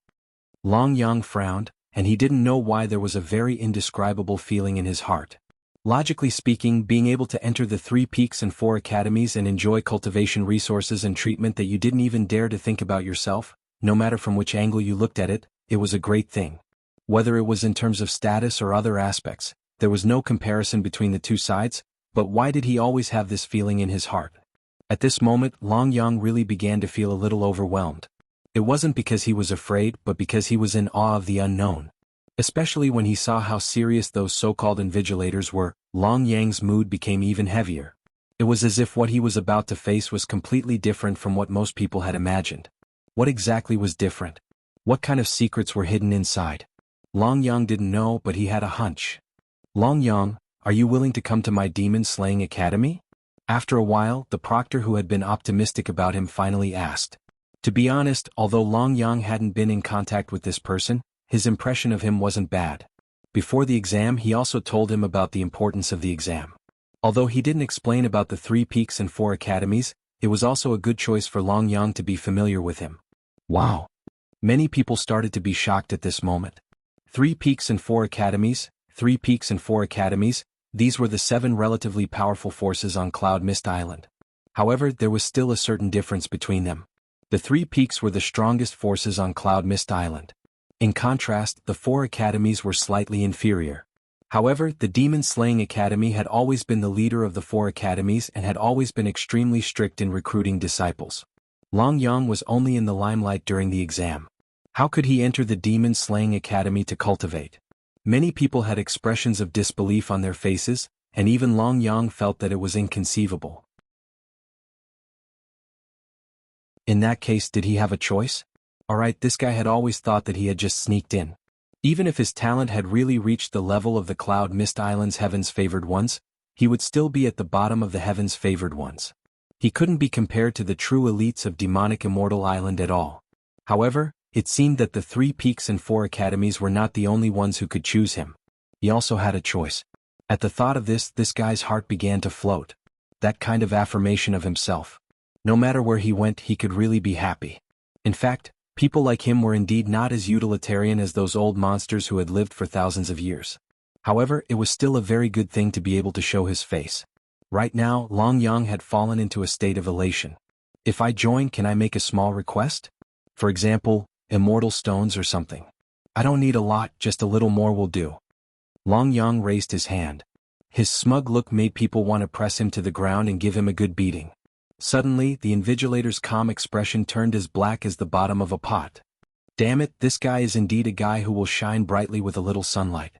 Long Yang frowned, and he didn't know why. There was a very indescribable feeling in his heart. Logically speaking, being able to enter the 3 peaks and 4 academies and enjoy cultivation resources and treatment that you didn't even dare to think about yourself, no matter from which angle you looked at it, it was a great thing. Whether it was in terms of status or other aspects, there was no comparison between the two sides, but why did he always have this feeling in his heart? At this moment, Long Yang really began to feel a little overwhelmed. It wasn't because he was afraid, but because he was in awe of the unknown. Especially when he saw how serious those so-called invigilators were, Long Yang's mood became even heavier. It was as if what he was about to face was completely different from what most people had imagined. What exactly was different? What kind of secrets were hidden inside? Long Yang didn't know, but he had a hunch. Long Yang, are you willing to come to my demon-slaying academy? After a while, the proctor who had been optimistic about him finally asked. To be honest, although Long Yang hadn't been in contact with this person, his impression of him wasn't bad. Before the exam, he also told him about the importance of the exam. Although he didn't explain about the 3 peaks and 4 academies, it was also a good choice for Long Yang to be familiar with him. Wow! Many people started to be shocked at this moment. 3 peaks and 4 academies, 3 peaks and 4 academies, these were the 7 relatively powerful forces on Cloud Mist Island. However, there was still a certain difference between them. The 3 peaks were the strongest forces on Cloud Mist Island. In contrast, the 4 academies were slightly inferior. However, the Demon-Slaying Academy had always been the leader of the 4 academies and had always been extremely strict in recruiting disciples. Long Yang was only in the limelight during the exam. How could he enter the Demon-Slaying Academy to cultivate? Many people had expressions of disbelief on their faces, and even Long Yang felt that it was inconceivable. In that case, did he have a choice? Alright, this guy had always thought that he had just sneaked in. Even if his talent had really reached the level of the Cloud Mist Island's Heaven's Favored Ones, he would still be at the bottom of the Heaven's Favored Ones. He couldn't be compared to the true elites of demonic Immortal Island at all. However, it seemed that the 3 peaks and 4 academies were not the only ones who could choose him. He also had a choice. At the thought of this guy's heart began to float. That kind of affirmation of himself. No matter where he went, he could really be happy. In fact, people like him were indeed not as utilitarian as those old monsters who had lived for thousands of years. However, it was still a very good thing to be able to show his face. Right now, Long Yang had fallen into a state of elation. If I join, can I make a small request? For example, immortal stones or something. I don't need a lot, just a little more will do. Long Yang raised his hand. His smug look made people want to press him to the ground and give him a good beating. Suddenly, the invigilator's calm expression turned as black as the bottom of a pot. Damn it, this guy is indeed a guy who will shine brightly with a little sunlight.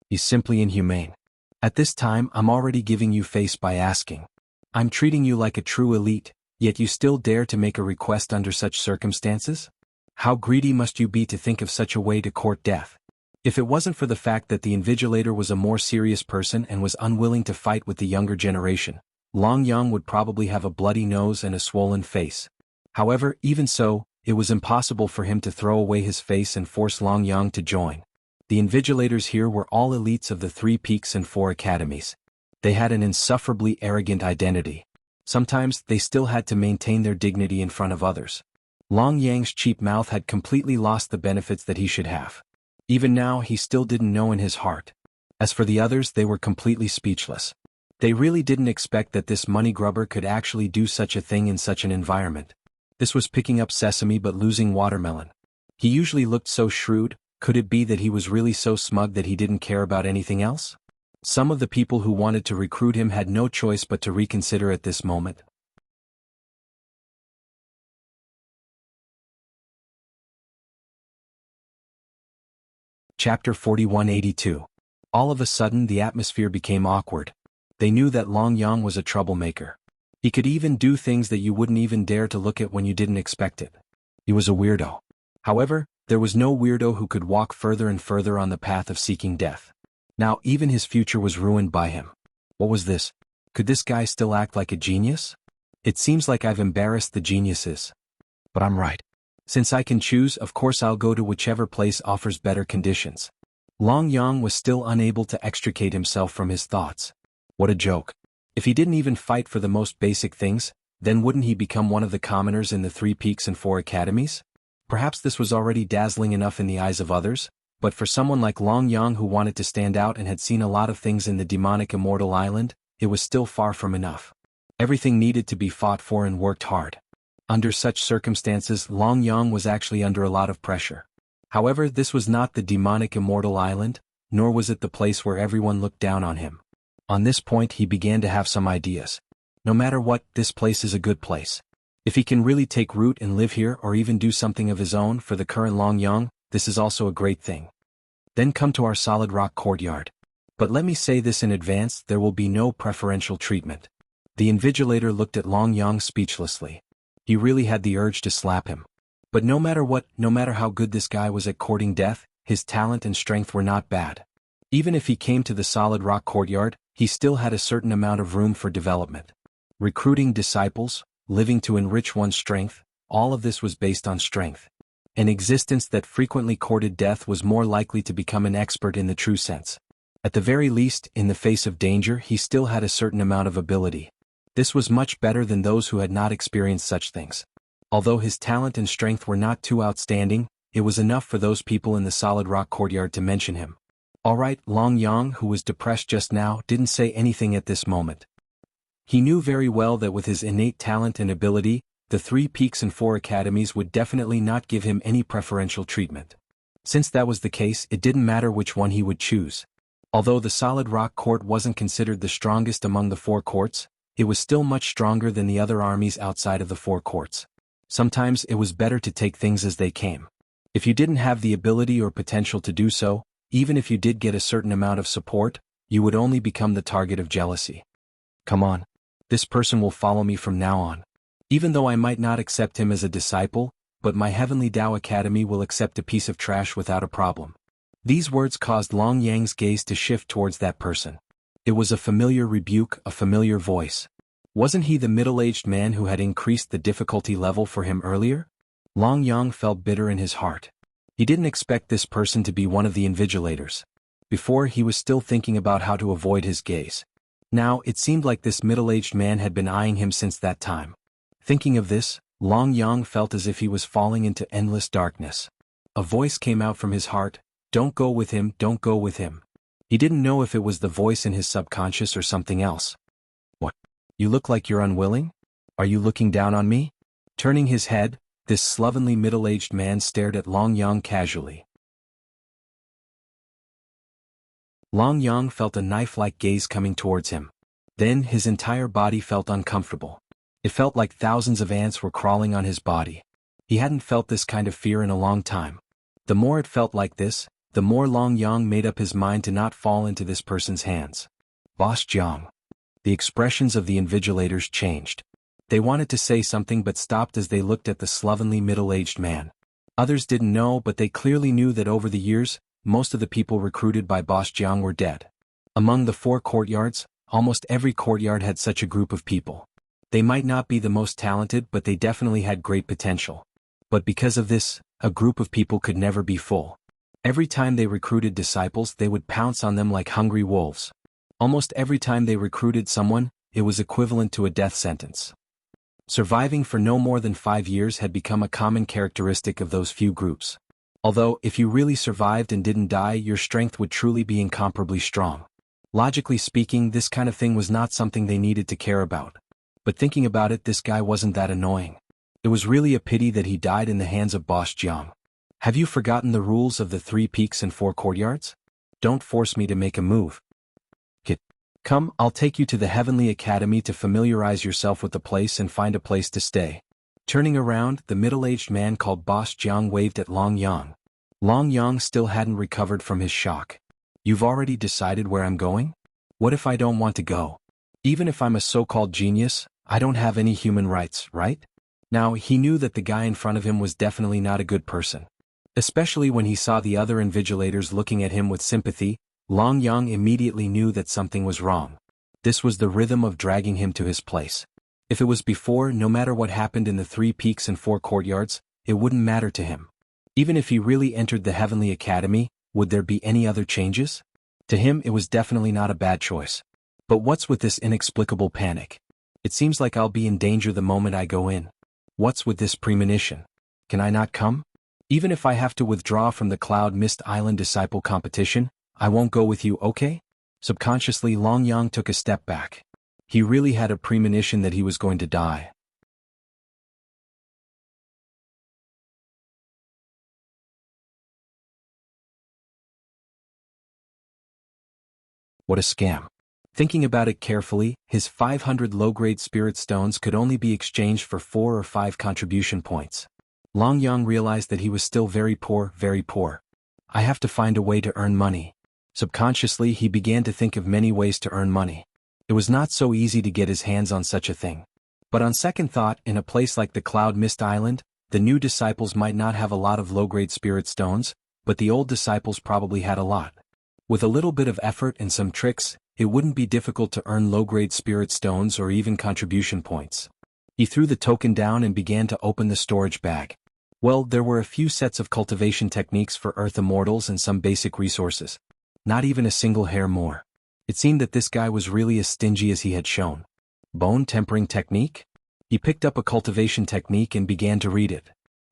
He's simply inhumane. At this time, I'm already giving you face by asking. I'm treating you like a true elite, yet you still dare to make a request under such circumstances? How greedy must you be to think of such a way to court death? If it wasn't for the fact that the invigilator was a more serious person and was unwilling to fight with the younger generation, Long Yang would probably have a bloody nose and a swollen face. However, even so, it was impossible for him to throw away his face and force Long Yang to join. The invigilators here were all elites of the 3 peaks and 4 academies. They had an insufferably arrogant identity. Sometimes, they still had to maintain their dignity in front of others. Long Yang's cheap mouth had completely lost the benefits that he should have. Even now, he still didn't know in his heart. As for the others, they were completely speechless. They really didn't expect that this money grubber could actually do such a thing in such an environment. This was picking up sesame but losing watermelon. He usually looked so shrewd. Could it be that he was really so smug that he didn't care about anything else? Some of the people who wanted to recruit him had no choice but to reconsider at this moment. Chapter 4182. All of a sudden the atmosphere became awkward. They knew that Long Yang was a troublemaker. He could even do things that you wouldn't even dare to look at when you didn't expect it. He was a weirdo. However, there was no weirdo who could walk further and further on the path of seeking death. Now even his future was ruined by him. What was this? Could this guy still act like a genius? It seems like I've embarrassed the geniuses. But I'm right. Since I can choose, of course I'll go to whichever place offers better conditions. Long Yang was still unable to extricate himself from his thoughts. What a joke. If he didn't even fight for the most basic things, then wouldn't he become one of the commoners in the 3 peaks and 4 academies? Perhaps this was already dazzling enough in the eyes of others, but for someone like Long Yang who wanted to stand out and had seen a lot of things in the demonic immortal island, it was still far from enough. Everything needed to be fought for and worked hard. Under such circumstances, Long Yang was actually under a lot of pressure. However, this was not the demonic immortal island, nor was it the place where everyone looked down on him. On this point he began to have some ideas. No matter what, this place is a good place. If he can really take root and live here or even do something of his own for the current Long Yang, this is also a great thing. Then come to our solid rock courtyard. But let me say this in advance, there will be no preferential treatment. The invigilator looked at Long Yang speechlessly. He really had the urge to slap him. But no matter what, no matter how good this guy was at courting death, his talent and strength were not bad. Even if he came to the solid rock courtyard, he still had a certain amount of room for development. Recruiting disciples, living to enrich one's strength, all of this was based on strength. An existence that frequently courted death was more likely to become an expert in the true sense. At the very least, in the face of danger, he still had a certain amount of ability. This was much better than those who had not experienced such things. Although his talent and strength were not too outstanding, it was enough for those people in the solid rock courtyard to mention him. Alright, Long Yang, who was depressed just now, didn't say anything at this moment. He knew very well that with his innate talent and ability, the 3 peaks and 4 academies would definitely not give him any preferential treatment. Since that was the case, it didn't matter which one he would choose. Although the solid rock court wasn't considered the strongest among the 4 courts, it was still much stronger than the other armies outside of the 4 courts. Sometimes it was better to take things as they came. If you didn't have the ability or potential to do so, even if you did get a certain amount of support, you would only become the target of jealousy. Come on. This person will follow me from now on. Even though I might not accept him as a disciple, but my Heavenly Tao Academy will accept a piece of trash without a problem. These words caused Long Yang's gaze to shift towards that person. It was a familiar rebuke, a familiar voice. Wasn't he the middle-aged man who had increased the difficulty level for him earlier? Long Yang felt bitter in his heart. He didn't expect this person to be one of the invigilators. Before, he was still thinking about how to avoid his gaze. Now, it seemed like this middle-aged man had been eyeing him since that time. Thinking of this, Long Yang felt as if he was falling into endless darkness. A voice came out from his heart, "Don't go with him, don't go with him." He didn't know if it was the voice in his subconscious or something else. What? You look like you're unwilling? Are you looking down on me? Turning his head, this slovenly middle-aged man stared at Long Yang casually. Long Yang felt a knife-like gaze coming towards him. Then his entire body felt uncomfortable. It felt like thousands of ants were crawling on his body. He hadn't felt this kind of fear in a long time. The more it felt like this, the more Long Yang made up his mind to not fall into this person's hands. Boss Jiang. The expressions of the invigilators changed. They wanted to say something but stopped as they looked at the slovenly middle-aged man. Others didn't know, but they clearly knew that over the years, most of the people recruited by Boss Jiang were dead. Among the 4 courtyards, almost every courtyard had such a group of people. They might not be the most talented, but they definitely had great potential. But because of this, a group of people could never be full. Every time they recruited disciples, they would pounce on them like hungry wolves. Almost every time they recruited someone, it was equivalent to a death sentence. Surviving for no more than 5 years had become a common characteristic of those few groups. Although, if you really survived and didn't die, your strength would truly be incomparably strong. Logically speaking, this kind of thing was not something they needed to care about. But thinking about it, this guy wasn't that annoying. It was really a pity that he died in the hands of Boss Jiang. Have you forgotten the rules of the 3 peaks and 4 courtyards? Don't force me to make a move. Come, I'll take you to the Heavenly Academy to familiarize yourself with the place and find a place to stay. Turning around, the middle-aged man called Boss Jiang waved at Long Yang. Long Yang still hadn't recovered from his shock. You've already decided where I'm going? What if I don't want to go? Even if I'm a so-called genius, I don't have any human rights, right? Now, he knew that the guy in front of him was definitely not a good person. Especially when he saw the other invigilators looking at him with sympathy, Long Yang immediately knew that something was wrong. This was the rhythm of dragging him to his place. If it was before, no matter what happened in the 3 peaks and 4 courtyards, it wouldn't matter to him. Even if he really entered the Heavenly Academy, would there be any other changes? To him, it was definitely not a bad choice. But what's with this inexplicable panic? It seems like I'll be in danger the moment I go in. What's with this premonition? Can I not come? Even if I have to withdraw from the Cloud Mist Island Disciple competition, I won't go with you, okay? Subconsciously, Long Yang took a step back. He really had a premonition that he was going to die. What a scam. Thinking about it carefully, his 500 low-grade spirit stones could only be exchanged for 4 or 5 contribution points. Long Yang realized that he was still very poor, very poor. I have to find a way to earn money. Subconsciously, he began to think of many ways to earn money. It was not so easy to get his hands on such a thing. But on second thought, in a place like the Cloud Mist Island, the new disciples might not have a lot of low-grade spirit stones, but the old disciples probably had a lot. With a little bit of effort and some tricks, it wouldn't be difficult to earn low-grade spirit stones or even contribution points. He threw the token down and began to open the storage bag. Well, there were a few sets of cultivation techniques for Earth Immortals and some basic resources. Not even a single hair more. It seemed that this guy was really as stingy as he had shown. Bone tempering technique? He picked up a cultivation technique and began to read it.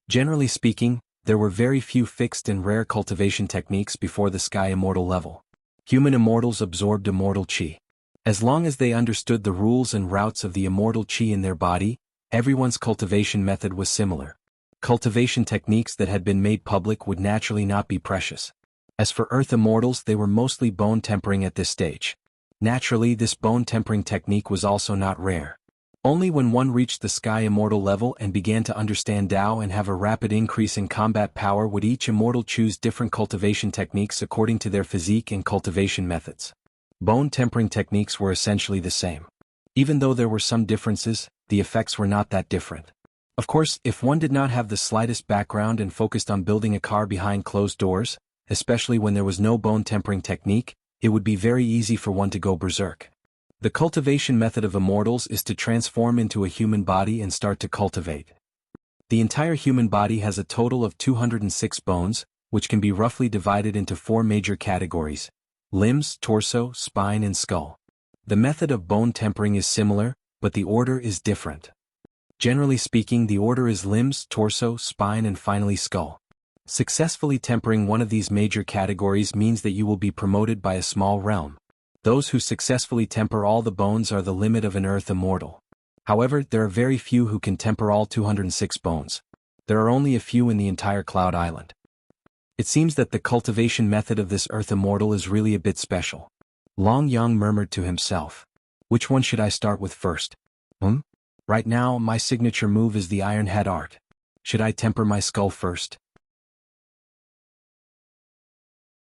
Generally speaking, there were very few fixed and rare cultivation techniques before the Sky Immortal level. Human immortals absorbed immortal chi. As long as they understood the rules and routes of the immortal chi in their body, everyone's cultivation method was similar. Cultivation techniques that had been made public would naturally not be precious. As for Earth Immortals, they were mostly bone tempering at this stage. Naturally, this bone tempering technique was also not rare. Only when one reached the Sky Immortal level and began to understand Tao and have a rapid increase in combat power would each immortal choose different cultivation techniques according to their physique and cultivation methods. Bone tempering techniques were essentially the same. Even though there were some differences, the effects were not that different. Of course, if one did not have the slightest background and focused on building a car behind closed doors, especially when there was no bone tempering technique, it would be very easy for one to go berserk. The cultivation method of immortals is to transform into a human body and start to cultivate. The entire human body has a total of 206 bones, which can be roughly divided into 4 major categories: limbs, torso, spine, and skull. The method of bone tempering is similar, but the order is different. Generally speaking, the order is limbs, torso, spine, and finally skull. Successfully tempering one of these major categories means that you will be promoted by a small realm. Those who successfully temper all the bones are the limit of an Earth Immortal. However, there are very few who can temper all 206 bones. There are only a few in the entire Cloud Island. It seems that the cultivation method of this Earth Immortal is really a bit special. Long Yang murmured to himself. Which one should I start with first? Right now, my signature move is the Iron Head art. Should I temper my skull first?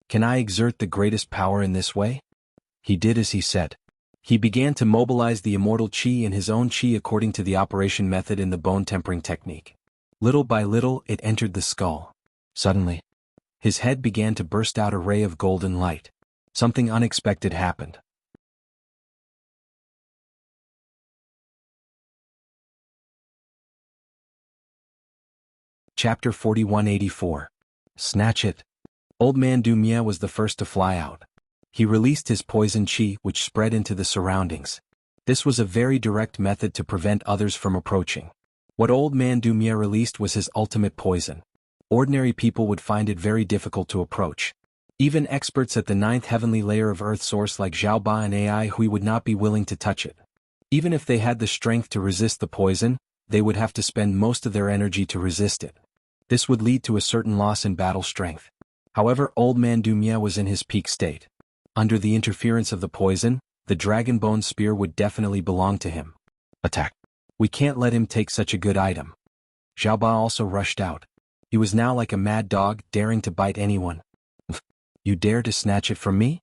Can I exert the greatest power in this way? He did as he said. He began to mobilize the immortal chi and his own chi according to the operation method in the bone tempering technique. Little by little, it entered the skull. Suddenly, his head began to burst out a ray of golden light. Something unexpected happened. Chapter 4184. Snatch it. Old Man Dumia was the first to fly out. He released his poison chi, which spread into the surroundings. This was a very direct method to prevent others from approaching. What Old Man Dumia released was his ultimate poison. Ordinary people would find it very difficult to approach. Even experts at the 9th heavenly layer of Earth source like Xiaoba and Ai Hui would not be willing to touch it. Even if they had the strength to resist the poison, they would have to spend most of their energy to resist it. This would lead to a certain loss in battle strength. However, Old Man Dumia was in his peak state. Under the interference of the poison, the dragon bone spear would definitely belong to him. Attack. We can't let him take such a good item. Xiao Ba also rushed out. He was now like a mad dog, daring to bite anyone. You dare to snatch it from me?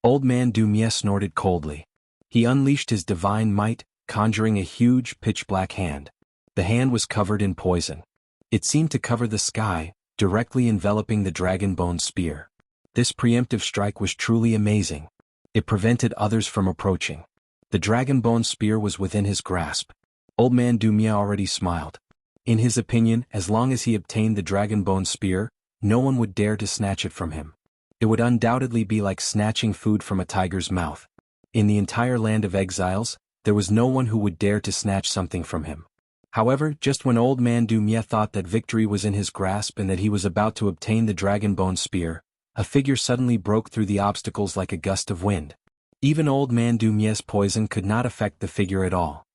Old Man Dumia snorted coldly. He unleashed his divine might, conjuring a huge, pitch-black hand. The hand was covered in poison. It seemed to cover the sky, directly enveloping the dragon bone spear. This preemptive strike was truly amazing. It prevented others from approaching. The dragon bone spear was within his grasp. Old Man Dumia already smiled. In his opinion, as long as he obtained the dragon bone spear, no one would dare to snatch it from him. It would undoubtedly be like snatching food from a tiger's mouth. In the entire land of exiles, there was no one who would dare to snatch something from him. However, just when Old Man Dumia thought that victory was in his grasp and that he was about to obtain the dragon bone spear, a figure suddenly broke through the obstacles like a gust of wind. Even Old Man Dumia's poison could not affect the figure at all.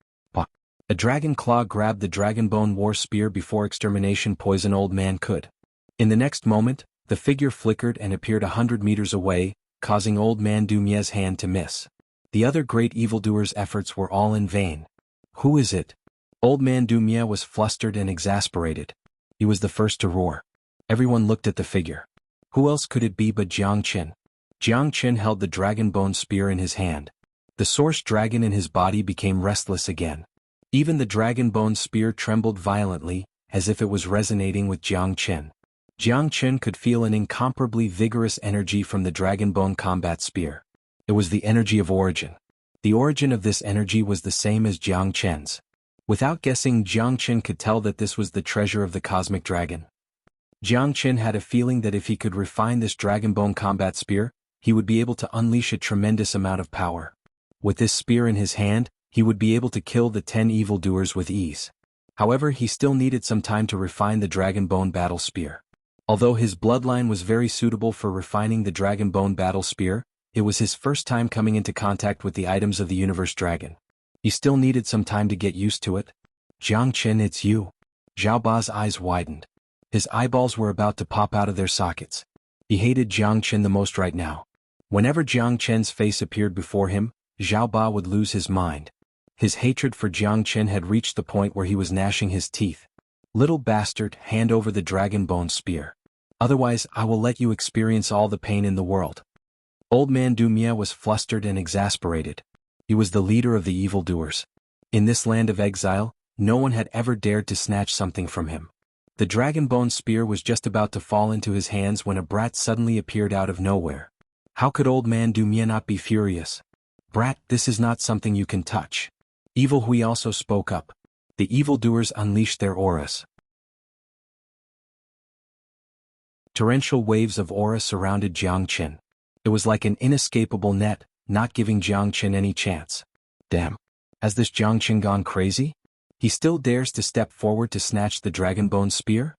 A dragon claw grabbed the dragon bone war spear before extermination poison Old Man could. In the next moment, the figure flickered and appeared 100 meters away, causing Old Man Dumia's hand to miss. The other great evildoer's efforts were all in vain. Who is it? Old Man Dumia was flustered and exasperated. He was the first to roar. Everyone looked at the figure. Who else could it be but Jiang Qin? Jiang Qin held the dragon bone spear in his hand. The source dragon in his body became restless again. Even the dragon bone spear trembled violently, as if it was resonating with Jiang Qin. Jiang Qin could feel an incomparably vigorous energy from the dragon bone combat spear. It was the energy of origin. The origin of this energy was the same as Jiang Qin's. Without guessing, Jiang Qin could tell that this was the treasure of the cosmic dragon. Jiang Qin had a feeling that if he could refine this dragon bone combat spear, he would be able to unleash a tremendous amount of power. With this spear in his hand, he would be able to kill the 10 evildoers with ease. However, he still needed some time to refine the dragon bone battle spear. Although his bloodline was very suitable for refining the dragon bone battle spear, it was his first time coming into contact with the items of the universe dragon. He still needed some time to get used to it. Jiang Qin, it's you. Xiao Ba's eyes widened. His eyeballs were about to pop out of their sockets. He hated Jiang Qin the most right now. Whenever Jiang Qin's face appeared before him, Xiao Ba would lose his mind. His hatred for Jiang Qin had reached the point where he was gnashing his teeth. Little bastard, hand over the dragon bone spear. Otherwise, I will let you experience all the pain in the world. Old Man Dumia was flustered and exasperated. He was the leader of the evildoers. In this land of exile, no one had ever dared to snatch something from him. The dragon bone spear was just about to fall into his hands when a brat suddenly appeared out of nowhere. How could Old Man Dumia not be furious? Brat, this is not something you can touch. Evil Hui also spoke up. The evildoers unleashed their auras. Torrential waves of aura surrounded Jiang Qin. It was like an inescapable net, not giving Jiang Qin any chance. Damn. Has this Jiang Qin gone crazy? He still dares to step forward to snatch the dragon bone spear?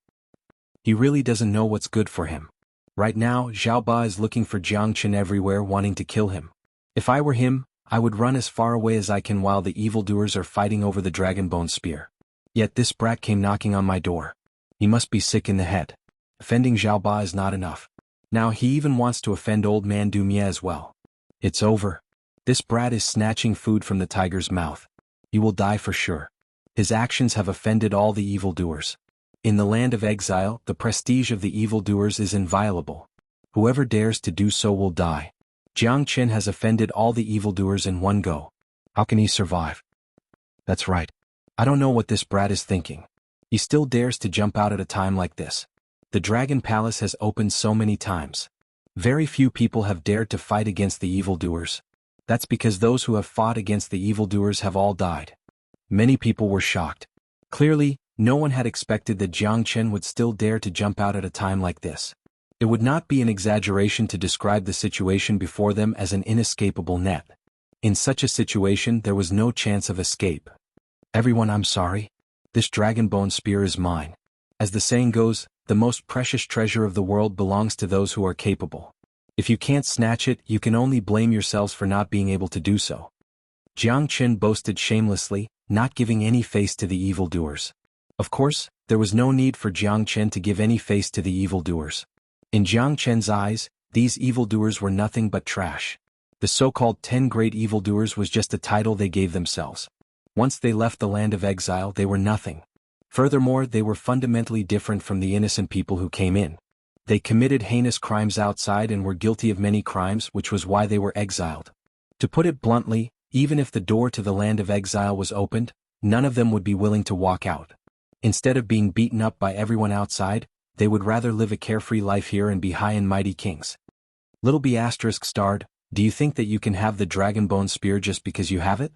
He really doesn't know what's good for him. Right now, Xiao Ba is looking for Jiang Qin everywhere, wanting to kill him. If I were him, I would run as far away as I can while the evildoers are fighting over the dragon bone spear. Yet this brat came knocking on my door. He must be sick in the head. Offending Xiao Ba is not enough. Now he even wants to offend Old Man Dumia as well. It's over. This brat is snatching food from the tiger's mouth. He will die for sure. His actions have offended all the evildoers. In the land of exile, the prestige of the evildoers is inviolable. Whoever dares to do so will die. Jiang Qin has offended all the evildoers in one go. How can he survive? That's right. I don't know what this brat is thinking. He still dares to jump out at a time like this. The Dragon Palace has opened so many times. Very few people have dared to fight against the evildoers. That's because those who have fought against the evildoers have all died. Many people were shocked. Clearly, no one had expected that Jiang Qin would still dare to jump out at a time like this. It would not be an exaggeration to describe the situation before them as an inescapable net. In such a situation, there was no chance of escape. Everyone, I'm sorry. This dragon bone spear is mine. As the saying goes, the most precious treasure of the world belongs to those who are capable. If you can't snatch it, you can only blame yourselves for not being able to do so. Jiang Qin boasted shamelessly, not giving any face to the evildoers. Of course, There was no need for Jiang Chen to give any face to the evildoers. In Jiang Chen's eyes, these evildoers were nothing but trash. The so-called 10 great evildoers was just a title they gave themselves. Once they left the land of exile, they were nothing. Furthermore, they were fundamentally different from the innocent people who came in. They committed heinous crimes outside and were guilty of many crimes, which was why they were exiled. To put it bluntly, even if the door to the land of exile was opened, none of them would be willing to walk out. Instead of being beaten up by everyone outside, they would rather live a carefree life here and be high and mighty kings. Little B** starred, do you think that you can have the dragon bone spear just because you have it?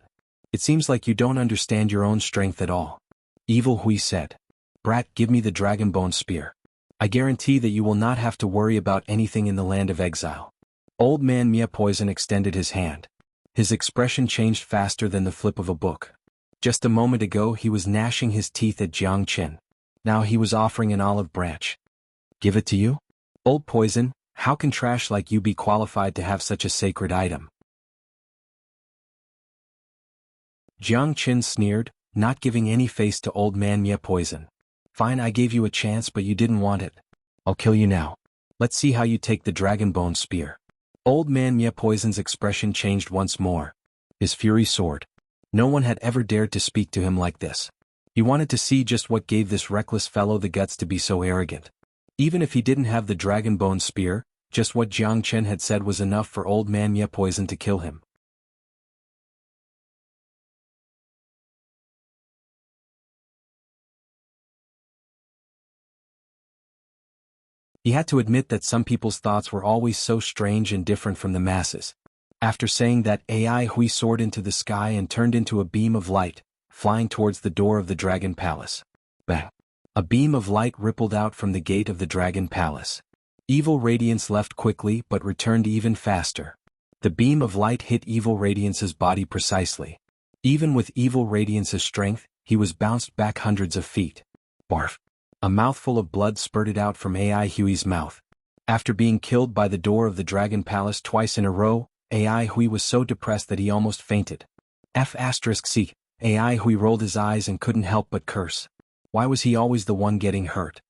It seems like you don't understand your own strength at all. Evil Hui said. Brat, give me the dragon bone spear. I guarantee that you will not have to worry about anything in the land of exile. Old man Mia Poison extended his hand. His expression changed faster than the flip of a book. Just a moment ago he was gnashing his teeth at Jiang Chen. Now he was offering an olive branch. Give it to you? Old Poison, how can trash like you be qualified to have such a sacred item? Jiang Chen sneered, not giving any face to old man Mia Poison. Fine, I gave you a chance but you didn't want it. I'll kill you now. Let's see how you take the dragon bone spear. Old man Mia Poison's expression changed once more. His fury soared. No one had ever dared to speak to him like this. He wanted to see just what gave this reckless fellow the guts to be so arrogant. Even if he didn't have the dragon bone spear, just what Jiang Chen had said was enough for old man Mia Poison to kill him. He had to admit that some people's thoughts were always so strange and different from the masses. After saying that, AI Hui soared into the sky and turned into a beam of light, flying towards the door of the dragon palace. Bang! A beam of light rippled out from the gate of the dragon palace. Evil Radiance left quickly but returned even faster. The beam of light hit Evil Radiance's body precisely. Even with Evil Radiance's strength, he was bounced back hundreds of feet. Barf! A mouthful of blood spurted out from AI Hui's mouth. After being killed by the door of the dragon palace twice in a row, AI Hui was so depressed that he almost fainted. F***C. AI Hui rolled his eyes and couldn't help but curse. Why was he always the one getting hurt?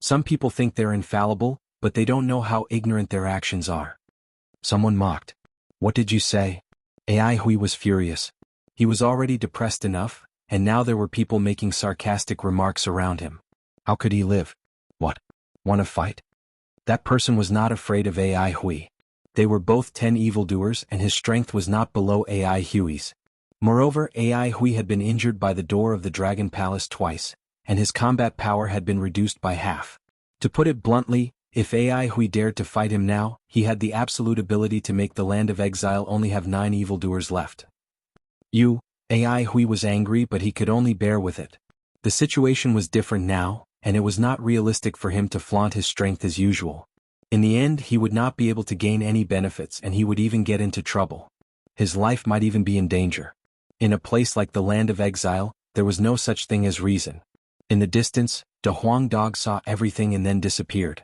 Some people think they're infallible, but they don't know how ignorant their actions are. Someone mocked. What did you say? AI Hui was furious. He was already depressed enough, and now there were people making sarcastic remarks around him. How could he live? What? Want to fight? That person was not afraid of AI Hui. They were both 10 evildoers and his strength was not below AI Hui's. Moreover, AI Hui had been injured by the door of the dragon palace twice, and his combat power had been reduced by half. To put it bluntly, if AI Hui dared to fight him now, he had the absolute ability to make the land of exile only have 9 evildoers left. AI Hui was angry but he could only bear with it. The situation was different now, and it was not realistic for him to flaunt his strength as usual. In the end, he would not be able to gain any benefits and he would even get into trouble. His life might even be in danger. In a place like the land of exile, there was no such thing as reason. In the distance, De Huang Dog saw everything and then disappeared.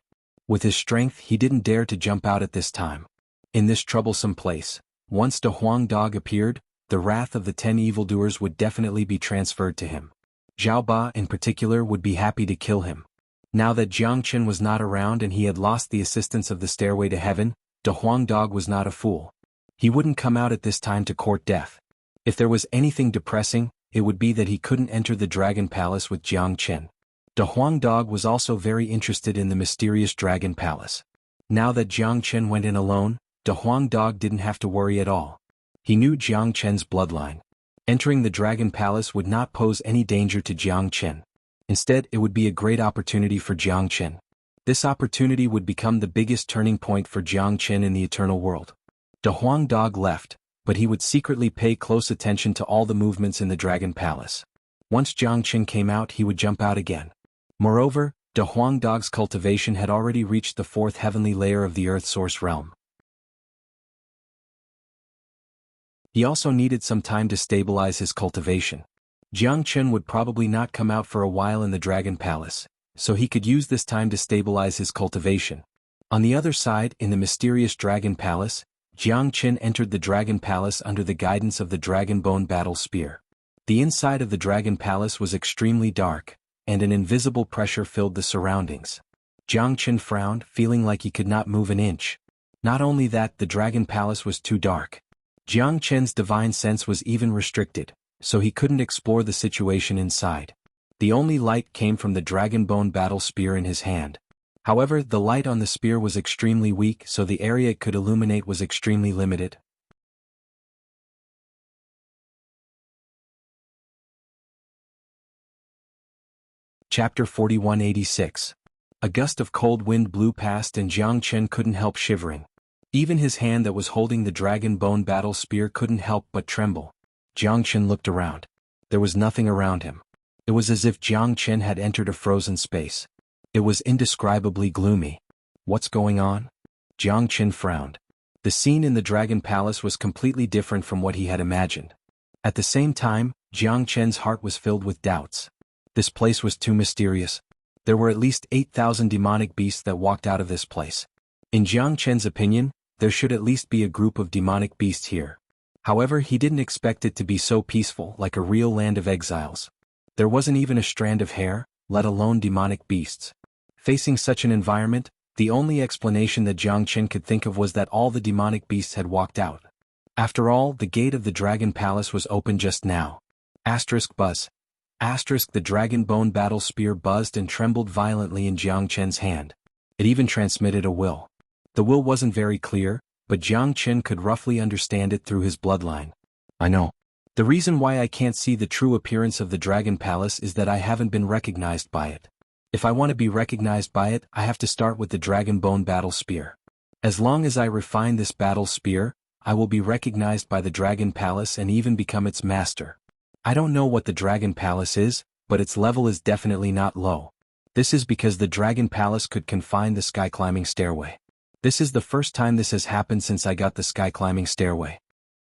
With his strength, he didn't dare to jump out at this time. In this troublesome place, once De Huang Dog appeared, the wrath of the 10 evildoers would definitely be transferred to him. Zhao Ba in particular would be happy to kill him. Now that Jiang Chen was not around and he had lost the assistance of the stairway to heaven, De Huang Dog was not a fool. He wouldn't come out at this time to court death. If there was anything depressing, it would be that he couldn't enter the dragon palace with Jiang Chen. De Huang Dog was also very interested in the mysterious dragon palace. Now that Jiang Chen went in alone, De Huang Dog didn't have to worry at all. He knew Jiang Chen's bloodline. Entering the dragon palace would not pose any danger to Jiang Chen. Instead, it would be a great opportunity for Jiang Chen. This opportunity would become the biggest turning point for Jiang Chen in the eternal world. De Huang Dog left, but he would secretly pay close attention to all the movements in the dragon palace. Once Jiang Chen came out, he would jump out again. Moreover, De Huang Dog's cultivation had already reached the 4th heavenly layer of the Earth Source realm. He also needed some time to stabilize his cultivation. Jiang Chen would probably not come out for a while in the Dragon Palace, so he could use this time to stabilize his cultivation. On the other side, in the mysterious Dragon Palace, Jiang Chen entered the Dragon Palace under the guidance of the Dragon Bone Battle Spear. The inside of the Dragon Palace was extremely dark, and an invisible pressure filled the surroundings. Jiang Chen frowned, feeling like he could not move an inch. Not only that, the dragon palace was too dark. Jiang Chen's divine sense was even restricted, so he couldn't explore the situation inside. The only light came from the dragon bone battle spear in his hand. However, the light on the spear was extremely weak, so the area it could illuminate was extremely limited. Chapter 4186. A gust of cold wind blew past and Jiang Chen couldn't help shivering. Even his hand that was holding the dragon bone battle spear couldn't help but tremble. Jiang Chen looked around. There was nothing around him. It was as if Jiang Chen had entered a frozen space. It was indescribably gloomy. What's going on? Jiang Chen frowned. The scene in the dragon palace was completely different from what he had imagined. At the same time, Jiang Chen's heart was filled with doubts. This place was too mysterious. There were at least 8,000 demonic beasts that walked out of this place. In Jiang Chen's opinion, there should at least be a group of demonic beasts here. However, he didn't expect it to be so peaceful, like a real land of exiles. There wasn't even a strand of hair, let alone demonic beasts. Facing such an environment, the only explanation that Jiang Chen could think of was that all the demonic beasts had walked out. After all, the gate of the dragon palace was open just now. Buzz. The dragon bone battle spear buzzed and trembled violently in Jiang Chen's hand. It even transmitted a will. The will wasn't very clear, but Jiang Chen could roughly understand it through his bloodline. I know. The reason why I can't see the true appearance of the dragon palace is that I haven't been recognized by it. If I want to be recognized by it, I have to start with the dragon bone battle spear. As long as I refine this battle spear, I will be recognized by the dragon palace and even become its master. I don't know what the dragon palace is, but its level is definitely not low. This is because the dragon palace could confine the sky climbing stairway. This is the first time this has happened since I got the sky climbing stairway.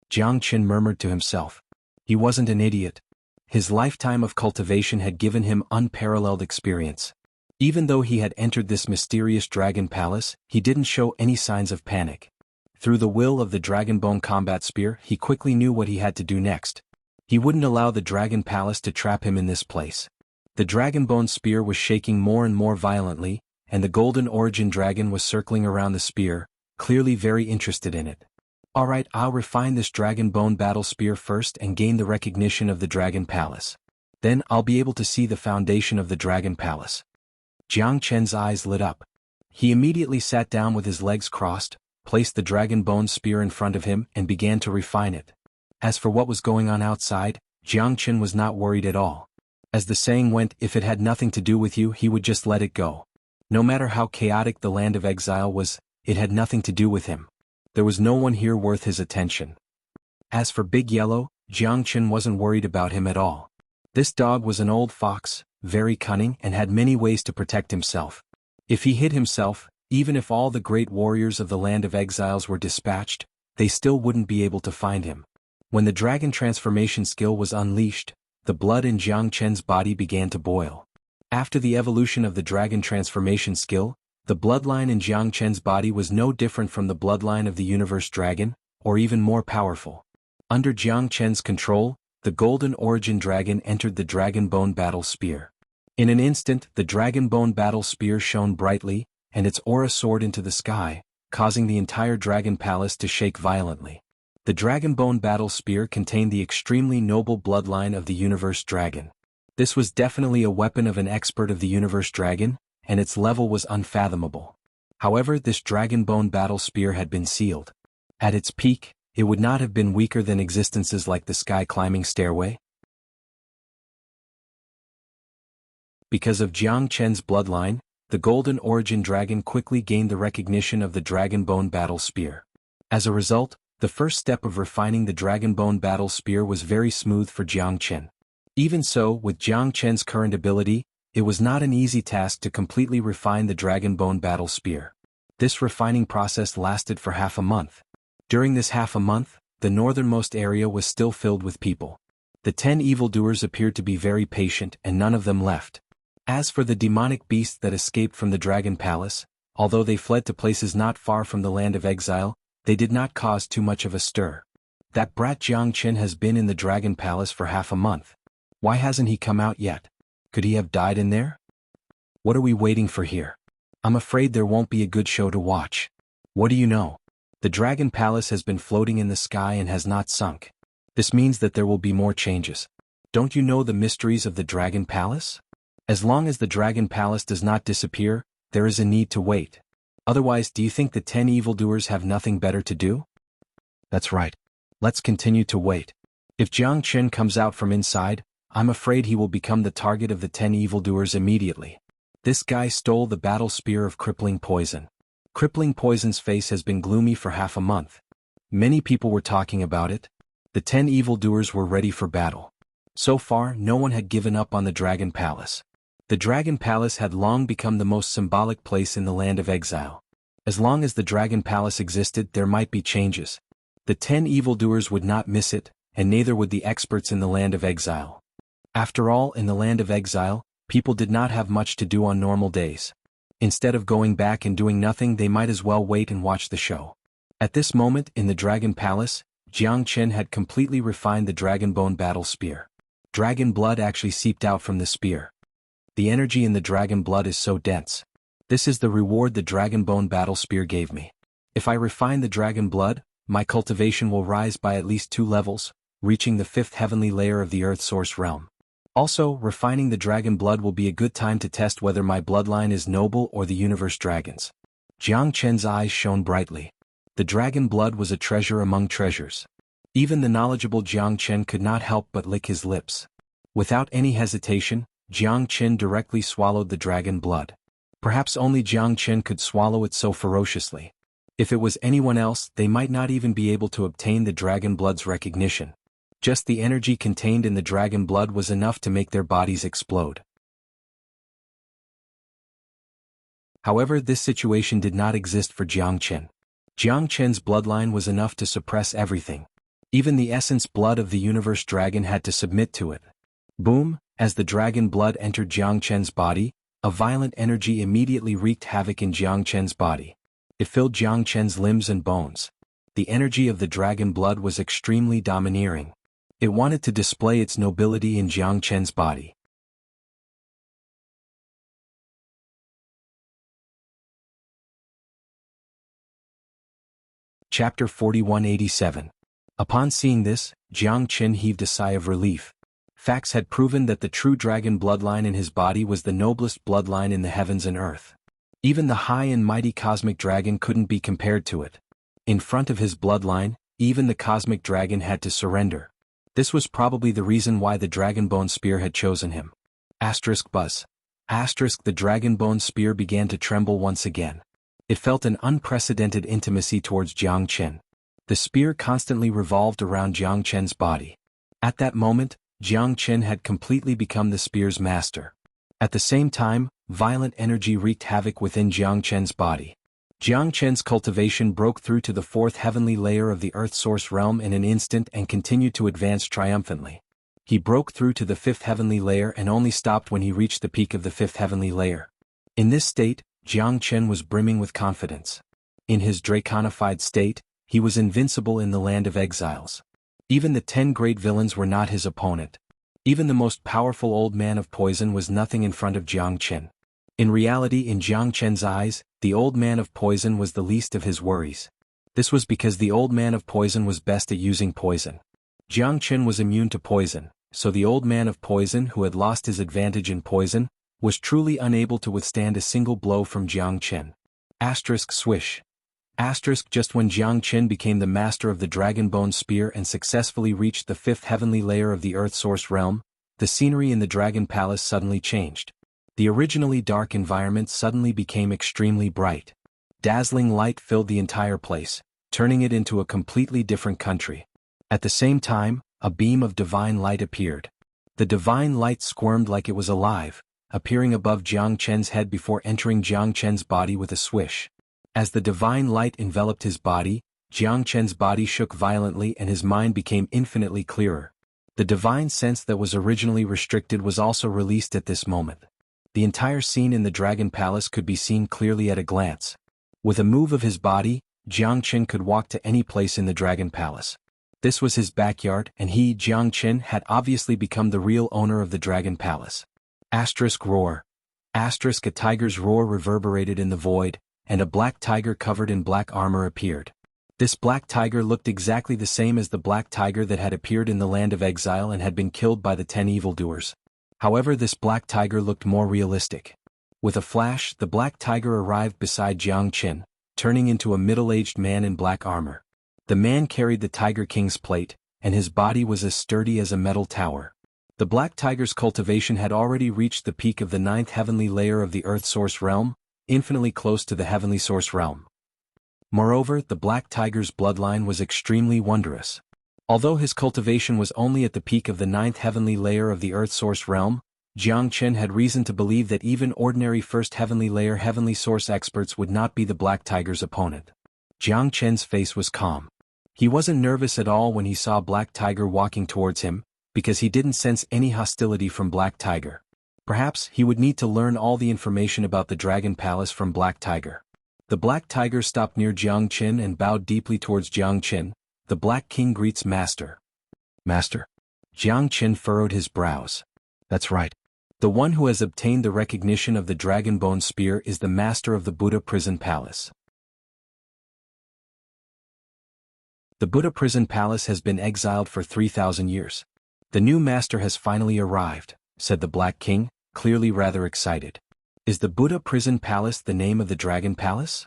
Jiang Chen murmured to himself. He wasn't an idiot. His lifetime of cultivation had given him unparalleled experience. Even though he had entered this mysterious dragon palace, he didn't show any signs of panic. Through the will of the dragon bone combat spear, he quickly knew what he had to do next. He wouldn't allow the dragon palace to trap him in this place. The dragon bone spear was shaking more and more violently, and the golden origin dragon was circling around the spear, clearly very interested in it. Alright, I'll refine this dragon bone battle spear first and gain the recognition of the dragon palace. Then I'll be able to see the foundation of the dragon palace. Jiang Chen's eyes lit up. He immediately sat down with his legs crossed, placed the dragon bone spear in front of him and began to refine it. As for what was going on outside, Jiang Chen was not worried at all. As the saying went, if it had nothing to do with you, he would just let it go. No matter how chaotic the land of exile was, it had nothing to do with him. There was no one here worth his attention. As for Big Yellow, Jiang Chen wasn't worried about him at all. This dog was an old fox, very cunning and had many ways to protect himself. If he hid himself, even if all the great warriors of the land of exiles were dispatched, they still wouldn't be able to find him. When the dragon transformation skill was unleashed, the blood in Jiang Chen's body began to boil. After the evolution of the dragon transformation skill, the bloodline in Jiang Chen's body was no different from the bloodline of the universe dragon, or even more powerful. Under Jiang Chen's control, the golden origin dragon entered the dragon bone battle spear. In an instant, the dragon bone battle spear shone brightly, and its aura soared into the sky, causing the entire dragon palace to shake violently. The dragon bone battle spear contained the extremely noble bloodline of the universe dragon. This was definitely a weapon of an expert of the universe dragon, and its level was unfathomable. However, this dragon bone battle spear had been sealed. At its peak, it would not have been weaker than existences like the sky climbing stairway. Because of Jiang Chen's bloodline, the golden origin dragon quickly gained the recognition of the dragon bone battle spear. As a result, the first step of refining the dragon bone battle spear was very smooth for Jiang Chen. Even so, with Jiang Chen's current ability, it was not an easy task to completely refine the dragon bone battle spear. This refining process lasted for half a month. During this half a month, the northernmost area was still filled with people. The 10 evildoers appeared to be very patient and none of them left. As for the demonic beasts that escaped from the dragon palace, although they fled to places not far from the land of exile, they did not cause too much of a stir. That brat Jiang Chen has been in the dragon palace for half a month. Why hasn't he come out yet? Could he have died in there? What are we waiting for here? I'm afraid there won't be a good show to watch. What do you know? The Dragon Palace has been floating in the sky and has not sunk. This means that there will be more changes. Don't you know the mysteries of the Dragon Palace? As long as the Dragon Palace does not disappear, there is a need to wait. Otherwise, do you think the 10 evildoers have nothing better to do? That's right. Let's continue to wait. If Jiangchen comes out from inside, I'm afraid he will become the target of the 10 evildoers immediately. This guy stole the battle spear of Crippling Poison. Crippling Poison's face has been gloomy for half a month. Many people were talking about it. The 10 evildoers were ready for battle. So far, no one had given up on the Dragon Palace. The Dragon Palace had long become the most symbolic place in the land of exile. As long as the Dragon Palace existed, there might be changes. The 10 evildoers would not miss it, and neither would the experts in the land of exile. After all, in the land of exile, people did not have much to do on normal days. Instead of going back and doing nothing, they might as well wait and watch the show. At this moment, in the Dragon Palace, Jiangchen had completely refined the Dragon Bone battle spear. Dragon blood actually seeped out from the spear. The energy in the dragon blood is so dense. This is the reward the Dragon Bone battle spear gave me. If I refine the dragon blood, my cultivation will rise by at least 2 levels, reaching the 5th heavenly layer of the Earth Source realm. Also, refining the dragon blood will be a good time to test whether my bloodline is noble or the universe dragons. Jiangchen's eyes shone brightly. The dragon blood was a treasure among treasures. Even the knowledgeable Jiangchen could not help but lick his lips. Without any hesitation, Jiangchen directly swallowed the dragon blood. Perhaps only Jiangchen could swallow it so ferociously. If it was anyone else, they might not even be able to obtain the dragon blood's recognition. Just the energy contained in the dragon blood was enough to make their bodies explode. However, this situation did not exist for Jiangchen. Jiangchen's bloodline was enough to suppress everything. Even the essence blood of the universe dragon had to submit to it. Boom! As the dragon blood entered Jiangchen's body, a violent energy immediately wreaked havoc in Jiangchen's body. It filled Jiangchen's limbs and bones. The energy of the dragon blood was extremely domineering. It wanted to display its nobility in Jiangchen's body. Chapter 4187. Upon seeing this, Jiangchen heaved a sigh of relief. Facts had proven that the true dragon bloodline in his body was the noblest bloodline in the heavens and earth. Even the high and mighty cosmic dragon couldn't be compared to it. In front of his bloodline, even the cosmic dragon had to surrender. This was probably the reason why the dragon bone spear had chosen him. Buzz. The dragon bone spear began to tremble once again. It felt an unprecedented intimacy towards Jiangchen. The spear constantly revolved around Jiangchen's body. At that moment, Jiangchen had completely become the spear's master. At the same time, violent energy wreaked havoc within Jiangchen's body. Jiangchen's cultivation broke through to the 4th heavenly layer of the Earth Source realm in an instant and continued to advance triumphantly. He broke through to the 5th heavenly layer and only stopped when he reached the peak of the 5th heavenly layer. In this state, Jiangchen was brimming with confidence. In his draconified state, he was invincible in the land of exiles. Even the 10 great villains were not his opponent. Even the most powerful old man of poison was nothing in front of Jiangchen. In reality, in Jiangchen's eyes, the old man of poison was the least of his worries. This was because the old man of poison was best at using poison. Jiangchen was immune to poison, so the old man of poison, who had lost his advantage in poison, was truly unable to withstand a single blow from Jiangchen. Swish. Just when Jiangchen became the master of the dragon bone spear and successfully reached the 5th heavenly layer of the Earth Source realm, the scenery in the Dragon Palace suddenly changed. The originally dark environment suddenly became extremely bright. Dazzling light filled the entire place, turning it into a completely different country. At the same time, a beam of divine light appeared. The divine light squirmed like it was alive, appearing above Jiangchen's head before entering Jiangchen's body with a swish. As the divine light enveloped his body, Jiangchen's body shook violently and his mind became infinitely clearer. The divine sense that was originally restricted was also released at this moment. The entire scene in the Dragon Palace could be seen clearly at a glance. With a move of his body, Jiangchen could walk to any place in the Dragon Palace. This was his backyard, and he, Jiangchen, had obviously become the real owner of the Dragon Palace. Roar. A tiger's roar reverberated in the void, and a black tiger covered in black armor appeared. This black tiger looked exactly the same as the black tiger that had appeared in the land of exile and had been killed by the 10 evildoers. However, this black tiger looked more realistic. With a flash, the black tiger arrived beside Jiang Qin, turning into a middle-aged man in black armor. The man carried the Tiger King's plate, and his body was as sturdy as a metal tower. The black tiger's cultivation had already reached the peak of the 9th heavenly layer of the Earth Source realm, infinitely close to the heavenly source realm. Moreover, the black tiger's bloodline was extremely wondrous. Although his cultivation was only at the peak of the 9th heavenly layer of the Earth Source realm, Jiang Qin had reason to believe that even ordinary first heavenly layer heavenly source experts would not be the black tiger's opponent. Jiang Qin's face was calm. He wasn't nervous at all when he saw Black Tiger walking towards him, because he didn't sense any hostility from Black Tiger. Perhaps he would need to learn all the information about the Dragon Palace from Black Tiger. The Black Tiger stopped near Jiang Qin and bowed deeply towards Jiang Qin. The Black King greets Master. Master? Jiang Qin furrowed his brows. That's right. The one who has obtained the recognition of the Dragon Bone Spear is the Master of the Buddha Prison Palace. The Buddha Prison Palace has been exiled for 3,000 years. The new master has finally arrived, said the Black King, clearly rather excited. Is the Buddha Prison Palace the name of the Dragon Palace?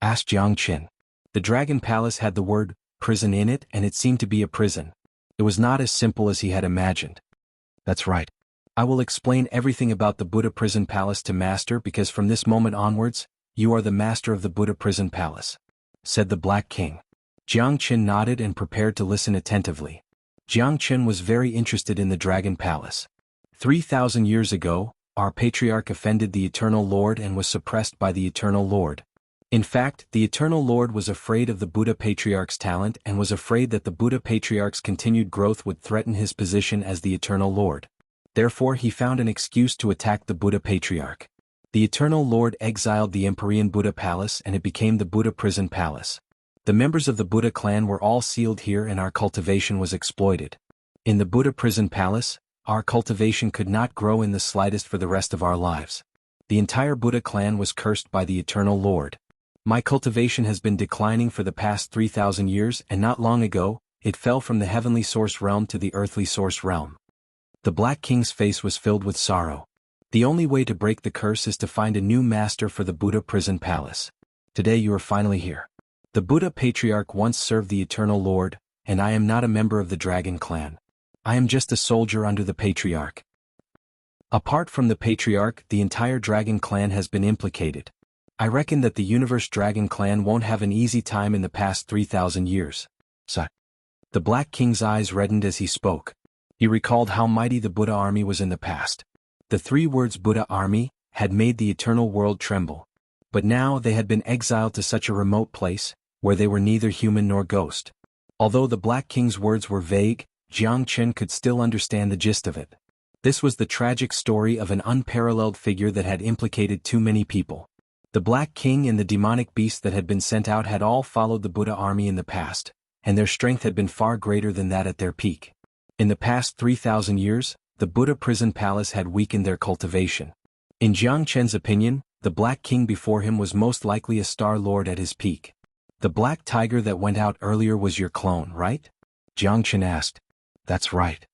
Asked Jiang Qin. The Dragon Palace had the word prison in it, and it seemed to be a prison. It was not as simple as he had imagined. That's right. I will explain everything about the Buddha Prison Palace to Master because from this moment onwards, you are the master of the Buddha Prison Palace, said the Black King. Jiang Qin nodded and prepared to listen attentively. Jiang Qin was very interested in the Dragon Palace. 3,000 years ago, our patriarch offended the Eternal Lord and was suppressed by the Eternal Lord. In fact, the Eternal Lord was afraid of the Buddha Patriarch's talent and was afraid that the Buddha Patriarch's continued growth would threaten his position as the Eternal Lord. Therefore he found an excuse to attack the Buddha Patriarch. The Eternal Lord exiled the Empyrean Buddha Palace and it became the Buddha Prison Palace. The members of the Buddha clan were all sealed here and our cultivation was exploited. In the Buddha Prison Palace, our cultivation could not grow in the slightest for the rest of our lives. The entire Buddha clan was cursed by the Eternal Lord. My cultivation has been declining for the past 3,000 years and not long ago, it fell from the heavenly source realm to the earthly source realm. The Black King's face was filled with sorrow. The only way to break the curse is to find a new master for the Buddha Prison Palace. Today you are finally here. The Buddha Patriarch once served the Eternal Lord, and I am not a member of the Dragon Clan. I am just a soldier under the Patriarch. Apart from the Patriarch, the entire Dragon Clan has been implicated. I reckon that the Universe Dragon Clan won't have an easy time in the past 3,000 years. So, the Black King's eyes reddened as he spoke. He recalled how mighty the Buddha army was in the past. The 3 words Buddha army had made the eternal world tremble. But now they had been exiled to such a remote place, where they were neither human nor ghost. Although the Black King's words were vague, Jiang Qin could still understand the gist of it. This was the tragic story of an unparalleled figure that had implicated too many people. The Black King and the demonic beast that had been sent out had all followed the Buddha army in the past, and their strength had been far greater than that at their peak. In the past 3,000 years, the Buddha Prison Palace had weakened their cultivation. In Jiang Qin's opinion, the Black King before him was most likely a Star Lord at his peak. The black tiger that went out earlier was your clone, right? Jiang Qin asked. That's right.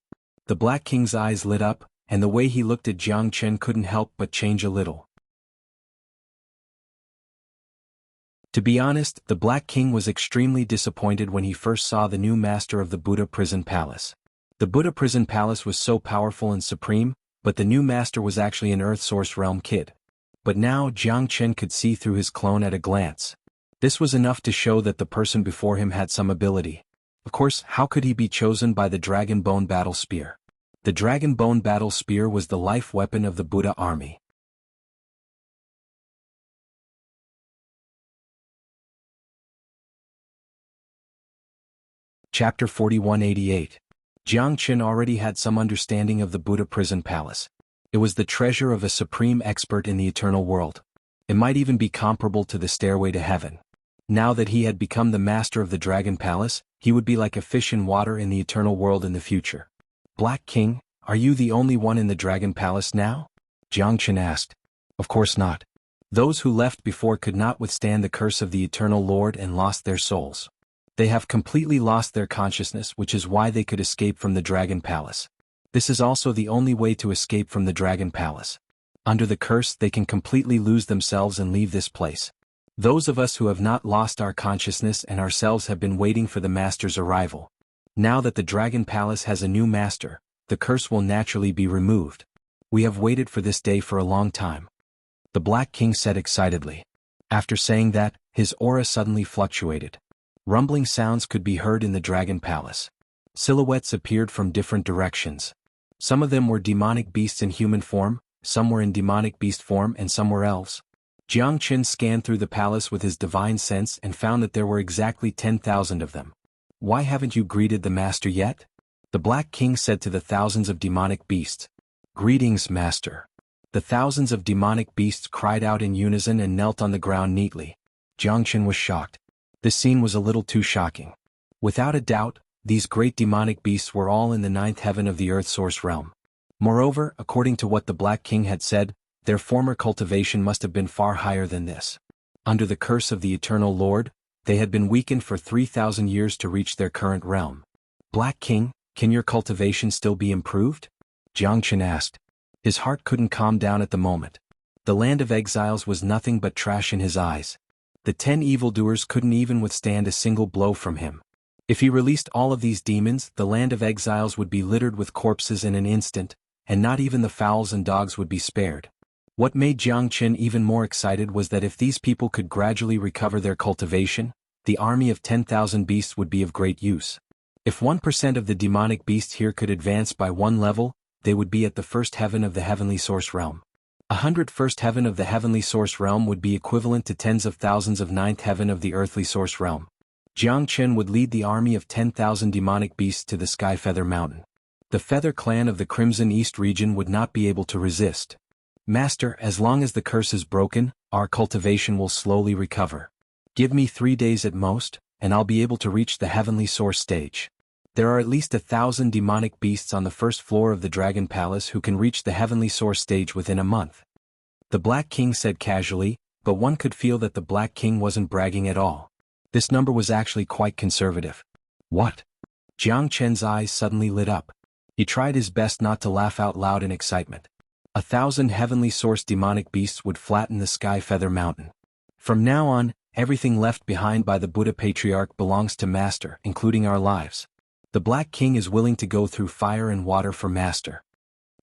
The Black King's eyes lit up, and the way he looked at Jiang Qin couldn't help but change a little. To be honest, the Black King was extremely disappointed when he first saw the new master of the Buddha Prison Palace. The Buddha Prison Palace was so powerful and supreme, but the new master was actually an Earth Source Realm kid. But now Jiang Qin could see through his clone at a glance. This was enough to show that the person before him had some ability. Of course, how could he be chosen by the Dragon Bone Battle Spear? The Dragon Bone Battle Spear was the life weapon of the Buddha army. Chapter 4188. Jiang Qin already had some understanding of the Buddha Prison Palace. It was the treasure of a supreme expert in the eternal world. It might even be comparable to the stairway to heaven. Now that he had become the master of the Dragon Palace, he would be like a fish in water in the eternal world in the future. Black King, are you the only one in the Dragon Palace now? Jiangchen asked. Of course not. Those who left before could not withstand the curse of the Eternal Lord and lost their souls. They have completely lost their consciousness, which is why they could escape from the Dragon Palace. This is also the only way to escape from the Dragon Palace. Under the curse, they can completely lose themselves and leave this place. Those of us who have not lost our consciousness and ourselves have been waiting for the Master's arrival. Now that the Dragon Palace has a new master, the curse will naturally be removed. We have waited for this day for a long time. The Black King said excitedly. After saying that, his aura suddenly fluctuated. Rumbling sounds could be heard in the Dragon Palace. Silhouettes appeared from different directions. Some of them were demonic beasts in human form, some were in demonic beast form, and some were elves. Jiangchen scanned through the palace with his divine sense and found that there were exactly 10,000 of them. Why haven't you greeted the master yet? The Black King said to the thousands of demonic beasts. Greetings, master. The thousands of demonic beasts cried out in unison and knelt on the ground neatly. Jiangchen was shocked. This scene was a little too shocking. Without a doubt, these great demonic beasts were all in the 9th heaven of the Earth Source realm. Moreover, according to what the Black King had said, their former cultivation must have been far higher than this. Under the curse of the Eternal Lord, they had been weakened for 3,000 years to reach their current realm. Black King, can your cultivation still be improved? Jiangchen asked. His heart couldn't calm down at the moment. The land of exiles was nothing but trash in his eyes. The 10 evildoers couldn't even withstand a single blow from him. If he released all of these demons, the land of exiles would be littered with corpses in an instant, and not even the fowls and dogs would be spared. What made Jiangchen even more excited was that if these people could gradually recover their cultivation, the army of 10,000 beasts would be of great use. If 1% of the demonic beasts here could advance by one level, they would be at the first heaven of the heavenly source realm. 100 first heaven of the heavenly source realm would be equivalent to tens of thousands of 9th heaven of the earthly source realm. Jiangchen would lead the army of 10,000 demonic beasts to the Sky Feather Mountain. The Feather Clan of the Crimson East region would not be able to resist. Master, as long as the curse is broken, our cultivation will slowly recover. Give me 3 days at most, and I'll be able to reach the heavenly source stage. There are at least 1,000 demonic beasts on the first floor of the Dragon Palace who can reach the heavenly source stage within a month. The Black King said casually, but one could feel that the Black King wasn't bragging at all. This number was actually quite conservative. What? Jiangchen's eyes suddenly lit up. He tried his best not to laugh out loud in excitement. 1,000 heavenly source demonic beasts would flatten the Sky Feather Mountain. From now on, everything left behind by the Buddha Patriarch belongs to Master, including our lives. The Black King is willing to go through fire and water for Master.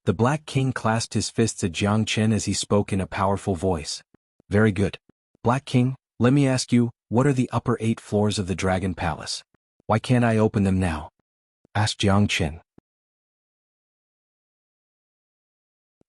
The Black King clasped his fists at Jiangchen as he spoke in a powerful voice. Very good. Black King, let me ask you, what are the upper 8 floors of the Dragon Palace? Why can't I open them now? Asked Jiangchen.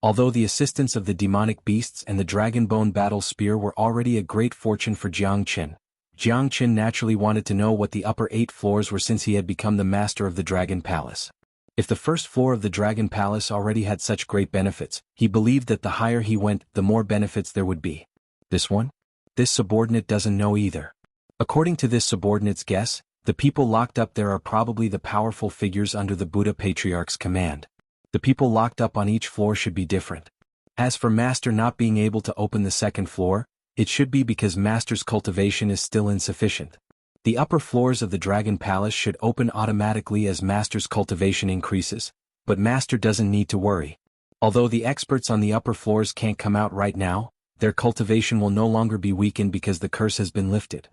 Although the assistance of the demonic beasts and the dragon-bone battle spear were already a great fortune for Jiangchen, Jiangchen naturally wanted to know what the upper 8 floors were since he had become the master of the Dragon Palace. If the first floor of the Dragon Palace already had such great benefits, he believed that the higher he went, the more benefits there would be. This one? This subordinate doesn't know either. According to this subordinate's guess, the people locked up there are probably the powerful figures under the Buddha Patriarch's command. The people locked up on each floor should be different. As for Master not being able to open the second floor, it should be because Master's cultivation is still insufficient. The upper floors of the Dragon Palace should open automatically as Master's cultivation increases, but Master doesn't need to worry. Although the experts on the upper floors can't come out right now, their cultivation will no longer be weakened because the curse has been lifted.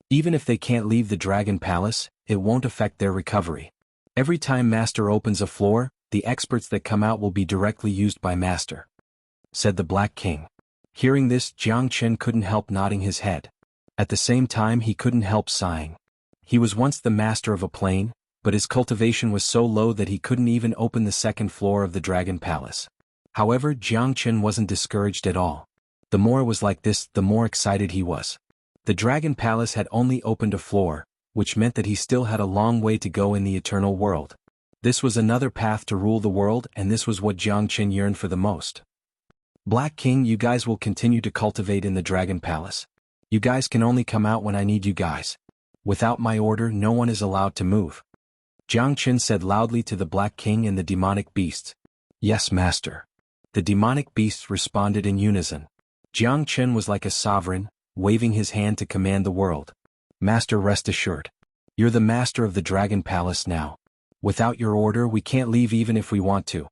Even if they can't leave the Dragon Palace, it won't affect their recovery. Every time Master opens a floor, the experts that come out will be directly used by Master," said the Black King. Hearing this, Jiangchen couldn't help nodding his head. At the same time he couldn't help sighing. He was once the master of a plane, but his cultivation was so low that he couldn't even open the second floor of the Dragon Palace. However, Jiangchen wasn't discouraged at all. The more it was like this, the more excited he was. The Dragon Palace had only opened a floor, which meant that he still had a long way to go in the eternal world. This was another path to rule the world, and this was what Jiangchen yearned for the most. "Black King, you guys will continue to cultivate in the Dragon Palace. You guys can only come out when I need you guys. Without my order, no one is allowed to move," Jiangchen said loudly to the Black King and the demonic beasts. "Yes, Master." The demonic beasts responded in unison. Jiang Chen was like a sovereign, waving his hand to command the world. Master, rest assured. You're the master of the Dragon Palace now. Without your order we can't leave even if we want to,"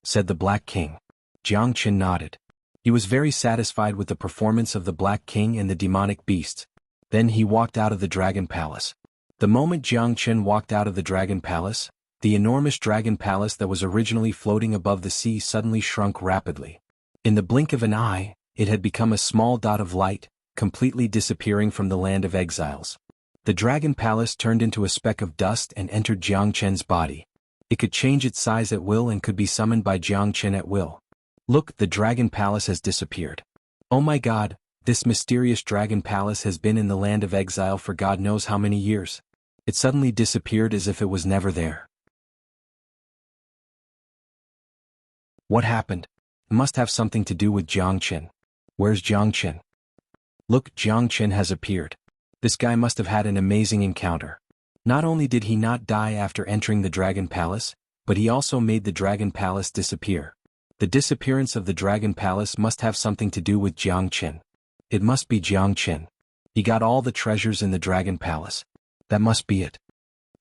said the Black King. Jiang Chen nodded. He was very satisfied with the performance of the Black King and the demonic beasts. Then he walked out of the Dragon Palace. The moment Jiang Chen walked out of the Dragon Palace, the enormous Dragon Palace that was originally floating above the sea suddenly shrunk rapidly. In the blink of an eye, it had become a small dot of light, completely disappearing from the land of exiles. The Dragon Palace turned into a speck of dust and entered Jiang Chen's body. It could change its size at will and could be summoned by Jiang Chen at will. Look, the Dragon Palace has disappeared. Oh my God, this mysterious Dragon Palace has been in the land of exile for God knows how many years. It suddenly disappeared as if it was never there. What happened? It must have something to do with Jiang Chen. Where's Jiang Chen? Look, Jiang Chen has appeared. This guy must have had an amazing encounter. Not only did he not die after entering the Dragon Palace, but he also made the Dragon Palace disappear. The disappearance of the Dragon Palace must have something to do with Jiang Chen. It must be Jiang Chen. He got all the treasures in the Dragon Palace. That must be it.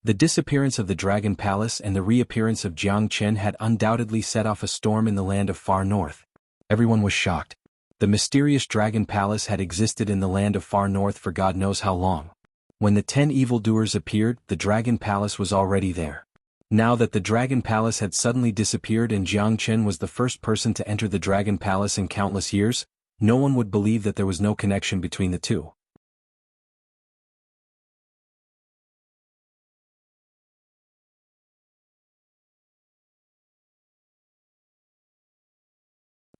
The disappearance of the Dragon Palace and the reappearance of Jiang Chen had undoubtedly set off a storm in the land of far north. Everyone was shocked. The mysterious Dragon Palace had existed in the land of far north for God knows how long. When the 10 evildoers appeared, the Dragon Palace was already there. Now that the Dragon Palace had suddenly disappeared and Jiang Chen was the first person to enter the Dragon Palace in countless years, no one would believe that there was no connection between the two.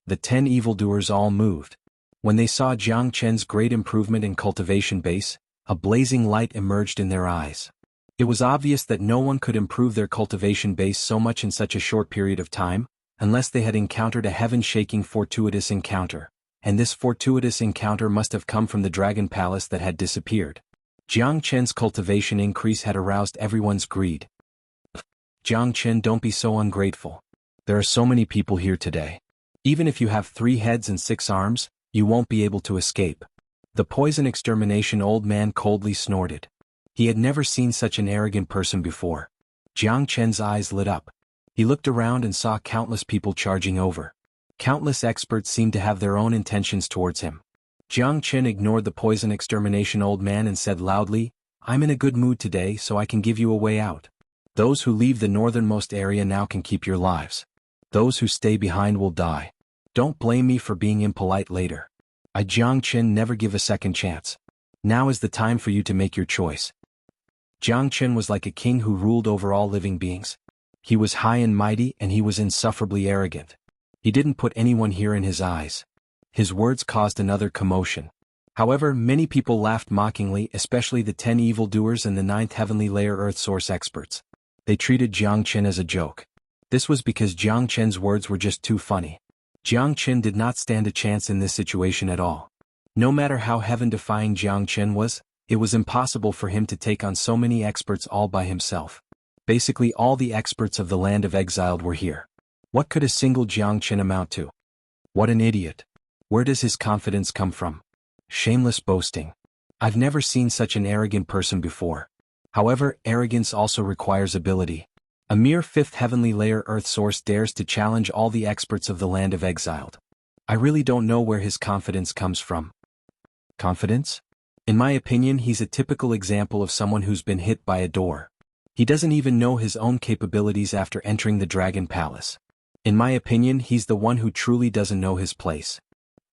The 10 evildoers all moved. When they saw Jiang Chen's great improvement in cultivation base, a blazing light emerged in their eyes. It was obvious that no one could improve their cultivation base so much in such a short period of time, unless they had encountered a heaven-shaking fortuitous encounter, and this fortuitous encounter must have come from the Dragon Palace that had disappeared. Jiang Chen's cultivation increase had aroused everyone's greed. Jiang Chen, don't be so ungrateful. There are so many people here today. Even if you have 3 heads and 6 arms, you won't be able to escape. The poison extermination old man coldly snorted. He had never seen such an arrogant person before. Jiang Chen's eyes lit up. He looked around and saw countless people charging over. Countless experts seemed to have their own intentions towards him. Jiang Chen ignored the poison extermination old man and said loudly, "I'm in a good mood today so I can give you a way out. Those who leave the northernmost area now can keep your lives. Those who stay behind will die. Don't blame me for being impolite later. I, Jiang Chen, never give a second chance. Now is the time for you to make your choice." Jiang Chen was like a king who ruled over all living beings. He was high and mighty and he was insufferably arrogant. He didn't put anyone here in his eyes. His words caused another commotion. However, many people laughed mockingly, especially the 10 evildoers and the 9th heavenly layer earth source experts. They treated Jiang Chen as a joke. This was because Jiang Chen's words were just too funny. Jiang Chen did not stand a chance in this situation at all. No matter how heaven-defying Jiang Chen was, it was impossible for him to take on so many experts all by himself. Basically all the experts of the land of exiled were here. What could a single Jiang Chen amount to? What an idiot. Where does his confidence come from? Shameless boasting. I've never seen such an arrogant person before. However, arrogance also requires ability. A mere 5th heavenly layer earth source dares to challenge all the experts of the land of exiled. I really don't know where his confidence comes from. Confidence? In my opinion, he's a typical example of someone who's been hit by a door. He doesn't even know his own capabilities after entering the Dragon Palace. In my opinion, he's the one who truly doesn't know his place.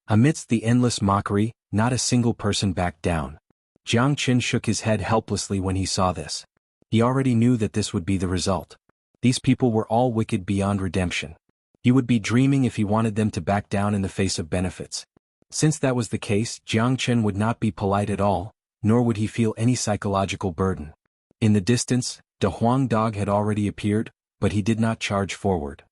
Amidst the endless mockery, not a single person backed down. Jiang Chen shook his head helplessly when he saw this. He already knew that this would be the result. These people were all wicked beyond redemption. He would be dreaming if he wanted them to back down in the face of benefits. Since that was the case, Jiang Chen would not be polite at all, nor would he feel any psychological burden. In the distance, the Huang dog had already appeared, but he did not charge forward.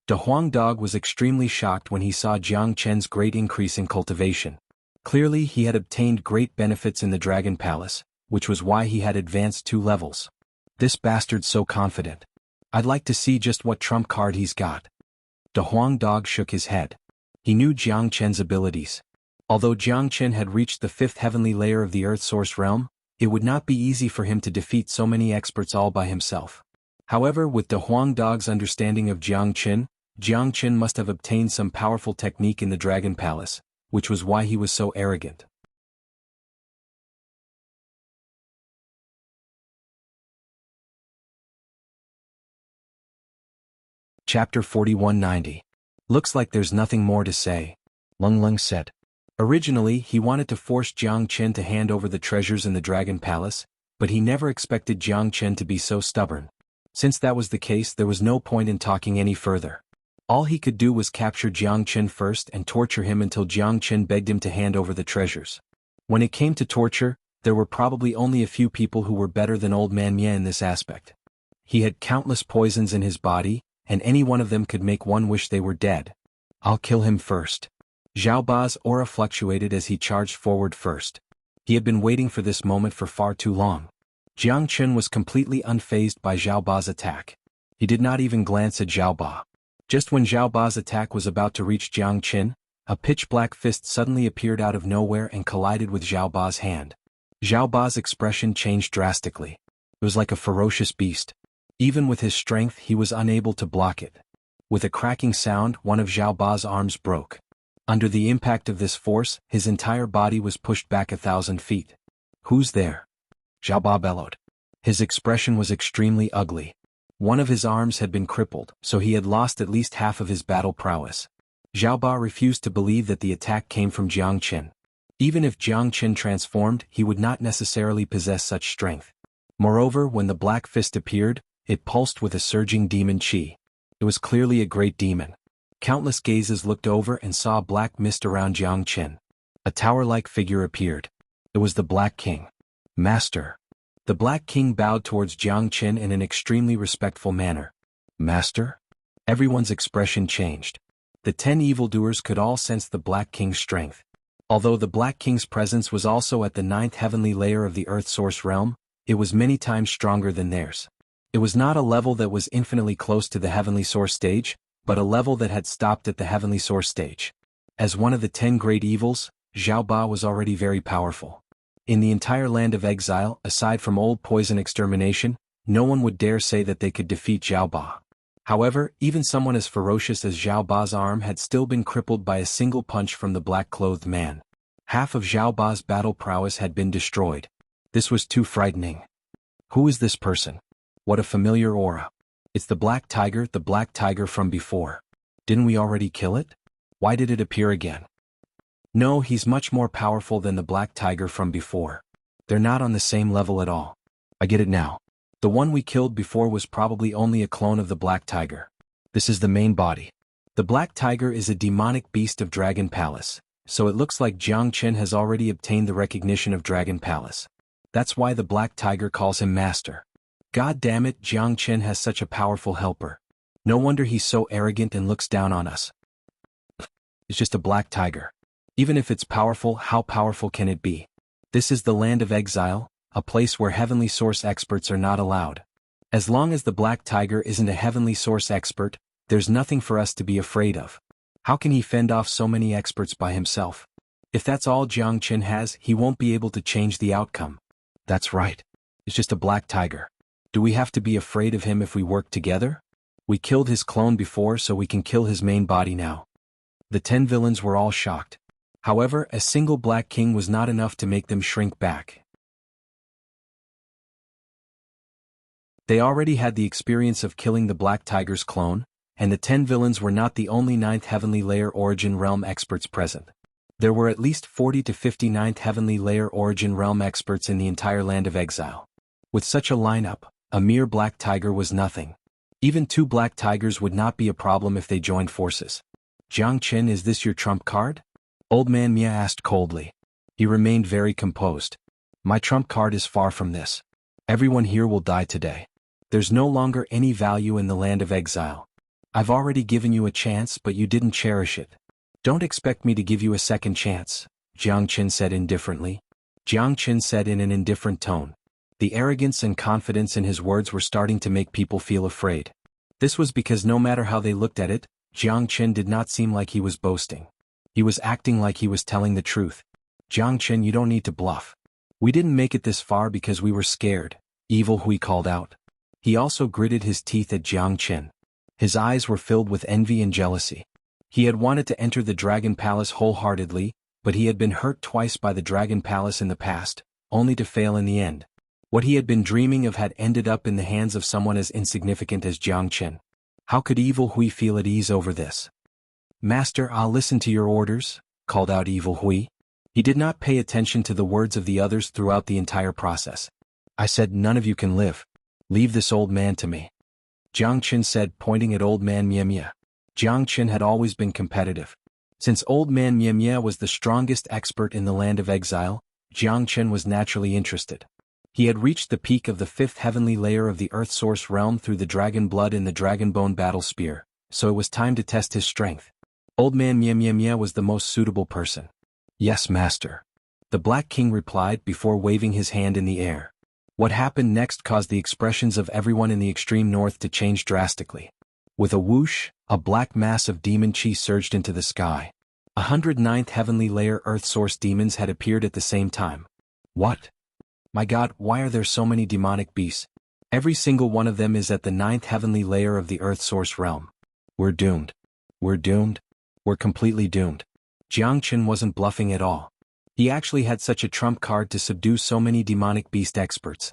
The Huang dog was extremely shocked when he saw Jiang Chen's great increase in cultivation. Clearly he had obtained great benefits in the Dragon Palace, which was why he had advanced 2 levels. This bastard so confident. I'd like to see just what trump card he's got. De Huang Dog shook his head. He knew Jiang Chen's abilities. Although Jiang Chen had reached the 5th heavenly layer of the Earth Source realm, it would not be easy for him to defeat so many experts all by himself. However, with De Huang Dog's understanding of Jiang Chen must have obtained some powerful technique in the Dragon Palace, which was why he was so arrogant. Chapter 4190. Looks like there's nothing more to say, Lung Lung said. Originally, he wanted to force Jiang Chen to hand over the treasures in the Dragon Palace, but he never expected Jiang Chen to be so stubborn. Since that was the case, there was no point in talking any further. All he could do was capture Jiang Chen first and torture him until Jiang Chen begged him to hand over the treasures. When it came to torture, there were probably only a few people who were better than Old Man Mia in this aspect. He had countless poisons in his body, and any one of them could make one wish they were dead. I'll kill him first. Zhao Ba's aura fluctuated as he charged forward first. He had been waiting for this moment for far too long. Jiang Chen was completely unfazed by Zhao Ba's attack. He did not even glance at Zhao Ba. Just when Zhao Ba's attack was about to reach Jiang Chen, a pitch-black fist suddenly appeared out of nowhere and collided with Zhao Ba's hand. Zhao Ba's expression changed drastically. It was like a ferocious beast. Even with his strength, he was unable to block it. With a cracking sound, one of Zhao Ba's arms broke. Under the impact of this force, his entire body was pushed back 1,000 feet. Who's there? Zhao Ba bellowed. His expression was extremely ugly. One of his arms had been crippled, so he had lost at least half of his battle prowess. Zhao Ba refused to believe that the attack came from Jiang Chen. Even if Jiang Chen transformed, he would not necessarily possess such strength. Moreover, when the black fist appeared, it pulsed with a surging demon chi. It was clearly a great demon. Countless gazes looked over and saw a black mist around Jiang Chen. A tower-like figure appeared. It was the Black King. Master. The Black King bowed towards Jiang Chen in an extremely respectful manner. Master? Everyone's expression changed. The 10 evildoers could all sense the Black King's strength. Although the Black King's presence was also at the 9th heavenly layer of the Earth Source realm, it was many times stronger than theirs. It was not a level that was infinitely close to the Heavenly Source stage, but a level that had stopped at the Heavenly Source stage. As one of the 10 great evils, Zhao Ba was already very powerful. In the entire land of exile, aside from old poison extermination, no one would dare say that they could defeat Zhao Ba. However, even someone as ferocious as Zhao Ba's arm had still been crippled by a single punch from the black-clothed man. Half of Zhao Ba's battle prowess had been destroyed. This was too frightening. Who is this person? What a familiar aura. It's the black tiger from before. Didn't we already kill it? Why did it appear again? No, he's much more powerful than the black tiger from before. They're not on the same level at all. I get it now. The one we killed before was probably only a clone of the black tiger. This is the main body. The black tiger is a demonic beast of Dragon Palace, so it looks like Jiang Chen has already obtained the recognition of Dragon Palace. That's why the black tiger calls him master. God damn it, Jiang Chen has such a powerful helper. No wonder he's so arrogant and looks down on us. It's just a black tiger. Even if it's powerful, how powerful can it be? This is the land of exile, a place where heavenly source experts are not allowed. As long as the black tiger isn't a heavenly source expert, there's nothing for us to be afraid of. How can he fend off so many experts by himself? If that's all Jiang Chen has, he won't be able to change the outcome. That's right. It's just a black tiger. Do we have to be afraid of him if we work together? We killed his clone before, so we can kill his main body now. The 10 villains were all shocked. However, a single Black King was not enough to make them shrink back. They already had the experience of killing the Black Tiger's clone, and the 10 villains were not the only 9th Heavenly Layer Origin Realm experts present. There were at least 40 to 50 9th Heavenly Layer Origin Realm experts in the entire land of exile. With such a lineup, a mere Black Tiger was nothing. Even 2 Black Tigers would not be a problem if they joined forces. Jiang Chen, is this your trump card? Old Man Mia asked coldly. He remained very composed. My trump card is far from this. Everyone here will die today. There's no longer any value in the land of exile. I've already given you a chance, but you didn't cherish it. Don't expect me to give you a second chance, Jiang Chen said indifferently. Jiang Chen said in an indifferent tone. The arrogance and confidence in his words were starting to make people feel afraid. This was because no matter how they looked at it, Jiang Chen did not seem like he was boasting. He was acting like he was telling the truth. Jiang Chen, you don't need to bluff. We didn't make it this far because we were scared, Evil Hui called out. He also gritted his teeth at Jiang Chen. His eyes were filled with envy and jealousy. He had wanted to enter the Dragon Palace wholeheartedly, but he had been hurt twice by the Dragon Palace in the past, only to fail in the end. What he had been dreaming of had ended up in the hands of someone as insignificant as Jiang Chen. How could Evil Hui feel at ease over this? Master, I'll listen to your orders, called out Evil Hui. He did not pay attention to the words of the others throughout the entire process. I said none of you can live. Leave this old man to me. Jiang Chen said, pointing at old man Mie. Jiang Chen had always been competitive. Since old man Mie was the strongest expert in the land of exile, Jiang Chen was naturally interested. He had reached the peak of the 5th heavenly layer of the Earth Source realm through the dragon blood and the dragon bone battle spear, so it was time to test his strength. Old man Mie was the most suitable person. Yes, master. The Black King replied before waving his hand in the air. What happened next caused the expressions of everyone in the extreme north to change drastically. With a whoosh, a black mass of demon chi surged into the sky. 109th heavenly layer Earth Source demons had appeared at the same time. What? My God, why are there so many demonic beasts? Every single one of them is at the 9th heavenly layer of the Earth Source realm. We're doomed. We're doomed. We're completely doomed. Jiang Chen wasn't bluffing at all. He actually had such a trump card to subdue so many demonic beast experts.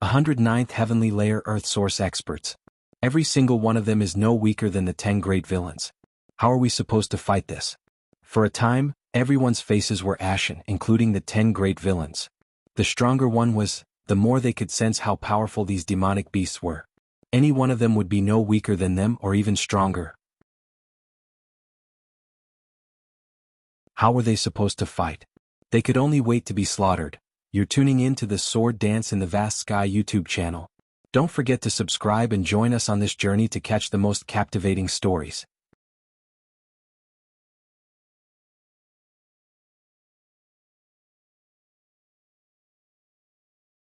109th heavenly layer Earth Source experts. Every single one of them is no weaker than the 10 great villains. How are we supposed to fight this? For a time, everyone's faces were ashen, including the 10 great villains. The stronger one was, the more they could sense how powerful these demonic beasts were. Any one of them would be no weaker than them or even stronger. How were they supposed to fight? They could only wait to be slaughtered. You're tuning in to the Sword Dance in the Vast Sky YouTube channel. Don't forget to subscribe and join us on this journey to catch the most captivating stories.